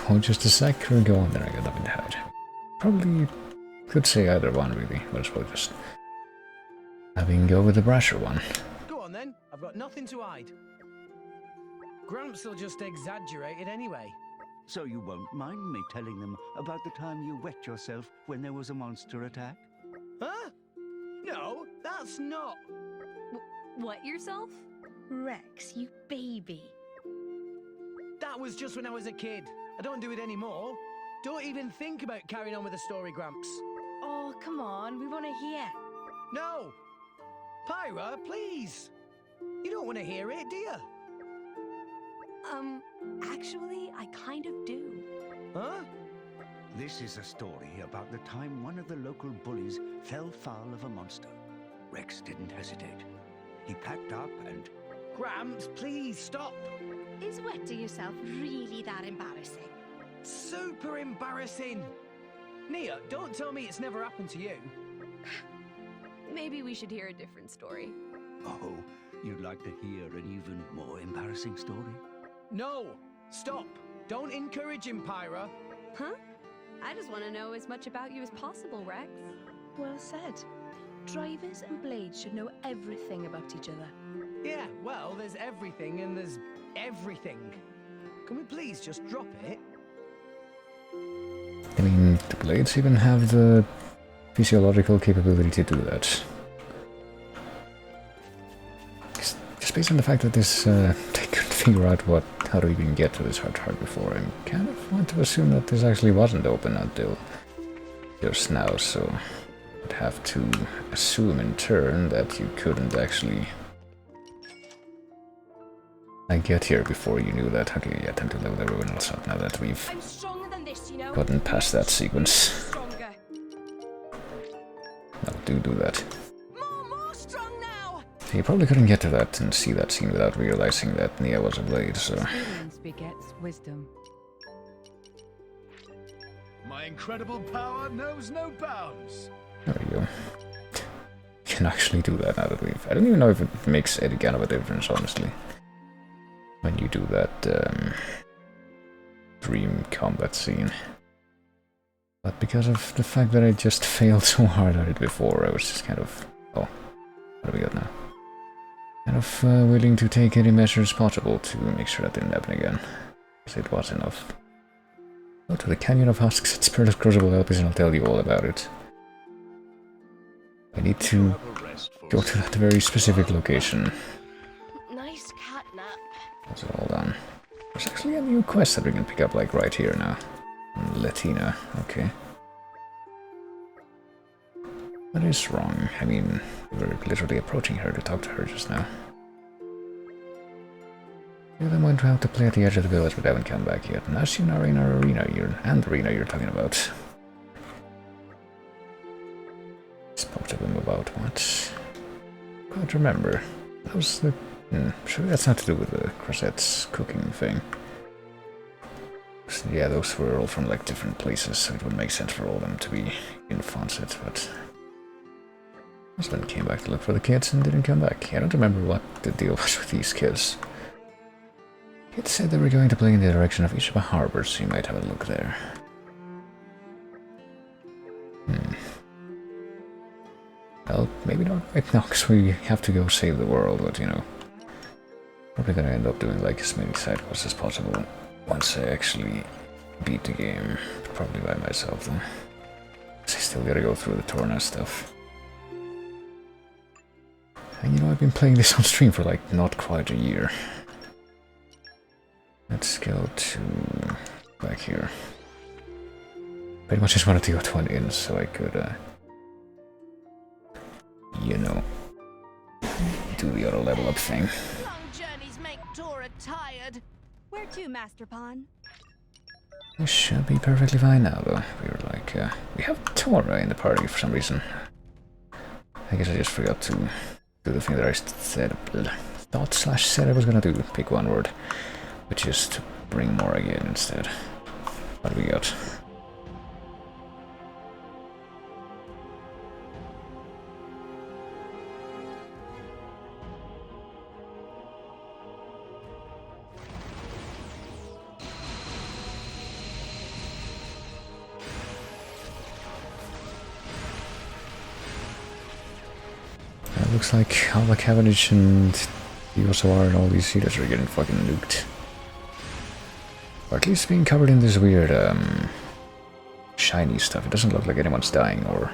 Oh, just a sec, or go on there, I got nothing to hide. Probably could say either one, really. Might as well just having go with the brasher one. Go on then, I've got nothing to hide. Gramps will just exaggerate it anyway. So you won't mind me telling them about the time you wet yourself when there was a monster attack? Huh? No, that's not. What yourself? Rex, you baby. That was just when I was a kid. I don't do it anymore. Don't even think about carrying on with the story, Gramps. Oh, come on, we want to hear. No! Pyra, please! You don't want to hear it, do you? Actually, I kind of do. Huh? This is a story about the time one of the local bullies fell foul of a monster. Rex didn't hesitate. He packed up and... Gramps, please stop! Is wetting yourself really that embarrassing? Super embarrassing! Nia, don't tell me it's never happened to you. Maybe we should hear a different story. Oh, you'd like to hear an even more embarrassing story? No! Stop! Don't encourage him, Pyra! Huh? I just want to know as much about you as possible, Rex. Well said. Drivers and blades should know everything about each other. Yeah, well, there's everything and there's everything. Can we please just drop it? I mean, the blades even have the physiological capability to do that. Just based on the fact that this, they couldn't figure out how to even get to this hard before, I kind of want to assume that this actually wasn't open until just now, so I'd have to assume in turn that you couldn't actually get here before you knew that. Okay, yeah, time to level everyone else up now that we've I'm stronger than this, you know. gotten past that sequence. Stronger. No, do that. More strong now. You probably couldn't get to that and see that scene without realizing that Nia was a blade, so... Experience begets wisdom. My incredible power knows no bounds. There you go. You can actually do that now that we've... I don't even know if it makes any kind of a difference, honestly. When you do that, dream combat scene. But because of the fact that I just failed so hard at it before, I was just kind of... Oh, what do we got now? Kind of willing to take any measures possible to make sure that didn't happen again. Because it was enough. Go to the Canyon of Husks at Spirit of Crucible Elpis and I'll tell you all about it. I need to go to that very specific location. Nice catnap. So hold on. There's actually a new quest that we can pick up like right here now. Latina, okay. What is wrong? I mean, we were literally approaching her to talk to her just now. Yeah, I'm going to have to play at the edge of the village, but I haven't come back yet. Nash in arena you're talking about. Spoke to them about what? Can't remember. That was the... Surely that's not to do with the Crosette's cooking thing. So, yeah, those were all from like different places, so it would make sense for all of them to be in Fonset, but... Husband came back to look for the kids and didn't come back. I don't remember what the deal was with these kids. Kids said they were going to play in the direction of Ishaba Harbor, so you might have a look there. Well, maybe not right now, because we have to go save the world, but you know. Probably gonna end up doing like as many side quests as possible once I actually beat the game. Probably by myself though. I still gotta go through the Torna stuff. And you know, I've been playing this on stream for like not quite a year. Let's go to back here. Pretty much just wanted to go to an inn so I could, you know, do the auto level up thing. Long journeys make Tora tired. Where to, Master Pawn? We should be perfectly fine now, though. We were like, we have Tora in the party for some reason. I guess I just forgot to do the thing that I said I was gonna do. Pick one word, which is to bring more again instead. What do we got? It looks like Alva Cavendish and the OSOR and all these healers are getting fucking nuked. Or at least being covered in this weird, shiny stuff. It doesn't look like anyone's dying or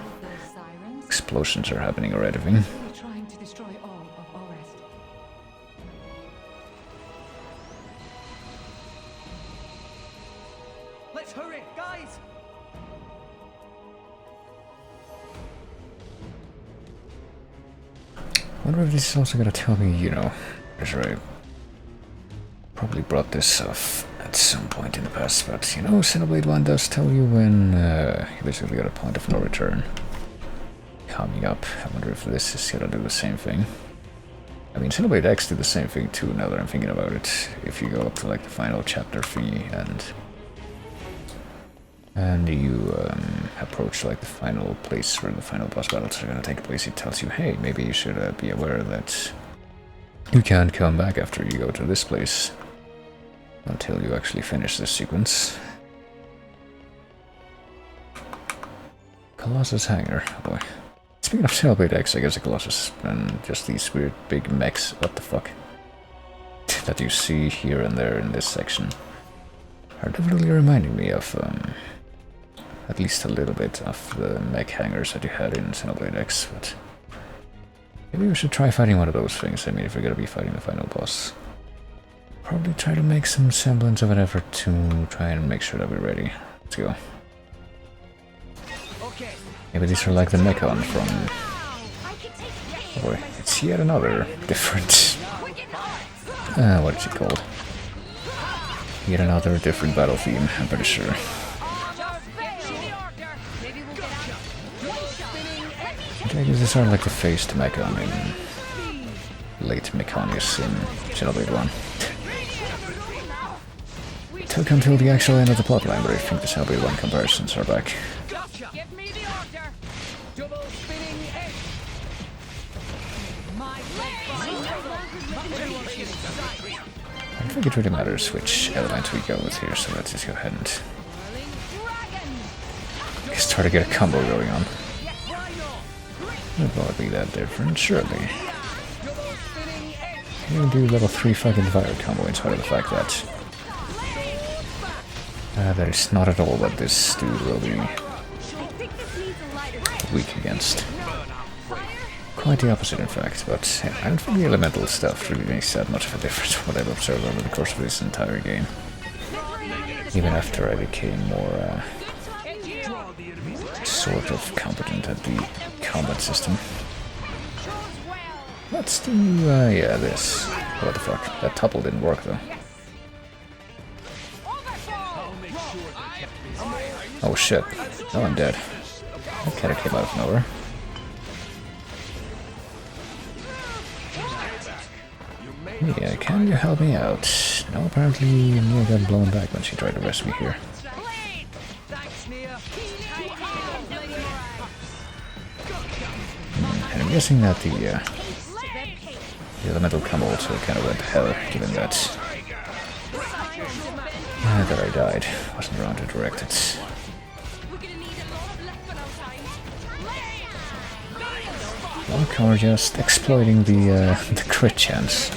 explosions are happening or anything. Trying to destroy all of Orest. Let's hurry, guys! I wonder if this is also gonna tell me, you know, I probably brought this up at some point in the past, but you know, Xenoblade 1 does tell you when you basically got a point of no return coming up. I wonder if this is gonna do the same thing. I mean, Xenoblade X did the same thing too, now that I'm thinking about it. If you go up to like the final chapter 3 and you approach like the final place where the final boss battles are gonna take place, it tells you, hey, maybe you should be aware that you can't come back after you go to this place until you actually finish this sequence. Colossus Hangar, oh boy. Speaking of Xenoblade X, I guess the Colossus and just these weird big mechs, what the fuck, that you see here and there in this section are definitely reminding me of at least a little bit of the mech hangars that you had in Xenoblade X, but maybe we should try fighting one of those things. I mean, if we're gonna be fighting the final boss, probably try to make some semblance of an effort to try and make sure that we're ready. Let's go. Maybe these are like the Mechon from... Oh boy, it's yet another different... what is it called? Yet another different battle theme, I'm pretty sure. I guess these are like the phased Mechon in late Mechanius in Xenoblade 1. It took until the actual end of the plotline, but I think the Xenoblade 1 comparisons are back. I don't think it really matters which element we go with here, so let's just go ahead and start to get a combo going on. It won't be that different, surely. You do level 3 fucking fire combo in spite of the fact that that is not at all what this dude will be weak against. quite the opposite in fact, but yeah, I don't think the elemental stuff really makes that much of a difference from what I've observed over the course of this entire game. Even after I became more sort of competent at the combat system. Let's do, yeah, this. What the fuck? That topple didn't work though. Oh shit. Oh, I'm dead. That kinda came out of nowhere. Yeah, can you help me out? No, apparently Mia got blown back when she tried to rescue me here. And I'm guessing that the elemental combo also kind of went to hell, given that that I died. Wasn't around to direct it. Or just exploiting the crit chance.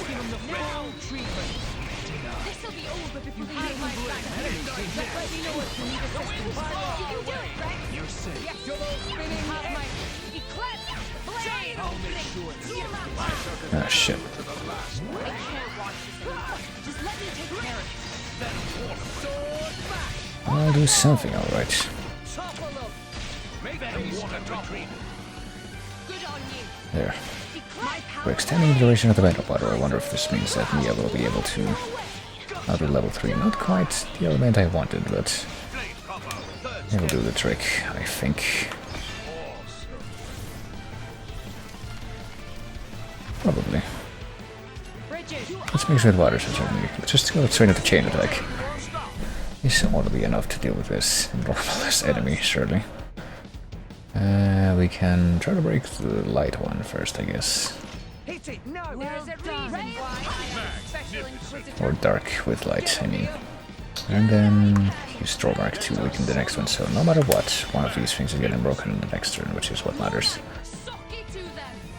Ah, shit. I'll do something, alright. There. We're extending the duration of the battle water. I wonder if this means that Mia will be able to outdo level 3. Not quite the element I wanted, but it will do the trick, I think. Probably. Let's mix with water, so certainly. Just go straight into chain attack. This ought to be enough to deal with this normalist enemy, surely. We can try to break the light one first, I guess. Or dark with light, I mean. And then use Strawmark to weaken the next one, so no matter what, one of these things is getting broken in the next turn, which is what matters.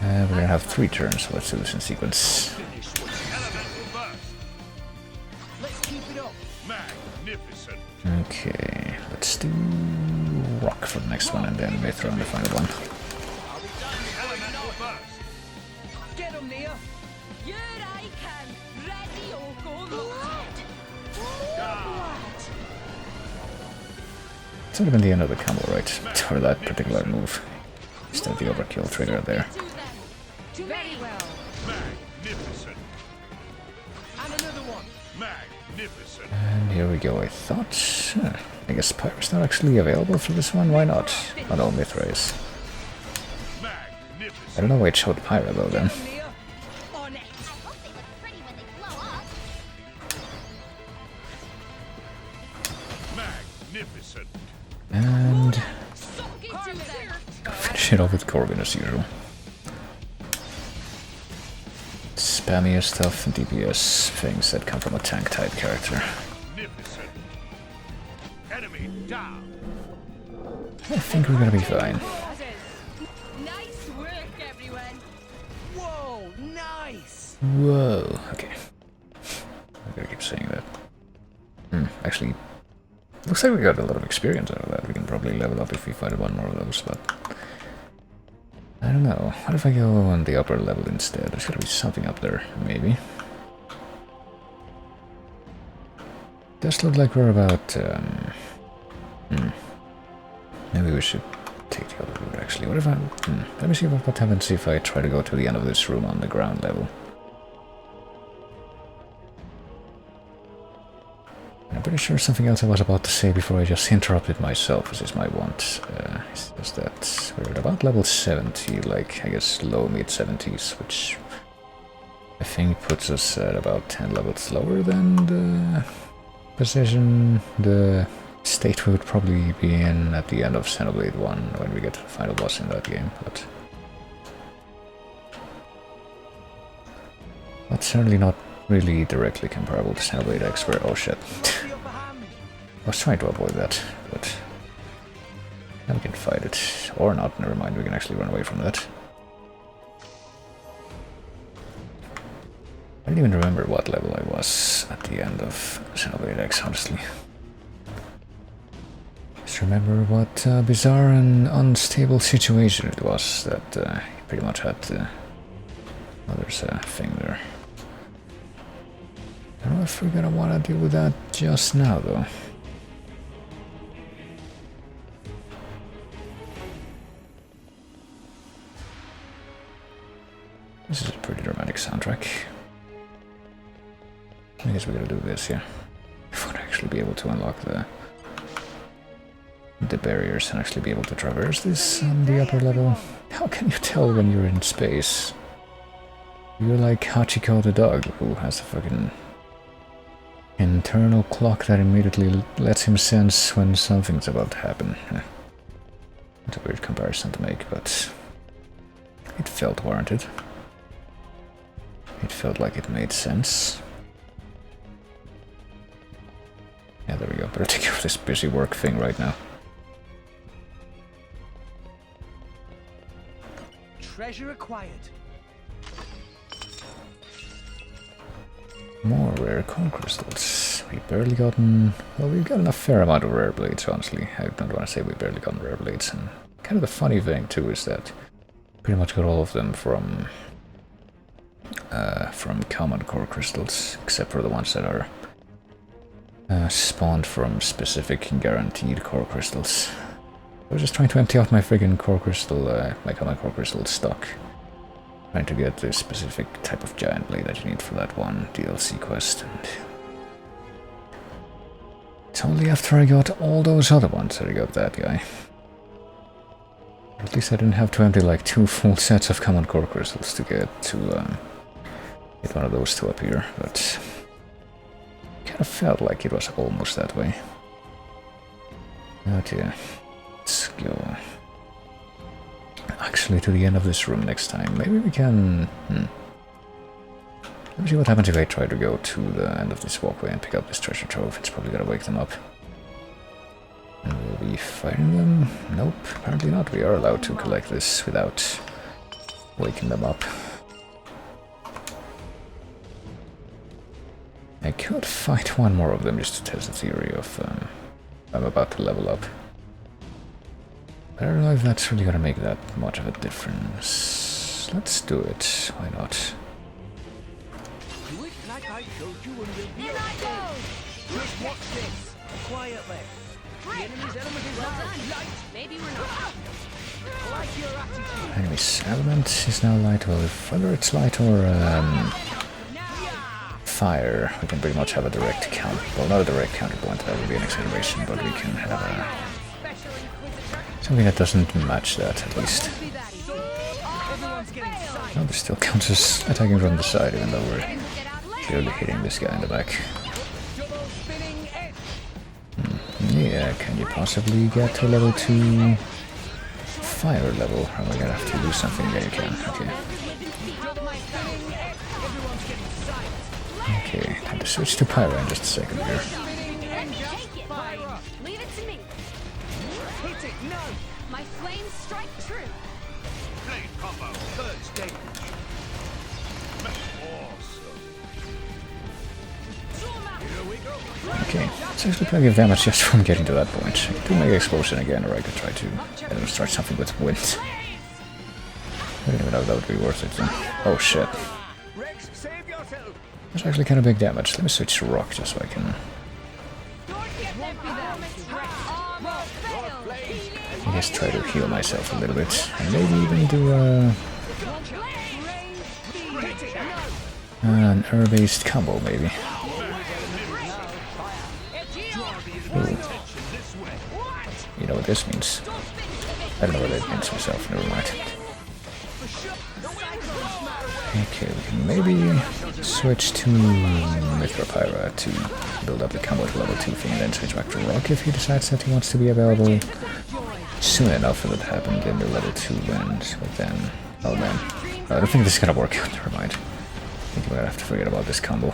We're gonna have 3 turns, so let's do this in sequence. Okay, let's do rock for the next one and then Mithra on the final one. It would have been the end of the combo, right? For that particular move. Instead of the overkill trigger there. Very well. Magnificent. And another one. Magnificent. And here we go, I thought. I guess Pyro's not actually available for this one, why not? Oh no, Mithra is. I don't know why it showed Pyra though then. And finish it off with Corbin as usual. Spammier stuff and DPS things that come from a tank type character. I think we're gonna be fine. Nice work, everyone. Whoa, nice. Whoa, okay. I gotta keep saying that. Actually, looks like we got a lot of experience out of that. We can probably level up if we fight one more of those, but I don't know. What if I go on the upper level instead? There's gotta be something up there, maybe. Does look like we're about maybe we should take the other route actually. What if I let me see what happens if I try to go to the end of this room on the ground level. I'm pretty sure something else I was about to say before I just interrupted myself, which is my want. Is that we're at about level 70, like I guess low mid 70s, which I think puts us at about 10 levels lower than the position, the state we would probably be in at the end of Xenoblade 1 when we get to the final boss in that game, but that's certainly not really directly comparable to Xenoblade X where, oh shit. I was trying to avoid that, but now we can fight it. Or not, never mind, we can actually run away from that. I don't even remember what level I was at the end of Xenoblade X, honestly. Just remember what bizarre and unstable situation it was that he pretty much had to... Oh, there's a thing there. I don't know if we're gonna want to deal with that just now, though. This is a pretty dramatic soundtrack. I guess we gotta do this, yeah. If we would actually be able to unlock the barriers and actually be able to traverse this on the upper level. How can you tell when you're in space? You're like Hachiko the dog, who has a fucking internal clock that immediately lets him sense when something's about to happen. It's a weird comparison to make, but it felt warranted. It felt like it made sense. Yeah, there we go. Better take care of this busy work thing right now. Treasure acquired. More rare core crystals. We've barely gotten... Well, we've gotten a fair amount of rare blades, honestly. I don't want to say we've barely gotten rare blades. And kind of the funny thing, too, is that pretty much got all of them from common core crystals, except for the ones that are spawned from specific guaranteed core crystals. I was just trying to empty out my friggin' core crystal, my common core crystal stock. Trying to get the specific type of giant blade that you need for that one DLC quest. And it's only after I got all those other ones that I got that guy. At least I didn't have to empty like 2 full sets of common core crystals to get one of those two up here, but kind of felt like it was almost that way. But yeah, let's go actually to the end of this room next time. Maybe we can... Let me see what happens if I try to go to the end of this walkway and pick up this treasure trove. It's probably gonna wake them up. And will we fighting them? Nope, apparently not. We are allowed to collect this without waking them up. I could fight one more of them just to test the theory of I'm about to level up. But I don't know if that's really gonna make that much of a difference. Let's do it. Why not? Do it like I showed you when we... In I go! Just watch this. Quietly. The enemy's element is now light. Maybe we're not. Like your attitude. Enemy's element is now light. Well, whether it's light or fire, we can pretty much have a direct count. Well, not a direct counterpoint, that would be an exaggeration, but we can have something that doesn't match that, at least. Oh, this still counts as attacking from the side, even though we're clearly hitting this guy in the back. Yeah, can you possibly get to level 2 fire level? Or am I gonna have to do something? Yeah, you can. Okay. Okay, time to switch to Pyro in just a second here. Leave it to me. Hit it, no! My flames strike true. Blade combo, third stage. Okay, it's actually plenty of damage just from getting to that point. I could do Mega Explosion again, or I could try to start something with Wind. I don't even know if that would be worth it then. Oh shit. That's actually kind of big damage. Let me switch to Rock just so I can... I guess try to heal myself a little bit. And maybe even do an air-based combo, maybe. Ooh. You know what this means. I don't know what it means myself, never mind. Okay, we can maybe switch to Mithra Pyra to build up the combo to level 2 thing and then switch back to Rock if he decides that he wants to be available soon enough for that happened in the level 2 end. But then, oh man, I don't think this is gonna work out, never mind. I think we're gonna have to forget about this combo.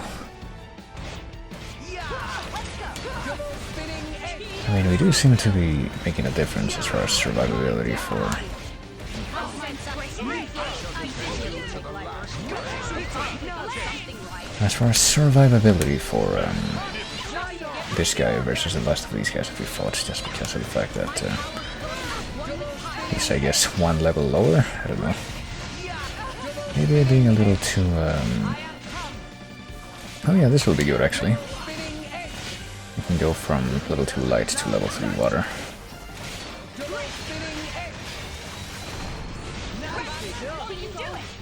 I mean, we do seem to be making a difference as far as survivability for... this guy versus the last of these guys that we fought, just because of the fact that he's, I guess, one level lower. I don't know. Maybe I'm being a little too... Oh yeah, this will be good actually. We can go from level 2 light to level 3 water.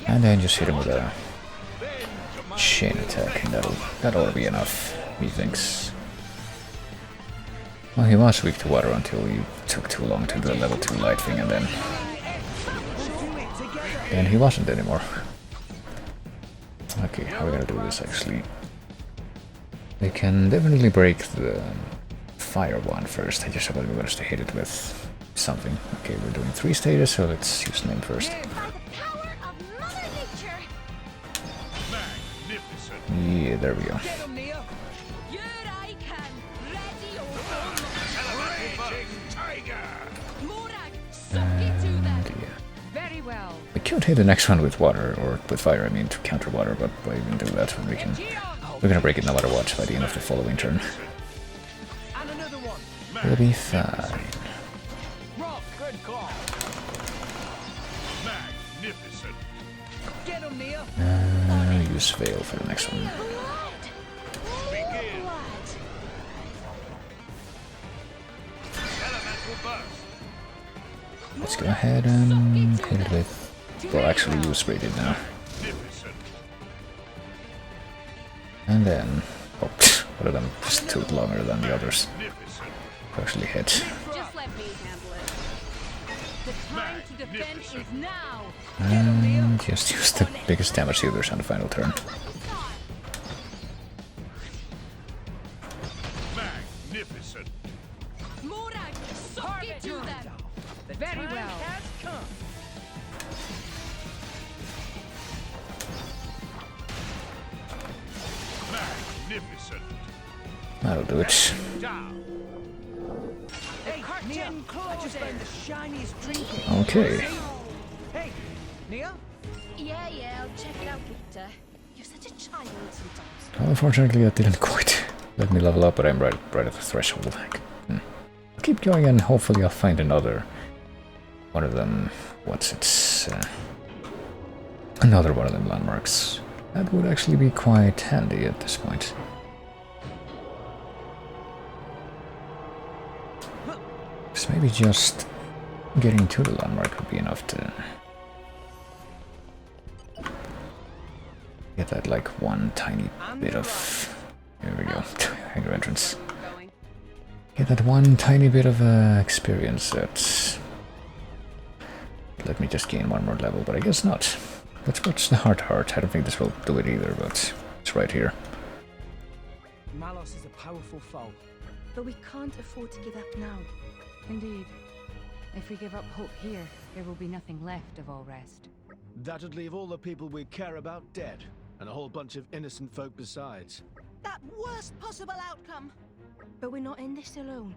And then just hit him with a chain attack, and that ought to be enough, methinks. Well, he was weak to water until you took too long to do the level 2 light thing, and then he wasn't anymore. Okay, how are we gonna do this actually? We can definitely break the fire one first. I just hope we manage to hit it with something. Okay, we're doing 3 stages, so let's use name first. Yeah, there we go. And yeah. Very well. We could hit the next one with water, or with fire, I mean, to counter water, but why even do that when we can... We're gonna break it no matter what by the end of the following turn. We'll be fine. Use Veil for the next one. Let's go ahead and hit it with... Well, actually use Radiant now. And then... Oh, one of them just took longer than the others to actually hit. Just let me handle it. The time to defend is now. And just use the biggest damage dealers on the final turn. Magnificent. Morag, suck it to them. Very well. Magnificent. That'll do it. Hey, Nia, I just found the shiniest trinket. Okay. Hey, Nia? Yeah, I'll check it out later. You're such a child sometimes. Well, unfortunately, that didn't quite let me level up, but I'm right at the threshold. I'll keep going, and hopefully I'll find another one of them. What's it? Another one of them landmarks. That would actually be quite handy at this point. So maybe just getting to the landmark would be enough to get that, like, one tiny bit of... Here we go, hangar entrance. Get that one tiny bit of experience that... Let me just gain one more level, but I guess not. Let's watch the heart. I don't think this will do it either, but it's right here. Malos is a powerful foe. But we can't afford to give up now. Indeed. If we give up hope here, there will be nothing left of all rest. That'd leave all the people we care about dead, and a whole bunch of innocent folk besides. That worst possible outcome. But we're not in this alone.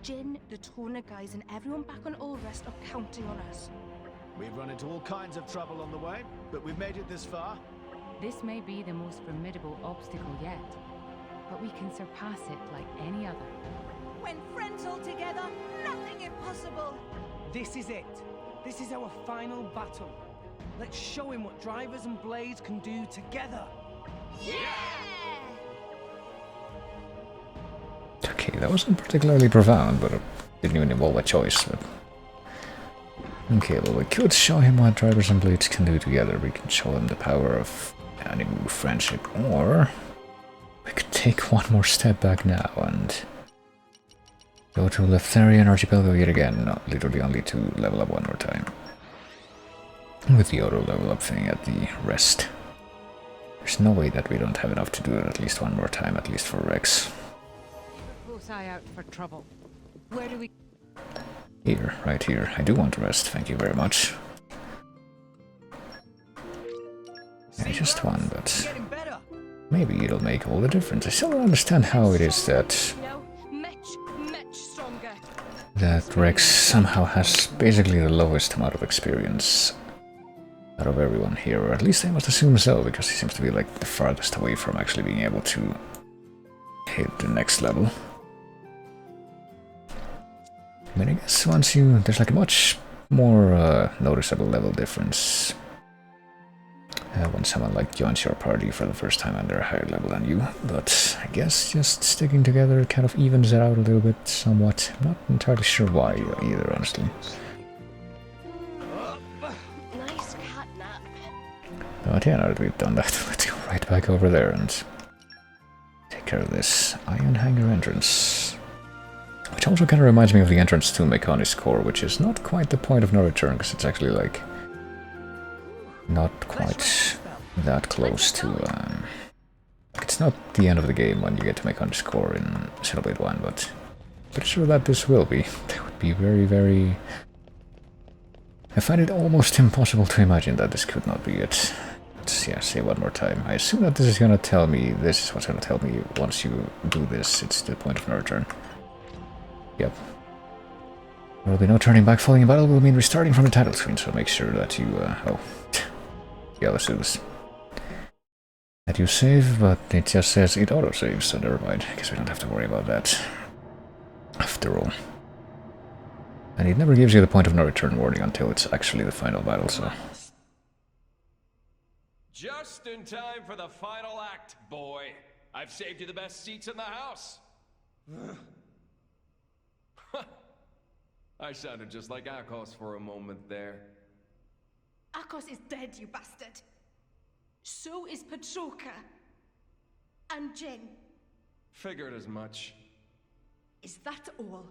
Jin, the Torna guys, and everyone back on Old Rest are counting on us. We've run into all kinds of trouble on the way, but we've made it this far. This may be the most formidable obstacle yet, but we can surpass it like any other. When friends all together, nothing impossible. This is it. This is our final battle. Let's show him what drivers and blades can do together. Yeah! Okay, that wasn't particularly profound, but it didn't even involve a choice. But... Okay, well, we could show him what drivers and blades can do together. We can show him the power of animal friendship, or we could take one more step back now and go to Leftharian Archipelago yet again, not literally only to level up one more time. With the auto level up thing at the rest. There's no way that we don't have enough to do it at least one more time, at least for Rex. Close eye out for trouble. Where do we... Here, right here. I do want to rest, thank you very much. Yeah, just one, but maybe it'll make all the difference. I still don't understand how it is that Rex somehow has basically the lowest amount of experience out of everyone here, or at least I must assume so, because he seems to be like the farthest away from actually being able to hit the next level. I mean, I guess once you... there's like a much more noticeable level difference when someone like joins your party for the first time and they're a higher level than you. But I guess just sticking together kind of evens it out a little bit somewhat. I'm not entirely sure why either, honestly. Nice cat nap. But yeah, now that we've done that, let's go right back over there and take care of this iron hanger entrance. Which also kind of reminds me of the entrance to Mekani's core, which is not quite the point of no return, because it's actually like not quite that close to... it's not the end of the game when you get to Mekani's core in Xenoblade 1, but pretty sure that this will be. That would be very, very... I find it almost impossible to imagine that this could not be it. Let's say one more time. I assume that this is gonna tell me, this is what's gonna tell me once you do this, it's the point of no return. Yep. There will be no turning back. Falling in battle will mean restarting from the title screen, so make sure that you, oh. Yeah, let's do this. That you save, but it just says it auto-saves, so never mind. I guess we don't have to worry about that. After all. And it never gives you the point of no return warning until it's actually the final battle, so... Just in time for the final act, boy. I've saved you the best seats in the house. I sounded just like Akos for a moment there. Akos is dead, you bastard. So is Petroka. And Jin. Figured as much. Is that all?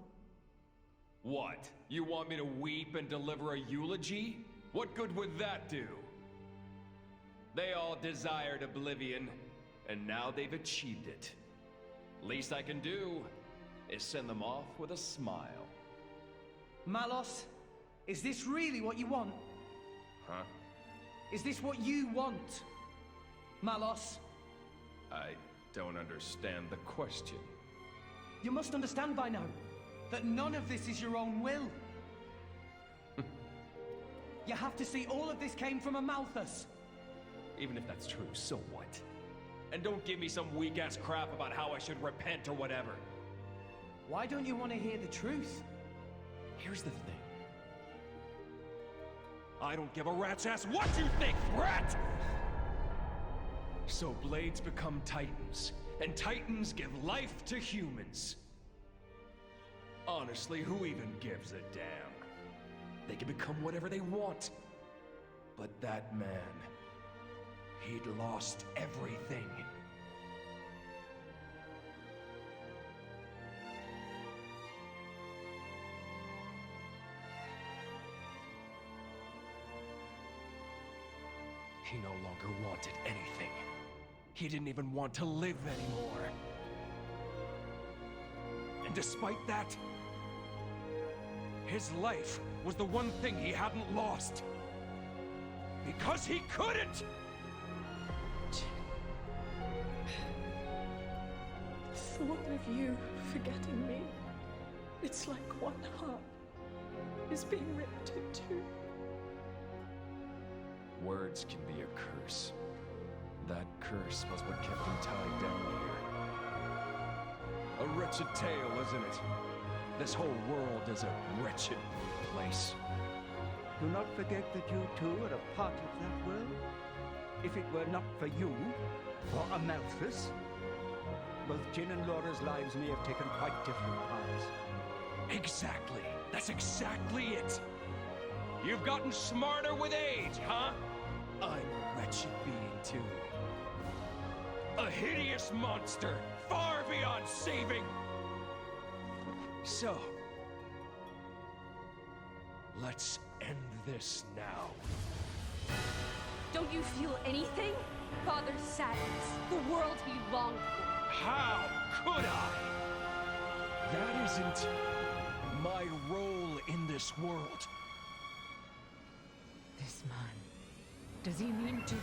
What? You want me to weep and deliver a eulogy? What good would that do? They all desired oblivion, and now they've achieved it. Least I can do is send them off with a smile. Malos, is this really what you want? Huh? Is this what you want? Malos? I don't understand the question. You must understand by now that none of this is your own will. You have to see all of this came from a Malthus. Even if that's true, so what? And don't give me some weak-ass crap about how I should repent or whatever. Why don't you want to hear the truth? Here's the thing. I don't give a rat's ass what you think, rat! So blades become titans, and titans give life to humans. Honestly, who even gives a damn? They can become whatever they want. But that man, he'd lost everything. He no longer wanted anything. He didn't even want to live anymore. And despite that, his life was the one thing he hadn't lost. Because he couldn't! The thought of you forgetting me, it's like one heart is being ripped in two. Words can be a curse. That curse was what kept him tied down here. A wretched tale, isn't it? This whole world is a wretched place. Do not forget that you too are a part of that world. If it were not for you, or Amalthus, both Jin and Laura's lives may have taken quite different paths. Exactly. That's exactly it. You've gotten smarter with age, huh? I'm a wretched being, too. A hideous monster, far beyond saving. So, let's end this now. Don't you feel anything? Father's sadness, the world he longed for. How could I? That isn't my role in this world. This man, does he mean to...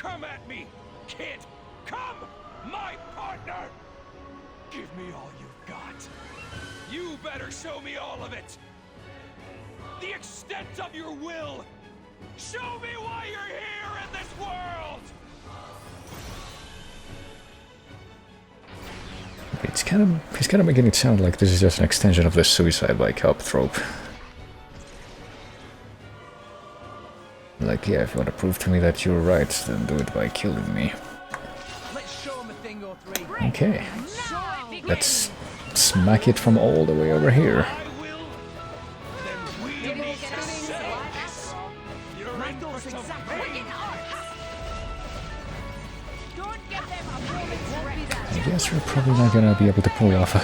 Come at me, kid! Come! My partner! Give me all you've got. You better show me all of it! The extent of your will! Show me why you're here in this world! He's kind of making it sound like this is just an extension of the suicide by cop trope. Like, yeah, if you want to prove to me that you're right, then do it by killing me. Okay. Let's smack it from all the way over here. I guess we're probably not gonna be able to pull off a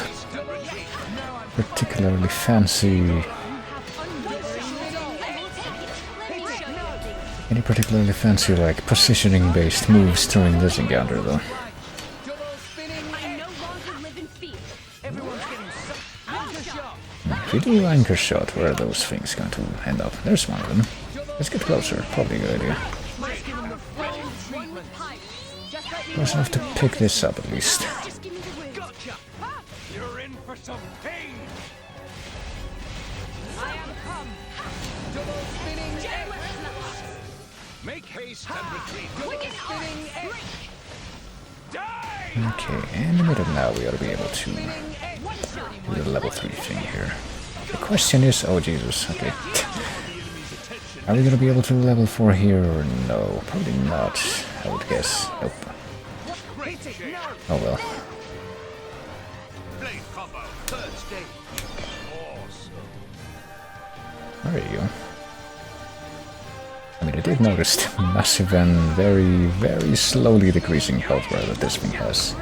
particularly fancy... Any particularly fancy, like, positioning-based moves during this encounter, though. If we do anchor shot, where are those things going to end up? There's one of them. Let's get closer, probably a good idea. Close enough to pick this up, at least. You're in for some pain! Make haste and retreat. Okay, in the middle now we ought to be able to do the level 3 thing here. The question is... oh Jesus, okay. Are we gonna be able to level 4 here or no? Probably not, I would guess. Nope. Oh well. There you go. I mean, I did notice the massive and very slowly decreasing health bar that this thing has.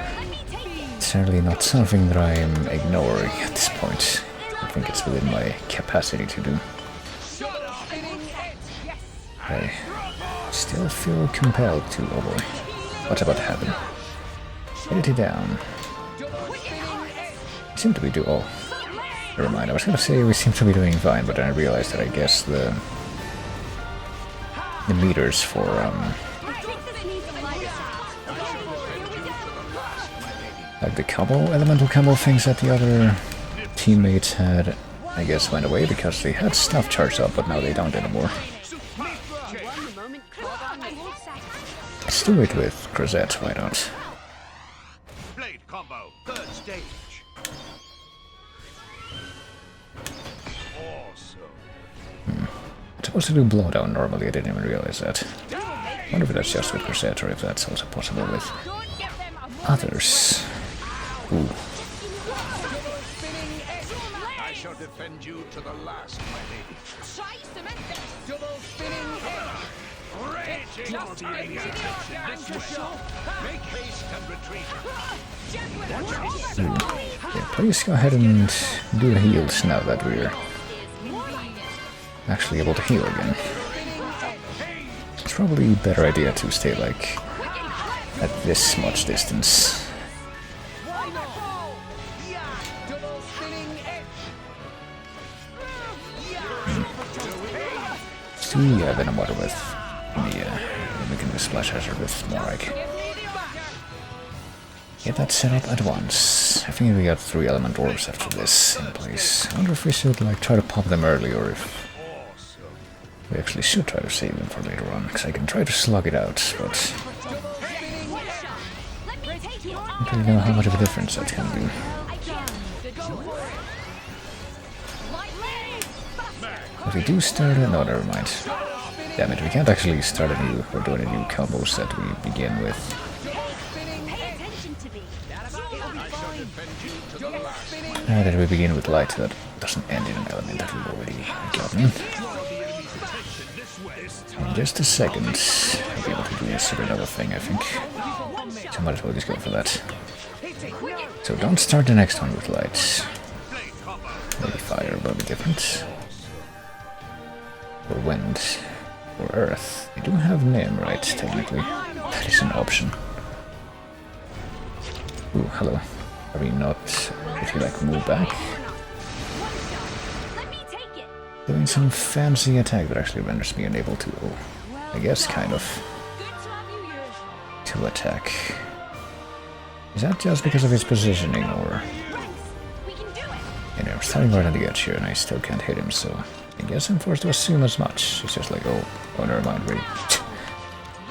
It's certainly not something that I am ignoring at this point. I think it's within my capacity to do. I still feel compelled to... oh boy. What's about to happen? Hit it down. We seem to be doing... oh. Never mind, I was gonna say we seem to be doing fine, but then I realized that I guess the meters for like the combo, elemental combo things that the other teammates had, I guess went away because they had stuff charged up, but now they don't anymore. Let's do it with Crozet, why not? Blade combo, third stage. I'm supposed to do blowdown normally, I didn't even realize that. I wonder if that's just with Crozet or if that's also possible with others. Ooh. I shall defend you to the last, my lady. Double spinning Make haste and retreat. Yeah, please go ahead and do the heals now that we're actually able to heal again. It's probably a better idea to stay like at this much distance. So yeah, Venom Water with we can do Splash Hazard with Morag. Get that set up at once. I think we got 3 element orbs after this in place. I wonder if we should like try to pop them early or if we actually should try to save them for later on, because I can try to slug it out, but I don't really know how much of a difference that can do. If we do start no, never mind. Damn it, we can't actually start a new or do any new combos that we begin with. Then we begin with light that doesn't end in an element that we've already gotten. In just a second, I'll be able to do this or another thing, I think. So I might as well just go for that. So don't start the next one with light. Maybe fire will be different. Or wind. Or earth. You do have Nim, right, technically. That is an option. Ooh, hello. Are we not... if you like move back? Doing some fancy attack that actually renders me unable to... oh, I guess, kind of. to attack. Is that just because of his positioning, or... You know, starting right on the edge here and I still can't hit him, so... I guess I'm forced to assume as much. He's just like, oh never mind, really.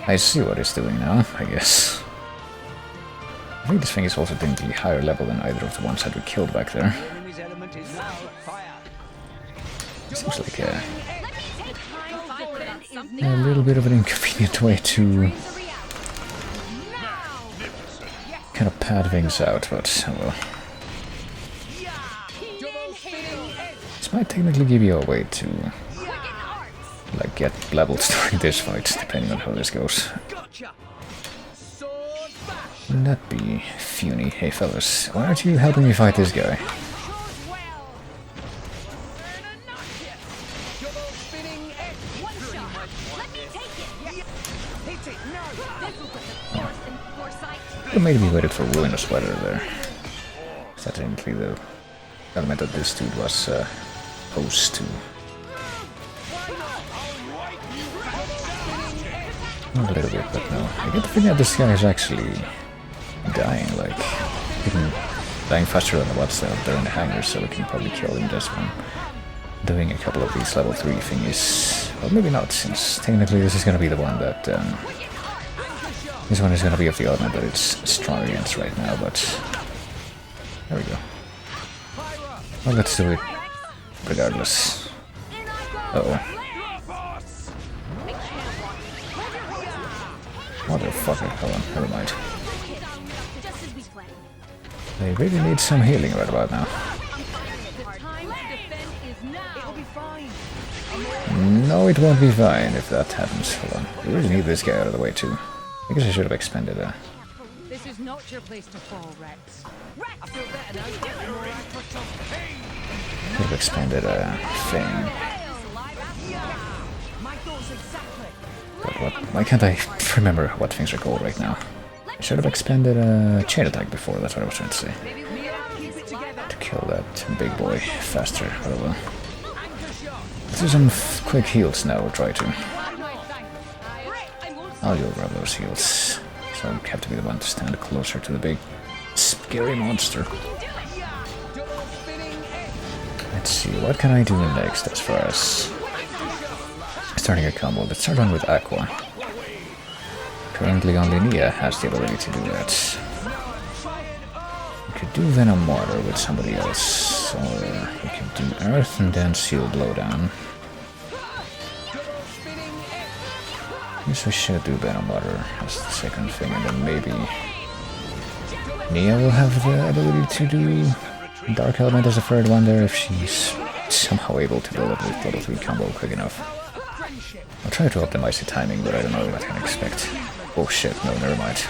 I see what he's doing now, I guess. I think this thing is also thinking higher level than either of the ones that we killed back there. Seems like a little bit of an inconvenient way to kind of pad things out, but oh well. This might technically give you a way to like get levels during this fight, depending on how this goes. Wouldn't that be funny? Hey fellas, why aren't you helping me fight this guy? Or maybe we waited for Ruinous Weather there. Is that technically the element that this dude was opposed to? Not a little bit, but no. I get the feeling that this guy is actually dying, like, even dying faster than the ones that are there in the hangar, so we can probably kill him just from doing a couple of these level 3 thingies. Well, maybe not, since technically this is gonna be the one that, this one is gonna be of the element that it's strong against right now, but there we go. Well, let's do it regardless. Uh-oh. Motherfucker, hold on, never mind. They really need some healing right about now. No, it won't be fine if that happens. Hold on. We really need this guy out of the way too. I guess I should have expended a... This is not your place to fall, Rex. I feel better now. Should have expended a thing. But what? Why can't I remember what things are called right now? I should have expended a chain attack before, that's what I was trying to say. To kill that big boy faster, whatever. Let's do some quick heals now, we'll try to. I'll go grab those heals. So I have to be the one to stand closer to the big scary monster. Let's see, what can I do next as far as starting a combo? Let's start on with Aqua. Currently only Nia has the ability to do that. We could do Venom Mortar with somebody else, or we could do Earth and then Seal Blowdown. I guess we should do Venom Mortar as the second thing, and then maybe Nia will have the ability to do Dark Element as a third one there if she's somehow able to build up with level 3 combo quick enough. I'll try to optimize the timing, but I don't know what I can expect. Oh shit, no, never mind.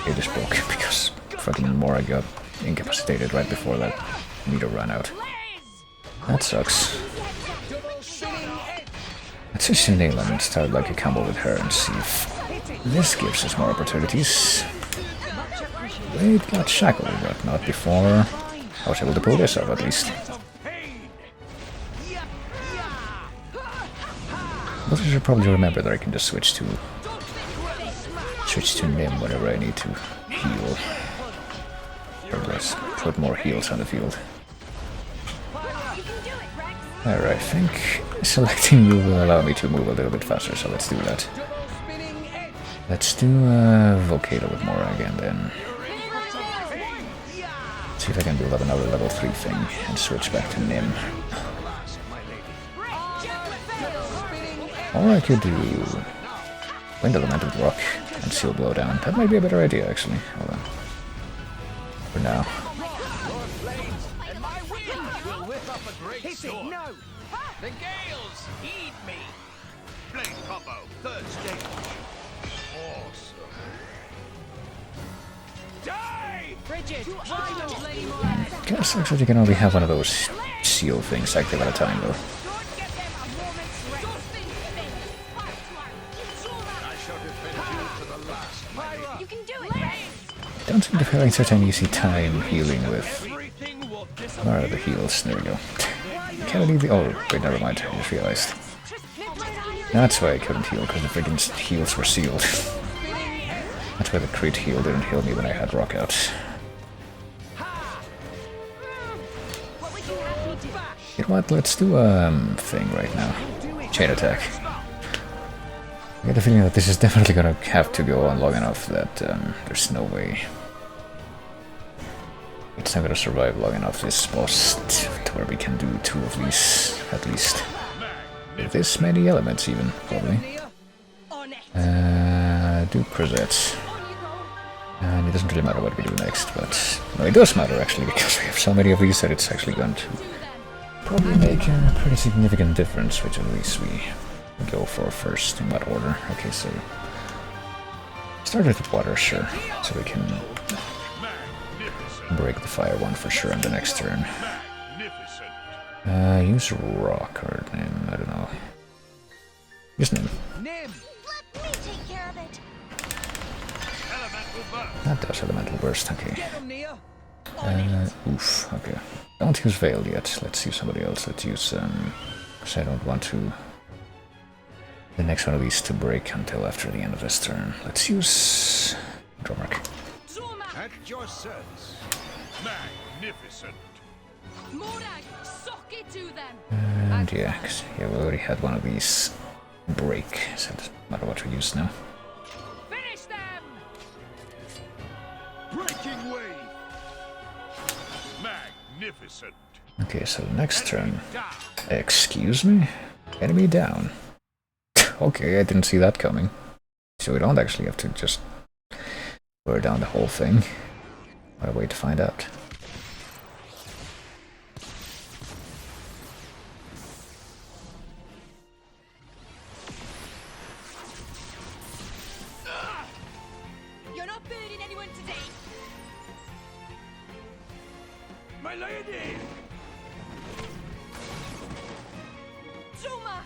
It just broke because fucking Mora got incapacitated right before that meter ran out. That sucks. Let's just nail him and start like a combo with her and see if this gives us more opportunities. Wait, got shackled, but not before I was able to pull this off at least. But I should probably remember that I can just switch to Nim whenever I need to heal. Or let's put more heals on the field. Alright, I think selecting you will allow me to move a little bit faster, so let's do that. Let's do Volcano with Mora again then. See if I can build up another level 3 thing and switch back to Nim. Or I could do Wind Element with Rock and Seal Blowdown. That might be a better idea actually. Hold on. For now. The Gales heed me. Blade combo, third stage. Awesome. Die! Bridget, Guess looks like you can only have one of those seal things active at a time though. Don't seem to be having such an easy time healing with one of the heals. There we go. Can I leave the... Oh, wait, never mind. I just realized. That's why I couldn't heal, because the freaking heals were sealed. That's why the crit heal didn't heal me when I had rock out. You know what, let's do a thing right now. Chain attack. I get the feeling that this is definitely gonna have to go on long enough that there's no way it's not gonna survive long enough this boss to where we can do 2 of these at least. With this many elements even, probably. Do Crozets. And it doesn't really matter what we do next, but no, it does matter actually, because we have so many of these that it's actually going to probably make a pretty significant difference which of these we go for first, in what order. Okay, so start with water, sure, so we can break the fire one for sure on the next turn. Use rock or name, I don't know. Use name. Let me take care of it. That does elemental burst, okay. Oof, okay. Don't use Veil yet, let's use somebody else. Let's use, because I don't want to the next one of these to break until after the end of this turn. Let's use Drummark. At your service. Magnificent. And yeah, cause, yeah, we already had one of these break, so it doesn't matter what we use now. Finish them! Breaking wave. Magnificent. Okay, so next turn. Excuse me? Enemy down. Okay, I didn't see that coming. So we don't actually have to just wear down the whole thing. What a way to find out. You're not burning anyone today. My lady! Zumak!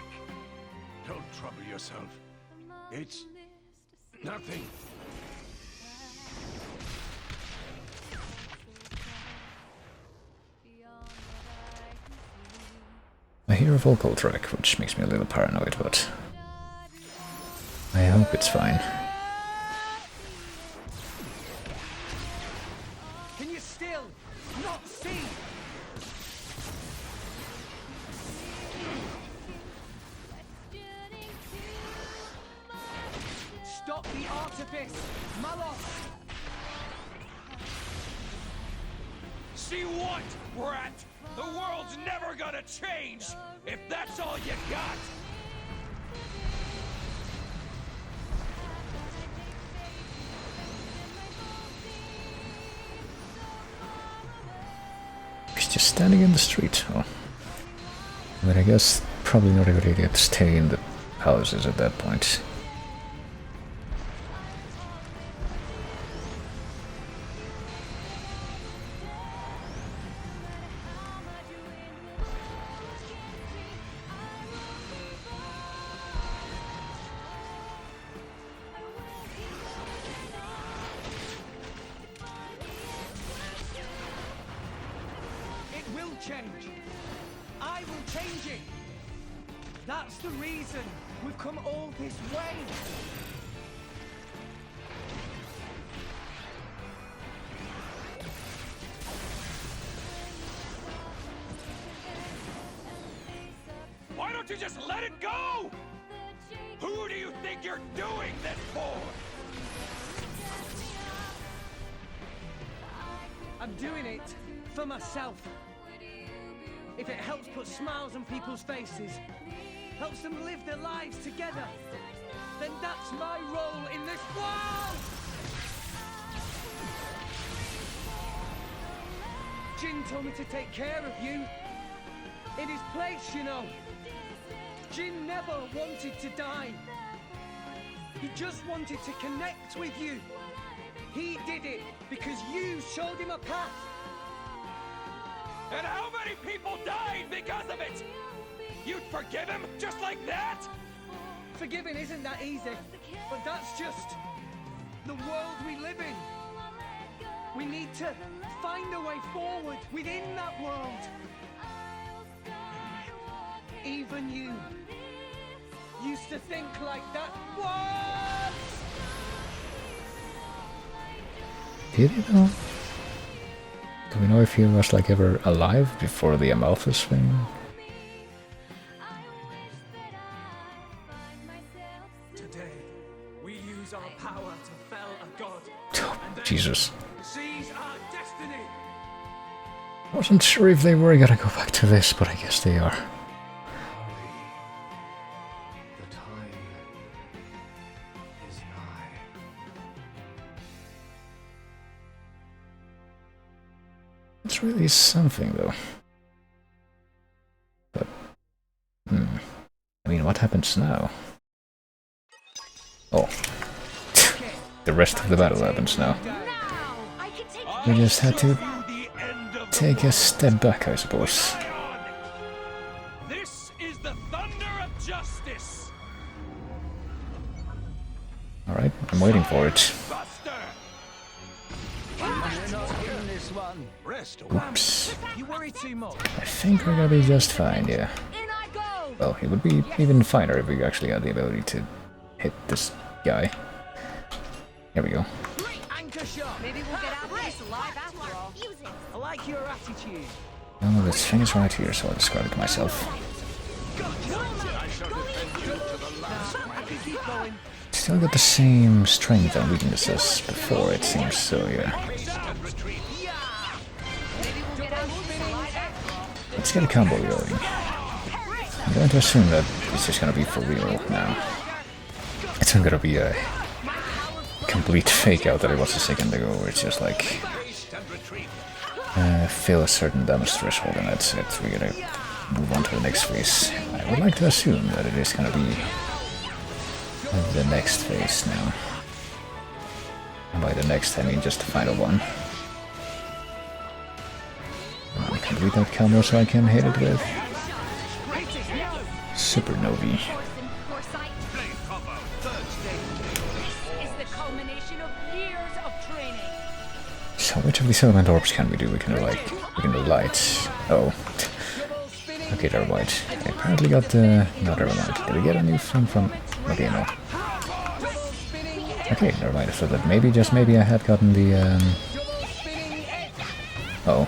Don't trouble yourself. It's nothing. I hear a vocal track, which makes me a little paranoid, but I hope it's fine. Can you still not see? Stop the artifice, Malos! See what, brat? The world's never gonna change if that's all you got. He's just standing in the street. Oh. I mean, I guess probably not a good idea to stay in the houses at that point. Change. I will change it. That's the reason we've come all this way. Why don't you just let it go? Who do you think you're doing this for? I'm doing it for myself. If it helps put smiles on people's faces, helps them live their lives together, then that's my role in this world! Jin told me to take care of you. In his place, you know. Jin never wanted to die. He just wanted to connect with you. He did it because you showed him a path. And how many people died because of it? You'd forgive him just like that? Forgiving isn't that easy, but that's just the world we live in. We need to find a way forward within that world. Even you used to think like that. What? Did he though? Do we know if he was like ever alive before the Amalthus thing? Today, we use our power to fell a god. Oh, Jesus. Seize our destiny. Wasn't sure if they were gonna go back to this, but I guess they are. The time is nigh. It's really something though. But, I mean, what happens now? Oh. The rest of the battle happens now. We just had to take a step back, I suppose. This is the thunder of justice. Alright, I'm waiting for it. Oops. You worry too much. I think we're gonna be just fine, yeah. Well, it would be even finer if we actually had the ability to hit this guy. Here we go. Anchor shot. Maybe we'll get out of this alive after all. I like your attitude. Oh, this thing is right here, so I'll describe it to myself. Still got the same strength and weaknesses before, it seems, so yeah. Let's get a combo going. I'm going to assume that it's just gonna be for real now. It's not gonna be a complete fake out that it was a second ago, where it's just like fill a certain damage threshold and that's it. We're gonna move on to the next phase. I would like to assume that it is gonna be the next phase now. And by the next, I mean just the final one. Complete that combo so I can hit it with Supernovae. So which of these element orbs can we do? We can do lights. Oh. Okay, never mind. I apparently got the... No, never mind. Did we get a new thing from... Okay, no. Okay, never mind. I thought that maybe, just maybe I had gotten the... Oh.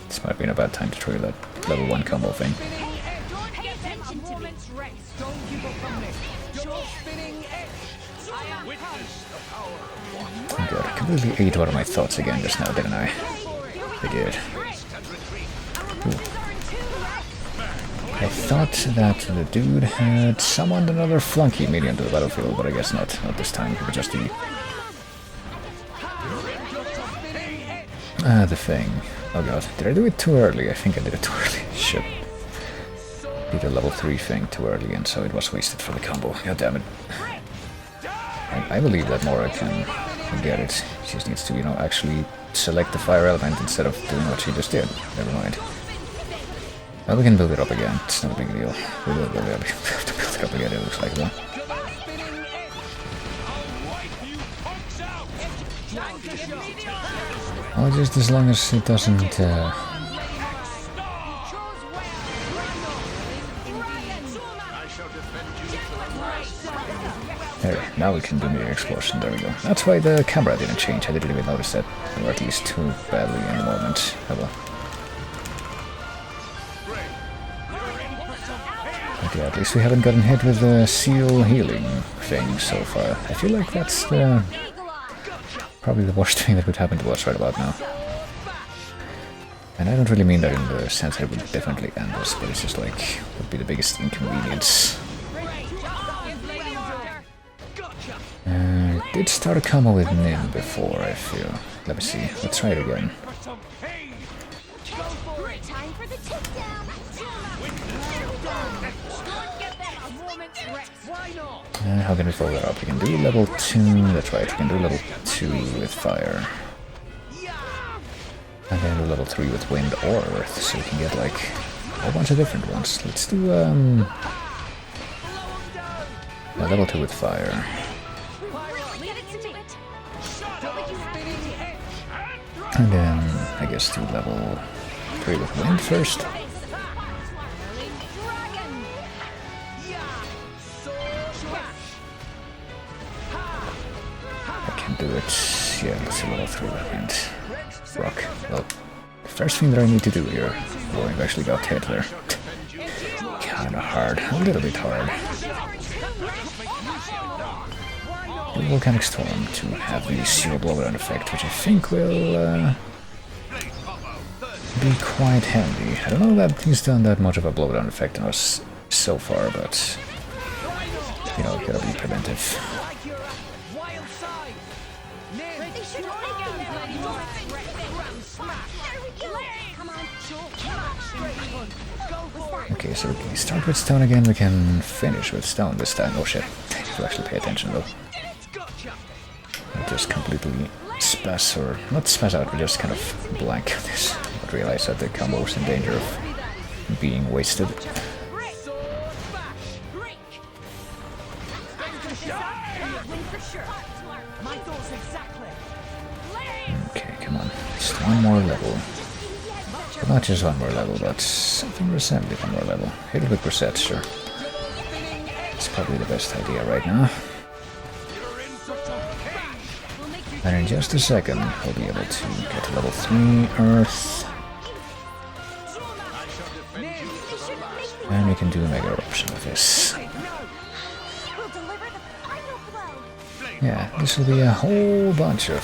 This might have been a bad time to try that level 1 combo thing. Oh god, I completely ate out of my thoughts again just now, didn't I? I did. Ooh. I thought that the dude had summoned another flunky immediately into the battlefield, but I guess not. Not this time, it was just the... the thing. Oh god, did I do it too early? I think I did it too early. Shit. Did a level 3 thing too early, and so it was wasted for the combo. God damn it. I believe that Mora can get it. She just needs to, you know, actually select the fire element instead of doing what she just did. Never mind. Well, we can build it up again. It's not a big deal. We will have to build it up again, it looks like, though. Well, just as long as it doesn't... There, now we can do the explosion, there we go. That's why the camera didn't change, I didn't even notice that. Or at least too badly in the moment. Oh well. But yeah, at least we haven't gotten hit with the seal healing thing so far. I feel like that's the... probably the worst thing that would happen to us right about now. And I don't really mean that in the sense that it would definitely end us, but it's just like, it would be the biggest inconvenience. Did start a combo with Nin before, I feel. Let me see, let's try it again. How can we follow that up? We can do level 2, that's right, we can do level 2 with fire. And then do level 3 with wind or earth, so we can get like a whole bunch of different ones. Let's do level 2 with fire. And then I guess do level 3 with wind first. I can do it, yeah, let's see level 3 and rock. Well, the first thing that I need to do here, oh, I've actually got hit there. Kinda hard, a little bit hard. The Volcanic Storm to have the zero blowdown effect, which I think will be quite handy. I don't know that he's done that much of a blowdown effect on us so far, but you know, it gotta be preventive. Okay, so we start with stone again, we can finish with stone this time. Oh shit, I need to actually pay attention though. I just completely spaz, or not spaz out, but just kind of blank this. But realize that the combo was in danger of being wasted. Okay, come on, just one more level. But not just one more level, but something resembling one more level. Hit it with resets, sure. It's probably the best idea right now. And in just a second, we'll be able to get to level 3 Earth. And we can do a Mega Eruption with this. Yeah, this will be a whole bunch of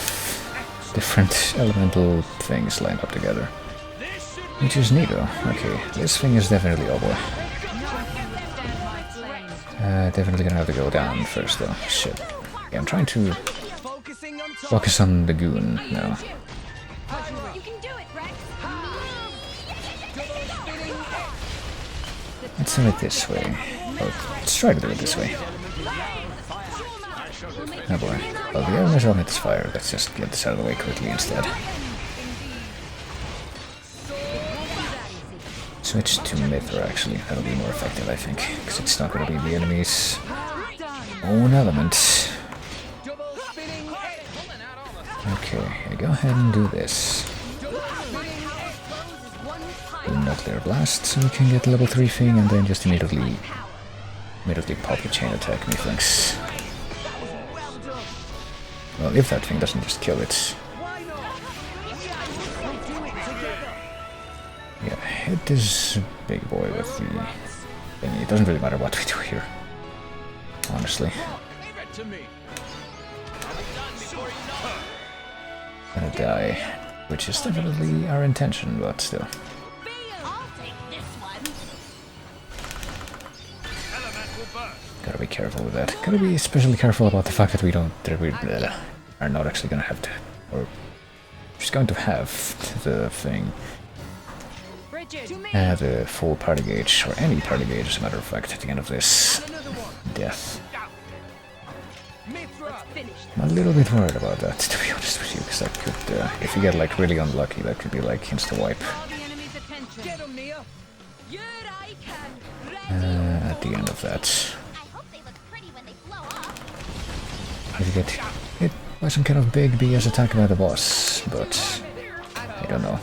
different elemental things lined up together. Which is neato. Okay, this thing is definitely, oh boy. Definitely gonna have to go down first though. Shit. Yeah, I'm trying to focus on the goon now. Let's do it this way. Oh, let's try to do it this way. Oh boy. Well, the other element is fire. Let's just get this out of the way quickly instead. Switch to Mithra actually. That'll be more effective, I think. Because it's not going to be the enemy's own element. Okay, go ahead and do this. Do Nuclear Blast so we can get level 3 thing and then just immediately pop the chain attack, methinks. Well, if that thing doesn't just kill it. Yeah, hit this big boy with the thingy. It doesn't really matter what we do here, honestly. Gonna die, which is definitely our intention, but still. Gotta be careful with that. Gotta be especially careful about the fact that we are not actually gonna have to, or just going to have the thing. The full party gauge, or any party gauge as a matter of fact, at the end of this death. I'm a little bit worried about that, to be honest with you, because that could, if you get like really unlucky, that could be like insta-wipe. At the end of that. If you get hit by some kind of big BS attack by the boss, but I don't know.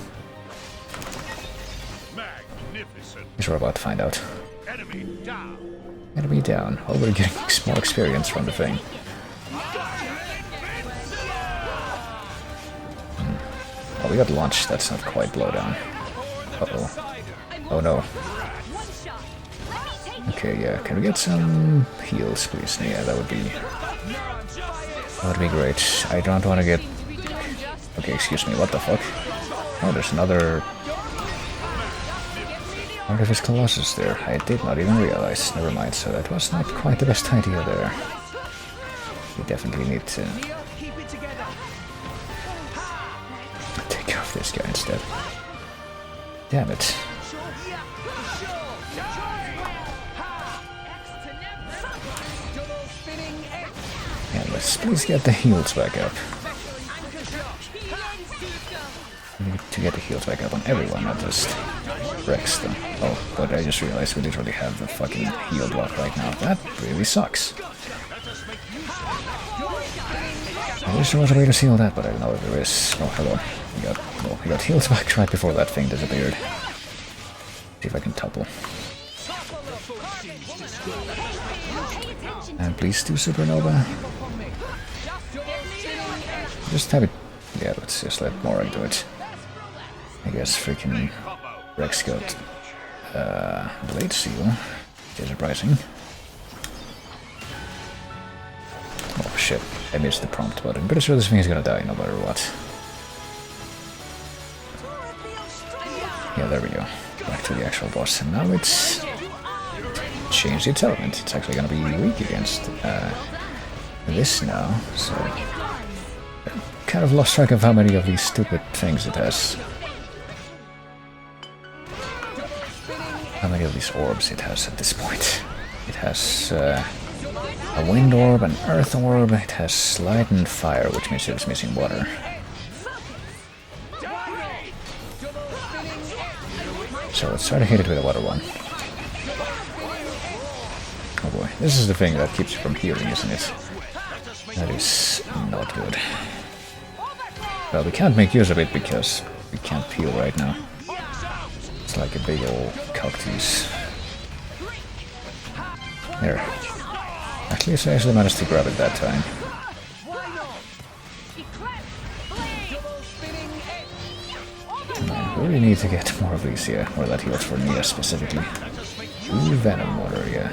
Guess we're about to find out. Enemy down. Oh, we're getting more experience from the thing. Oh, we got launched. That's not quite blowdown. Uh-oh. Oh no. Okay, yeah. Can we get some heals, please? Yeah, that would be great. I don't want to get... Okay, excuse me. What the fuck? Oh, there's another... Artifice Colossus there. I did not even realize. Never mind, so that was not quite the best idea there. We definitely need to take off this guy instead. Damn it. Yeah, let's please get the heals back up. We need to get the heals back up on everyone, not just Rex though. Oh, but I just realized we literally have the fucking heal block right now. That really sucks. I wish there was a way to seal that, but I don't know if there is. Oh, hello. We got heals back right before that thing disappeared. See if I can topple. And please do supernova. Just have it... Yeah, let's just let Mora do it. I guess freaking Rex got Blade Seal, which is surprising. Oh shit, I missed the prompt button. Pretty sure this thing is gonna die no matter what. Yeah, there we go. Back to the actual boss. And now it's changed its element. It's actually gonna be weak against this now, so I kind of lost track of how many of these stupid things it has. How many of these orbs it has at this point. It has a wind orb, an earth orb, it has light and fire, which means it's missing water. So let's try to hit it with a water one. Oh boy, this is the thing that keeps you from healing, isn't it? That is not good. Well, we can't make use of it because we can't peel right now. It's like a big old cactus. There. At least I actually managed to grab it that time. I really need to get more of these, yeah. Or that heals for Nia specifically. Ooh, Venom Water, yeah.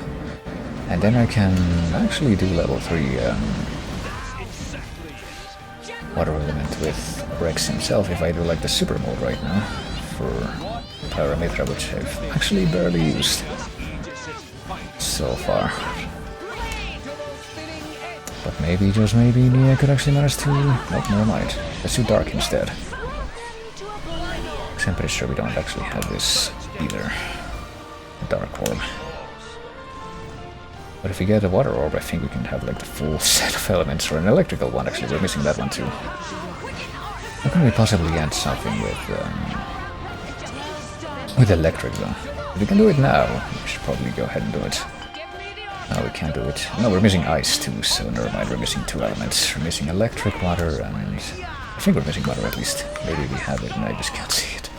And then I can actually do level 3 Water Element with Rex himself if I do like the super mode right now for Pyramithra, which I've actually barely used so far. But maybe, just maybe, Nia could actually manage to... Nope, never mind. Let's do Dark instead. Because I'm pretty sure we don't actually have this either. A Dark Orb. But if we get a Water Orb, I think we can have like the full set of elements, or an electrical one actually, we're missing that one too. How can we possibly add something with electric though? If we can do it now, we should probably go ahead and do it. No, we can't do it. No, we're missing ice too, so never mind, we're missing 2 elements. We're missing electric, water, and... I think we're missing water at least. Maybe we have it and I just can't see it.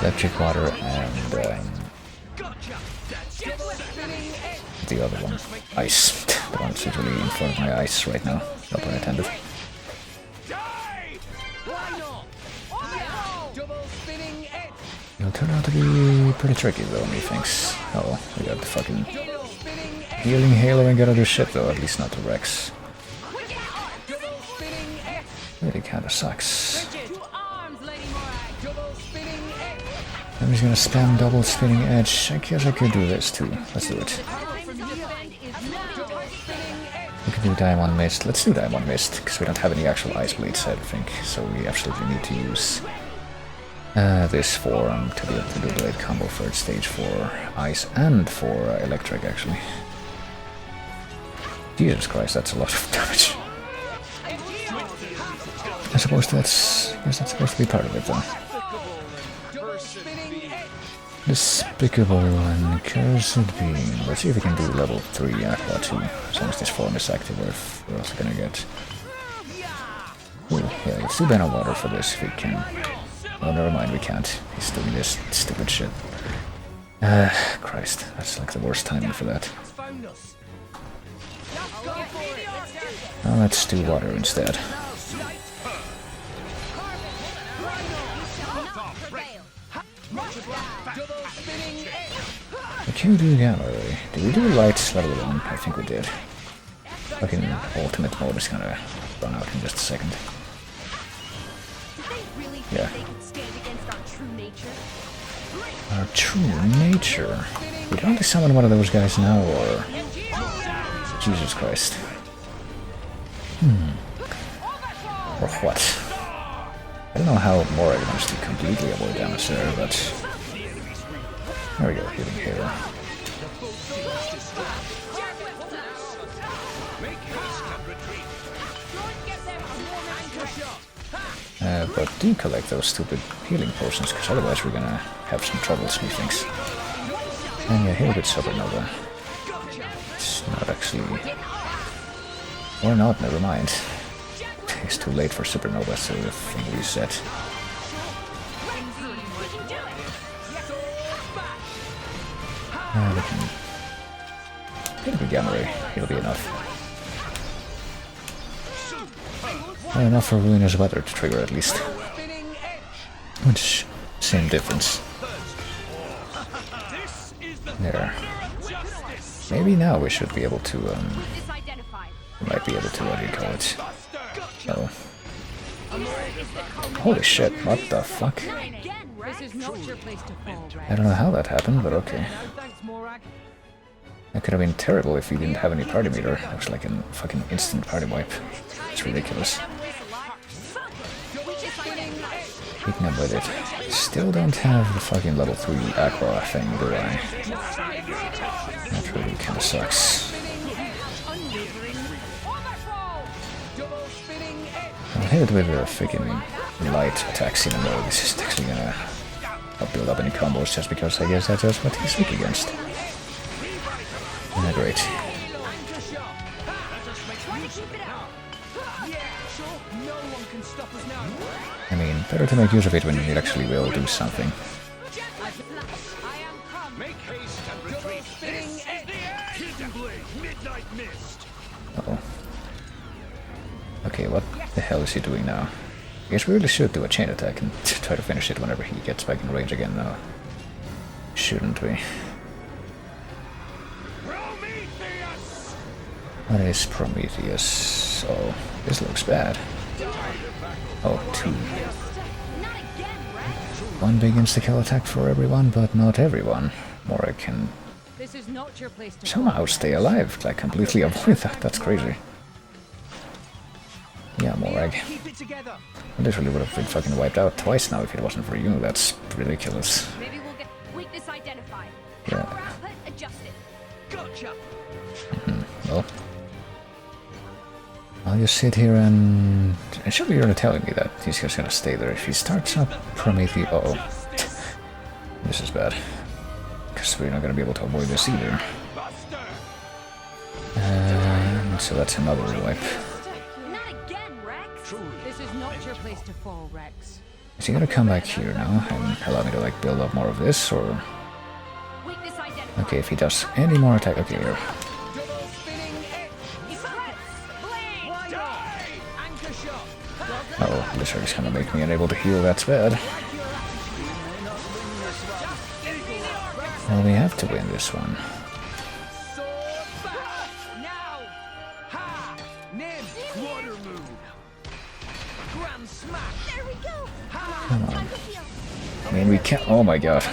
Electric, water, and... the other one. Ice. The one that's literally in front of my eyes right now. No pun intended. It'll turn out to be pretty tricky though, methinks. Oh well, we got the fucking healing halo and gotta do shit though, at least not to Rex. Really kinda sucks. I'm just gonna spam double spinning edge. I guess I could do this too. Let's do it. We can do Diamond Mist. Let's do Diamond Mist, because we don't have any actual Ice Blades, I think. So we absolutely need to use this form to be able to do Blade combo third stage for Ice and for Electric, actually. Jesus Christ, that's a lot of damage. I suppose that's supposed to be part of it, though. Despicable and Cursed Being. Let's see if we can do level 3 Aqua too, as long as this form is active, or if we're also gonna get... Ooh, yeah, let's do Venom Water for this if we can. Oh, never mind, we can't. He's doing this stupid shit. Christ, that's like the worst timing for that. Now let's do water instead. Can we do Gamma already? Did we do lights level 1? I think we did. Fucking ultimate mode is gonna run out in just a second. Yeah. Our true nature? We can only summon one of those guys now, or... Jesus Christ. Or what? I don't know how Mora managed to completely avoid damage there, but... There we go, healing hero. But do collect those stupid healing potions, because otherwise we're gonna have some troubles, methinks. And yeah, heal with Supernova. It's not actually... Or not, never mind. It's too late for Supernova, so the thing reset. We can get a big Gamma Ray, it'll be enough. enough for ruinous weather to trigger at least. Which, same difference. There. Maybe now we should be able to, we might be able to, what do you call it? Oh. Holy shit, what the fuck? I don't know how that happened, but okay. That could have been terrible if we didn't have any party meter. That was like a fucking instant party wipe. It's ridiculous. Beaten up with it. Still don't have the fucking level 3 aqua thing, do I? That really kinda sucks. I'll hit it with a freaking light attacks, even though this is actually gonna not build up any combos, just because I guess that's just what he's weak against. Great. I mean, better to make use of it when it actually will do something. Uh-oh. Okay, what the hell is he doing now? I guess we really should do a chain attack and try to finish it whenever he gets back in range again now. Shouldn't we? What is Prometheus? Oh, this looks bad. Oh, 2. One big insta-kill attack for everyone, but not everyone. Morag can somehow stay alive, like completely avoid that. That's crazy. Yeah, Morag. I literally would have been fucking wiped out twice now if it wasn't for you. That's ridiculous. Yeah. Well. I'll just sit here and should be really telling me that he's just gonna stay there. If he starts up Prometheus... Uh oh. This is bad. Because we're not gonna be able to avoid this either. And so that's another wipe. This is not your place to fall, Rex. Is he gonna come back here now and allow me to like build up more of this, or... Okay, if he does any more attack... Okay, here. Oh, Blizzard is gonna make me unable to heal, that's bad. Well, we have to win this one. Come on. I mean, we can't... Oh my god.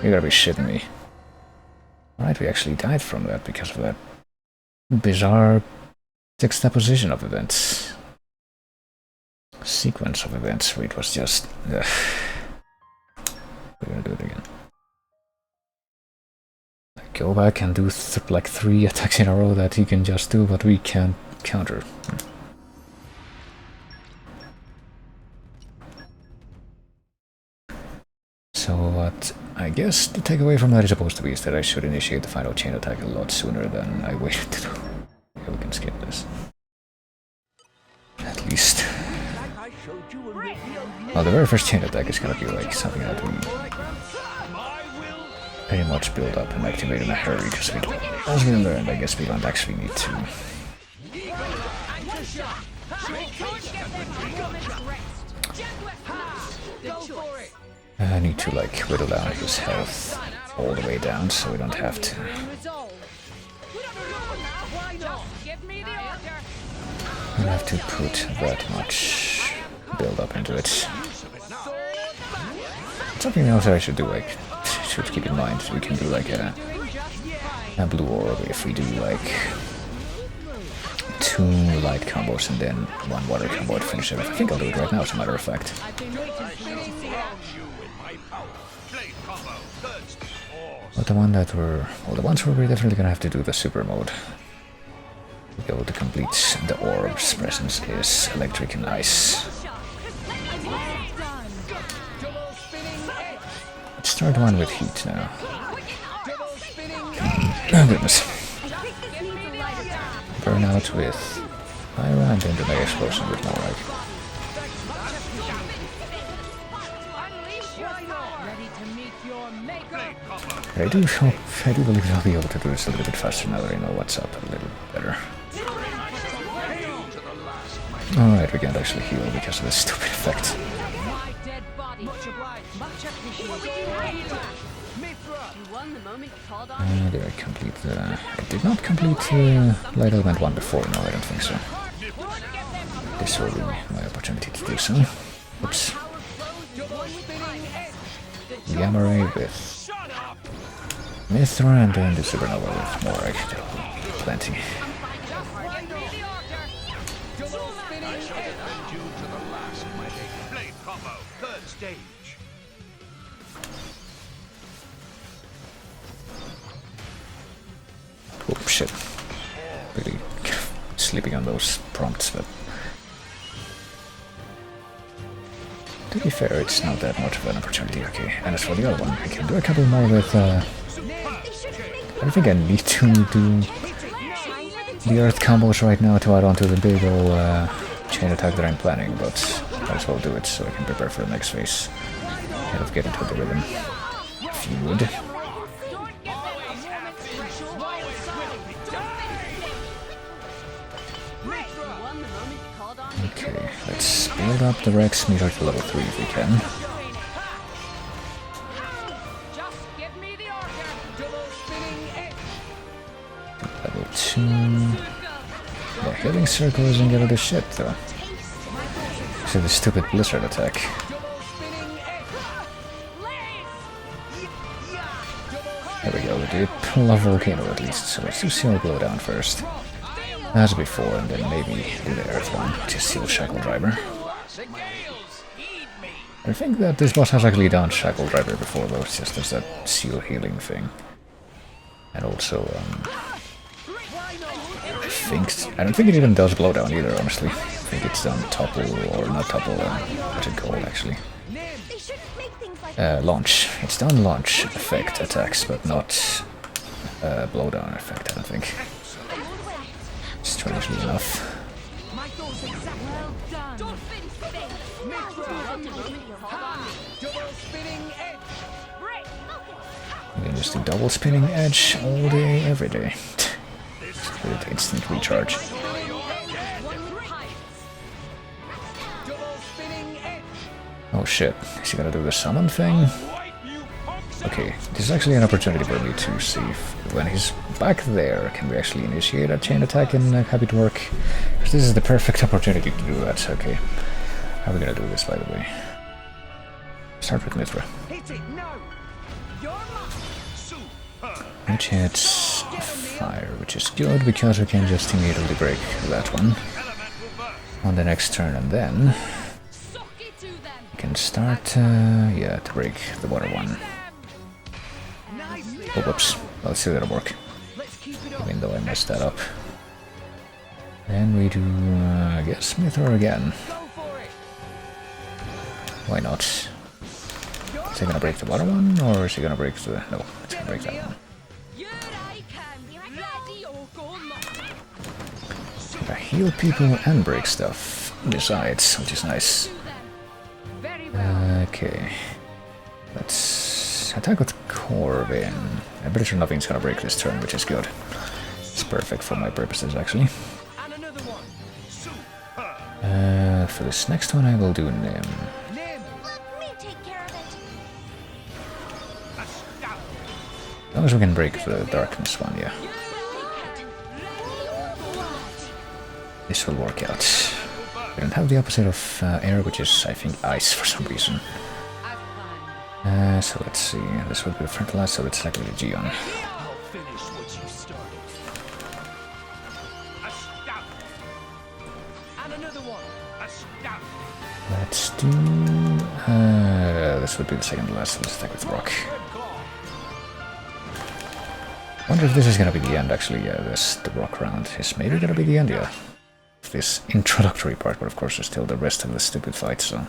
You gotta be shitting me. Right, we actually died from that because of that bizarre juxtaposition of events. Sequence of events where it was just... We're gonna do it again. Go back and do like 3 attacks in a row that he can just do, but we can't counter. So what I guess the takeaway from that is supposed to be is that I should initiate the final chain attack a lot sooner than I waited to do. Okay, we can skip this. At least. Well, the very first chain attack is gonna be like something that we pretty much build up and activate in a hurry, because we don't, as we learned, I guess we don't actually need to. I need to like whittle down his health all the way down so we don't have to. I don't have to put that much build up into it. Something else that I should do, like, should keep in mind, we can do like a blue orb if we do like 2 light combos and then 1 water combo to finish it. I think I'll do it right now, as a matter of fact. But the one that we're... well, the ones where we're definitely gonna have to do the super mode to be able to complete the orb's presence is electric and ice. Let's start one with heat now. Oh goodness. Burn out with fire and then the mega explosion with Morag. I do believe I'll be able to do this a little bit faster now that I know what's up a little better. Alright, we can't actually heal because of this stupid effect. My dead body. Much obliged. Much appreciated. You won the moment you called on. Did I complete the... I did not complete Light Element 1 before, no, I don't think so. This will be my opportunity to do so. Oops. Gamma Ray with Mithra and then the Supernova with more actually. Plenty. Oh shit. Really sleeping on those prompts, but to be fair, it's not that much of an opportunity. Okay, and as for the other one, I can do a couple more with I don't think I need to do the earth combos right now to add on to the big ol' chain attack that I'm planning, but might as well do it so I can prepare for the next phase. Kind of get into the rhythm, if you would. Okay, let's build up the Rex meter to level 3 if we can. Level 2... Yeah, healing circle isn't gonna do shit though. So the stupid blizzard attack. There we go, we did pull a volcano at least, so let's do Seal Blow Down first. As before, and then maybe do the Earth one, which is Seal Shackle Driver. I think that this boss has actually done Shackle Driver before though, it's just there's that Seal Healing thing. And also, I don't think it even does Blowdown either, honestly. I think it's done Topple, or not Topple, what's it called actually? Launch. It's done Launch effect attacks, but not Blowdown effect, I don't think. Strangely enough. You can just do double spinning edge all day, every day. With instant recharge. Oh shit, is he gonna do the summon thing? Okay, this is actually an opportunity for me to see if when he's back there, can we actually initiate a chain attack and have it work? Because this is the perfect opportunity to do that, okay. How are we gonna do this, by the way? Start with Mithra. Which hits fire, which is good because we can just immediately break that one on the next turn, and then we can start, yeah, to break the water one. Oh, whoops. Well, it's still gonna work. Even though I messed that up. Then we do, I guess, Mithra again. Why not? Is he gonna break the water one, or is he gonna break the... No, it's gonna break that one. I heal people and break stuff besides, which is nice. Okay. Let's attack with Corvin. I'm pretty sure nothing's gonna break this turn, which is good. It's perfect for my purposes, actually. For this next one, I will do Nim. As long as we can break the darkness one, yeah. This will work out. We don't have the opposite of air, which is, I think, ice for some reason. So let's see, this would be the fertilizer, so it's likely the Geon. Let's do... this would be the second last, so let's attack with rock. Wonder if this is gonna be the end, actually. Yeah, the rock round is maybe gonna be the end, yeah. This introductory part, but of course there's still the rest of the stupid fight, so...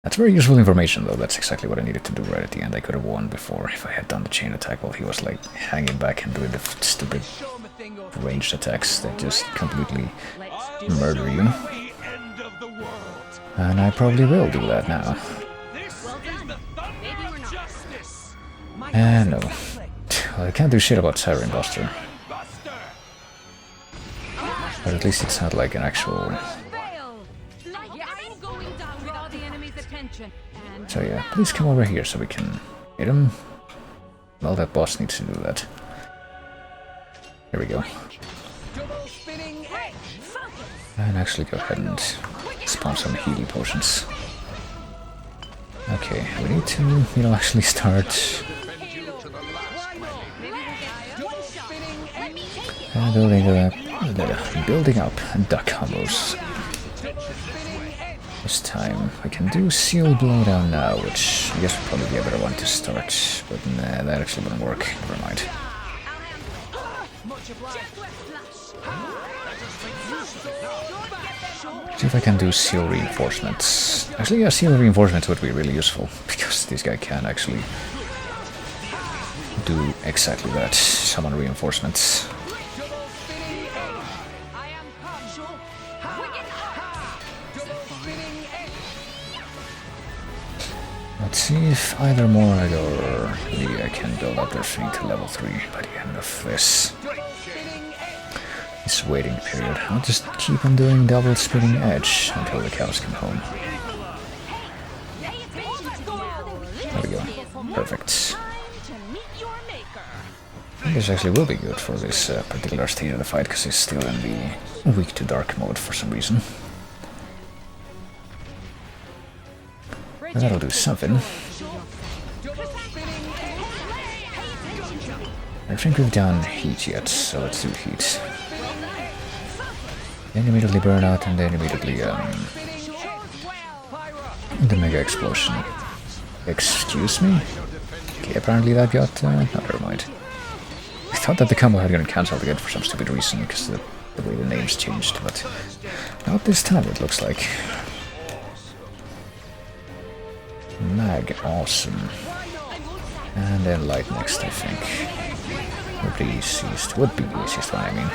That's very useful information, though. That's exactly what I needed to do right at the end. I could have won before if I had done the chain attack while he was, like, hanging back and doing the stupid ranged attacks that just completely murder you. And I probably will do that now. No. Well, I can't do shit about Siren Buster. But at least it's not like an actual... So yeah, please come over here so we can hit him. Well, that boss needs to do that. Here we go. And actually go ahead and spawn some healing potions. Okay, we need to, you know, actually start building up duck combos. This time I can do Seal Blowdown now, which I guess would probably be a better one to start, but nah, that actually wouldn't work. Never mind. See if I can do Seal Reinforcements. Actually, yeah, Seal Reinforcements would be really useful, because this guy can actually do exactly that. Summon Reinforcements. Let's see if either Morag or Leah can build up their thing to level 3 by the end of this waiting period. I'll just keep on doing double spinning edge until the cows come home. There we go. Perfect. I think this actually will be good for this particular stage of the fight, because he's still in the weak to dark mode for some reason. That'll do something. I think we've done heat yet, so let's do heat. Then immediately burn out, and then immediately the mega explosion. Excuse me? Okay, apparently that got... never mind. I thought that the combo had gotten cancelled again for some stupid reason, because the way the names changed, but not this time it looks like. Mag, awesome. And then light next, I think. Would be the easiest one, I mean.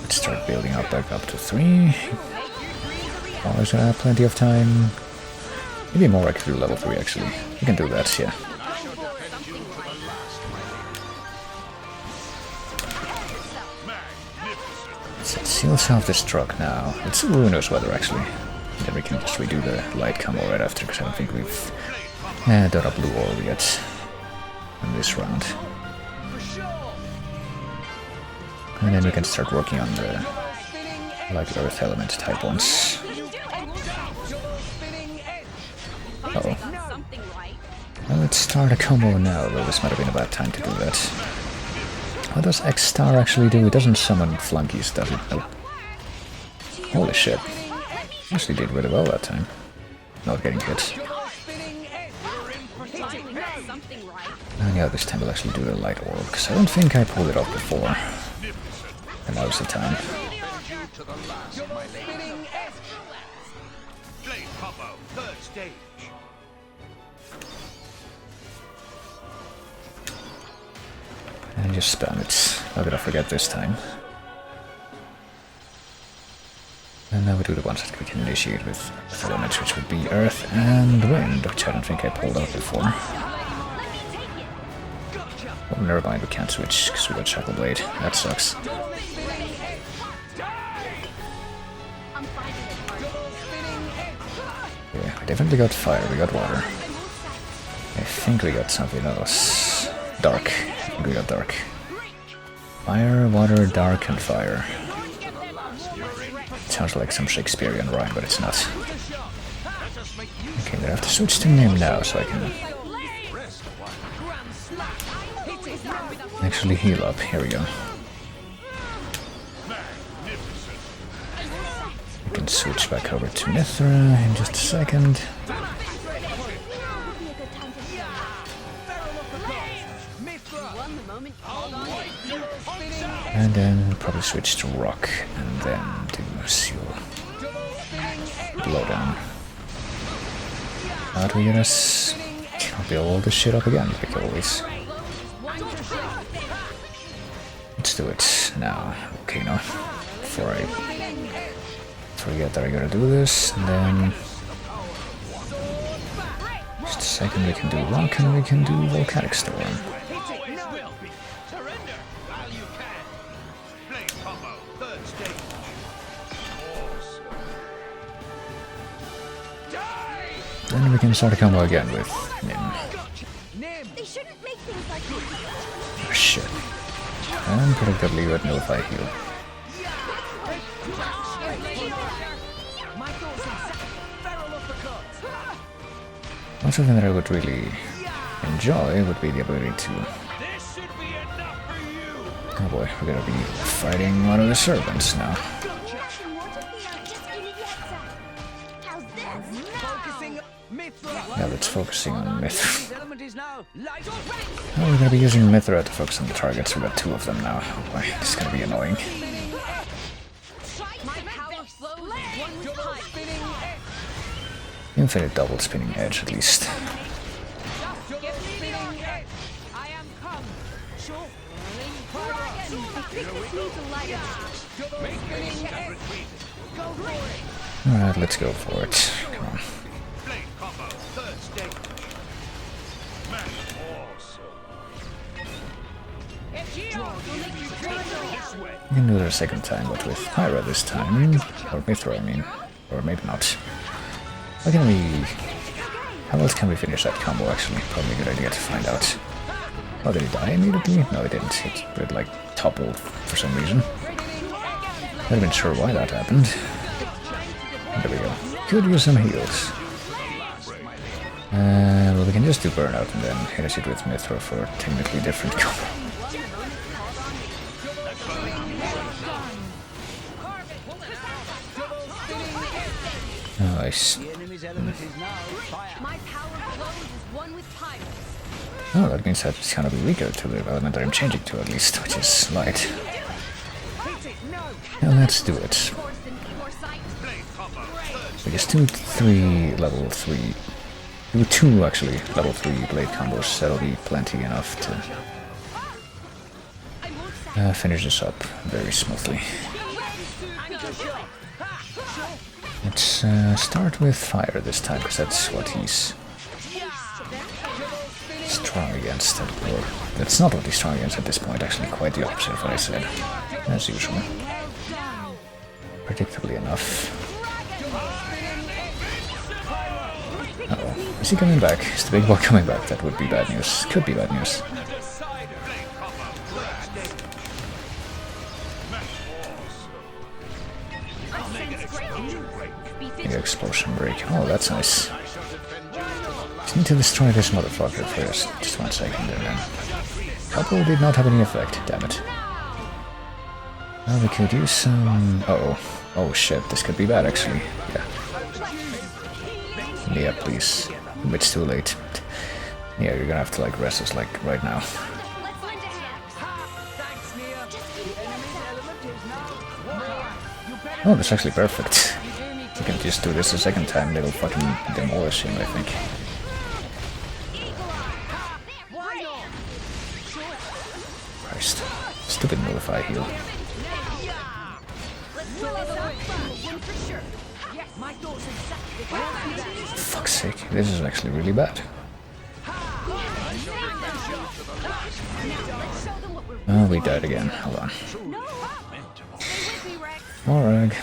Let's start building up back up to 3. Always have plenty of time. Maybe more I could do level 3 actually. We can do that, yeah. Seal self-destruct now. Let's do Ruinous Weather actually. Then we can just redo the light combo right after, because I don't think we've done a blue orb yet in this round. And then we can start working on the like earth element type ones. Uh-oh. Well, let's start a combo now, though this might have been a bad time to do that. What does X-Star actually do? It doesn't summon flunkies, does it? Nope. Holy shit. Actually did really well that time. Not getting hit. And yeah, this time we'll actually do the light orb, because I don't think I pulled it off before. And that was the time. And just spam it. Not gonna forget this time. And now we do the ones that we can initiate with elements, which would be Earth and Wind, which I don't think I pulled out before. Oh, never mind, we can't switch because we got Xenoblade. That sucks. Yeah, we definitely got fire, we got water. I think we got something else. Dark. I think we got dark. Fire, water, dark, and fire. Sounds like some Shakespearean rhyme, but it's not. Okay, I have to switch to name now so I can actually heal up. Here we go. We can switch back over to Mithra in just a second. And then probably switch to Rock, and then do Seal Blowdown. How do we get us? I'll build all this shit up again, like always. Let's do it now. Okay, now. Before I forget that I gotta do this, and then Just a second, we can do rock and we can do volcanic storm. Then we can start a combo again with Nim. They shouldn't make things like this. Oh, shit. And predictably would know if I heal. One something that I would really enjoy would be the ability to... Oh boy, we're gonna be fighting one of the servants now. Yeah, let's focusing on Mithra. Oh, we're gonna be using Mithra to focus on the targets. We've got 2 of them now. Oh boy, this is gonna be annoying. Infinite double spinning edge, at least. Alright, let's go for it. Come on. We can do it a second time, but with Pyra this time. Or Mithra, I mean. Or maybe not. How can we... How else can we finish that combo, actually? Probably a good idea to find out. Oh, did he die immediately? No, he didn't. It like toppled for some reason. Not even sure why that happened. There we go. Could use some heals. Well, we can just do burnout and then finish it with Mithra for a technically different combo. Nice. Oh, that means that it's gonna be weaker to the element that I'm changing to, at least, which is light. Yeah, let's do it. We just do 3 level 3. Do 2 actually level 3 blade combos. That'll be plenty enough to finish this up very smoothly. Let's start with fire this time, because that's what he's strong against. Or that's not what he's strong against at this point, actually quite the opposite of what I said, as usual. Predictably enough. Uh-oh. Is he coming back? Is the big boy coming back? That would be bad news. Could be bad news. The explosion break. Oh, that's nice. Just need to destroy this motherfucker first. Just 1 second and then... Couple did not have any effect, damn it. Well, we could use some... Uh-oh. Oh shit, this could be bad actually. Yeah. Yeah, please. It's too late. Yeah, you're gonna have to like rest us like right now. Oh, that's actually perfect. We can just do this a second time, it'll fucking demolish him, I think. Christ. Stupid nullify heal. Fuck's sake, this is actually really bad. Oh, we died again. Hold on. Morag,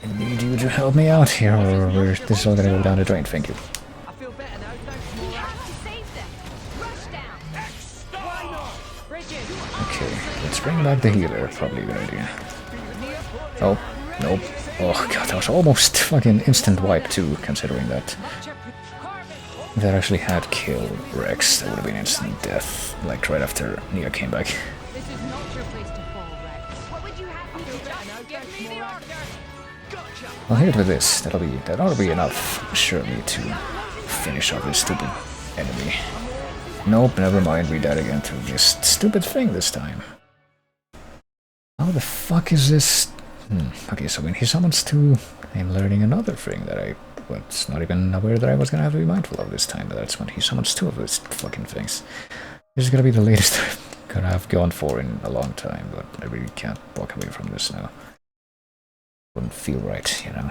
I need you to help me out here, or this is all gonna go down the drain. Thank you. Okay, let's bring back the healer. Probably a good idea. Oh, nope. Oh god, that was almost fucking instant wipe too, considering that. If that actually had killed Rex, that would have been instant death, like right after Nia came back. I'll hit it with this. That ought to be enough, surely, to finish off this stupid enemy. Nope, never mind. We died again to this stupid thing this time. How the fuck is this? Okay, so when he summons 2, I'm learning another thing that I was not even aware that I was gonna have to be mindful of this time. But that's when he summons 2 of those fucking things. This is gonna be the latest I'm gonna have gone for in a long time, but I really can't walk away from this now. Wouldn't feel right, you know.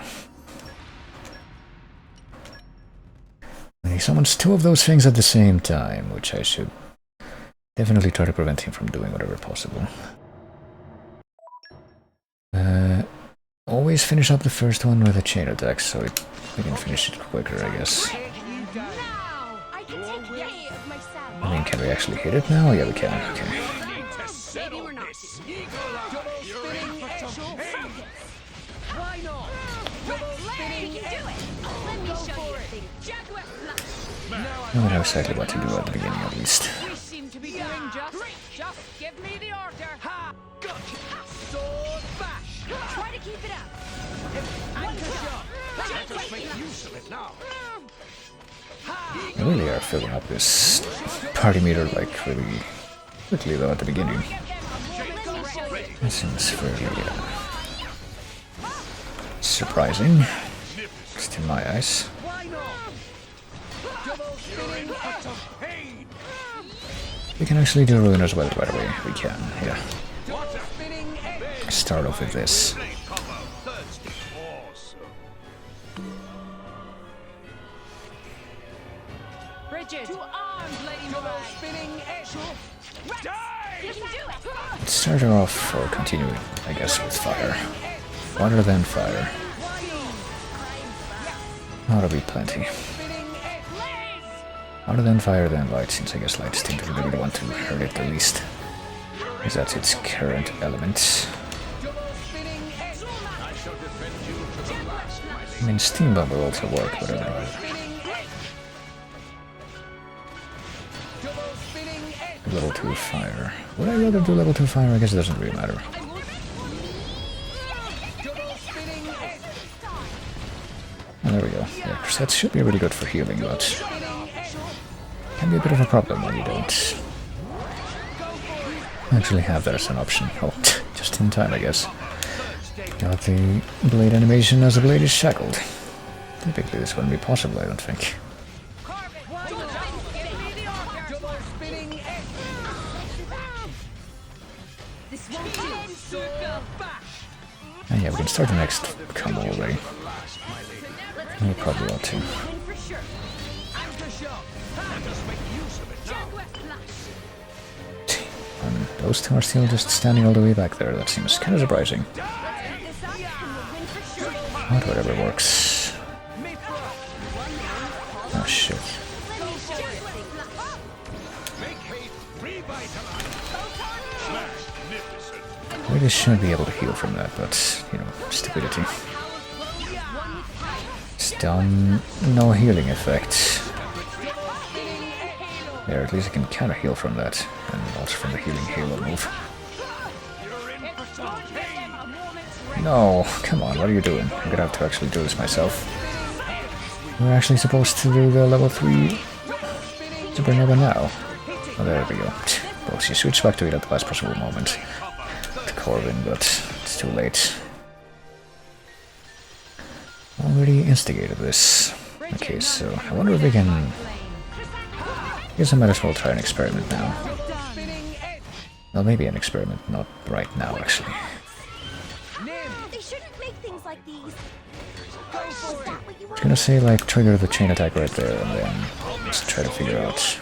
We he summons two of those things at the same time, which I should definitely try to prevent him from doing whatever possible. Always finish up the first one with a chain attack, so we can finish it quicker, I guess. I mean, can we actually hit it now? Yeah, we can. Okay. I don't know exactly what to do at the beginning, at least. We seem to be doing just give me the order. Ha! Gotcha! Sword bash! Try to keep it up. Anchor shot! Let us make use of it now. We really are filling up this party meter like really quickly though at the beginning. That seems fairly surprising, just in my eyes. We can actually do ruin as well, by the way. We can, yeah. Start off with this. Bridget, to arms, Lady spinning Let's start her off, or continue, I guess, with fire. Water then fire. That'll be plenty. Water then fire then light, since I guess light instinctively would want to hurt it the least. Because that's its current element. I mean, steam bomb will also work, but I don't know. Level 2 fire. Would I rather do level 2 fire? I guess it doesn't really matter. Oh, there we go. Yeah, Crusades should be really good for healing, but can be a bit of a problem when you don't actually have that as an option. Oh, just in time, I guess. Got the blade animation as the blade is shackled. Typically this wouldn't be possible, I don't think. And yeah, we can start the next combo already. We probably ought to. And those two are still just standing all the way back there. That seems kind of surprising. But whatever works. Oh shit. Really should be able to heal from that, but, you know, stupidity. It's done no healing effect. There, at least I can counter heal from that, and also from the healing halo move. No, come on, what are you doing? I'm gonna have to actually do this myself. We're actually supposed to do the level 3 Supernova now. Oh, there we go. Well, she switched back to it at the last possible moment. To Corbin, but it's too late. Already instigated this. Okay, so I wonder if we can... I guess I might as well try an experiment now. Well, maybe an experiment, not right now, actually. They shouldn't make things like these. I was gonna say, like, trigger the chain attack right there, and then just try to figure out...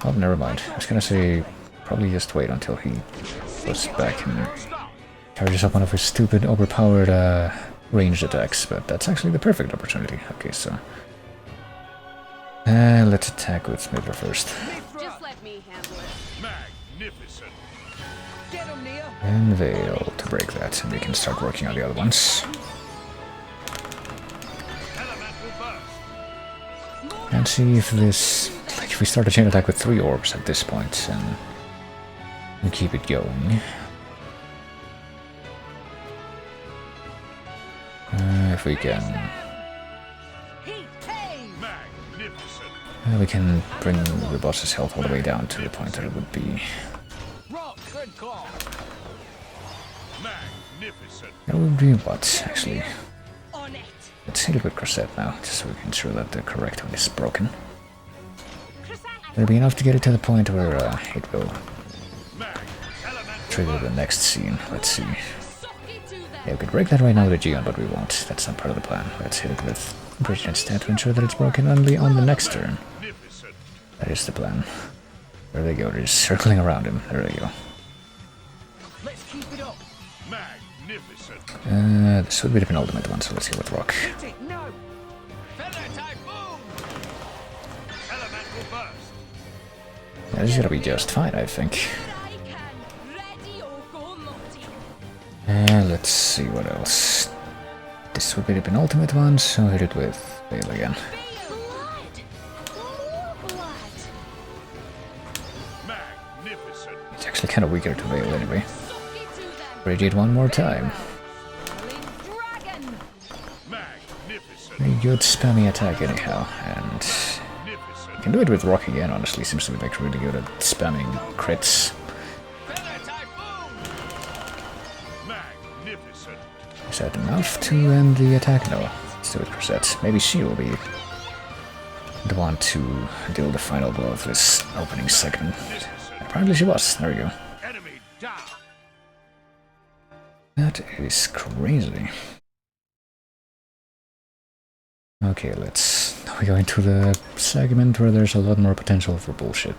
Oh, never mind. I was gonna say, probably just wait until he goes back and charges up one of his stupid, overpowered ranged attacks, but that's actually the perfect opportunity. Okay, so... let's attack with Mithra first. Just let me handle it. Magnificent. And Veil to break that, and we can start working on the other ones. And see if this... Like, if we start a chain attack with 3 orbs at this point, and we keep it going. If we can... we can bring the boss's health all the way down to the point that it would be... That would be what, actually? Let's hit it with Crusade now, just so we can ensure that the correct one is broken. That'll be enough to get it to the point where it will trigger the next scene. Let's see. Yeah, we could break that right now with a Geon, but we won't. That's not part of the plan. Let's hit it with Bridge instead to ensure that it's broken only on the next turn. That is the plan. There they go, they're just circling around him. There they go. Let's keep it up. This would be the penultimate one, so let's go with rock. No. Feather typhoon. Elemental burst. Yeah, this is gonna be just fine, I think. Let's see what else. This would be the penultimate one, so hit it with Veil again. It's actually kind of weaker to Veil anyway. Radiate one more time. Pretty good spammy attack anyhow, and you can do it with rock again, honestly. Seems to be like really good at spamming crits. Is that enough to end the attack? No. Let's do it per set. Maybe she will be the one to deal the final blow of this opening segment. Apparently she was. There we go. That is crazy. Okay, now we go into the segment where there's a lot more potential for bullshit.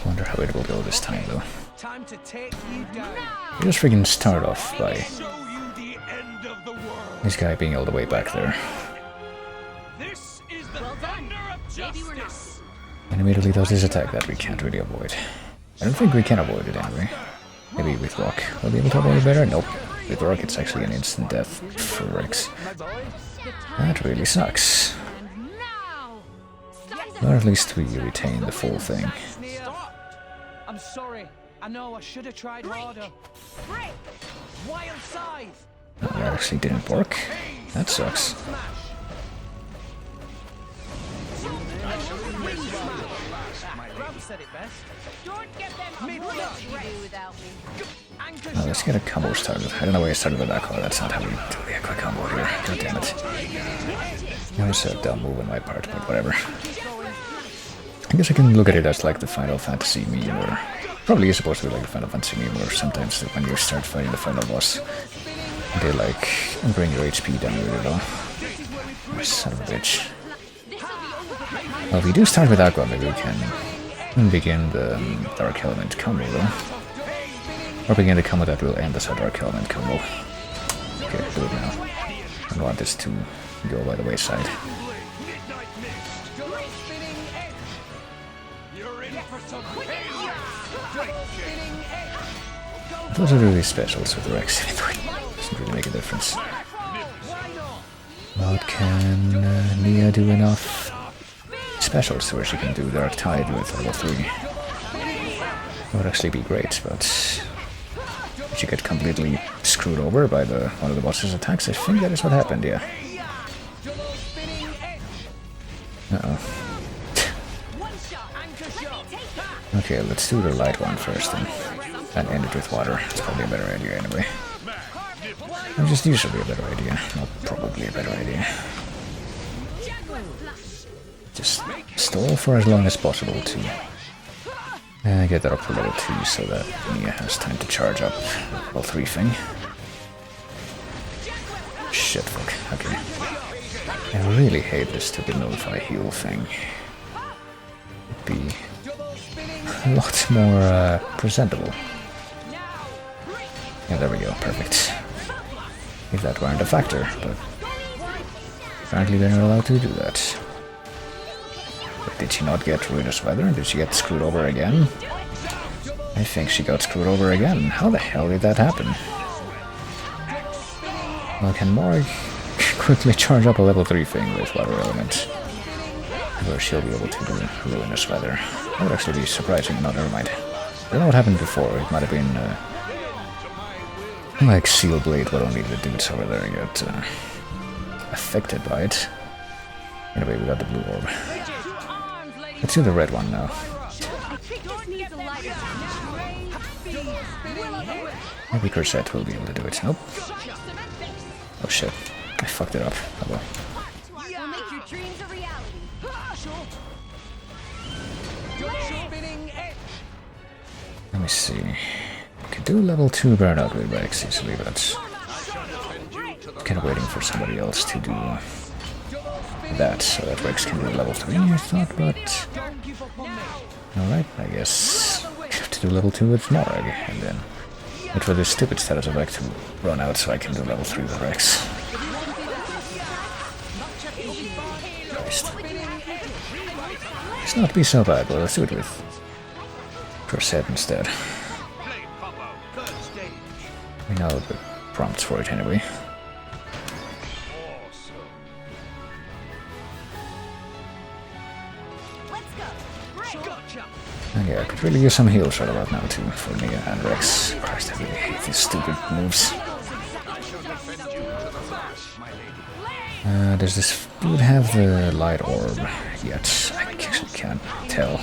Wonder how it will go this time, though. Time to take you down. We just freaking start off by this guy being all the way back there. And immediately does this attack that we can't really avoid. I don't think we can avoid it anyway. Maybe with rock we'll be able to avoid it better? Nope. With rock it's actually an instant death for Rex. That really sucks. Or at least we retain the full thing. I'm sorry. I know I should have tried harder. Wild scythe. No, that actually didn't work. That sucks. Now let's get a combo started. I don't know why I started with Aqua. That's not how we do the Aqua combo here. God damn it. That was a dumb move on my part, but whatever. I guess I can look at it as like the Final Fantasy meme, or probably is supposed to be like the Final Fantasy meme, or sometimes when you start fighting the final boss, they like bring your HP down with it all. Oh, son of a bitch. Well, if we do start with Aqua, maybe we can begin the Dark Element combo though. Or begin the combo that will end as a Dark Element combo. Okay, do it now. I don't want this to go by the wayside. Those are really specials with Rex, doesn't really make a difference. But can Nia do enough specials where she can do Dark Tide with level 3? That would actually be great, but she get completely screwed over by one of the boss's attacks. I think that is what happened, yeah. Uh-oh. Okay, let's do the light one first then. And end it with water. It's probably a better idea anyway. Or just usually a better idea. Not probably a better idea. Just stall for as long as possible to get that up to level 2 so that Nia has time to charge up level 3 thing. Shit, fuck. Okay. I really hate this stupid Nullify heal thing. It'd be a lot more presentable. Yeah, there we go, perfect. If that weren't a factor, but apparently they're not allowed to do that. But did she not get Ruinous Weather? Did she get screwed over again? I think she got screwed over again. How the hell did that happen? Well, can Morg quickly charge up a level 3 thing with Water Element? Where she'll be able to do Ruinous Weather. That would actually be surprising. No, never mind. I don't know what happened before. It might have been like Xenoblade, but only the dudes over there get affected by it. Anyway, we got the blue orb. Let's do the red one now. Maybe Corsette will be able to do it. Nope. Oh shit. I fucked it up. Oh well. Let me see. We could do level 2 burnout with Rex easily, but kind of waiting for somebody else to do that, so that Rex can do level 3, I thought, but... Alright, I guess I have to do level 2 with Morag, and then wait for this stupid status effect to run out so I can do level 3 with Rex. Christ. It's not be so bad, but let's do it with Corset instead. We know the prompts for it anyway. And yeah, I could really use some heals right about now too, for Nia and Rex. Christ, I really hate these stupid moves. Does this dude have the light orb yet? I actually can't tell.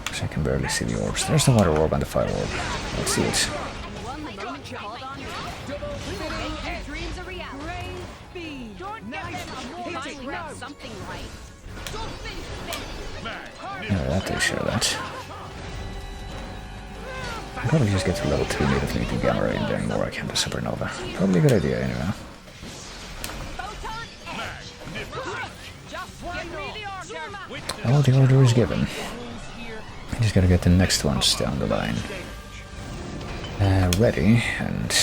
Because I can barely see the orbs. There's the water orb and the fire orb. Let's see it. Yeah, that takes care of that. I'll probably just get to level 2 immediately to Gamma Ray and then more I can do Supernova. Probably a good idea anyway. Oh, the order is given. I just gotta get the next ones down the line. Ready, and...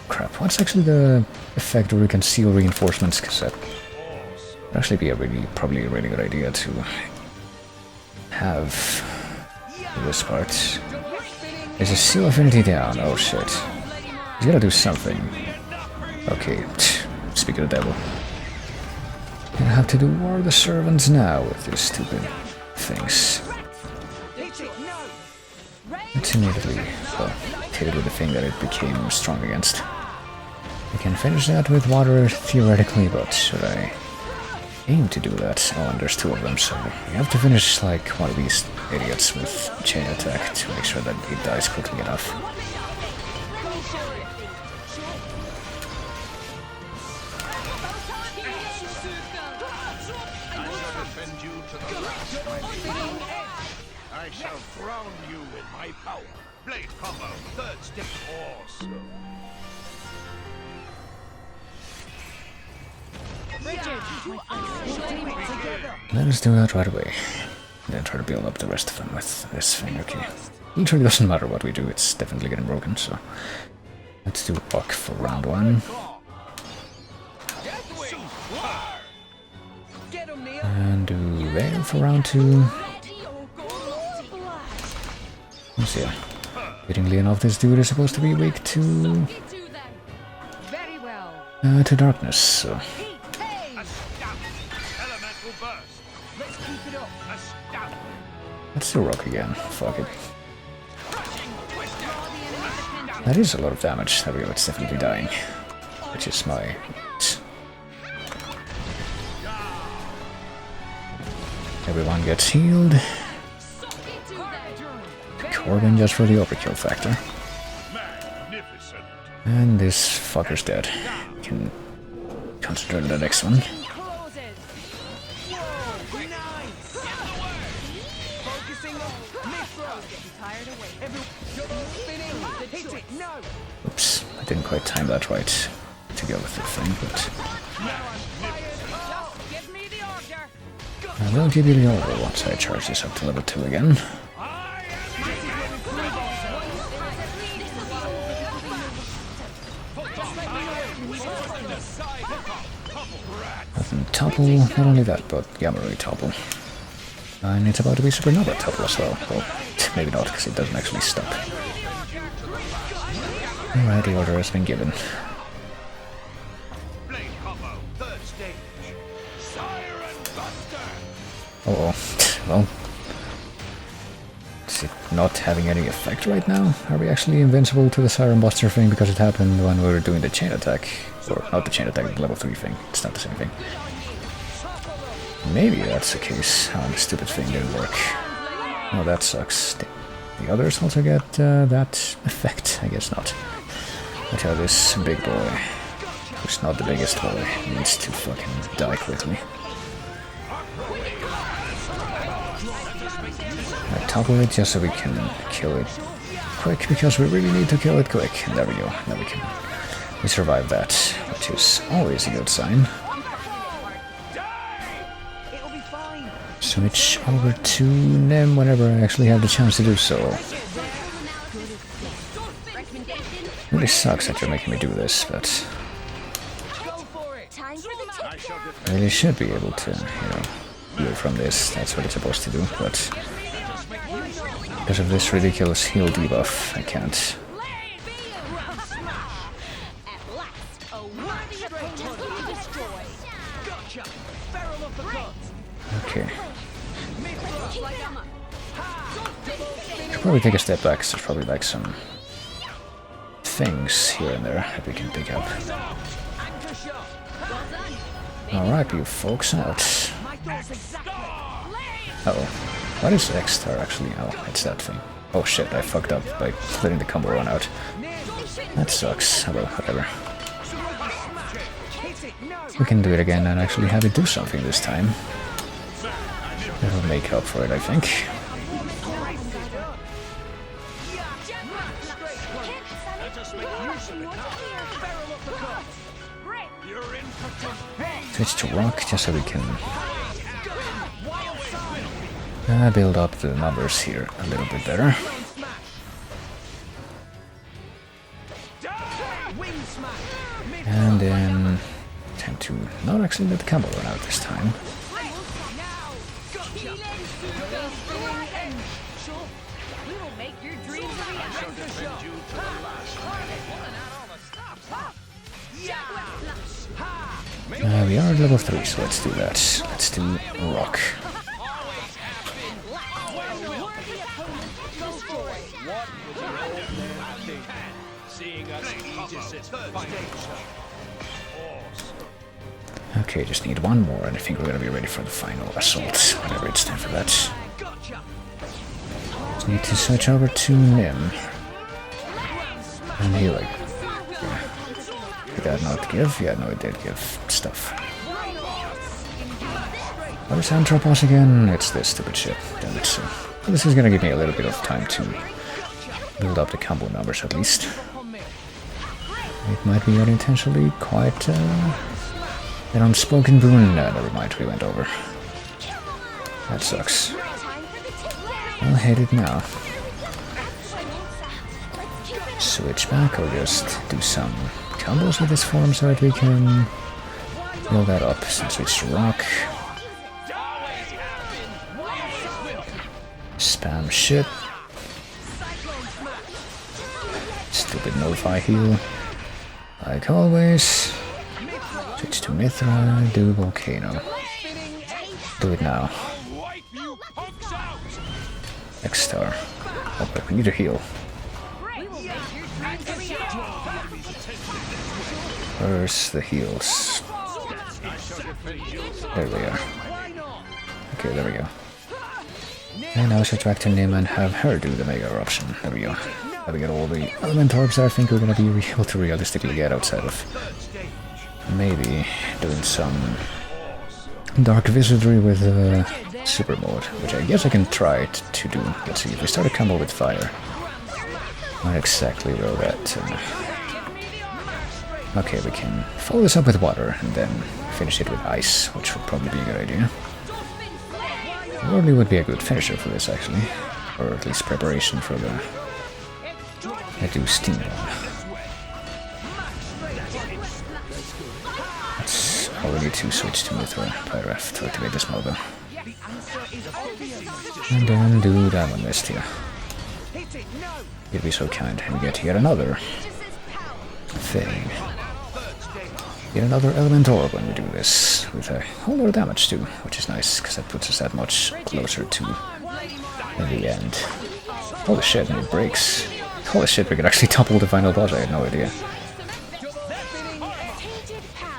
Crap, what's actually the effect where we can seal reinforcements? Because that would actually be probably a really good idea to have this part. Is a seal affinity down? Oh shit. He's gotta do something. Okay, speak of the devil. Gonna have to do War of the Servants now with these stupid things. Let's immediately, well, hit it with the thing that it became strong against. I can finish that with water theoretically, but should I aim to do that? Oh, and there's 2 of them, so we have to finish like one of these idiots with chain attack to make sure that it dies quickly enough. I shall drown you with my power. Blade combo, 3rd step. Awesome. Let us do that right away. Then try to build up the rest of them with this thing, okay. Literally doesn't matter what we do, it's definitely getting broken, so... Let's do Buck for round 1. And do Veil for round 2. Let's see. Fittingly enough, this dude is supposed to be weak to darkness, so... Let's do Rock again, fuck it. That is a lot of damage. There we go, it's definitely dying. Which is my... Everyone gets healed. Corbin just for the overkill factor. And this fucker's dead. Can concentrate on the next one. Oops, I didn't quite time that right to go with the thing, but... I will give you the order once I charge this up to level 2 again. Nothing topple, not only that, but Gamma Ray topple. And it's about to be Supernova topple as well. Well, maybe not, because it doesn't actually stop. Alright, the order has been given. Uh-oh. Well... Is it not having any effect right now? Are we actually invincible to the Siren Buster thing because it happened when we were doing the chain attack? Or not the chain attack, the level 3 thing. It's not the same thing. Maybe that's the case. Oh, the stupid thing didn't work. Oh, that sucks. The others also get that effect? I guess not. But yeah, this big boy, who's not the biggest boy, needs to fucking die quickly. I topple it just so we can kill it quick, because we really need to kill it quick. And there we go. Now we survive that, which is always a good sign. switch over to Nim whenever I actually have the chance to do so. Really sucks that you're making me do this, but I really should be able to, you know, heal from this. That's what it's supposed to do, but because of this ridiculous heal debuff, I can't. Okay. I'll probably take a step back, because there's probably like some things here and there that we can pick up. Alright, you folks, out. Uh-oh. What is X-Star actually? Oh, it's that thing. Oh shit, I fucked up by letting the combo run out. That sucks. Oh well, whatever. We can do it again and actually have it do something this time. That'll make up for it, I think. Switch to rock just so we can build up the numbers here a little bit better. And then time to not actually let the combo run out this time. We are at level 3, so let's do that. Let's do rock. Okay, just need one more, and I think we're gonna be ready for the final assault, whenever it's time for that. Just need to switch over to Nim. And healing. Yeah. Did that not give? Yeah, no, it did give stuff. What is Anthropos again? It's this stupid shit. Damn it. So this is gonna give me a little bit of time to build up the combo numbers at least. It might be unintentionally quite an unspoken boon. No, never mind, we went over. That sucks. I'll hate it now. Switch back, or just do some combos with this form so that we can build that up. So switch to rock. Spam shit. Stupid Novi heal. Like always. Switch to Mithra, do Volcano. Do it now. X-Star. Oh, but we need to heal. Where's the heals? There we are. Okay, there we go. And now switch back to Nim and have her do the Mega Eruption. There we go. Now we get all the element orbs that I think we're gonna be able to realistically get outside of maybe doing some Dark Wizardry with Super Mode, which I guess I can try to do. Let's see, if we start a combo with fire. Not exactly where that... Okay, we can follow this up with water and then finish it with ice, which would probably be a good idea. Probably would be a good finisher for this, actually. Or at least preparation for the... I do steam one. That's all we need to switch to Mithra Pyref to activate this mode. And then do that one mist here. You'd be so kind and get yet another thing. Yet another element orb when we do this, with a whole lot of damage too, which is nice, because that puts us that much closer to the end. Holy shit, and it breaks. Holy shit, we could actually topple the final boss, I had no idea.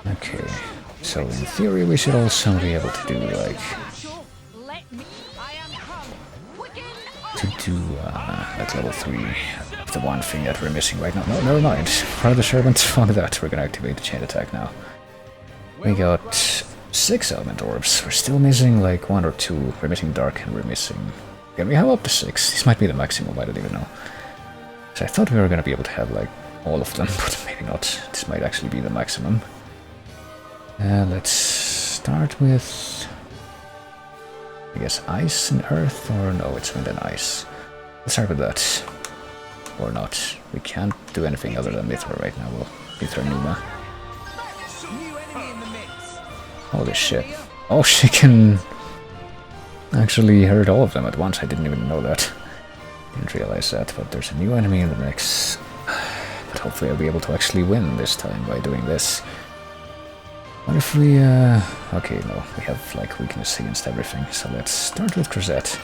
Okay, so in theory we should also be able to do, like... like level 3, the one thing that we're missing right now. No, never mind. Part of the servants found that. We're gonna activate the chain attack now. We got 6 element orbs. We're still missing like 1 or 2. We're missing dark and we're missing... Yeah, we have up to 6. This might be the maximum, I don't even know. So I thought we were gonna be able to have like all of them, but maybe not. This might actually be the maximum. Let's start with... I guess ice and earth, or no, it's wind and ice. Let's start with that. Or not. We can't do anything other than Mithra right now. Well, Mithra Numa. Holy shit. Oh, she can actually hurt all of them at once. I didn't even know that. Didn't realize that, but there's a new enemy in the mix. But hopefully I'll be able to actually win this time by doing this. What if we, okay, no, we have, like, weakness against everything, so let's start with Crozette.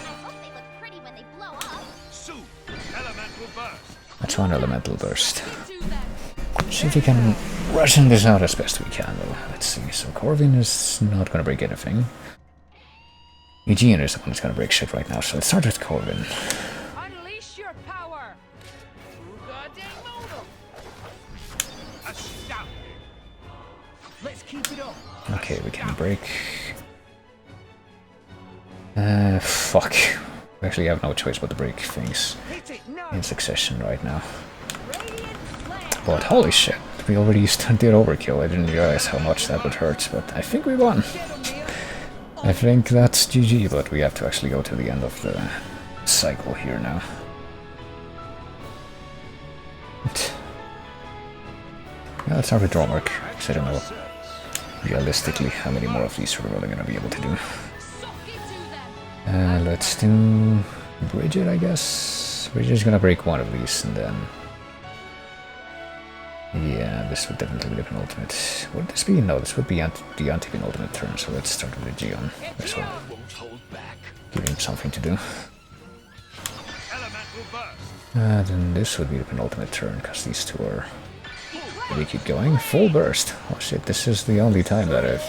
That's one elemental burst. See if we can ration this out as best we can, though. Let's see, so Corvin is not gonna break anything. Eugene is the one that's gonna break shit right now, so let's start with Corvin. Unleash your power. Let's keep it up. Okay, we can break. Fuck. We actually have no choice but to break things in succession right now. But holy shit, we already did overkill. I didn't realize how much that would hurt, but I think we won. I think that's GG, but we have to actually go to the end of the cycle here now. Yeah, let's start with Dromark, because I don't know realistically how many more of these we're really gonna be able to do. Let's do Bridget, I guess. Bridget's gonna break one of these, and then... yeah, this would definitely be the penultimate. Would this be? No, this would be the anti-penultimate turn, so let's start with the Gion. This will give him something to do. Then this would be the penultimate turn, because these two are... we keep going. Full burst. Oh shit, this is the only time that I've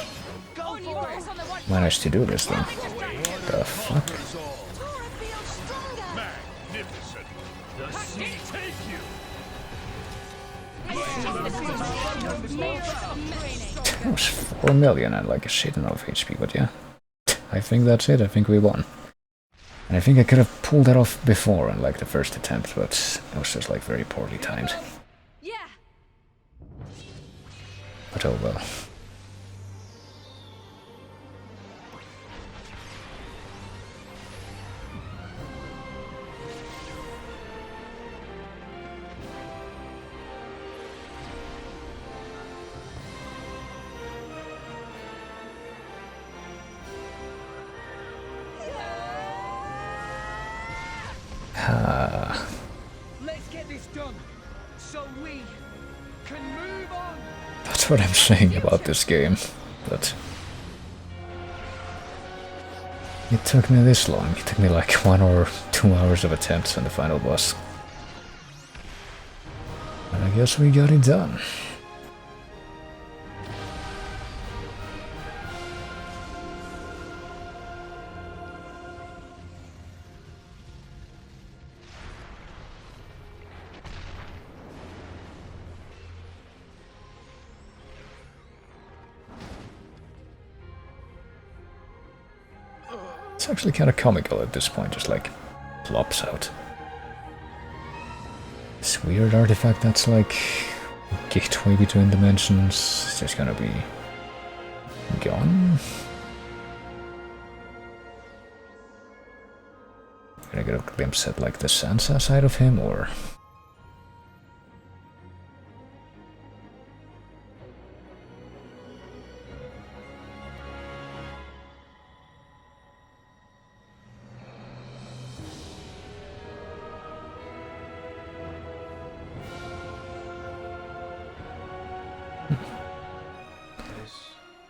managed to do this thing. The fuck? That was 4 million and like a shit ton of HP, but yeah. I think that's it, I think we won. And I think I could have pulled that off before in like the first attempt, but it was just like very poorly timed. But oh well. Let's get this done, so we can move on. That's what I'm saying about this game, but it took me this long. It took me like 1 or 2 hours of attempts on the final boss. And I guess we got it done. It's actually kind of comical at this point, just like plops out. This weird artifact that's like a gateway between dimensions is just gonna be gone. Gonna get a glimpse at like the Sansa side of him, or...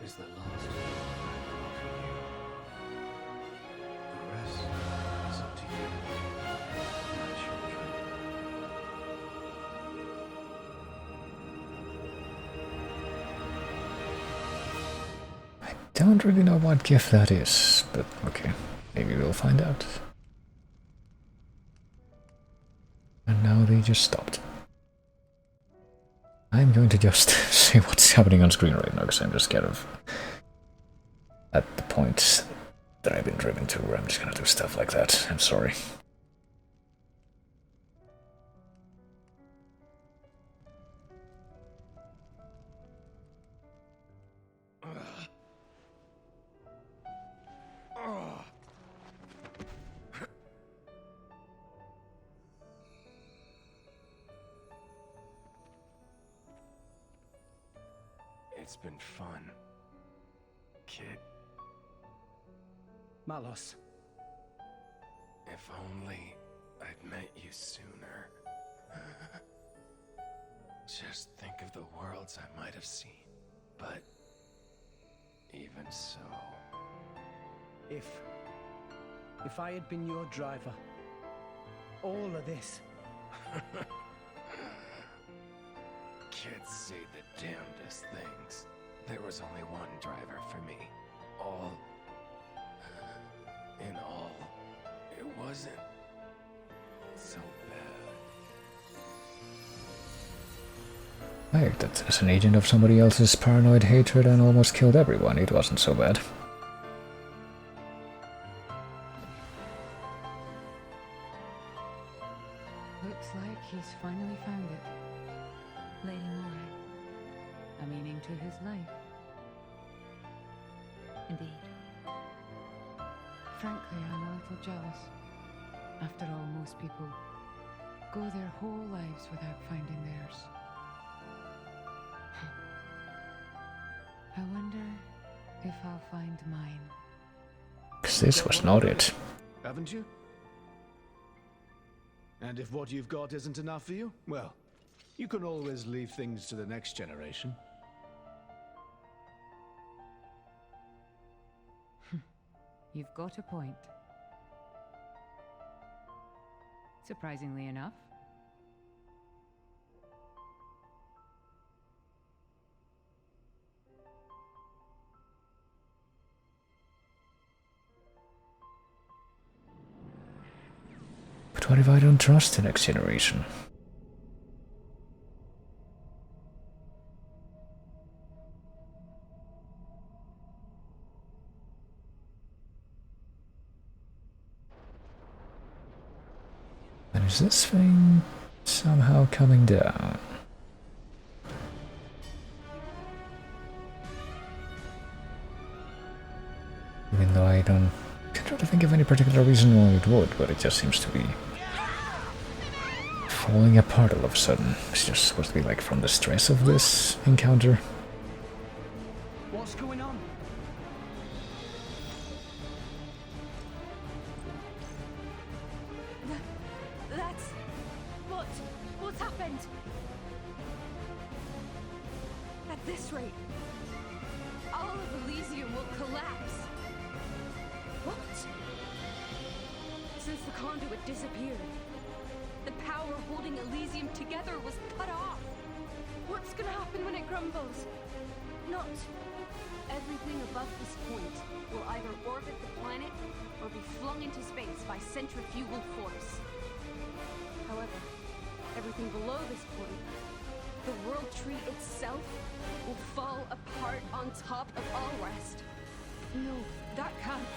is the last for you. The rest is up to you, my children. I don't really know what gift that is, but okay, maybe we'll find out. And now they just stopped. I'm going to just say what's happening on screen right now, because I'm just kind of at the point that I've been driven to where I'm just gonna do stuff like that. I'm sorry. It's been fun. Kid, Malos. if only I'd met you sooner. Just think of the worlds I might have seen. But even so... If I had been your driver, all of this... Kids say the damnedest things. There was only one driver for me. In all, it wasn't so bad. I acted as an agent of somebody else's paranoid hatred and almost killed everyone. It wasn't so bad. Looks like he's finally found it. Lady Moray. A meaning to his life. Indeed. Frankly, I'm a little jealous. After all, most people go their whole lives without finding theirs. I wonder if I'll find mine. 'Cause this was not it. Haven't you? And if what you've got isn't enough for you, well, you can always leave things to the next generation. You've got a point. Surprisingly enough. But what if I don't trust the next generation? And is this thing somehow coming down? Even though I can't really think of any particular reason why it would, but it just seems to be falling apart all of a sudden. It's just supposed to be like from the stress of this encounter. What's going on? That's... What's happened? At this rate, all of Elysium will collapse. What? Since the conduit disappeared, the power holding Elysium together was cut off. What's gonna happen when it crumbles? Not everything above this point will either orbit the planet or be flung into space by centrifugal force. However, everything below this point, the World Tree itself, will fall apart on top of all rest. No, that can't.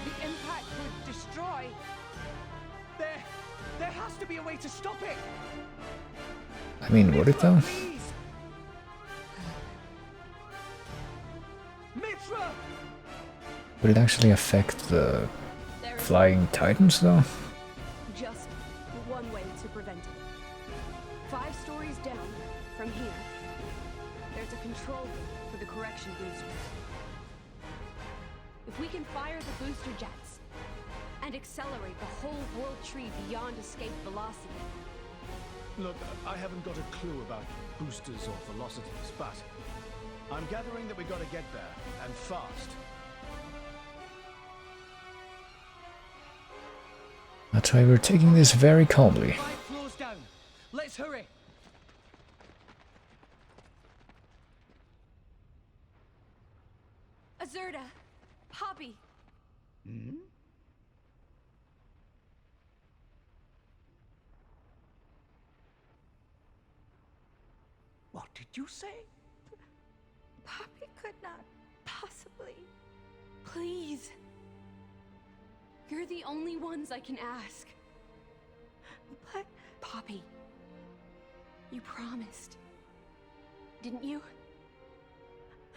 The impact would destroy. There has to be a way to stop it. I mean, would it though? Mithra! Would it actually affect the flying titans though? Just one way to prevent it. 5 stories down from here, there's a control room for the correction boosters. If we can fire the booster jets and accelerate the whole World Tree beyond escape velocity. Look, I haven't got a clue about boosters or velocities, but I'm gathering that we gotta get there, and fast. That's why we're taking this very calmly. 5 floors down. Let's hurry. Azurda! Poppy! Hmm? What did you say? Poppy could not possibly. Please! You're the only ones I can ask. But... Poppy, you promised, didn't you?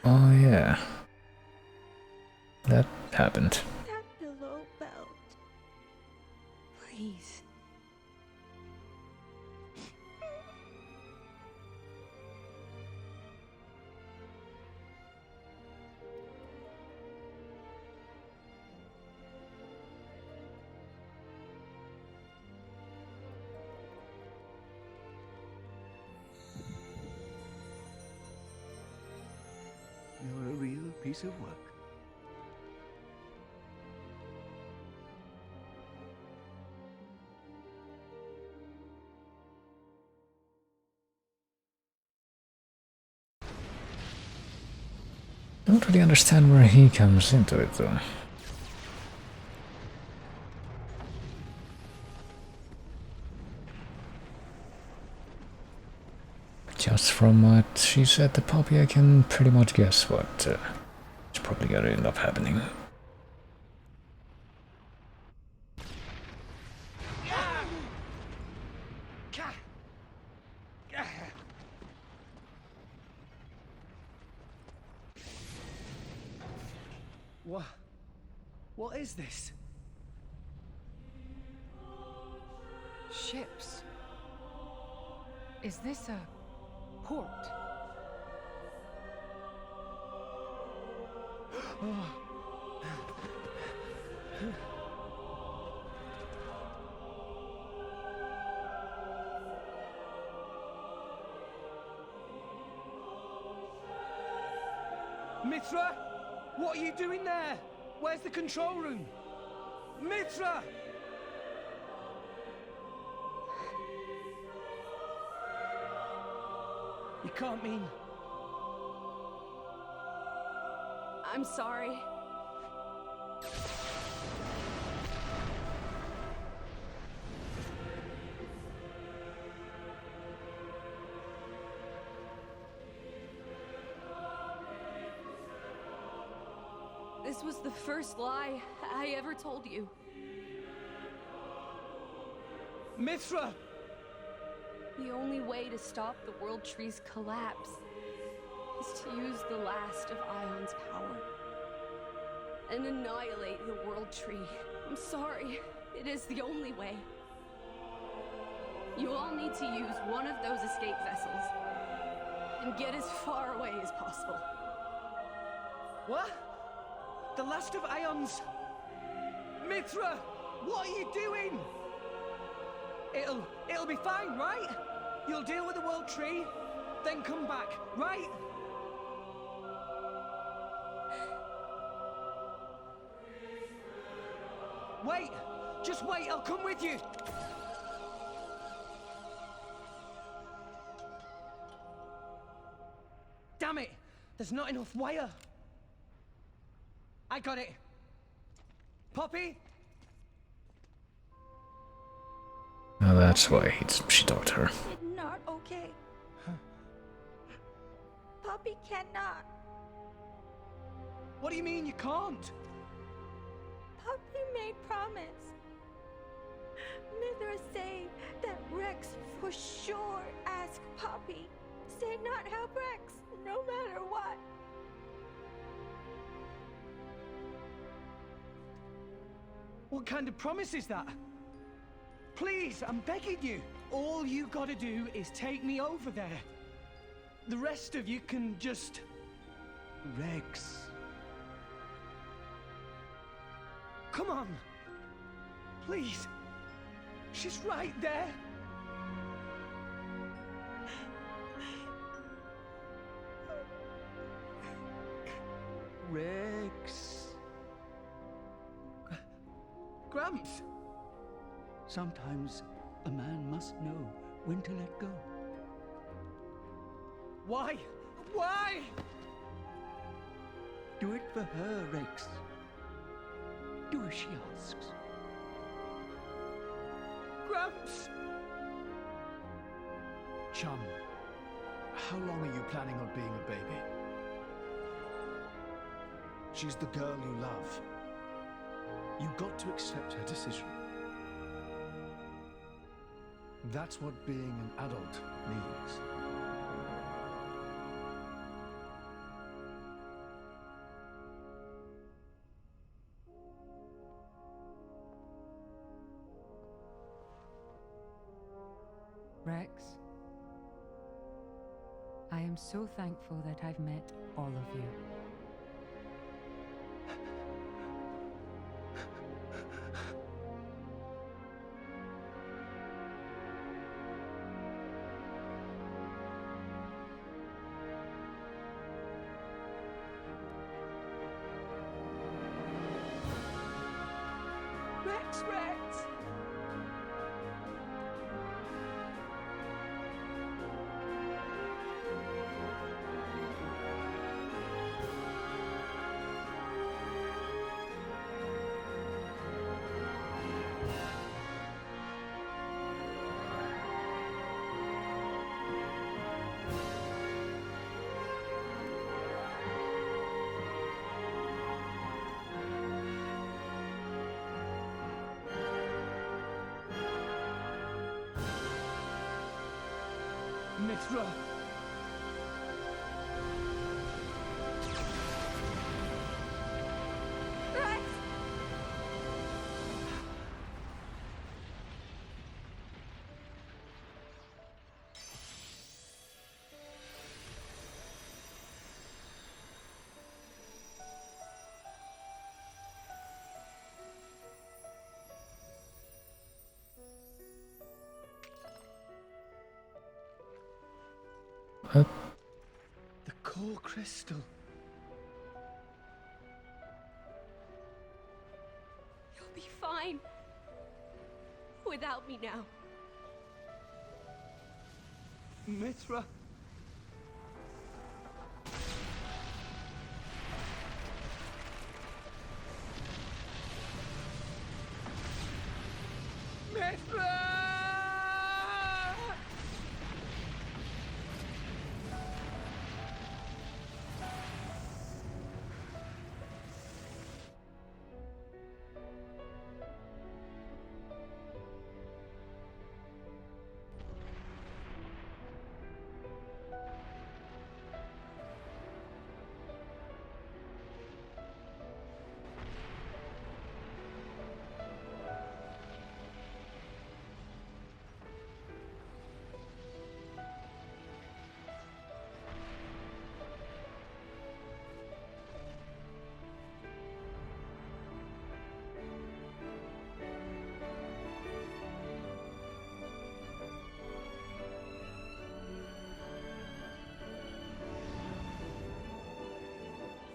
Oh yeah. That happened. That below belt. Please. piece of work. Don't really understand where he comes into it though. Just from what she said to Poppy, I can pretty much guess what is probably gonna end up happening. What is this? Ships. Is this a port? Mithra? What are you doing there? Where's the control room? Mithra! You can't mean... I'm sorry. This was the first lie I ever told you. Mithra! The only way to stop the World Tree's collapse is to use the last of Ion's power and annihilate the World Tree. I'm sorry, it is the only way. You all need to use one of those escape vessels and get as far away as possible. What? The last of Ions? Mithra! What are you doing? It'll be fine, right? You'll deal with the World Tree, then come back, right? Wait! Just wait, I'll come with you! Damn it! There's not enough wire! I got it! Poppy? Now that's why she talked to her. It's not okay. Poppy cannot. What do you mean you can't? Poppy made promise. Mithra say that Rex for sure ask Poppy. Say not help Rex, no matter what. What kind of promise is that? Please, I'm begging you. All you gotta do is take me over there. The rest of you can just... Rex. Come on. Please. She's right there. Rex. Gramps. Sometimes a man must know when to let go. Why? Why? Do it for her, Rex. Do as she asks. Gramps! Chum, how long are you planning on being a baby? She's the girl you love. You've got to accept her decision. That's what being an adult means. Rex, I am so thankful that I've met all of you. Mitra! Rex! What? The core crystal. You'll be fine. Without me now. Mitra.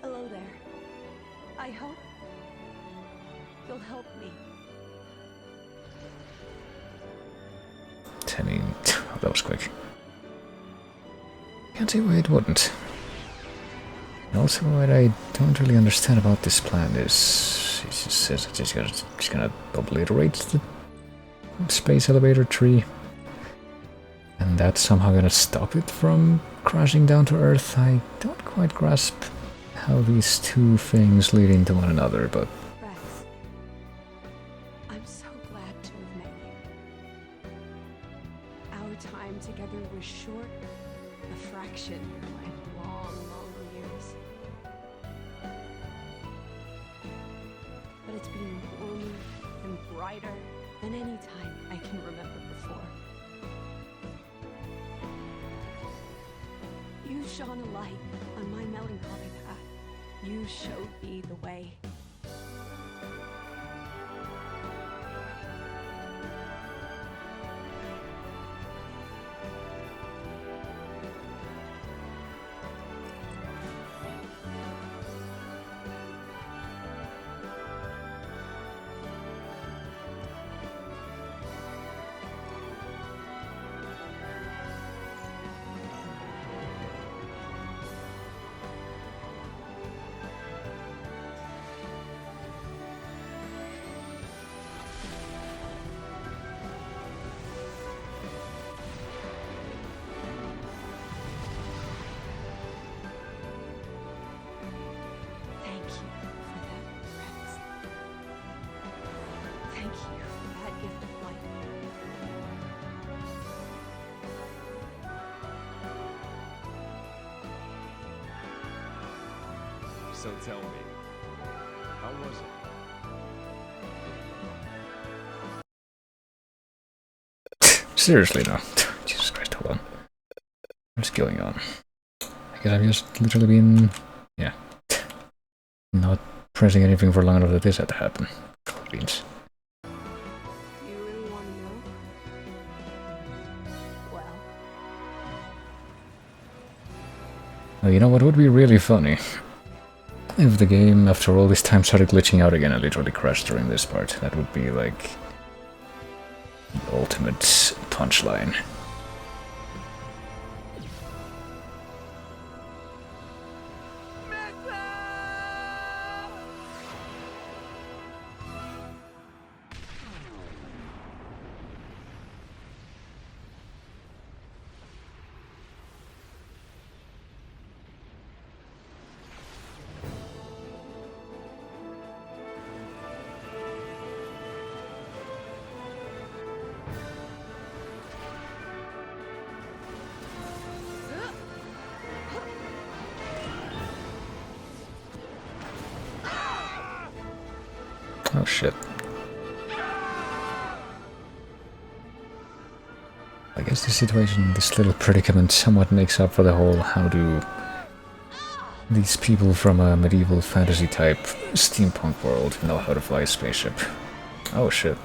Hello there. I hope you'll help me. I mean, that was quick. Can't see why it wouldn't. And also, what I don't really understand about this plan is he just says that he's gonna obliterate the space elevator tree, and that's somehow gonna stop it from crashing down to Earth. I don't quite grasp how these two things lead into one another, but Rex, I'm so glad to have met you. Our time together was short, a fraction of my long, long years. But it's been warmer and brighter than any time I can remember before. You shone a light on my melancholy path. You showed me the way. Thank you for that, Rex. Thank you for that gift of light. So tell me, how was it? seriously no. Jesus Christ, hold on. What's going on? I guess I've just literally been, yeah, not pressing anything for long enough that this had to happen. Beans. Do you really want to know? Well, Oh, you know what would be really funny? If the game, after all this time, started glitching out again and literally crashed during this part. That would be like the ultimate punchline. Oh shit. I guess this situation, this little predicament somewhat makes up for the whole how do these people from a medieval fantasy type steampunk world know how to fly a spaceship. Oh shit.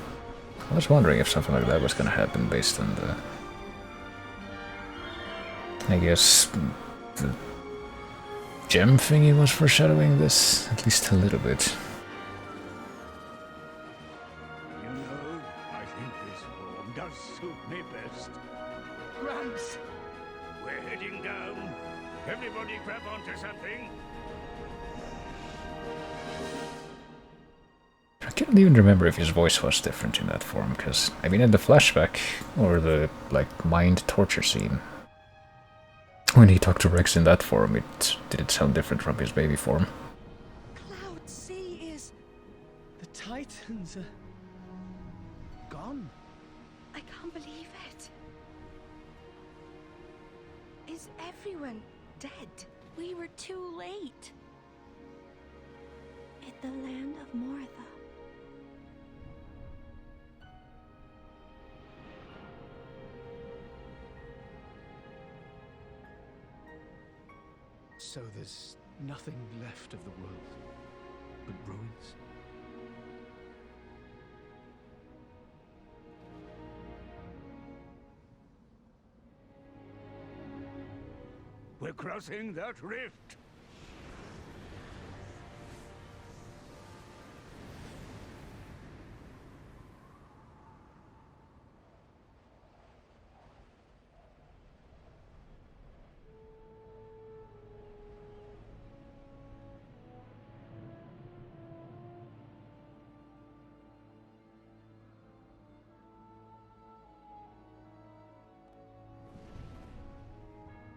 I was wondering if something like that was gonna happen based on the... I guess the gem thingy was foreshadowing this, at least a little bit. You know, I think this form does suit me best. Gramps! We're heading down. Everybody grab onto something. I can't even remember if his voice was different in that form, because, I mean, in the flashback, or the, like, mind torture scene, when he talked to Rex in that form, did it sound different from his baby form? Cloud Sea is... The Titans are... gone. I can't believe it. Is everyone dead? We were too late. At the land of Mortha. So there's nothing left of the world but ruins? We're crossing that rift.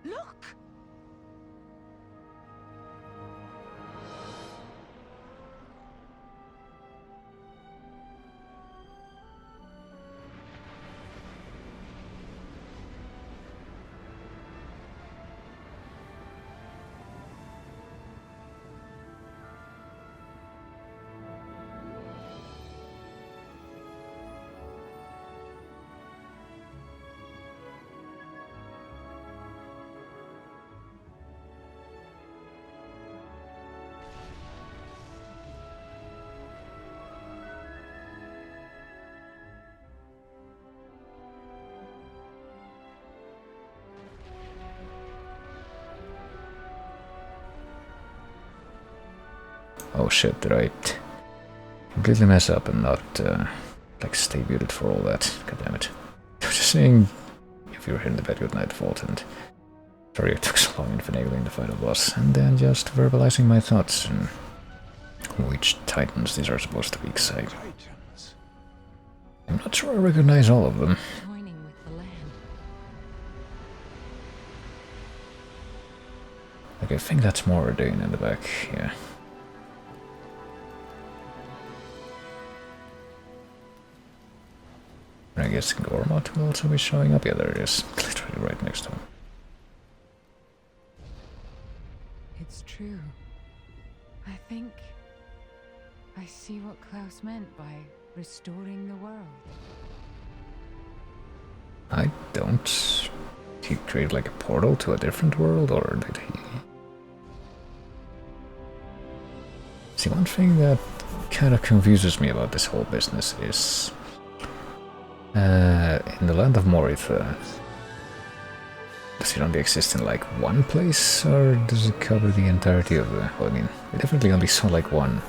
Look! Oh shit, did I completely mess up and not, like, stay muted for all that? God damn it. I was just saying, if you were here in the bed, good night, Vault, and sorry it took so long in finagling the final boss, and then just verbalizing my thoughts and which titans these are supposed to be, because I'm not sure I recognize all of them. Joining with the land. Like, I think that's more Dane in the back, yeah. I guess Gormot will also be showing up. Yeah, there it is. Literally right next to him. It's true. I think I see what Klaus meant by restoring the world. I don't... Did he create like a portal to a different world, or did he... See, one thing that kind of confuses me about this whole business is... in the land of Morith, does it only exist in like one place, or does it cover the entirety of the... Well, I mean, we definitely only saw like one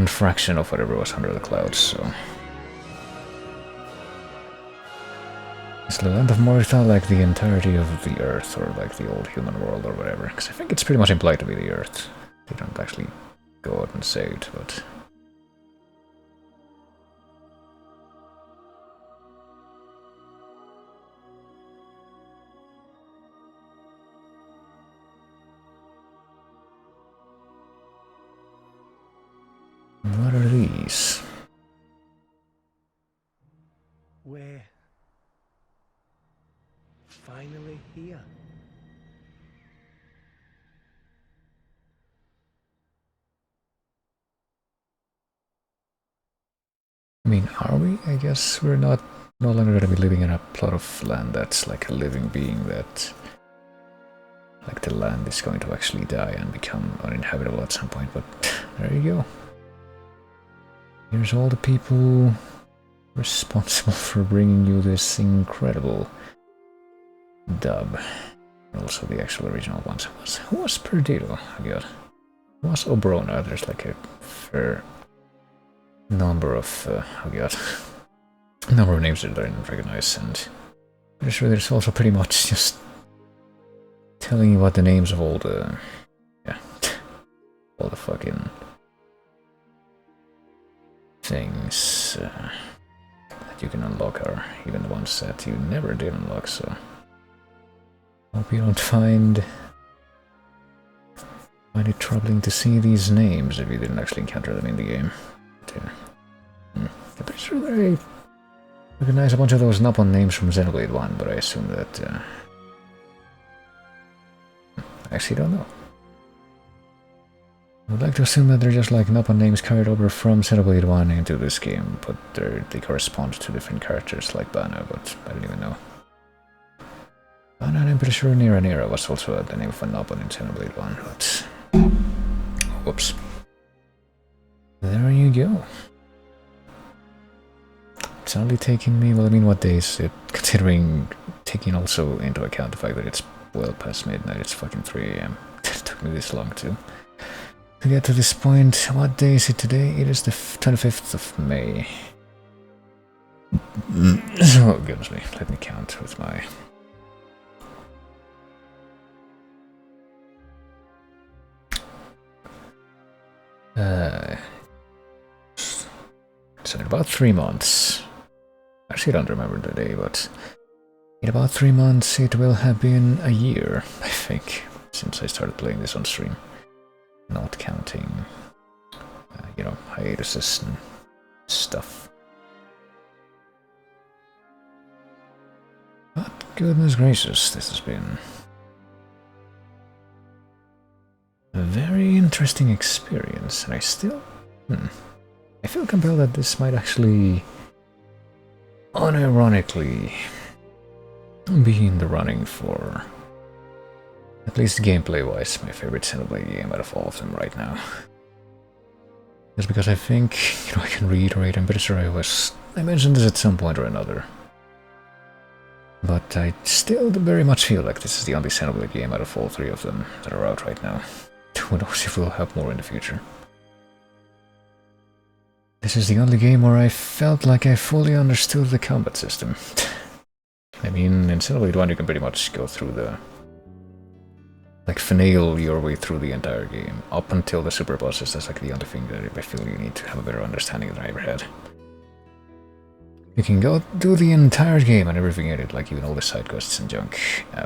fraction of whatever was under the clouds, so... Is the land of Morith like the entirety of the Earth, or like the old human world, or whatever? Because I think it's pretty much implied to be the Earth. They don't actually go out and say it, but... What are these? We're finally here. I mean, are we? I guess we're no longer going to be living in a plot of land that's like a living being that... Like the land is going to actually die and become uninhabitable at some point, but there you go. Here's all the people responsible for bringing you this incredible dub. Also the actual original ones. Who was Perdido? Oh god. Who was Obrona? There's like a fair number of... oh god. number of names that I didn't recognize, and I'm pretty sure there's also pretty much just telling you what the names of all the... yeah. all the fucking... things that you can unlock are even the ones that you never did unlock, so... Hope you don't find it troubling to see these names if you didn't actually encounter them in the game. But, I'm pretty sure that I recognize a bunch of those Napon names from Xenoblade 1, but I assume that... I actually don't know. I would like to assume that they're just like Napon names carried over from Xenoblade 1 into this game, but they correspond to different characters like Bana, but I don't even know. Bana, I'm pretty sure Nera was also the name of a Napon in Xenoblade 1, but... whoops. There you go. It's only taking me, well, I mean, what day is it? Considering, taking also into account the fact that it's well past midnight, it's fucking 3 AM. It took me this long to get to this point. What day is it today? It is the 25th of May. Oh, goodness me. Let me count with my... so in about 3 months... Actually, I don't remember the day, but... in about 3 months it will have been a year, I think, since I started playing this on stream. Not counting, you know, hiatuses and stuff. But goodness gracious, this has been a very interesting experience, and I still... I feel compelled that this might actually, unironically, be in the running for... at least gameplay-wise, my favorite Xenoblade game out of all of them right now. Just because I think, you know, I can reiterate, I'm pretty sure I mentioned this at some point or another. But I still very much feel like this is the only Xenoblade game out of all 3 of them that are out right now. Who knows if we'll have more in the future. This is the only game where I felt like I fully understood the combat system. I mean, in Xenoblade 1 you can pretty much go through the... like, finagle your way through the entire game, up until the super bosses. That's like the only thing that I feel you need to have a better understanding than I ever had. You can go do the entire game and everything in it, like even all the side quests and junk,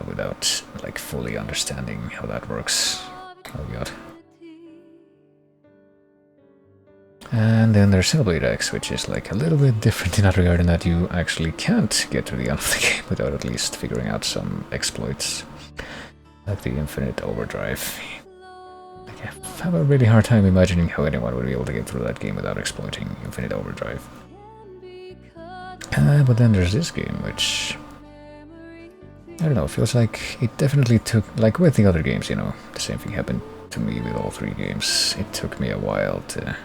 without, like, fully understanding how that works. Oh god. And then there's Xenoblade X, which is like a little bit different in that regard, in that you actually can't get to the end of the game without at least figuring out some exploits. Like the infinite overdrive. Like, I have a really hard time imagining how anyone would be able to get through that game without exploiting infinite overdrive. But then there's this game, which... I don't know, feels like it definitely took... like with the other games, you know, the same thing happened to me with all 3 games. It took me a while to,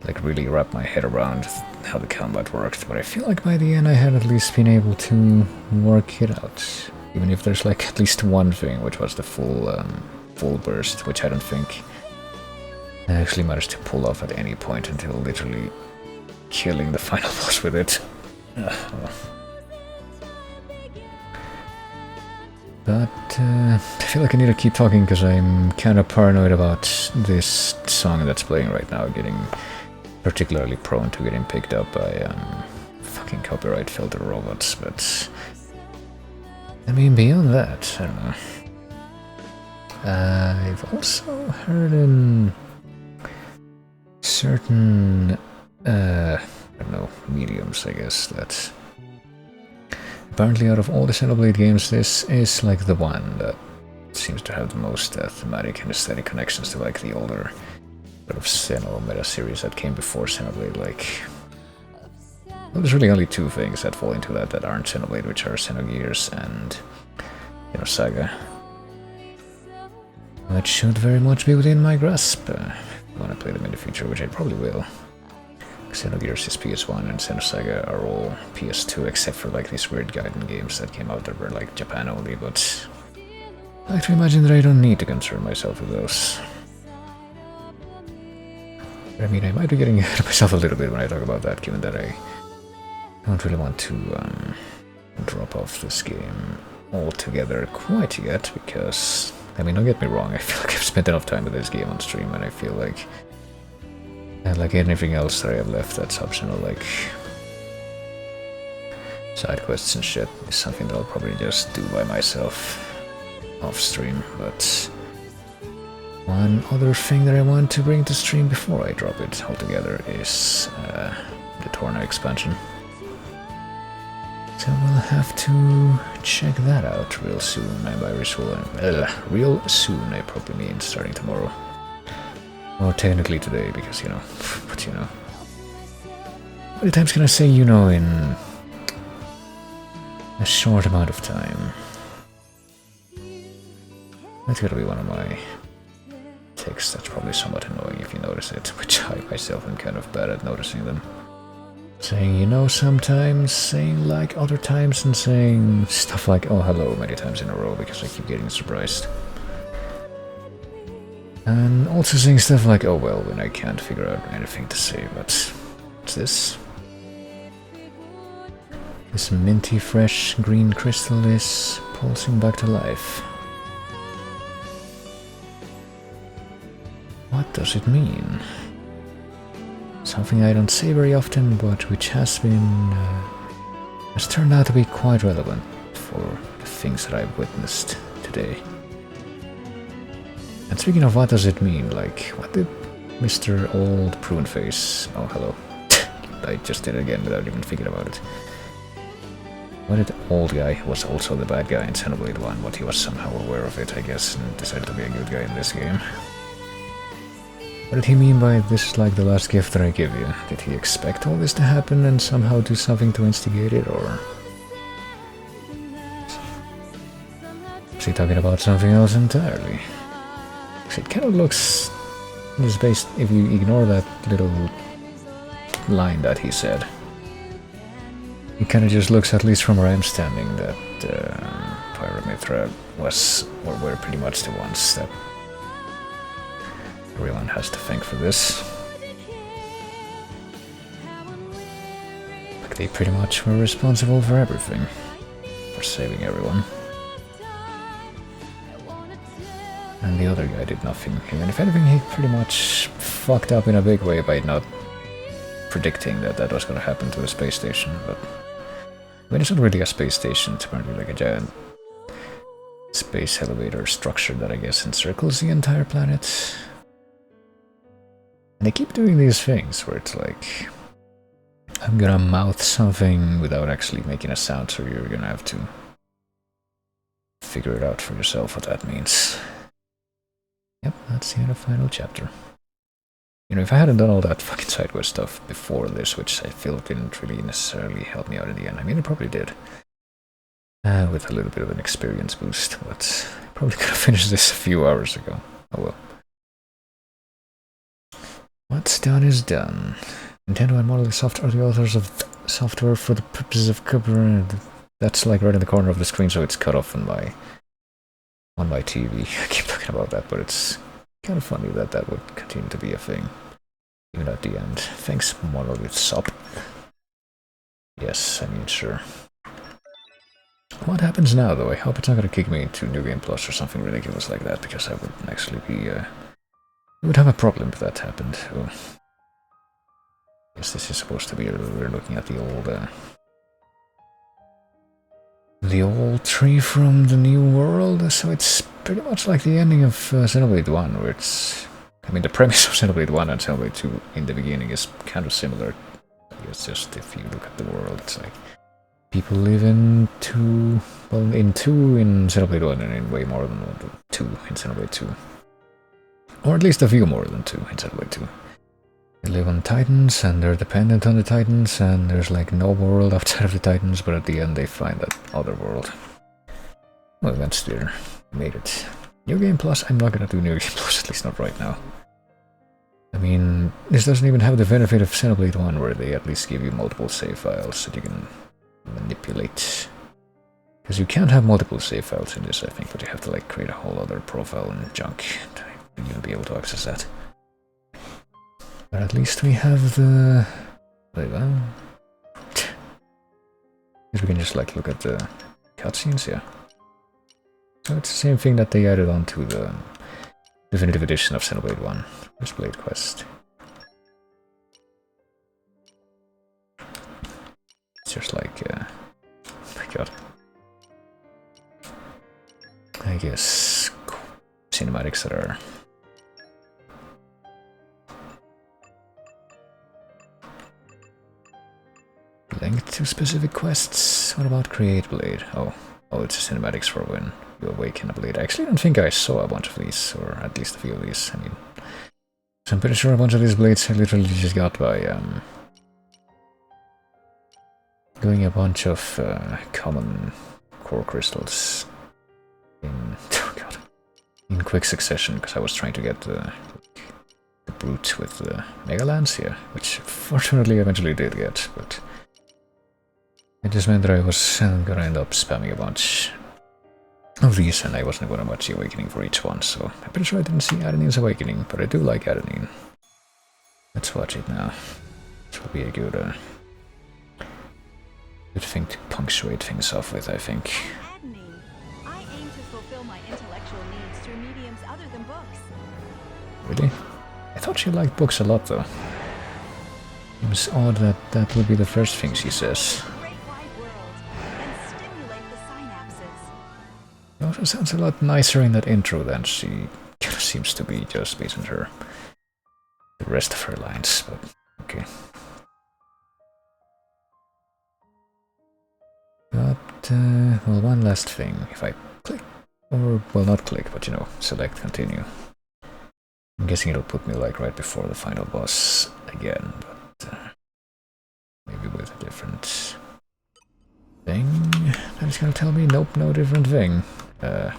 like, really wrap my head around how the combat worked, but I feel like by the end I had at least been able to work it out. Even if there's like at least one thing, which was the full burst, which I don't think I actually managed to pull off at any point until literally killing the final boss with it. But I feel like I need to keep talking because I'm kind of paranoid about this song that's playing right now getting particularly prone to getting picked up by fucking copyright filter robots, but I mean, beyond that, I don't know. I've also heard in certain, I don't know, mediums, I guess, that apparently out of all the Xenoblade games, this is like the one that seems to have the most thematic and aesthetic connections to like the older sort of Xeno meta series that came before Xenoblade, like Well, there's really only two things that fall into that aren't Xenoblade, which are Xenogears and Xenosaga. Which should very much be within my grasp if I want to play them in the future, which I probably will. Xenogears is PS1 and Xenosaga are all PS2, except for like these weird Gaiden games that came out that were like Japan only, but I like to imagine that I don't need to concern myself with those. But I mean, I might be getting ahead of myself a little bit when I talk about that, given that I don't really want to drop off this game altogether quite yet, because, I mean, don't get me wrong, I feel like I've spent enough time with this game on stream, and I feel like anything else that I have left that's optional, like side quests and shit, is something that I'll probably just do by myself off stream. But one other thing that I want to bring to stream before I drop it altogether is the Torna expansion. So we'll have to check that out real soon. And by real soon, I probably mean starting tomorrow. Or technically today, because, you know, but you know. How many times can I say, you know, in a short amount of time? That's gotta be one of my texts that's probably somewhat annoying if you notice it, which I myself am kind of bad at noticing them. Saying, you know, sometimes, saying like other times, and saying stuff like, oh hello, many times in a row, because I keep getting surprised. And also saying stuff like, oh well, when I can't figure out anything to say, but what's this? This minty fresh green crystal is pulsing back to life. What does it mean? Something I don't say very often, but which has turned out to be quite relevant for the things that I've witnessed today. And speaking of what does it mean, like, what did Mr. Old Pruneface... Oh, hello. I just did it again without even thinking about it. What did old guy, who was also the bad guy in Xenoblade 1, but he was somehow aware of it, I guess, and decided to be a good guy in this game. What did he mean by this is like the last gift that I give you? Did he expect all this to happen and somehow do something to instigate it, or... is he talking about something else entirely? It kind of looks, just based, if you ignore that little line that he said, it kind of just looks, at least from where I'm standing, that Pyramithra was, or were pretty much the ones that everyone has to thank for this. Like they pretty much were responsible for everything, for saving everyone. And the other guy did nothing. And if anything, he pretty much fucked up in a big way by not predicting that that was going to happen to the space station. But I mean, it's not really a space station, it's apparently like a giant space elevator structure that I guess encircles the entire planet. And they keep doing these things where it's like, I'm gonna mouth something without actually making a sound, so you're gonna have to figure it out for yourself what that means. Yep, that's the end of final chapter. You know, if I hadn't done all that fucking side quest stuff before this, which I feel didn't really necessarily help me out in the end, I mean, it probably did. With a little bit of an experience boost, but I probably could have finished this a few hours ago. Oh well. What's done is done. Nintendo and Monolith Soft are the authors of software for the purposes of copyright. That's like right in the corner of the screen, so it's cut off on my TV. I keep talking about that, but it's kind of funny that that would continue to be a thing, even at the end. Thanks, Monolith Soft. Yes, I mean, sure. What happens now, though? I hope it's not going to kick me into New Game Plus or something ridiculous like that, because I would actually be, I would have a problem if that happened. Oh. I guess this is supposed to be, we're looking at the old tree from the new world, so it's pretty much like the ending of Xenoblade 1, where it's... I mean, the premise of Xenoblade 1 and Xenoblade 2 in the beginning is kind of similar. It's just, if you look at the world, it's like... people live in two... well, in two in Xenoblade 1 and in way more than two in Xenoblade 2. Or at least a few more than two in Xenoblade 2. live on Titans, and they're dependent on the Titans, and there's like no world outside of the Titans, but at the end they find that other world. Well, that's there. Made it. New Game Plus? I'm not gonna do New Game Plus, at least not right now. I mean, this doesn't even have the benefit of Xenoblade 1, where they at least give you multiple save files that you can manipulate. Because you can't have multiple save files in this, I think, but you have to like create a whole other profile and junk to even be able to access that. But at least we have the... Wait, well... Guess we can just like look at the cutscenes, yeah. So it's the same thing that they added onto the definitive edition of Xenoblade 1. There's Blade Quest. It's just like, oh my god. I guess cinematics that are linked to specific quests. What about Create Blade? Oh, it's cinematics for when you awaken a blade. I actually don't think I saw a bunch of these, or at least a few of these. I mean, so I'm pretty sure a bunch of these blades I literally just got by doing a bunch of common core crystals in in quick succession, because I was trying to get the brute with the Mega Lance here, which fortunately eventually did get, but it just meant that I was gonna end up spamming a bunch of these, and I wasn't gonna watch the awakening for each one, so I'm pretty sure I didn't see Adenine's awakening, but I do like Adenine. Let's watch it now. This will be a good thing to punctuate things off with, I think. Adenine, I aim to fulfill my intellectual needs through mediums other than books. Really? I thought she liked books a lot, though. Seems odd that that would be the first thing she says. It also sounds a lot nicer in that intro than she seems to be, just based on the rest of her lines, but okay. But, well, one last thing. If I click, or, well, not click, but, you know, select continue. I'm guessing it'll put me, like, right before the final boss again, but maybe with a different thing. That is gonna tell me, nope, no different thing. I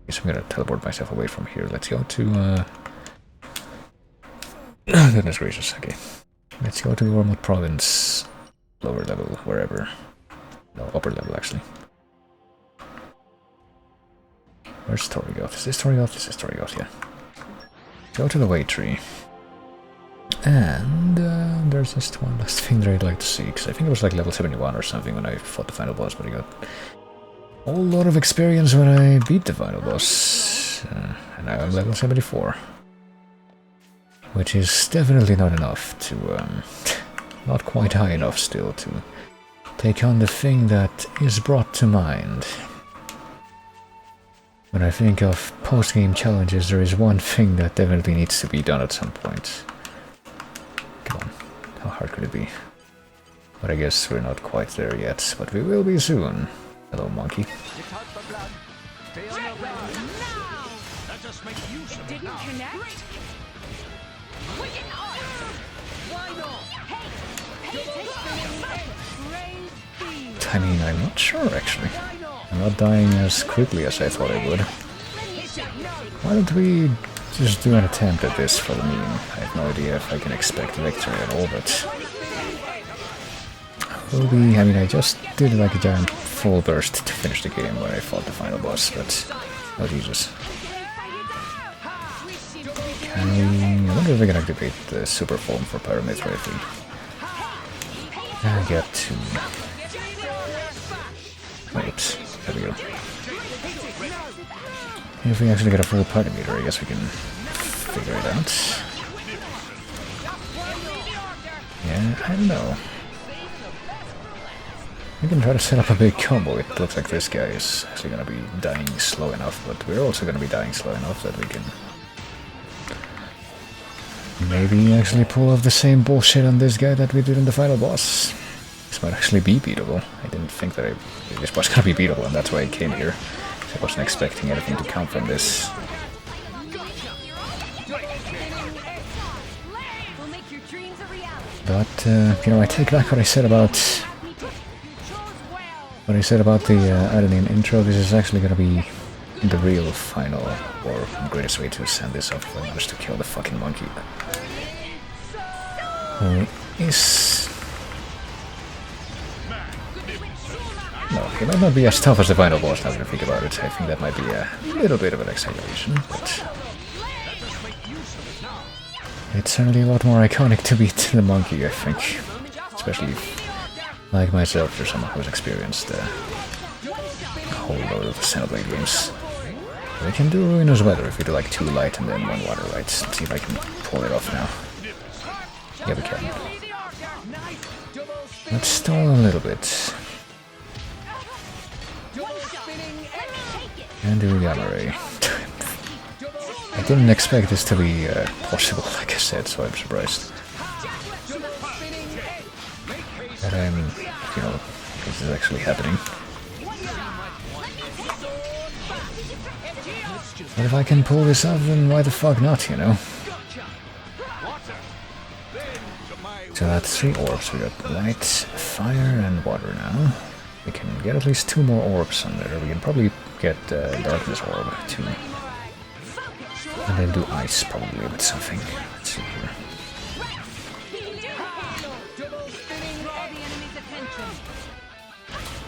guess I'm gonna teleport myself away from here. Let's go to, goodness gracious, okay. Let's go to the Wormwood Province, lower level, wherever. No, upper level, actually. Where's Torrigoth? Is this Torrigoth? This is Torrigoth, yeah. Go to the Way Tree. And there's just one last thing that I'd like to see, because I think it was like level 71 or something when I fought the final boss, but I got a whole lot of experience when I beat the final boss. And now I'm level 74. Which is definitely not enough to, not quite high enough still to take on the thing that is brought to mind. When I think of post-game challenges, there is one thing that definitely needs to be done at some point. Come on, how hard could it be? But I guess we're not quite there yet, but we will be soon. Hello, monkey. Didn't connect? I mean, I'm not sure, actually. I'm not dying as quickly as I thought I would. Why don't we just do an attempt at this for the meme? I have no idea if I can expect victory at all, but... will be... I mean, I just did like a giant full burst to finish the game when I fought the final boss, but... oh, Jesus. I wonder if we can activate the super form for Pyramid if we... get to... wait, there we go. If we actually get a full party meter, I guess we can figure it out. Yeah, I don't know. We can try to set up a big combo. It looks like this guy is actually gonna be dying slow enough, but we're also gonna be dying slow enough that we can maybe actually pull off the same bullshit on this guy that we did in the final boss. This might actually be beatable. I didn't think that this was gonna be beatable, and that's why I came here. I wasn't expecting anything to come from this. But, you know, I take back what I said about... What I said about the adding intro. This is actually gonna be the real final, or greatest way to send this off if I manage to kill the fucking monkey. Is... No, he might not be as tough as the final boss now that I think about it. I think that might be a little bit of an exaggeration, but... It's certainly a lot more iconic to beat the monkey, I think. Especially if, like myself, you're someone who's experienced a whole load of Xenoblade games. We can do Ruinous Weather if we do like 2 light and then 1 water light. Let's see if I can pull it off now. Yeah, we can. Let's stall a little bit. And do Gamma Ray. I didn't expect this to be possible, like I said, so I'm surprised. That I'm, you know, this is actually happening. But if I can pull this off, then why the fuck not, you know? So that's 3 orbs. We got light, fire, and water now. We can get at least 2 more orbs on there. We can probably get darkness orb too. And then do ice probably with something. Let's see here.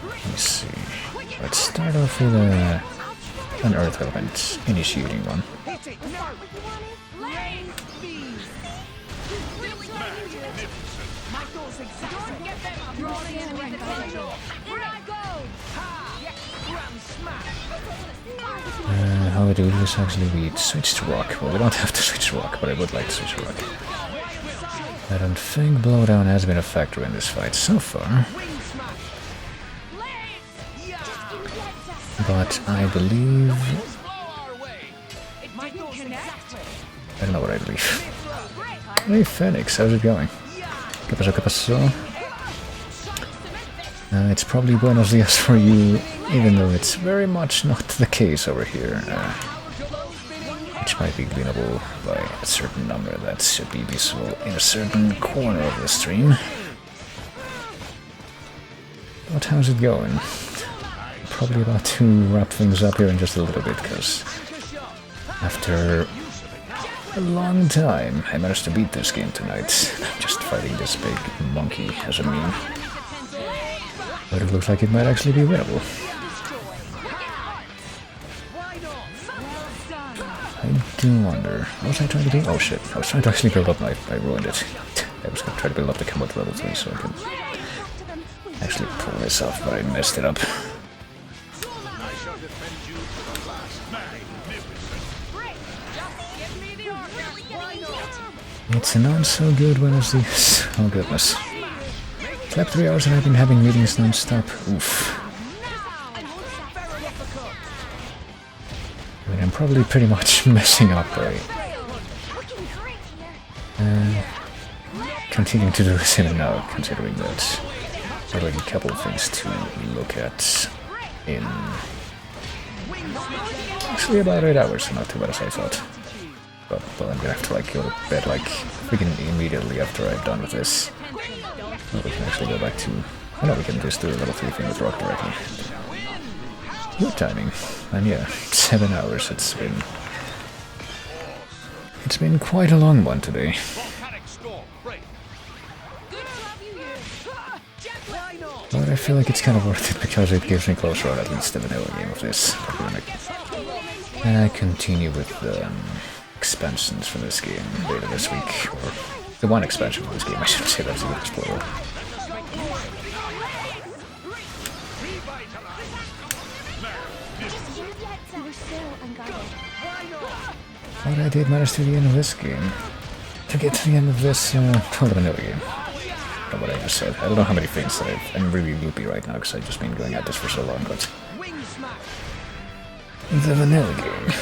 Let me see. Let's start off with an earth element initiating one. How we do this actually, we switch to rock. Well, we don't have to switch to rock, but I would like to switch to rock. I don't think blowdown has been a factor in this fight so far. But I believe... I don't know what I believe. Hey Phoenix, how's it going? ¿Qué pasó, qué pasó? It's probably Buenos Dias for you, even though it's very much not the case over here. Which might be gleanable by a certain number that should be visible in a certain corner of the stream. But how's it going? Probably about to wrap things up here in just a little bit, because after a long time I managed to beat this game tonight. I'm just fighting this big monkey as a meme. But it looks like it might actually be winnable. I do wonder. What was I trying to do? Oh shit, I was trying to actually build up my... I ruined it. I was going to try to build up the combo to level 3 so I could actually pull this off, but I messed it up. It's not so good when it's this. Oh goodness. Slept 3 hours and I've been having meetings non-stop. Oof. I mean, I'm probably pretty much messing up by continuing to do this even now, considering that there are like a couple of things to look at in actually about 8 hours, so not too bad as I thought. But well, I'm gonna have to like go to bed like freaking immediately after I'm done with this. Well, we can actually go back to... I know we can just do a level 3 thing with rock directly. Good timing. And yeah, 7 hours it's been... It's been quite a long one today. But I feel like it's kind of worth it because it gives me closer on at least the vanilla game of this. We're gonna continue with the expansions for this game later this week, or the one expansion for this game, I should say, that's a good explorer. But I did manage to the end of this game. To get to the end of this, the vanilla game. I don't know what I just said. I don't know how many things that I'm really loopy right now because I've just been going at this for so long, but... The vanilla game.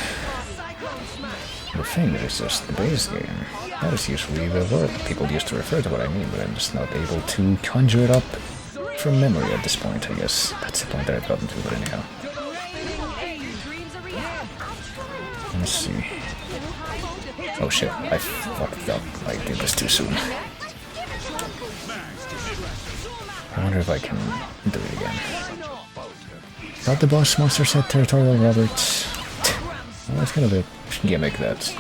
The thing is just the base game. That is usually the word people used to refer to what I mean, but I'm just not able to conjure it up from memory at this point, I guess. That's the point that I've gotten to, but anyhow. Let's see. Oh shit, I fucked up. I did this too soon. I wonder if I can do it again. Got the boss monster set territorial, Robert. Well, that's kind of a gimmick that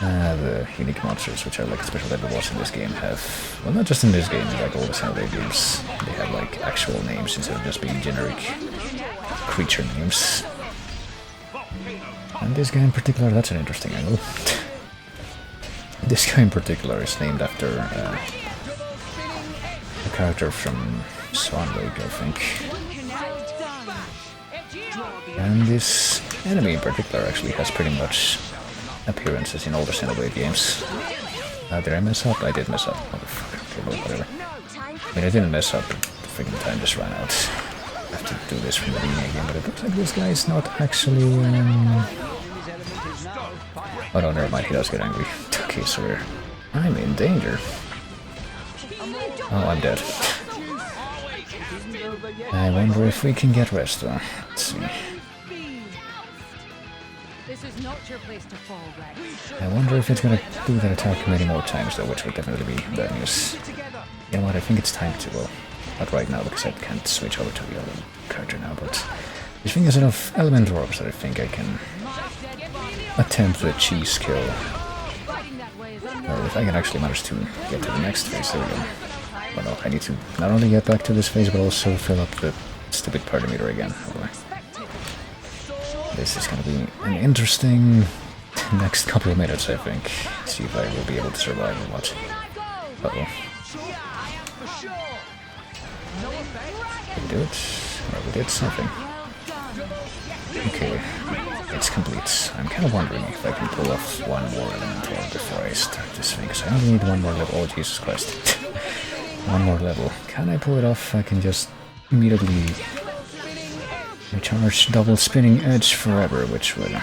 the unique monsters, which are like special type of boss in this game, have. Well, not just in this game, like all the Xenoblade games. They have like actual names instead of just being generic creature names. And this guy in particular, that's an interesting angle. This guy in particular is named after a character from Swan Lake, I think. And this enemy in particular actually has pretty much appearances in all the Xenoblade games. Did I mess up? I did mess up. Motherfucker. Okay, well, whatever. I mean, I didn't mess up, but the freaking time just ran out. I have to do this from the beginning again, but it looks like this guy is not actually... Oh no, never mind, he does get angry. Okay, so I'm in danger. Oh, I'm dead. I wonder if we can get rest though. Let's see. This is not your place to fall, Rex. I wonder if it's gonna do that attack many more times though, which would definitely be bad news. You know what, I think it's time to, well, not right now because I can't switch over to the other character now, but I think there's enough elemental orbs that I think I can attempt the cheese kill. Well, if I can actually manage to get to the next phase, there we go. Well, no, I need to not only get back to this phase, but also fill up the stupid party meter again. This is gonna be an interesting next couple of minutes, I think. See if I will be able to survive or what. Uh-oh. Did we do it? Well, we did something. Okay, it's complete. I'm kind of wondering if I can pull off one more elemental before I start this thing, because I only need one more level. Oh, Jesus Christ. One more level. Can I pull it off? I can just immediately recharge double spinning edge forever, which would...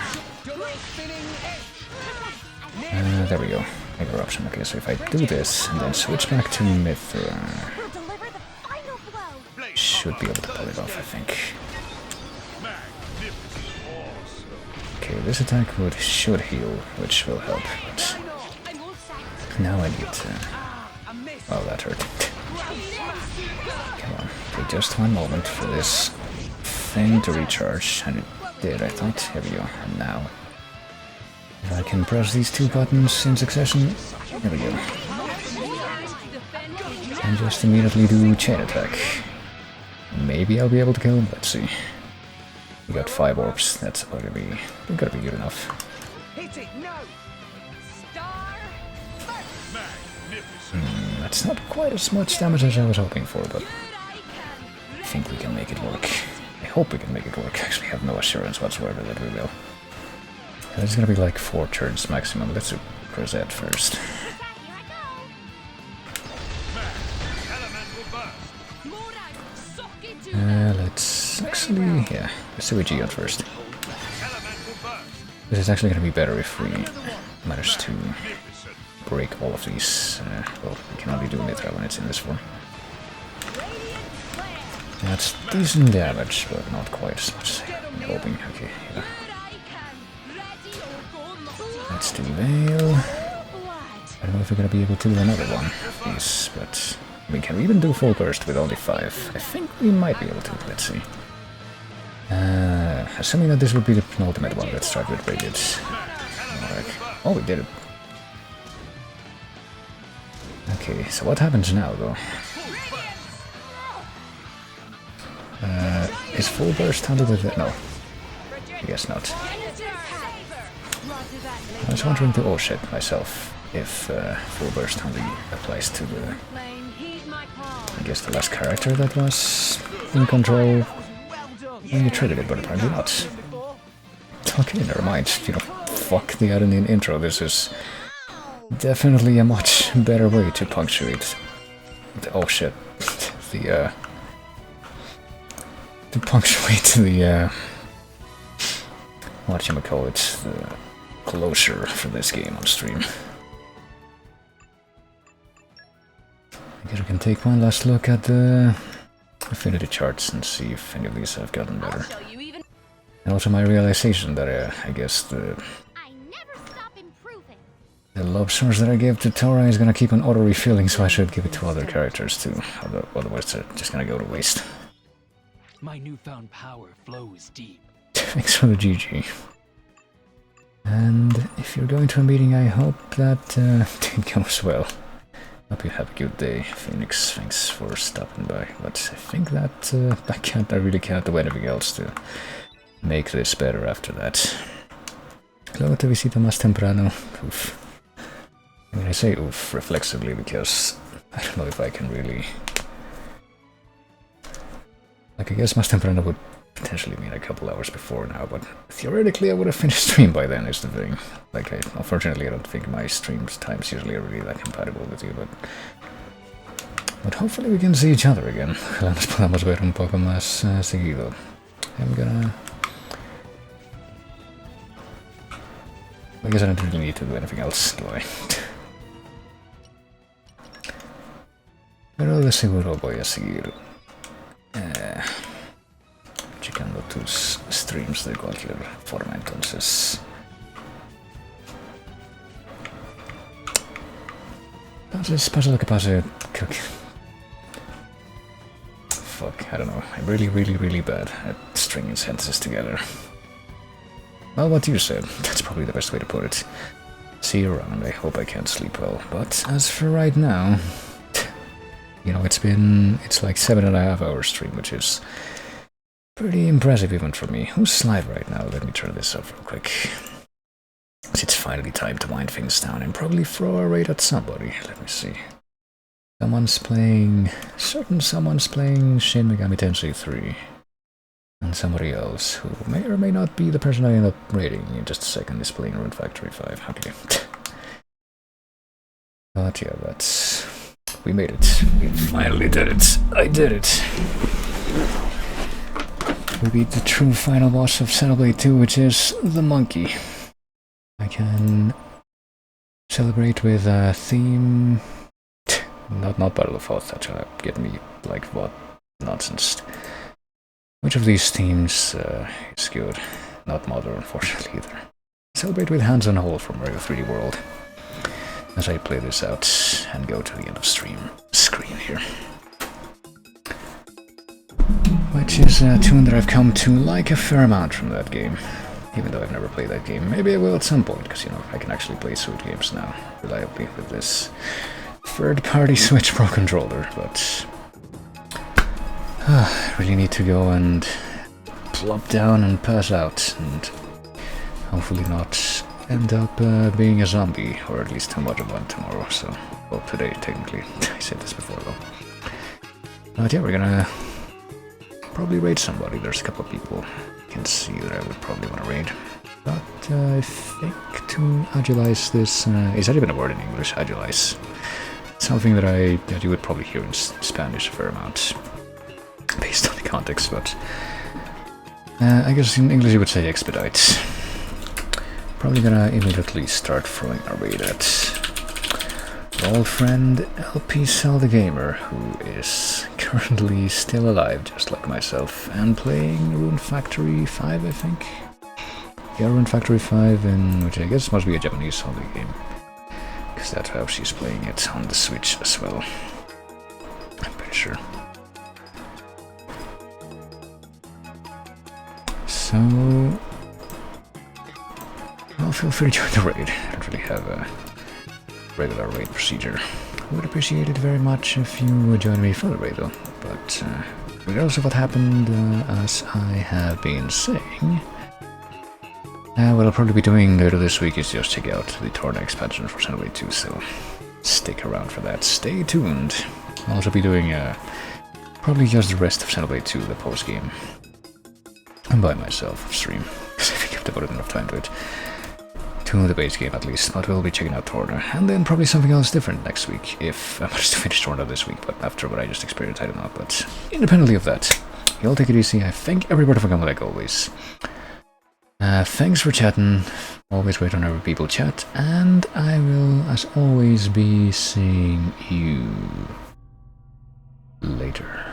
there we go. Mega option. Okay, so if I do this and then switch back to Mithra, should be able to pull it off, I think. Okay, this attack should heal, which will help, but now I need to... Oh, that hurt. Come on, take just one moment for this thing to recharge, and it did, I thought. Here we go, and now... If I can press these two buttons in succession, there we go. And just immediately do chain attack. Maybe I'll be able to kill him, let's see. We got 5 orbs, that's gotta be good enough. That's not quite as much damage as I was hoping for, but I think we can make it work. I hope we can make it work. Actually, I have no assurance whatsoever that we will. It's gonna be like 4 turns maximum. Let's do Crozet first. Let's actually, yeah, let's do a Geode first. This is actually gonna be better if we manage to break all of these. Well, we can only do Mithra when it's in this form. That's decent damage, but not quite as much as I'm hoping. Okay, yeah. Let's do Veil. I don't know if we're gonna be able to do another one of these, but... I mean, can we even do Full Burst with only 5? I think we might be able to, let's see. Assuming that this would be the penultimate one, let's start with Radiance. Oh, we did it. Okay, so what happens now, though? Is Full Burst handled with it? No. I guess not. I was wondering to... Oh shit, myself. If Full Burst only applies to the... I guess the last character that was in control when you triggered it, but apparently not. Okay, never mind. You know, fuck the Adenine intro. This is definitely a much better way to punctuate. Oh shit. To punctuate the whatchamacallit, the closure for this game on stream. I guess we can take one last look at the affinity charts and see if any of these have gotten better. And also my realization that I guess the The lobsters that I gave to Tora is gonna keep on auto-refilling, so I should give it to other characters too. Otherwise they're just gonna go to waste. My newfound power flows deep. Thanks for the GG. And if you're going to a meeting, I hope that it goes well. Hope you have a good day, Phoenix. Thanks for stopping by. But I think that I really can't do anything else to make this better after that. Luego te visita más temprano. Oof. I mean, I say oof reflexively because I don't know if I can really... Like, I guess más temprano would potentially mean a couple hours before now, but theoretically I would have finished stream by then, is the thing. Like, unfortunately I don't think my streams times usually are really that compatible with you, but hopefully we can see each other again. Nos podamos ver un poco más seguido. I'm gonna... I guess I don't really need to do anything else, do I? Pero de seguro voy a seguir checando tus streams de cualquier forma, entonces. Pase lo que pase, creo que... Fuck, I don't know. I'm really bad at stringing sentences together. Well, what you said, that's probably the best way to put it. See you around, I hope I can't sleep well. But as for right now... You know, it's like 7.5 hours stream, which is pretty impressive even for me. Who's live right now? Let me turn this up real quick. It's finally time to wind things down and probably throw a raid at somebody. Let me see. Someone's playing Shin Megami Tensei 3. And somebody else, who may or may not be the person I end up raiding in just a second, is playing Rune Factory 5. Okay. But yeah, that's... We made it. We finally did it. I did it. We beat the true final boss of Xenoblade 2, which is the monkey. I can celebrate with a theme... Not Battle of Hoth, that's gonna get me, like, what nonsense. Which of these themes is good? Not Mother, unfortunately, either. Celebrate with Hands on Hole from Mario 3D World. As I play this out and go to the end of screen here. Which is a tune that I've come to like a fair amount from that game. Even though I've never played that game. Maybe I will at some point, because, you know, I can actually play Switch games now reliably with this third-party Switch Pro controller, but... I really need to go and plop down and pass out, and hopefully not end up being a zombie, or at least too much of one tomorrow, so... Well, today, technically. I said this before, though. But yeah, we're gonna probably raid somebody. There's a couple of people I can see that I would probably want to raid. But I think to agilize this... is that even a word in English? Agilize. Something that you would probably hear in Spanish a fair amount. Based on the context, but... I guess in English you would say expedite. Probably gonna immediately start throwing a raid at our old friend LP Cell the Gamer, who is currently still alive, just like myself, and playing Rune Factory 5, I think? Yeah, Rune Factory 5, which I guess must be a Japanese only game, because that's how she's playing it on the Switch as well. I'm pretty sure. So... well, feel free to join the raid. I don't really have a regular raid procedure. I would appreciate it very much if you would join me for the raid though. But regardless of what happened, as I have been saying, what I'll probably be doing later this week is just check out the Torna expansion for Xenoblade 2, so stick around for that. Stay tuned. I'll also be doing probably just the rest of Xenoblade 2, the post-game. And by myself off stream, because I think I've devoted enough time to it. To the base game at least, but we'll be checking out Torna, and then probably something else different next week, if I manage to finish Torna this week, but after what I just experienced, I don't know, but independently of that, you'll take it easy. I thank everybody for coming like always. Thanks for chatting, always great whenever people chat, and I will, as always, be seeing you later.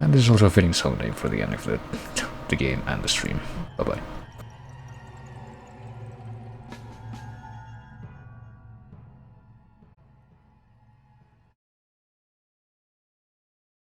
And this is also a fitting song name for the end of the game and the stream. Bye-bye.